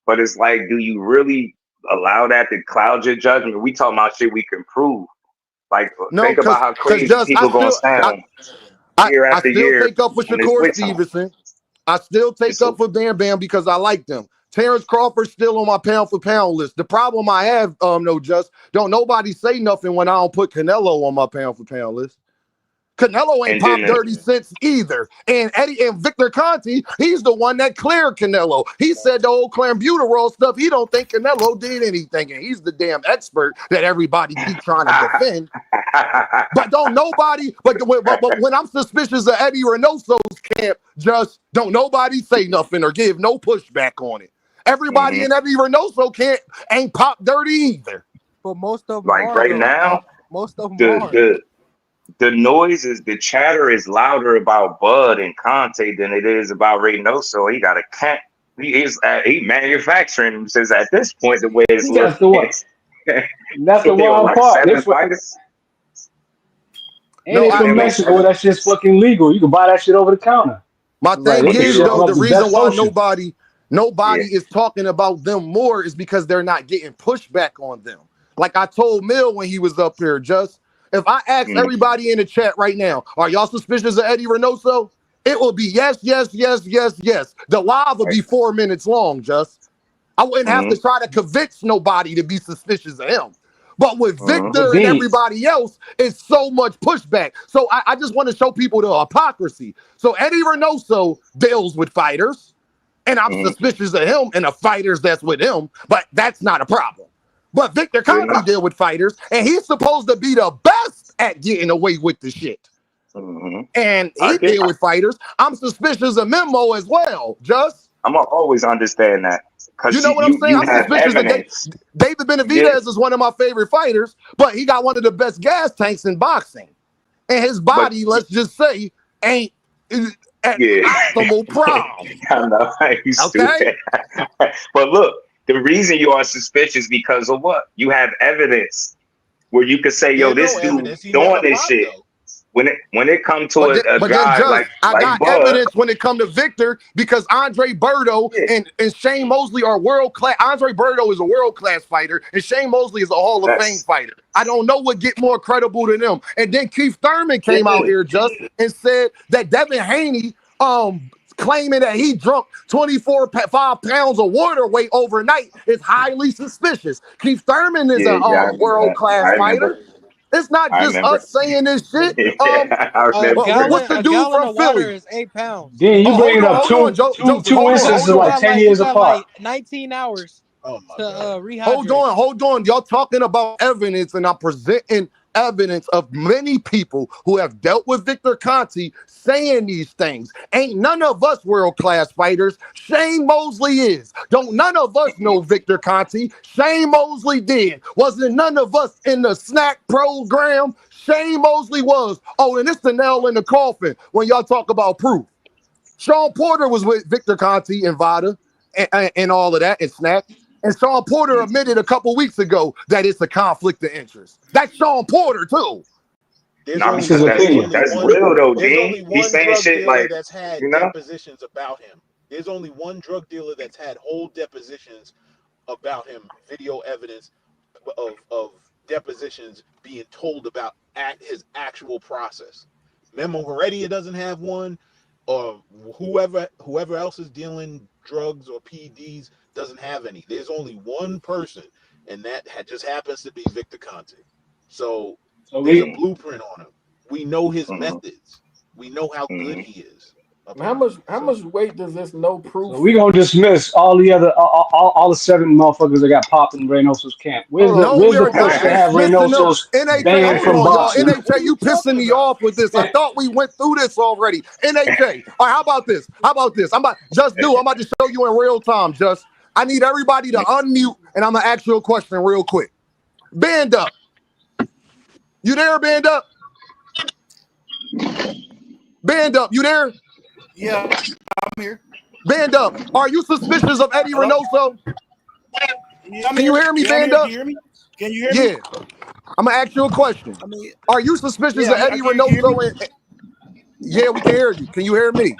But it's like, do you really allow that to cloud your judgment? We talking about shit we can prove. Like, No, think about how because crazy just people gonna sound year I after still year take up for when it's Shakur with time. Stevenson. I still take It's a, up for Bam Bam because I like them. Terrence Crawford's still on my pound for pound list. The problem I have, don't nobody say nothing when I don't put Canelo on my pound for pound list. Canelo ain't and then popped 30 cents either. And Victor Conte, he's the one that cleared Canelo. He said the old clambuterol stuff. He don't think Canelo did anything. And he's the damn expert that everybody keep trying to defend. But don't nobody, but when I'm suspicious of Eddie Reynoso's camp, just don't nobody say nothing or give no pushback on it. Everybody in Eddie Reynoso camp ain't pop dirty either. But most of them like are right though. now, Most of them are. the noise is the chatter is louder about Bud and Conte than it is about Reynoso. He got a cat. He manufacturing him since at this point the way it's That's the looking. that's the They were wild like part. 7 fighters. And No, they from Mexico. Every That shit's fucking legal. You can buy that shit over the counter. my Like thing they can is, ship them though, up the to reason Best why Ocean. nobody is talking about them more is because they're not getting pushback on them. Like I told Mill when he was up here, if I ask everybody in the chat right now, are y'all suspicious of Eddie Reynoso? It will be yes, yes, yes, yes, yes. The live will be 4 minutes long, I wouldn't have to try to convince nobody to be suspicious of him. But with Victor and everybody else, it's so much pushback. So I just want to show people the hypocrisy. So Eddie Reynoso deals with fighters, and I'm suspicious of him and the fighters that's with him, but that's not a problem. But Victor Conte deal with fighters, and he's supposed to be the best at getting away with the shit. And he deal with fighters. I'm suspicious of Memo as well, I'm gonna always understand that. You know what I'm saying? I'm suspicious that David Benavidez is one of my favorite fighters, but he got one of the best gas tanks in boxing. And his body, let's just say, ain't at optimal prom. I know. Okay? But look, the reason you are suspicious because of what? You have evidence where you could say, yo, this dude doing this shit. Though. When it comes to a guy I got evidence when it comes to Victor because Andre Berto and Shane Mosley are world class. Andre Berto is a world class fighter, and Shane Mosley is a Hall of Fame fighter. I don't know what get more credible than them. And then Keith Thurman came out here and said that Devin Haney claiming that he drunk 5 pounds of water weight overnight is highly suspicious. Keith Thurman is a world class fighter. It's not just us saying this shit. What's the dude from Philly? Is 8 pounds. Yeah, you bringing up two instances like 10 years apart. Like 19 hours to rehydrate. Hold on. Y'all talking about evidence, and I'm presenting evidence of many people who have dealt with Victor Conte saying these things. Ain't none of us world-class fighters. Shane Mosley is. Don't none of us know Victor Conte. Shane Mosley did. Wasn't none of us in the snack program. Shane Mosley was. Oh, and it's the nail in the coffin when y'all talk about proof. Sean Porter was with Victor Conte and Vada and all of that and snack. And Sean Porter admitted a couple weeks ago that it's a conflict of interest. That's Sean Porter too. That's real though, Dean. He's saying shit like that's had depositions about him. There's only one drug dealer that's had whole depositions about him, video evidence of depositions being told about his actual process. Memo Heredia doesn't have one, or whoever else is dealing drugs or PEDs doesn't have any. There's only one person, and that just happens to be Victor Conte. So there's a blueprint on him. We know his methods. We know how good he is. How much weight does this no proof? So we gonna dismiss all the other all the 7 motherfuckers that got popped in Reynoso's camp. Where's the push to have Reynoso's banned from boxing? NHA, you pissing me off with this. I thought we went through this already. NHA. All right, how about this? I'm about to show you in real time, Just. I need everybody to unmute, and I'm gonna ask you a question real quick. Band up. You there, Band up? Band up, you there? Yeah, I'm here. Band up. Are you suspicious of Eddie Reynoso? Can you hear me, Band up? Can you hear me? Yeah. I'm gonna ask you a question. Are you suspicious of Eddie Reynoso? Yeah, we can hear you. Can you hear me?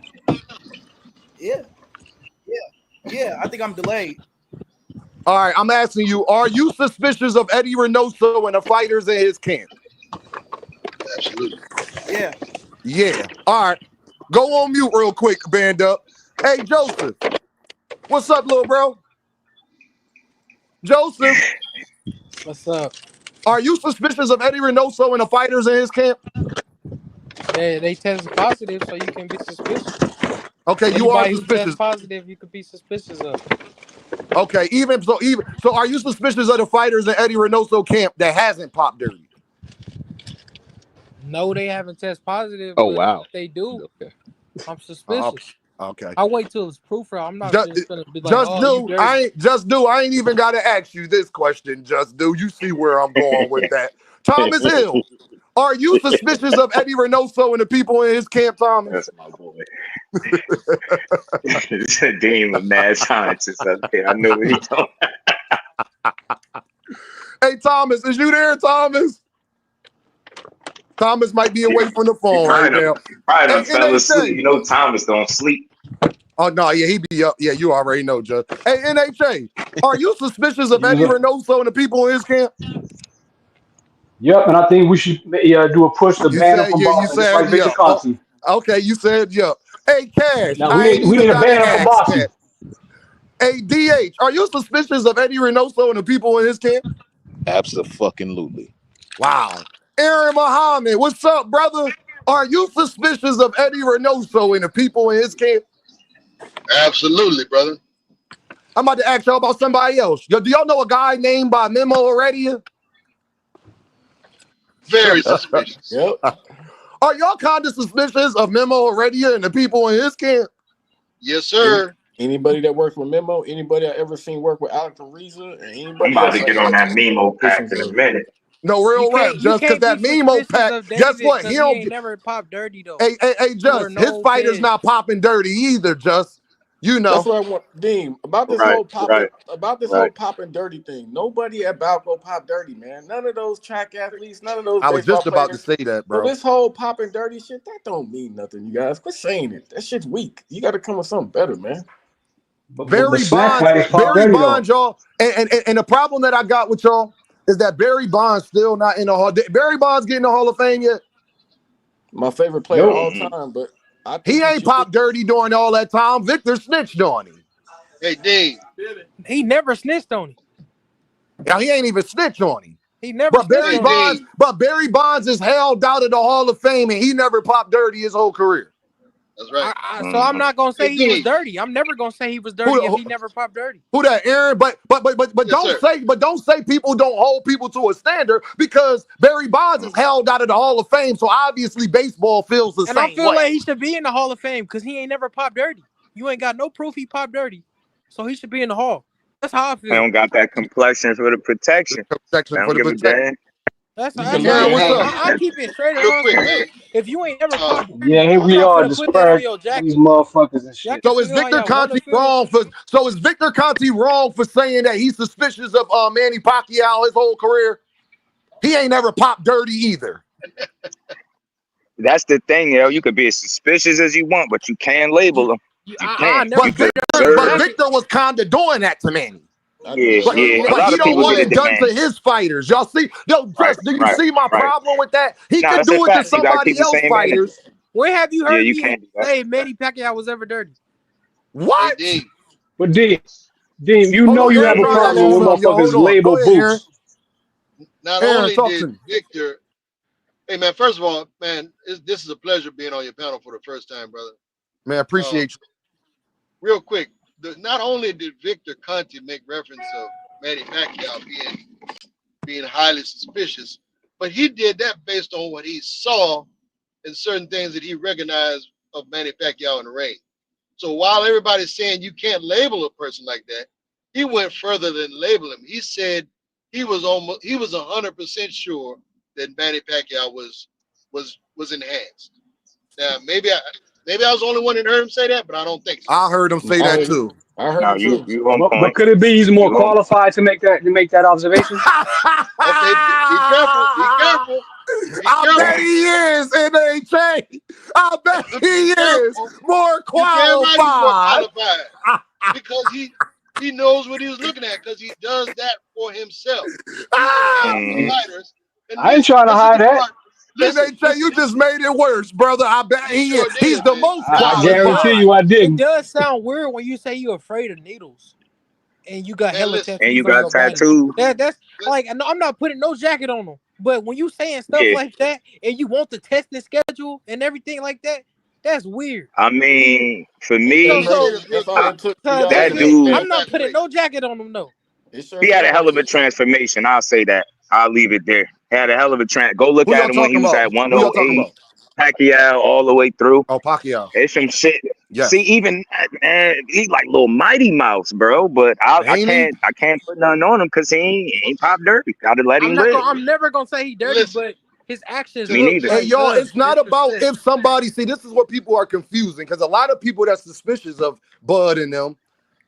Yeah, I think I'm delayed. All right, I'm asking you, are you suspicious of Eddie Reynoso and the fighters in his camp? Absolutely. Yeah. All right. Go on mute real quick, Band up. Hey, Joseph. What's up, little bro? Joseph. What's up? Are you suspicious of Eddie Reynoso and the fighters in his camp? They tested positive, so you can be suspicious. Okay, you are suspicious. Positive, you could be suspicious of. Okay, so are you suspicious of the fighters in Eddie Reynoso camp that hasn't popped dirty? No, they haven't tested positive. Oh wow. If they do, I'm suspicious. Okay. I wait till it's proof. I'm not just gonna be like, I ain't even gotta ask you this question. You see where I'm going with that. Thomas Hill, are you suspicious of Eddie Reynoso and the people in his camp, Thomas? That's my boy. Dean with mad scientist up there. I knew what he told. Hey, Thomas, is you there, Thomas? Thomas might be away from the phone right now. Probably done fell asleep. You know Thomas don't sleep. Oh, no, yeah, he be up. Yeah, you already know, Judge. Hey, NHA, are you suspicious of Eddie Reynoso and the people in his camp? Yep, and I think we should do a push to ban him from boxing, just like Victor Conte. Okay, you said yep. Hey, Cash. Now, we need to ban him from boxing. Hey, DH, are you suspicious of Eddie Reynoso and the people in his camp? Abso-fucking-lutely. Wow. Aaron Muhammad, what's up, brother? Are you suspicious of Eddie Reynoso and the people in his camp? Absolutely, brother. I'm about to ask y'all about somebody else. Do y'all know a guy named by Memo Heredia? Very suspicious. Yep. Are y'all kind of suspicious of Memo Heredia and the people in his camp? Yes, sir. Anybody that works with Memo, anybody I ever seen work with Alec Ariza, and anybody I'm about else to get on that Memo pack in a minute. No, real rap, just because that Memo pack, guess what? He ain't never popped dirty though. Hey, Just, his fighter's not popping dirty either, Just. You know. That's what I want, Dean. About this whole popping, whole popping dirty thing. Nobody at Balco pop dirty, man. None of those track athletes, none of those. I was just about to say that, bro. So this whole popping dirty shit, that don't mean nothing, you guys. Quit saying it. That shit's weak. You got to come with something better, man. Barry Bonds, y'all, and the problem that I got with y'all is that Barry Bonds still not in the Hall. Barry Bonds getting the Hall of Fame yet? My favorite player of all time, but he ain't popped dirty during all that time. Victor snitched on him. Hey, Dean. He never snitched on him. Now he ain't even snitched on him. He never. But Barry Bonds is held out of the Hall of Fame, and he never popped dirty his whole career. That's right. So I'm not gonna say he was dirty. I'm never gonna say he was dirty if he never popped dirty. Who that, Aaron? But don't say people don't hold people to a standard, because Barry Bonds is held out of the Hall of Fame. So obviously baseball feels the same way. And I feel like he should be in the Hall of Fame because he ain't never popped dirty. You ain't got no proof he popped dirty, so he should be in the Hall. That's how I feel. I don't got that complexion for the protection. I don't give a damn. That's I keep it straight across the board. If you ain't ever popped, yeah, here we are, disparage these motherfuckers and shit. So is Victor Conte wrong for? So is Victor Conte wrong for saying that he's suspicious of Manny Pacquiao his whole career? He ain't never popped dirty either. That's the thing, yo. You could be as suspicious as you want, but you can label him. You can. But Victor was kind of doing that to Manny. Yeah. But he don't want it done to his fighters. Y'all see? Yo, Just, do you see my problem with that? He can do it to somebody else's fighters. Where have you heard me say Manny Pacquiao was ever dirty? What? But Dean, you know you have a problem with motherfuckers label boots. Not only did Victor, hey man, first of all, man, this is a pleasure being on your panel for the first time, brother. Man, appreciate you. Real quick, not only did Victor Conte make reference of Manny Pacquiao being highly suspicious, but he did that based on what he saw and certain things that he recognized of Manny Pacquiao in the ring. So while everybody's saying you can't label a person like that, he went further than label him. He said he was 100% sure that Manny Pacquiao was enhanced. Now maybe I was the only one that heard him say that, but I don't think so. I heard him say that too. I heard him too. But could it be he's more qualified to make that observation? Okay, be careful. I bet he is, NHA. I bet he is more qualified. Because he knows what he was looking at, because he does that for himself. I ain't trying to hide that. NHA, you just made it worse, brother. I bet he is. He's the most qualified. I guarantee you I didn't. It does sound weird when you say you're afraid of needles. And you got hella tattoos. And you got tattoos. That's like, I'm not putting no jacket on them. But when you saying stuff like that and you want the testing schedule and everything like that, that's weird. I mean, for me, that dude, I'm not putting no jacket on him, no. He had a hell of a transformation. I'll say that. I'll leave it there. Had a hell of a Go look at him when he was at 108. Pacquiao all the way through. Oh, Pacquiao. It's some shit. Yeah. See, even he like little Mighty Mouse, bro. But I can't put nothing on him because he ain't pop dirty. Gotta let him live. I'm never gonna say he dirty, but his actions. Me neither. Hey, y'all, it's not about if somebody. See, this is what people are confusing, because a lot of people that's suspicious of Bud and them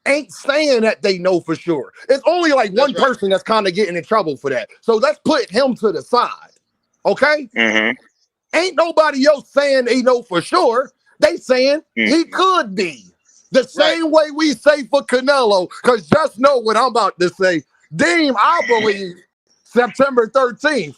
ain't saying that they know for sure. It's only like one person that's kind of getting in trouble for that. So let's put him to the side. Okay? Ain't nobody else saying they know for sure. They saying he could be. The same way we say for Canelo, because just know what I'm about to say. Deem, I believe September 13th,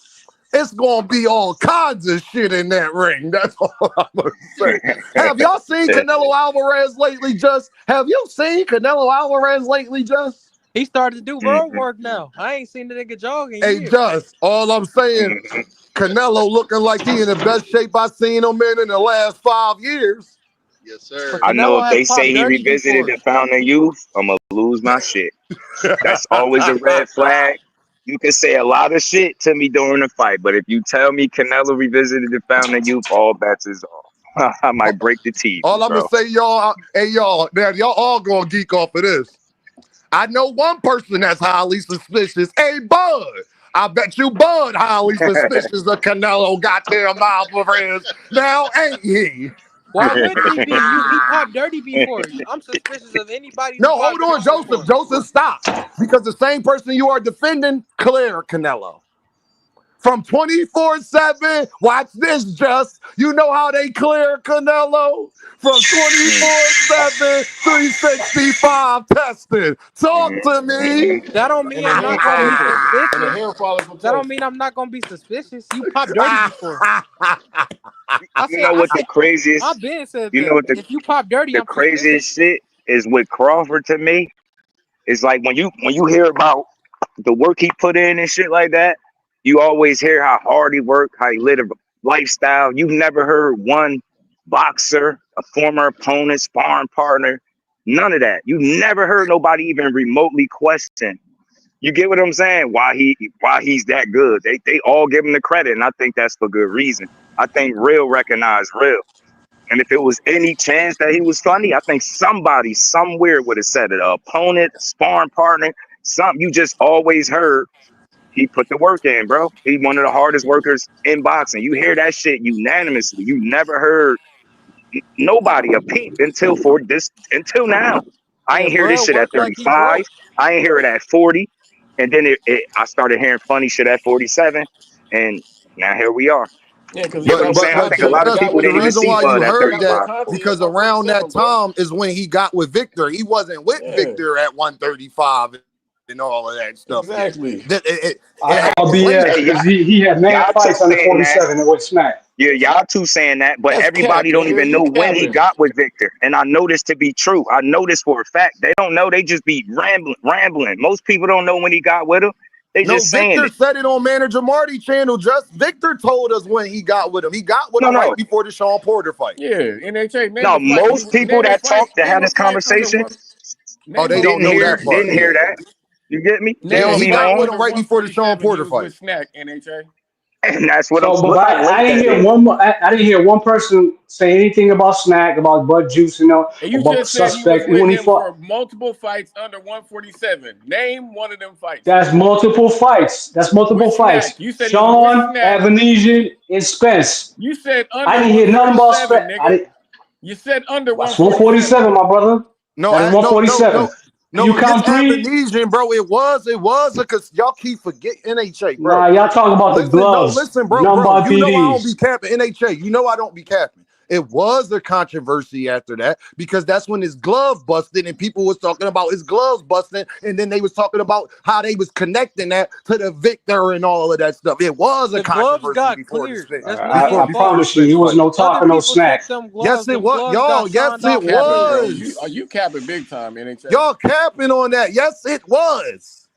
it's going to be all kinds of shit in that ring. That's all I'm going to say. Have y'all seen Canelo Alvarez lately, Just? Have you seen Canelo Alvarez lately, Just? He started to do road work now. I ain't seen the nigga jog in Hey, years. just all I'm saying, Canelo looking like he in the best shape I seen him in the last 5 years. Yes, sir. I know Canelo if has they say popped he dirty revisited before. the Fountain of Youth, I'm gonna lose my shit. That's always a red flag. You can say a lot of shit to me during the fight, but if you tell me Canelo revisited the Fountain of Youth, all bets is off. I might break the TV, All I'm bro. gonna say, y'all, hey y'all, now y'all all gonna geek off of this. I know one person that's highly suspicious. Hey, Bud. I bet you Bud highly suspicious of Canelo goddamn Alvarez. Now, ain't he? Why wouldn't he be? He popped dirty before. I'm suspicious of anybody who No, hold popped on, dirty Joseph. before. Joseph, stop. Because the same person you are defending, clear Canelo. From 24/7, watch this, Just. You know how they clear Canelo? From 24/7, 365 tested. Talk to me. That don't mean And the I'm hair not gonna be follicle. And the suspicious. hair follicle That don't test. mean I'm not gonna be suspicious. You popped dirty before. I You said, know I what the said, I craziest? been said You know that. what If you pop dirty, the I'm suspicious. craziest shit is with Crawford to me? It's like when you hear about the work he put in and shit like that, you always hear how hard he worked, how he lived a lifestyle. You've never heard one boxer, a former opponent, sparring partner, none of that. You never heard nobody even remotely question. You get what I'm saying? Why he's that good. They all give him the credit, and I think that's for good reason. I think real recognize real. And if it was any chance that he was funny, I think somebody somewhere would have said it. An opponent, a sparring partner, something. You just always heard he put the work in, bro. He one of the hardest workers in boxing. You hear that shit unanimously. You never heard nobody a peep until now. I Yeah, ain't hear this Bud shit at worked like he 35. broke. I ain't hear it at 40. And then I started hearing funny shit at 47. And now here we are. Yeah, because You he get what But I'm got with but saying? I but think a Conte. just lot He of just got people with the didn't even reason see why Conte. you Bud at heard Got with that 35. Conte at because around that 147, bro. time is when he got with Victor. He wasn't with Yeah, Victor at 135 and all of that stuff yet. exactly. It I call happened later. BS Hey, because he had mad y'all two fights under saying that. 47 and with Smack. Yeah, y'all two saying that, but That's cap, everybody don't nigga. even You know when he capping. got with Victor. And I know this to be true. I know this for a fact. They don't know. They just be rambling. Most people don't know when he got with him. They No, just saying Victor it. said it on Manager Marty channel. Just Victor told us when he got with him. He got with No, him right no. before the Sean Porter fight. Yeah, NHA. Name No, a fight. most people Name a that fight. talk that had Name a this fight under conversation one. Oh, Name they a don't didn't know hear that part. yeah. that. You get me? They Name Yeah, a don't he be got fight with knowing. him under right before the Sean 147. He Porter was fight. with Snack. NHA. And that's what So, but what I I looked didn't at hear it. I didn't hear one person say anything about Snack, about Bud Juice, And you about just said he was Suspect with when he him fought. for multiple fights under 147. Name one of them fights, That's nigga. multiple fights. That's With multiple Snack. fights. You said he was with Sean, Snack. Avanesian, and Spence. You said I under didn't hear nothing about 147, Spence. nigga. You said under That's 147. 147, my brother. No, That is no, no, 147. no, Can you no. Against count three? Avanesian, bro, it was because y'all keep forgetting NHA, Nah, bro. y'all talking about the Listen, no, gloves, listen, bro, none bro. by You know I don't be PDs. capping NHA. You know I don't be capping. It was a controversy after that because that's when his glove busted and people was talking about his gloves busting, and then they was talking about how they was connecting that to the Victor and all of that stuff. It was a The gloves controversy got before the cleared. spin, That's when he I got before the bought. promise you, Spence it was fight. no talk Other or no people took snack. them Yes, gloves. it Them was, gloves y'all. got Yes, signed You it off on capping, paper. bro. was. You capping big time, NHA. Y'all capping on that. Yes, it was.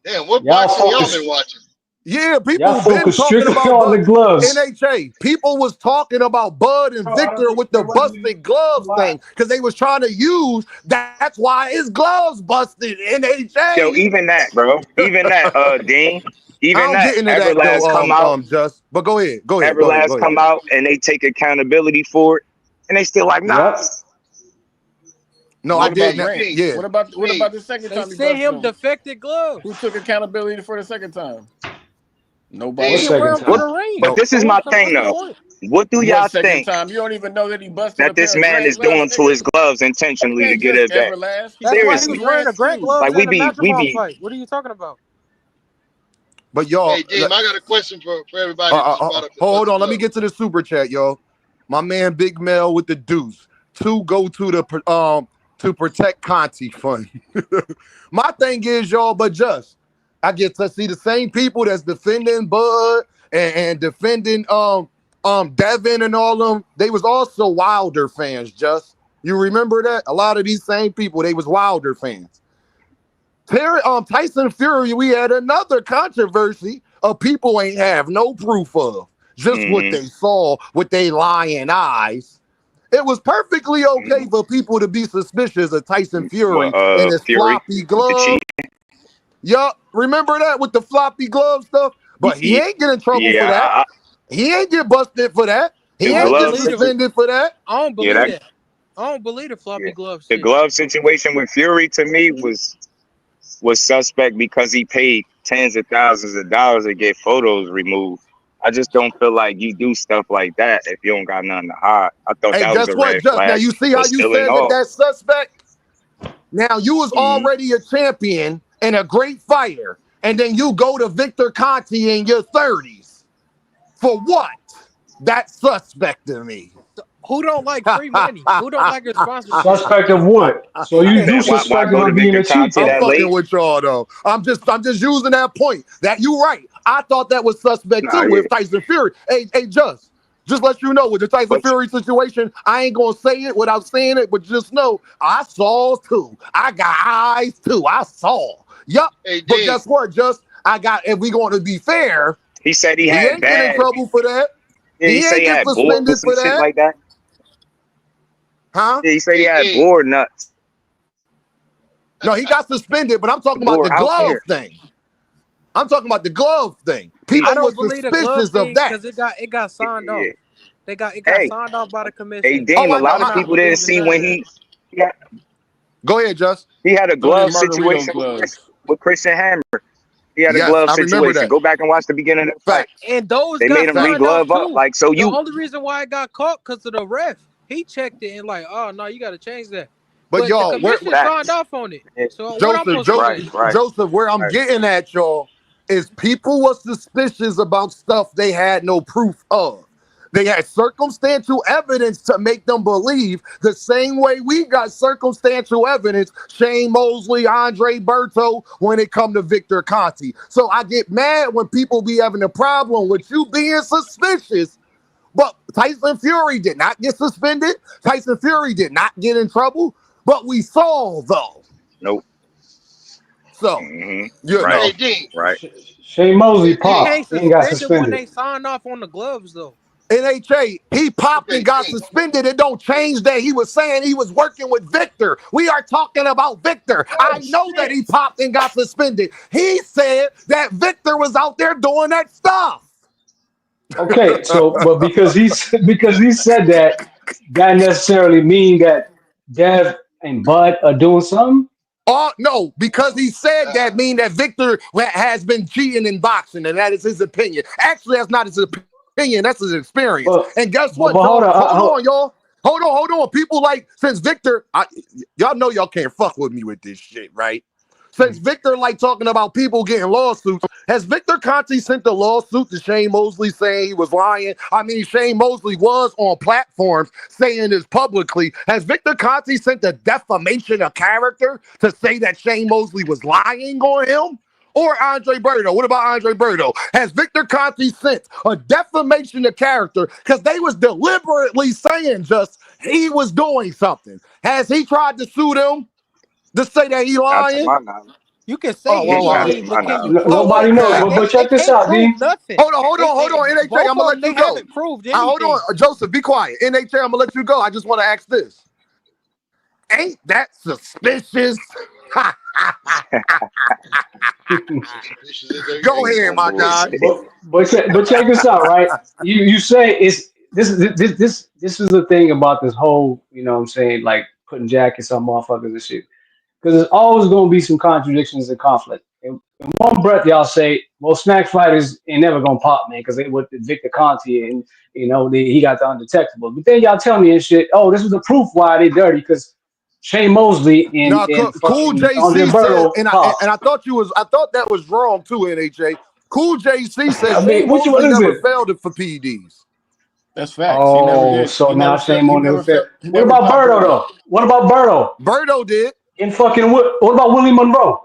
Damn, what Y'all boxing y'all focus, been watching? Yeah, y'all people been focus talking strictly about on the Bud. gloves. NHA. People was talking about Bud and Victor with the busted gloves thing because they was trying to use that's why his gloves busted. Yo, NHA. even that, bro. Even that, Dean. I Even don't that. get into that Everlast come though, out. just. But go ahead, Everlast go come ahead. out and they take accountability for it. And they still like, nah. Yep. No, I What about didn't. Grant? King, Yeah. What King, about the second They time he sent busted him him? defected gloves. Who took accountability for the second time? He What Nobody. King. didn't wear second them for What? time? the ring. But No. this is So my thing, what's the though. point? What do What y'all second think time? You don't even know that he busted that a this pair of man Grant is gloves, doing to nigga. his gloves It intentionally to ain't get just it back? Everlast. He That's why busted he some was Seriously. wearing the Grants Grant too. gloves Like, in the we Mattermouth be, fight. What are you talking about? But y'all, Hey, Dame, I got a question for everybody that just brought up the hold busted on. Let me glove. get to the super chat, y'all. My man, Big Mel with the deuce. Two go to the to protect Conti fund. My thing is, y'all, but just I get to see the same people that's defending Bud and defending Devin and all them. They was also Wilder fans. Just you remember that a lot of these same people they was Wilder fans. Tyson Fury, we had another controversy of people ain't have no proof of, just what they saw with their lying eyes. It was perfectly okay for people to be suspicious of Tyson Fury and his Fury, floppy glove. Yup, remember that with the floppy glove stuff? But he ain't get in trouble for that. He ain't get busted for that. He ain't get suspended for that. I don't believe that. I don't believe the floppy glove shit. The glove situation with Fury to me was suspect because he paid tens of thousands of dollars to get photos removed. I just don't feel like you do stuff like that if you don't got nothing to hide. I thought that was a red flag. Now you see how you said that's suspect? Now you was already a champion and a great fighter, and then you go to Victor Conte in your 30s. For what? That's suspect to me. Who don't like free money? Who don't like a sponsorship? Suspect of what? So you do suspect of being a cheat. I'm fucking with y'all though. I'm just using that point. That you right. I thought that was suspect too with Tyson Fury. Hey, just let you know with the Tyson Fury situation, I ain't gonna say it without saying it, but just know I saw too. I got eyes too. I saw. Yup. But guess what? If we going to be fair, he said he ain't get in trouble for that. Yeah, he said he had suspended for that. Shit like that. Huh? Yeah, he said he had board nuts. No, he got suspended, but I'm talking about the glove thing. I'm talking about the glove thing. People were suspicious of that because it got signed off. It got signed off by the commission. Hey, damn, a lot of people didn't see when he. Go ahead, Just. He had a glove situation with Christian Hammer. He had a glove situation. Go back and watch the beginning of the fight. And those they made him re-glove up. Like so, the only reason why it got caught because of the ref. He checked it and like, oh no, you got to change that. But y'all, the commission signed off on it. So Joseph, where I'm getting at, y'all, is people were suspicious about stuff they had no proof of. They had circumstantial evidence to make them believe the same way we got circumstantial evidence, Shane Mosley, Andre Berto, when it come to Victor Conte. So I get mad when people be having a problem with you being suspicious. But Tyson Fury did not get suspended. Tyson Fury did not get in trouble. But we saw, though. Nope. So, you know. Right. Shane Mosley popped. He got suspended when they signed off on the gloves, though. NHA, he popped and got suspended. It don't change that he was saying he was working with Victor. We are talking about Victor. I know that he popped and got suspended. He said that Victor was out there doing that stuff. Okay, so but because he said that necessarily mean that Dev and Bud are doing something? Oh no, because he said that mean that Victor has been cheating in boxing, and that is his opinion. Actually, that's not his opinion, that's his experience. And guess what? Hold on, y'all. Hold on. People since Victor, y'all know y'all can't fuck with me with this shit, right? Since Victor talking about people getting lawsuits, has Victor Conte sent a lawsuit to Shane Mosley saying he was lying? I mean, Shane Mosley was on platforms saying this publicly. Has Victor Conte sent a defamation of character to say that Shane Mosley was lying on him? Or Andre Berto? What about Andre Berto? Has Victor Conte sent a defamation of character because they was deliberately saying just he was doing something? Has he tried to sue them? To say that he lying? You can say nobody knows. But check this out, D. Hold on. NHA, I'm gonna let you go. Hold on, Joseph, be quiet. NHA, I'm gonna let you go. I just want to ask this. Ain't that suspicious? Go ahead, my guy. But check this out, right? You say this is the thing about this whole, you know what I'm saying, like putting jackets on motherfuckers and shit. Because there's always going to be some contradictions and conflict. In one breath, y'all say, well, smack fighters ain't never going to pop, man, because they with Victor Conte and, you know, he got the undetectable. But then y'all tell me and shit, oh, this is the proof why they dirty, because Shane Mosley and Cool JC said, and I thought that was wrong too, NHA. Cool JC said Shane Mosley never failed it for PEDs. That's facts. Oh, he never did. So now Shane Mosley never failed. What about Berto, though? What about Berto? Berto did. And fucking what about Willie Monroe?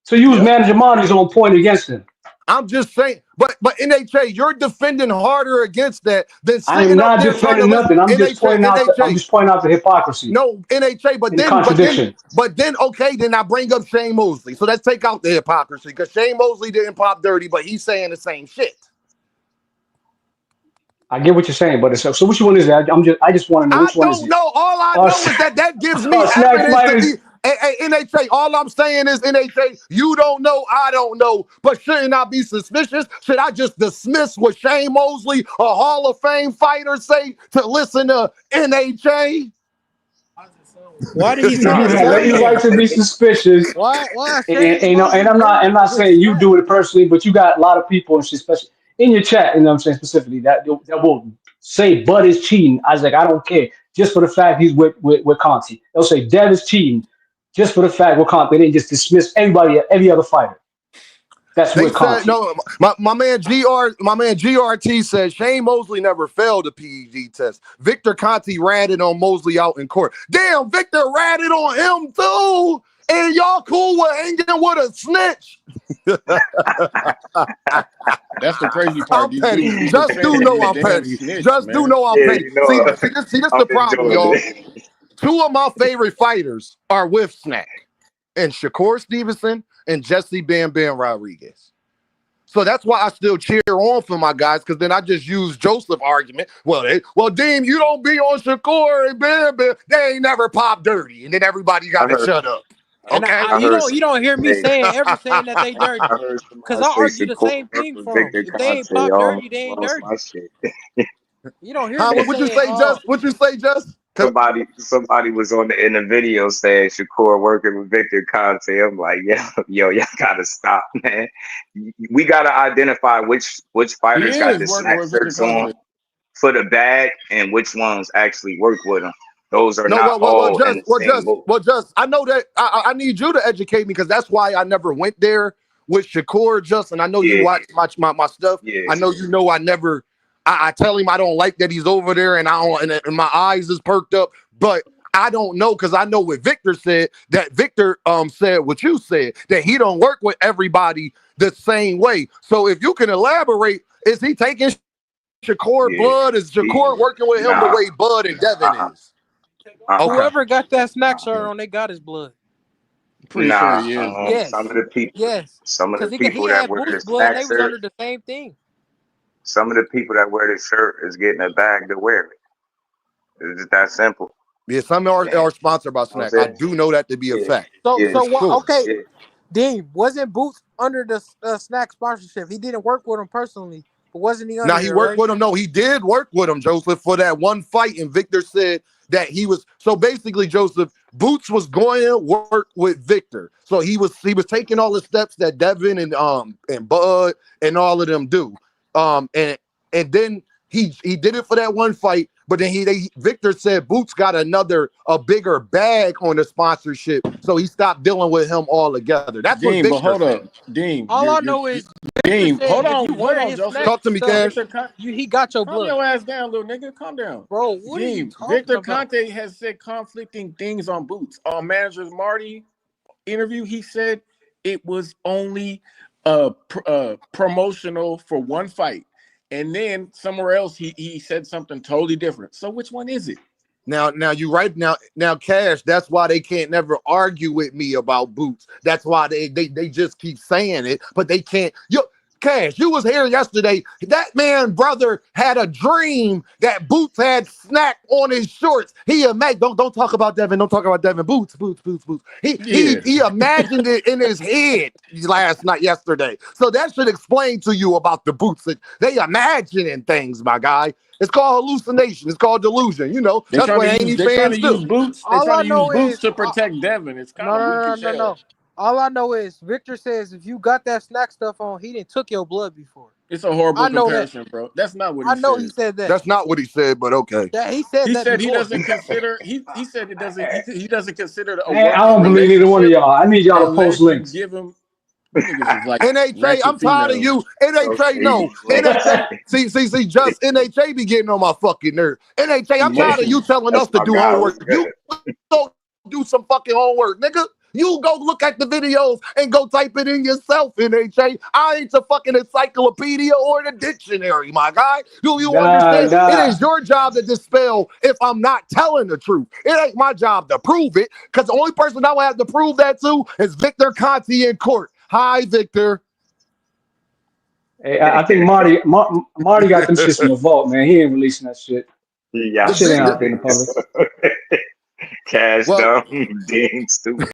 So you was managing money's on point against him. I'm just saying, But NHA, you're defending harder against that than I am sitting up not there trying to defending listen. nothing. I'm just pointing out. I'm NHA. just pointing out the hypocrisy. No, NHA, and the contradiction. but then okay, then I bring up Shane Mosley. So let's take out the hypocrisy because Shane Mosley didn't pop dirty, but he's saying the same shit. I get what you're saying, but so which one is that? I just want to know which one is it. I don't know. All I know is that gives me Snack evidence fighters. to be. Hey, NHA, all I'm saying is, NHA, you don't know, I don't know, but shouldn't I be suspicious? Should I just dismiss what Shane Mosley, a Hall of Fame fighter, say to listen to NHA? Why did he You sound have every right to be suspicious. Why And I'm not saying you do it personally, but you got a lot of people, and especially in your chat, you know what I'm saying, specifically, that will say Bud is cheating. I was like, I don't care. Just for the fact he's with Conte. They'll say Dev is cheating just for the fact with Conte. They didn't just dismiss every other fighter. That's They with Conte. said, no, my man GRT said Shane Mosley never failed a PED test. Victor Conte ratted on Mosley out in court. Damn, Victor ratted on him too. And y'all cool with hanging with a snitch. That's the crazy part. I'm petty. Just do know I'm petty. Just do know I'm petty. See, this the problem, y'all. Two of my favorite fighters are with Snack, and Shakur Stevenson and Jesse Bam Bam Rodriguez. So that's why I still cheer on for my guys, because then I just use Joseph argument. Well, Deem, you don't be on Shakur and Bam Bam. They ain't never pop dirty, and then everybody got to shut up. Okay, you don't hear me saying that they dirty, because I argue the same thing for them. If they ain't pop dirty, they ain't dirty. You don't hear me what you say, Just? What you say, Just? Somebody was in the video saying Shakur working with Victor Conte. I'm like, yo, y'all gotta stop, man. We gotta identify which fighters got the snack shirts on for the bag and which ones actually work with them. Those are not all in the same boat. Just I know that I need you to educate me, because that's why I never went there with Shakur, Just, and I know you watch my stuff. I know you know I never. I tell him I don't like that he's over there, and and my eyes is perked up, but I don't know, because I know what Victor said, that Victor said what you said, that he don't work with everybody the same way. So if you can elaborate, is he taking Shakur blood? Is Shakur working with him the way Bud and Devin is? Whoever got that snack shirt on, they got his blood. Pretty sure he is. Yes. Some of the people He that had wear the Boots blood, they snack was under shirt, the same thing. some of the people that wear this shirt is getting a bag to wear it. It's just that simple. Yeah, some are sponsored by Snack. I do know that to be a fact. Okay, Dean, wasn't Boots under the Snack sponsorship? He didn't work with him personally, but wasn't he under? Now he worked with him. No, he did work with him, Joseph, for that one fight. And Victor said that he was. So basically, Joseph, Boots was going to work with Victor. So he was taking all the steps that Devin and Bud and all of them do. And then he did it for that one fight. But then Victor said Boots got a bigger bag on the sponsorship, so he stopped dealing with him altogether. That's what Victor hold said. up, Dean. All I know is Dean. Hold on, Joseph. Talk to me, Cash. He got your blood. Calm your ass down, little nigga. Calm down, bro. What Dean, are you talking Victor about? Conte has said conflicting things on Boots. On Manager's Marty interview, he said it was only promotional for one fight. And then somewhere else, he said something totally different. So which one is it? Now you right now, Cash. That's why they can't never argue with me about Boots. That's why they just keep saying it, but they can't. Cash, you was here yesterday. That man, brother, had a dream that Boots had Snack on his shorts. He imagined. Don't talk about Devin. Don't talk about Devin. Boots. He imagined it in his head yesterday. So that should explain to you about the Boots. They imagining things, my guy. It's called hallucination. It's called delusion. You know, that's what Haney fans do. Use Boots. They're trying to use Boots to protect Devin. It's kind of no. All I know is Victor says if you got that Snack stuff on, he didn't took your blood before. It's a horrible comparison, bro. That's not what he said. I know he said that. That's not what he said, but okay. He said he that said before. he doesn't consider he said it doesn't he doesn't consider a I don't believe either one of y'all. I need y'all to post links. Give him like NHA, I'm tired of you. NHA, no. NHA, see, just NHA be getting on my fucking nerve. NHA, I'm tired of you telling us to do homework. You don't do some fucking homework, nigga. You go look at the videos and go type it in yourself, NHA. I ain't the fucking encyclopedia or the dictionary, my guy. Do you understand? It is your job to dispel if I'm not telling the truth. It ain't my job to prove it, because the only person I would have to prove that to is Victor Conte in court. Hi, Victor. Hey, I think Marty got them shits in the vault, man. He ain't releasing that shit. Yeah, That shit ain't out there in the public. Cash dumb, dang stupid.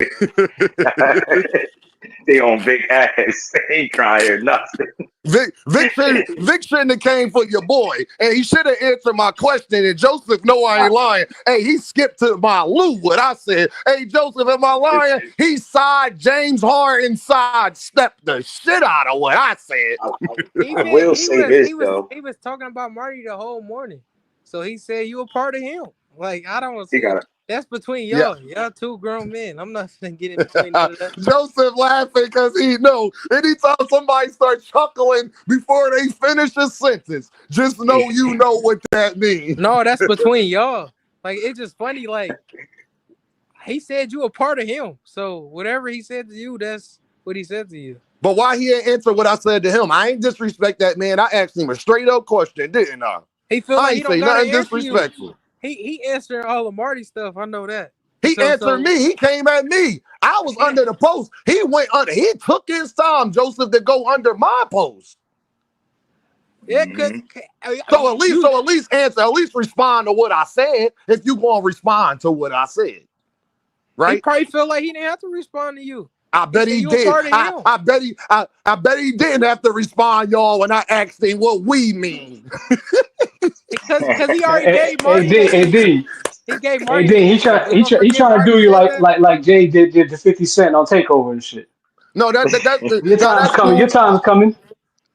They on big ass. They ain't trying to hear nothing. Vic shouldn't have came for your boy, and he should have answered my question. And Joseph, no, I ain't lying. Hey, he skipped to my Lou what I said. Hey, Joseph, am I lying? He side James Harden side stepped the shit out of what I said. He was talking about Marty the whole morning, so he said you a part of him. Like, I don't see. That's between y'all. Yeah. Y'all two grown men. I'm not gonna get in between none of that. Joseph laughing because he know anytime somebody starts chuckling before they finish a sentence, just know you know what that means. No, that's between y'all. Like, it's just funny. Like, he said you a part of him. So whatever he said to you, that's what he said to you. But why he ain't answer what I said to him? I ain't disrespect that man. I asked him a straight up question, didn't I? He feel like he don't gotta answer disrespectful. You. He answering all of Marty stuff. I know that. He answered me. He came at me. I was under the post. He went under. He took his time, Joseph, to go under my post. Yeah, so at least answer. At least respond to what I said. If you gonna respond to what I said, right? He probably feel like he didn't have to respond to you. I bet he did. I bet he didn't have to respond, y'all, when I asked him what we mean. because he already gave Marty. He gave Marty. He trying to do you like Jay did the 50 Cent on Takeover and shit. No, that's your time's coming. Cool. Your time's coming.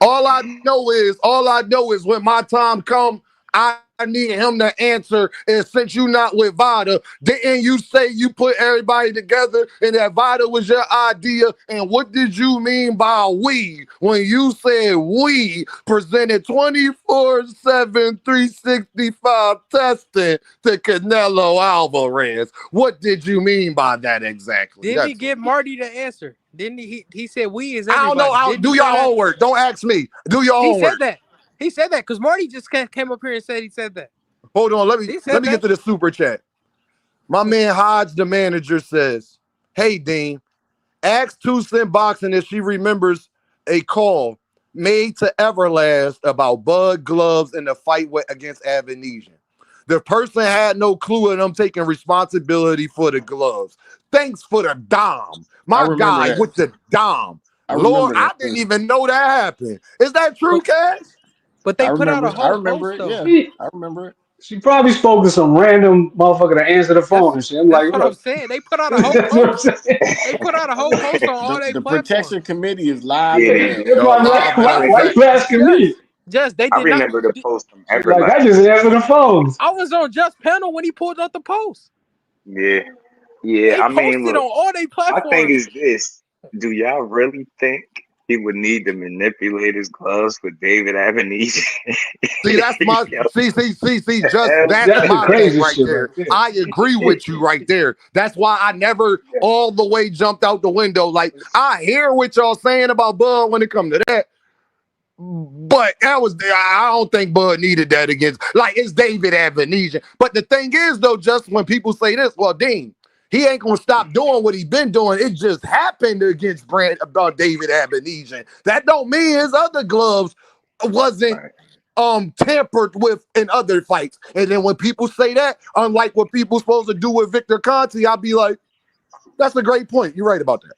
All I know is when my time come, I need him to answer. And since you not with Vada, didn't you say you put everybody together and that Vada was your idea? And what did you mean by we when you said we presented 24/7, 365 testing to Canelo Alvarez? What did you mean by that exactly? Didn't he give Marty the answer? Didn't he? He said we is everybody. I don't know. I'll do your homework. Don't ask me. Do your homework. He said that because Marty just came up here and said he said that. Hold on, let me get to the super chat. My man Hodge, the manager, says, "Hey Dean, ask 2 Cent Boxing if she remembers a call made to Everlast about Bud gloves in the fight against Avanesian. The person had no clue and I'm taking responsibility for the gloves. Thanks for the dom, my guy with the dom. Lord, I didn't even know that happened. Is that true, Cash?" But they put out a whole post, though. I remember it. She probably spoke to some random motherfucker to answer the phone and shit. I'm that's what I'm saying. They put out a whole post. They put out a whole post on all their The platforms. Protection Committee is live. Why you asking me? Just they did I remember the post from Everlast. Like, I just answered the phones. I was on Just Panel when he pulled up the post. Yeah. They I mean, posted look, on all their platforms. my thing is this: do y'all really think he would need to manipulate his gloves for David Avanesian? See, that's my that's my thing right there. I agree with you right there. That's why I never all the way jumped out the window. Like, I hear what y'all saying about Bud when it comes to that. But I don't think Bud needed that against, like, it's David Avanesian. But the thing is, though, just when people say this, well, Dean, he ain't gonna stop doing what he been doing. It just happened against about David Avanesian. That don't mean his other gloves wasn't tampered with in other fights. And then when people say that, unlike what people supposed to do with Victor Conte, I'll be like, that's a great point. You're right about that.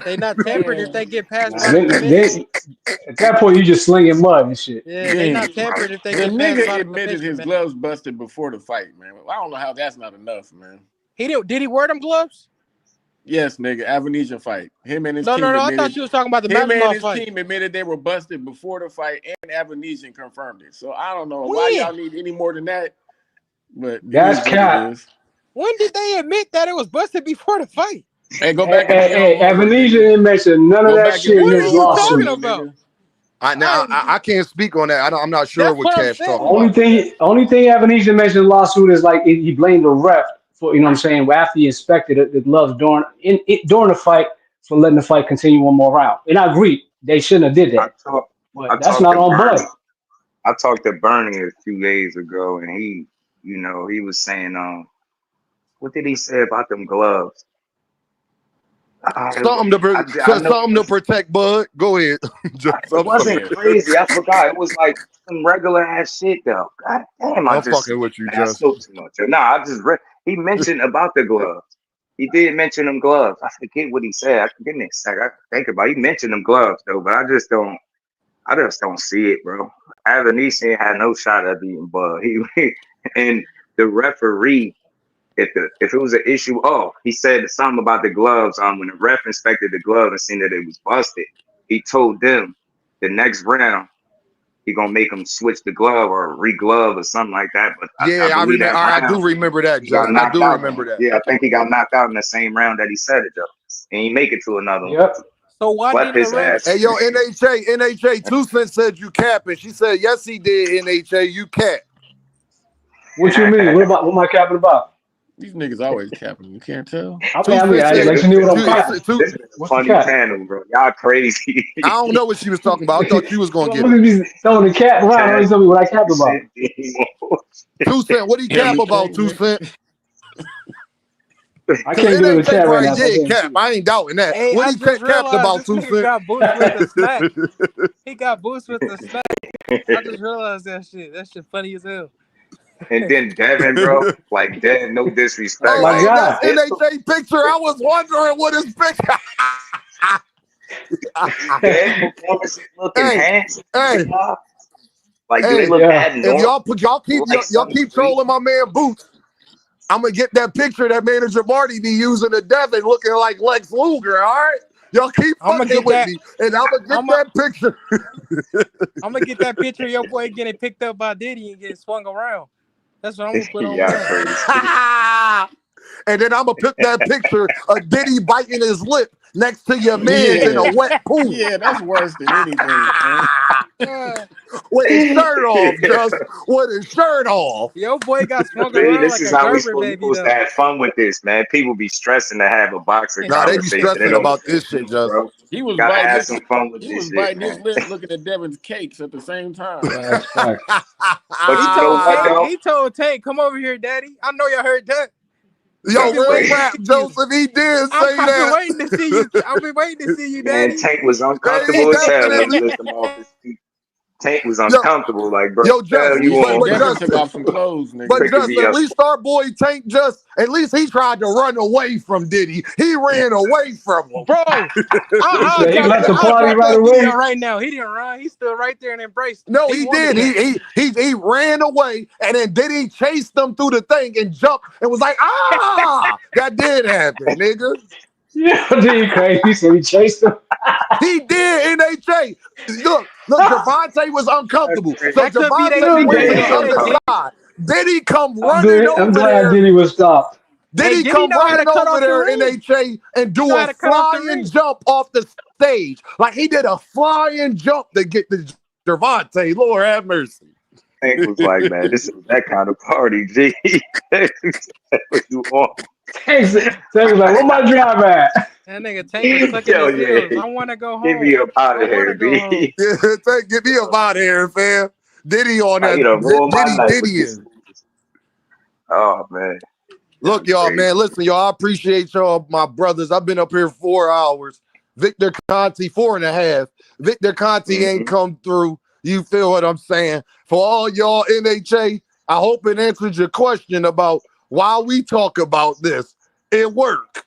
They not tampered if they get past. At that point, you just slinging mud and shit. Yeah, they not tampered if they get past. The nigga admitted his gloves busted before the fight, man. I don't know how that's not enough, man. Did he wear them gloves? Yes, nigga. Avanesian fight. Him and his team. No. I thought you was talking about the Masvidal and his fight. team admitted they were busted before the fight, and Avanesian confirmed it. So I don't know why y'all need any more than that. But that's cap. When did they admit that it was busted before the fight? Hey, go back. Hey, Avanesian didn't mention none of that shit. What are you talking about? I can't speak on that. I'm not sure what Cash talking about. Only thing Avanesian mentioned in the lawsuit is like he blamed the ref for you know what I'm saying after he inspected the gloves during the fight for letting the fight continue one more round. And I agree they shouldn't have did that, but I that's talked not to on Bud. Bernie. I talked to Bernie a few days ago, and he, you know, he was saying, what did he say about them gloves? Something to protect Bud. Go ahead. It wasn't crazy. I forgot. It was like some regular ass shit though. God damn, I'm fucking with you, I spoke too much. Nah, I just read. He mentioned about the gloves. He did mention them gloves. I forget what he said. Give me a sec. I think about it. He mentioned them gloves though, but I just don't see it, bro. Avanesian had no shot at beating Bud. He and the referee. If it was an issue, he said something about the gloves. When the ref inspected the glove and seen that it was busted, he told them the next round he gonna make them switch the glove or re-glove or something like that. But I remember. I do remember that. I do remember that. Yeah, I think he got knocked out in the same round that he said it though, and he make it to another one. So why Swept didn't his the ref? ass. Hey, yo, NHA, 2 Cent said you capping. She said, yes, he did, NHA, you cap. What you mean? What am I capping about? These niggas always capping. You can't tell. I let you know what I'm capping. This is a funny panel, bro. Y'all crazy. I don't know what she was talking about. I thought you was going to get it. Look at throwing the cap around. Always tell me what I cap about. 2 Cent, what he cap about, 2 Cent? I can't do the chat right now. Yeah, cap. I ain't doubting that. Hey, what I he just capped about, 2 Cent? got boost with the smack. He got boost with the smack. I just realized that shit. That shit funny as hell. And then Devin, bro, like Devin, no disrespect. Oh, hey, that's NHA picture. I was wondering what his picture. Devin performances looking handsome. Like hey, they look abnormal. If y'all keep trolling my man Boots, I'm gonna get that picture that manager Marty be using of Devin looking like Lex Luger. All right, y'all keep fucking with me, and I'm gonna get that picture. I'm gonna get that picture of your boy getting picked up by Diddy and getting swung around. That's what I'm gonna put on mine. And then I'm gonna put that picture of Diddy biting his lip next to your man in a wet pool. Yeah, that's worse than anything. With his shirt off, just with his shirt off. Your boy got swung around This like is a how we Gerber baby. supposed to have fun with this, man. People be stressing to have a boxer Nah, they be conversation. stressing about this shit, just. Bro. He was gotta biting have his, some fun with he this was shit, biting man. his lip, looking at Devin's cakes at the same time. That's fact. He told Tank, "Come over here, Daddy. I know y'all heard that." Yo, real rap, Joseph. He did say I've that. been waiting to see you. I've been waiting to see you, Daddy. Man, Tank was uncomfortable as hell when he lift him off his feet. Tank was uncomfortable, like, bro. Yo, Justin, took off some clothes, nigga. But Justin, at least our boy Tank at least he tried to run away from Diddy. He ran away from him. Bro, he left the party right away. Right now, he didn't run. He stood right there and embraced. No, he did. He ran away, and then Diddy chased them through the thing and jumped and was like, that did happen, nigga. Yeah, Diddy crazy. So he chased him. He did, NHA. Look, Javante was uncomfortable. So Javante went to the other side. Diddy come running over there. I'm glad Diddy was stopped. Diddy come running over there, NHA, and do a flying jump off the stage. Like he did a flying jump to get the Javante. Lord have mercy. Tank was like, man, this is that kind of party, G. What you want? Tank was like, where my drive at? That nigga Tank was clicking his heels. I want to go home. Get me up out of here, B. Yeah, Tank, get me up out of here, fam. Diddy on that. Diddy is. Oh, man. Look, y'all, man. Listen, y'all, I appreciate y'all, my brothers. I've been up here 4 hours. Victor Conte, 4.5. Victor Conte ain't come through. You feel what I'm saying? For all y'all NHA, I hope it answered your question about why we talk about this. It worked.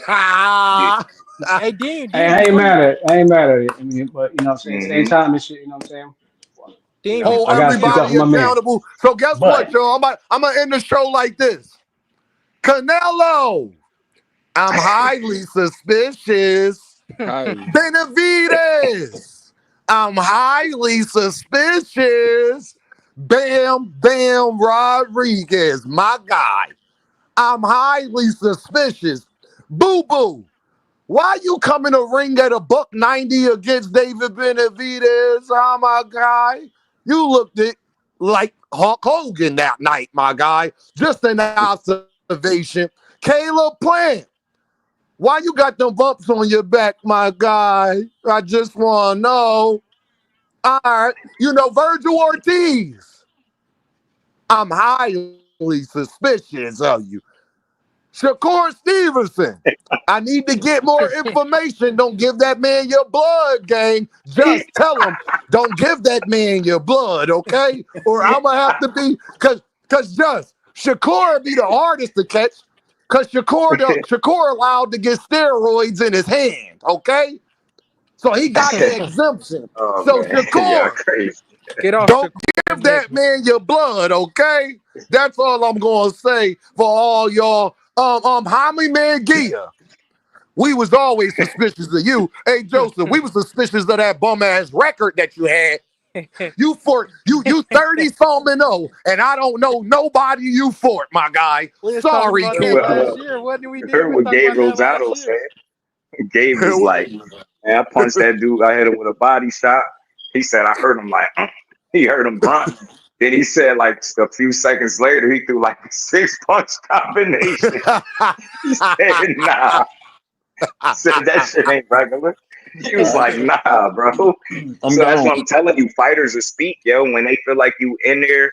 Hey, Dean, I ain't mad at it. I mean, but you know what I'm saying? Same time and shit, you know what I'm saying? Dean, hold everybody accountable. So guess what, y'all? I'm gonna end the show like this. Canelo, I'm highly suspicious. Benavidez, I'm highly suspicious. Bam Rodriguez, my guy. I'm highly suspicious. Boo Boo, why you coming to ring at $190 against David Benavidez? Oh, my guy. You looked like Hulk Hogan that night, my guy. Just an observation. motivation. Caleb Plant, why you got them bumps on your back, my guy? I just want to know. All right, Virgil Ortiz, I'm highly suspicious of you. Shakur Stevenson, I need to get more information. Don't give that man your blood, gang. Just tell him, don't give that man your blood, okay? Or I'm going to have to be, because just Shakur be the hardest to catch, because Shakur allowed to get steroids in his hand, okay? So he got the exemption. Oh So man, y'all Shakur, crazy. Get off don't Shakur give that man your blood, okay? That's all I'm gonna say for all y'all. Jaime Manguilla, we was always suspicious of you. Hey Joseph, we was suspicious of that bum ass record that you had. You 30-0, and I don't know nobody you fought, my guy. We was talking Sorry, about kid. that last year. What did we You do? heard We was what talking Gabe about that last Rosado year. said. Gabe was like, man, I punched that dude. I hit him with a body shot. He said, I heard him like, he heard him grunt. Then he said, like a few seconds later, he threw like a 6-punch combination. He said, nah. I said, that shit ain't regular. He was like, nah, bro. So that's what I'm telling you. Fighters will speak, yo, when they feel like you in there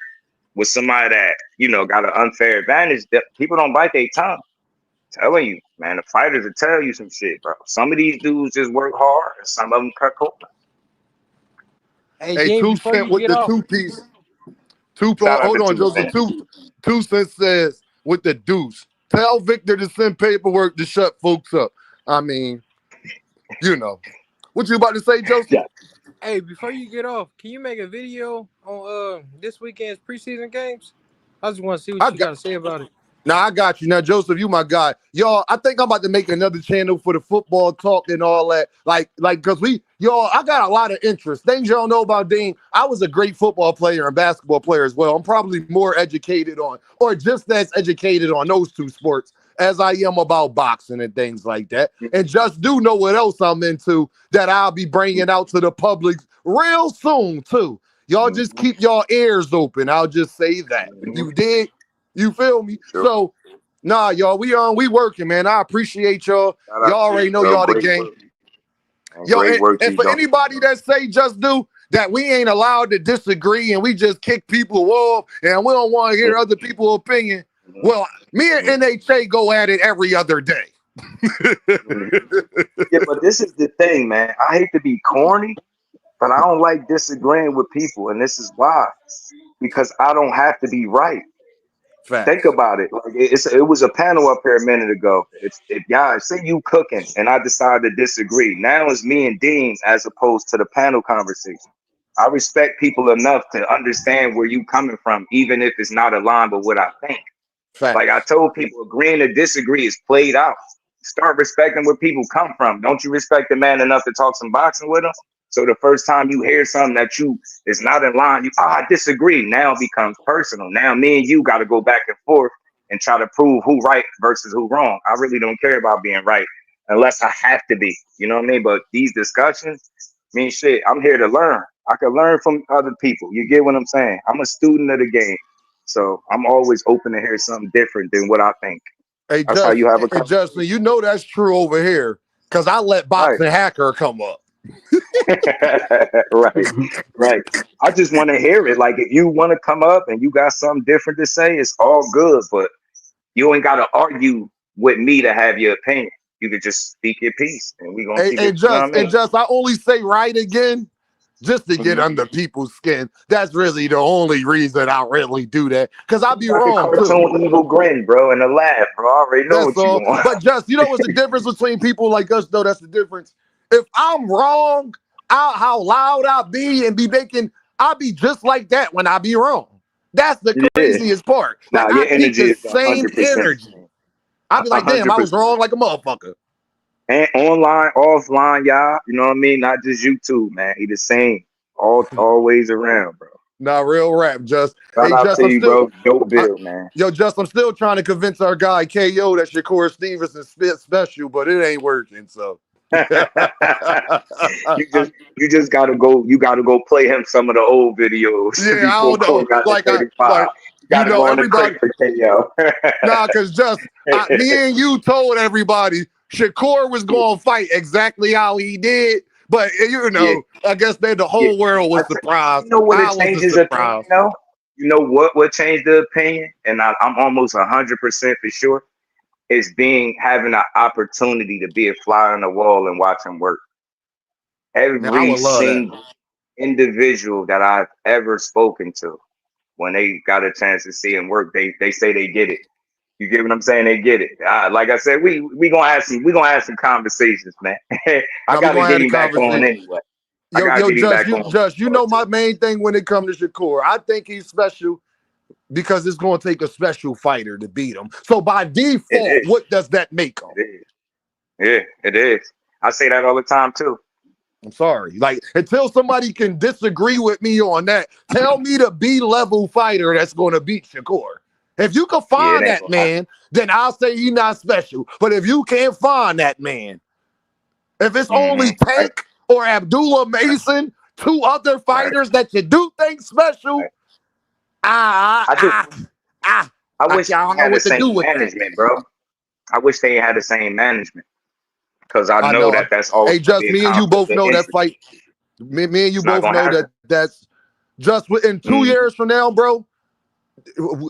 with somebody that, got an unfair advantage. That people don't bite their tongue. Telling you, man, the fighters will tell you some shit, bro. Some of these dudes just work hard, and some of them cut corners. Hey, Hey, Dean, 2 before Cent you with get the off, 2-piece. Shout out Hold to on, 2 Joseph. Cent. 2 Cent says with the deuce. Tell Victor to send paperwork to shut folks up. I mean, What you about to say, Joseph? Yeah. hey, before you get off, can you make a video on this weekend's preseason games? I just want to see what you got to say about it. Now, I got you. Now, Joseph, you my guy. Y'all, I think I'm about to make another channel for the football talk and all that. Because I got a lot of interest. Things y'all know about Dean. I was a great football player and basketball player as well. I'm probably more educated on, or just as educated on those two sports as I am about boxing and things like that. And just do know what else I'm into that I'll be bringing out to the public real soon, too. Y'all just keep y'all ears open. I'll just say that. You dig? You feel me? Sure. So, nah, y'all, we working, man. I appreciate y'all. Y'all already know y'all the gang. Yo, and for anybody that say just do that, we ain't allowed to disagree and we just kick people off and we don't want to hear other people's opinion. Well, me and NHA go at it every other day. Yeah, but this is the thing, man. I hate to be corny, but I don't like disagreeing with people, and this is why. Because I don't have to be right. Facts. Think about it. Like it was a panel up here a minute ago. If y'all say you cooking and I decide to disagree, now it's me and Dean as opposed to the panel conversation. I respect people enough to understand where you coming from, even if it's not aligned with what I think. Facts. Like I told people, agreeing to disagree is played out. Start respecting where people come from. Don't you respect the man enough to talk some boxing with him? So the first time you hear something that is not in line, I disagree. Now it becomes personal. Now me and you got to go back and forth and try to prove who right versus who wrong. I really don't care about being right unless I have to be. You know what I mean? But these discussions, shit, I'm here to learn. I can learn from other people. You get what I'm saying? I'm a student of the game. So I'm always open to hear something different than what I think. Hey, that's how you have a conversation. Justin, you know that's true over here because I let Boxing Hacker come up. Right. I just want to hear it. Like if you want to come up and you got something different to say, it's all good. But you ain't got to argue with me to have your opinion. You could just speak your piece, and we gonna keep it. I only say right again just to get under people's skin. That's really the only reason I really do that. Because I'll be wrong too. Cartoon evil grin, bro, and a laugh, bro. I already know that's what all. you want. But just what's the difference between people like us though? That's the difference. If I'm wrong, how loud I'll be and be making, I'll be just like that when I be wrong. That's the craziest part. Like I keep the same energy. I'll be like, damn, 100%. I was wrong like a motherfucker. And online, offline, y'all. You know what I mean? Not just YouTube, man. He the same. Always around, bro. Nah, real rap, Just. Shout out to you, bro. Dope build, man. Yo, Just, I'm still trying to convince our guy KO that Shakur Stevenson spit special, but it ain't working. So you just gotta go. You gotta go play him some of the old videos. Yeah, I don't know. Got like 35. Gotta go in the everybody. crate for KO. Nah, because just me and you told everybody Shakur was going to fight exactly how he did. But, I guess the whole world was surprised. You know what it I was the changes opinion, surprise. though? You know what changed the opinion? And I'm almost 100% for sure. It's having an opportunity to be a fly on the wall and watch him work. Man, I Every would love that. single individual that I've ever spoken to, when they got a chance to see him work, they say they get it. You get what I'm saying? They get it. Like I said, we gonna have some conversations, man. I gotta get him back on anyway. Just, my main thing when it comes to Shakur, I think he's special because it's going to take a special fighter to beat him. So by default, what does that make him? Yeah, it is. I say that all the time too. I'm sorry. Like, until somebody can disagree with me on that, tell me the B-level fighter that's going to beat Shakur. If you can find that man, then I'll say he's not special. But if you can't find that man, if it's only Tank or Abdullah Mason, two other fighters that you do think special, I wish they had the same management, bro. I wish they had the same management. Because I know that's always. Hey, just me and you both know that fight. Me and you both know that's just within 2 years from now, bro.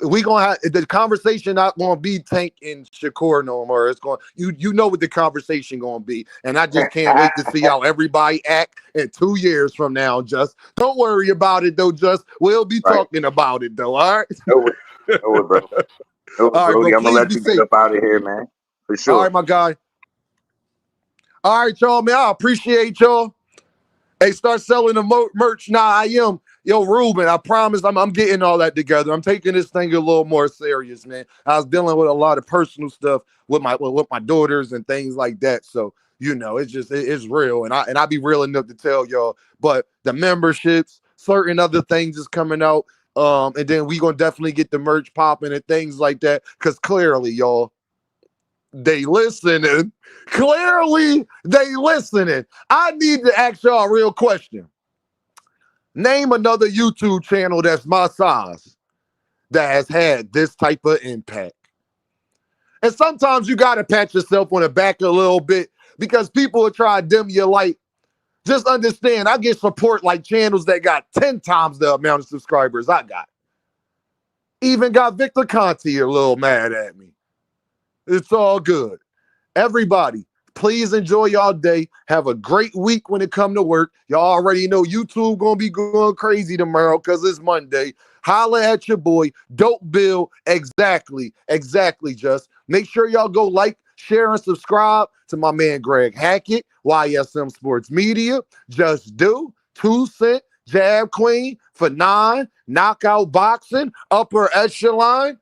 We gonna have the conversation. Not gonna be Tank and Shakur no more. It's going. You know what the conversation gonna be, and I just can't wait to see how everybody act in 2 years from now. Just don't worry about it though. Just we'll be talking about it though. All right. No it, bro. All right, bro. I'm gonna let you get up out of here, man. For sure. All right, my guy. All right, y'all, man. I appreciate y'all. Hey, start selling the merch now. I am. Yo, Ruben, I promise I'm getting all that together. I'm taking this thing a little more serious, man. I was dealing with a lot of personal stuff with my daughters and things like that. So, it's real. And I be real enough to tell y'all. But the memberships, certain other things is coming out. And then we gonna definitely get the merch popping and things like that. Because clearly, y'all, they listening. Clearly, they listening. I need to ask y'all a real question. Name another YouTube channel that's my size that has had this type of impact. And sometimes you got to pat yourself on the back a little bit because people will try to dim your light. Just understand, I get support like channels that got 10 times the amount of subscribers I got. Even got Victor Conte a little mad at me. It's all good. Everybody, please enjoy y'all day. Have a great week when it come to work. Y'all already know YouTube gonna be going crazy tomorrow because it's Monday. Holla at your boy, Dope Bill. Exactly. Just make sure y'all go like, share, and subscribe to my man Greg Hackett, YSM Sports Media. Just do 2 Cent, Jab Queen for 9, Knockout Boxing, Upper Echelon.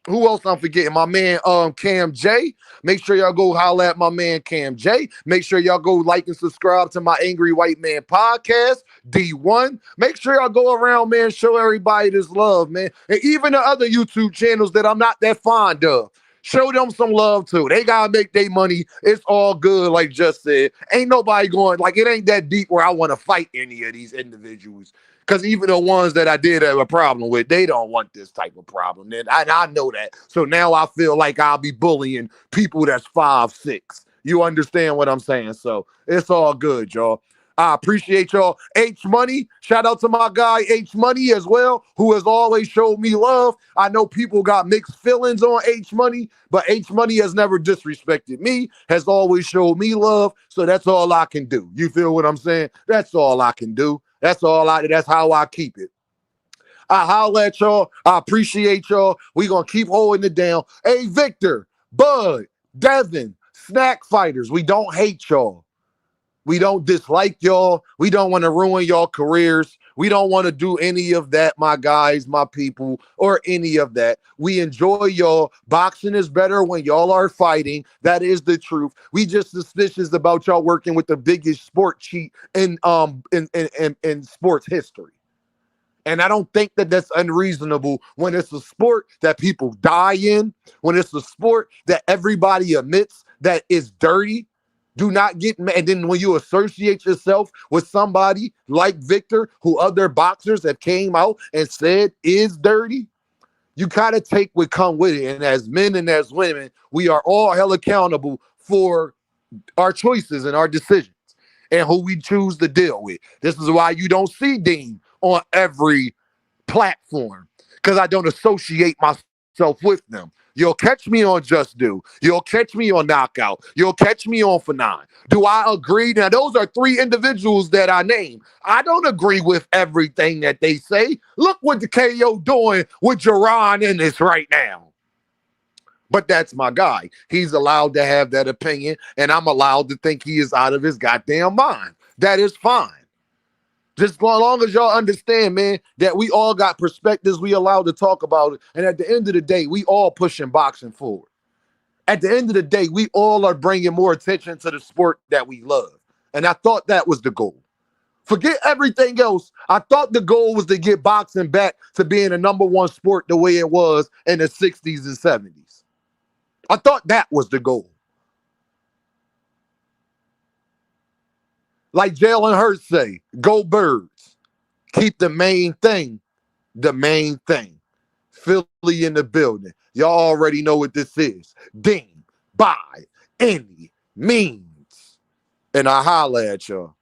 Who else I'm forgetting? My man Cam J. Make sure y'all go holla at my man Cam J. Make sure y'all go like and subscribe to my Angry White Man podcast, D1. Make sure y'all go around, man, show everybody this love, man. And even the other YouTube channels that I'm not that fond of. Show them some love too. They gotta make their money. It's all good, like Just said. Ain't nobody going, like, it ain't that deep where I want to fight any of these individuals. Because even the ones that I did have a problem with, they don't want this type of problem. And I know that. So now I feel like I'll be bullying people that's 5'6". You understand what I'm saying? So it's all good, y'all. I appreciate y'all. H Money, shout out to my guy H Money as well, who has always showed me love. I know people got mixed feelings on H Money, but H Money has never disrespected me, has always showed me love. So that's all I can do. You feel what I'm saying? That's all I can do. That's how I keep it. I holla at y'all. I appreciate y'all. We gonna keep holding it down. Hey, Victor, Bud, Devin, Snack Fighters, we don't hate y'all. We don't dislike y'all. We don't want to ruin y'all careers. We don't want to do any of that, my guys, my people, or any of that. We enjoy y'all. Boxing is better when y'all are fighting. That is the truth. We just suspicious about y'all working with the biggest sport cheat in sports history. And I don't think that that's unreasonable when it's a sport that people die in, when it's a sport that everybody admits that is dirty. Do not get mad. And then when you associate yourself with somebody like Victor, who other boxers have came out and said is dirty, you gotta take what come with it. And as men and as women, we are all held accountable for our choices and our decisions and who we choose to deal with. This is why you don't see Dean on every platform, because I don't associate myself with them. You'll catch me on Just Do. You'll catch me on Knockout. You'll catch me on Fanon. Do I agree? Now, those are three individuals that I name. I don't agree with everything that they say. Look what the KO doing with Jerron Ennis right now. But that's my guy. He's allowed to have that opinion, and I'm allowed to think he is out of his goddamn mind. That is fine. Just as long as y'all understand, man, that we all got perspectives, we allowed to talk about it. And at the end of the day, we all pushing boxing forward. At the end of the day, we all are bringing more attention to the sport that we love. And I thought that was the goal. Forget everything else. I thought the goal was to get boxing back to being a number one sport the way it was in the 60s and 70s. I thought that was the goal. Like Jalen Hurts say, go Birds. Keep the main thing the main thing. Philly in the building. Y'all already know what this is. Dean, by any means. And I holla at y'all.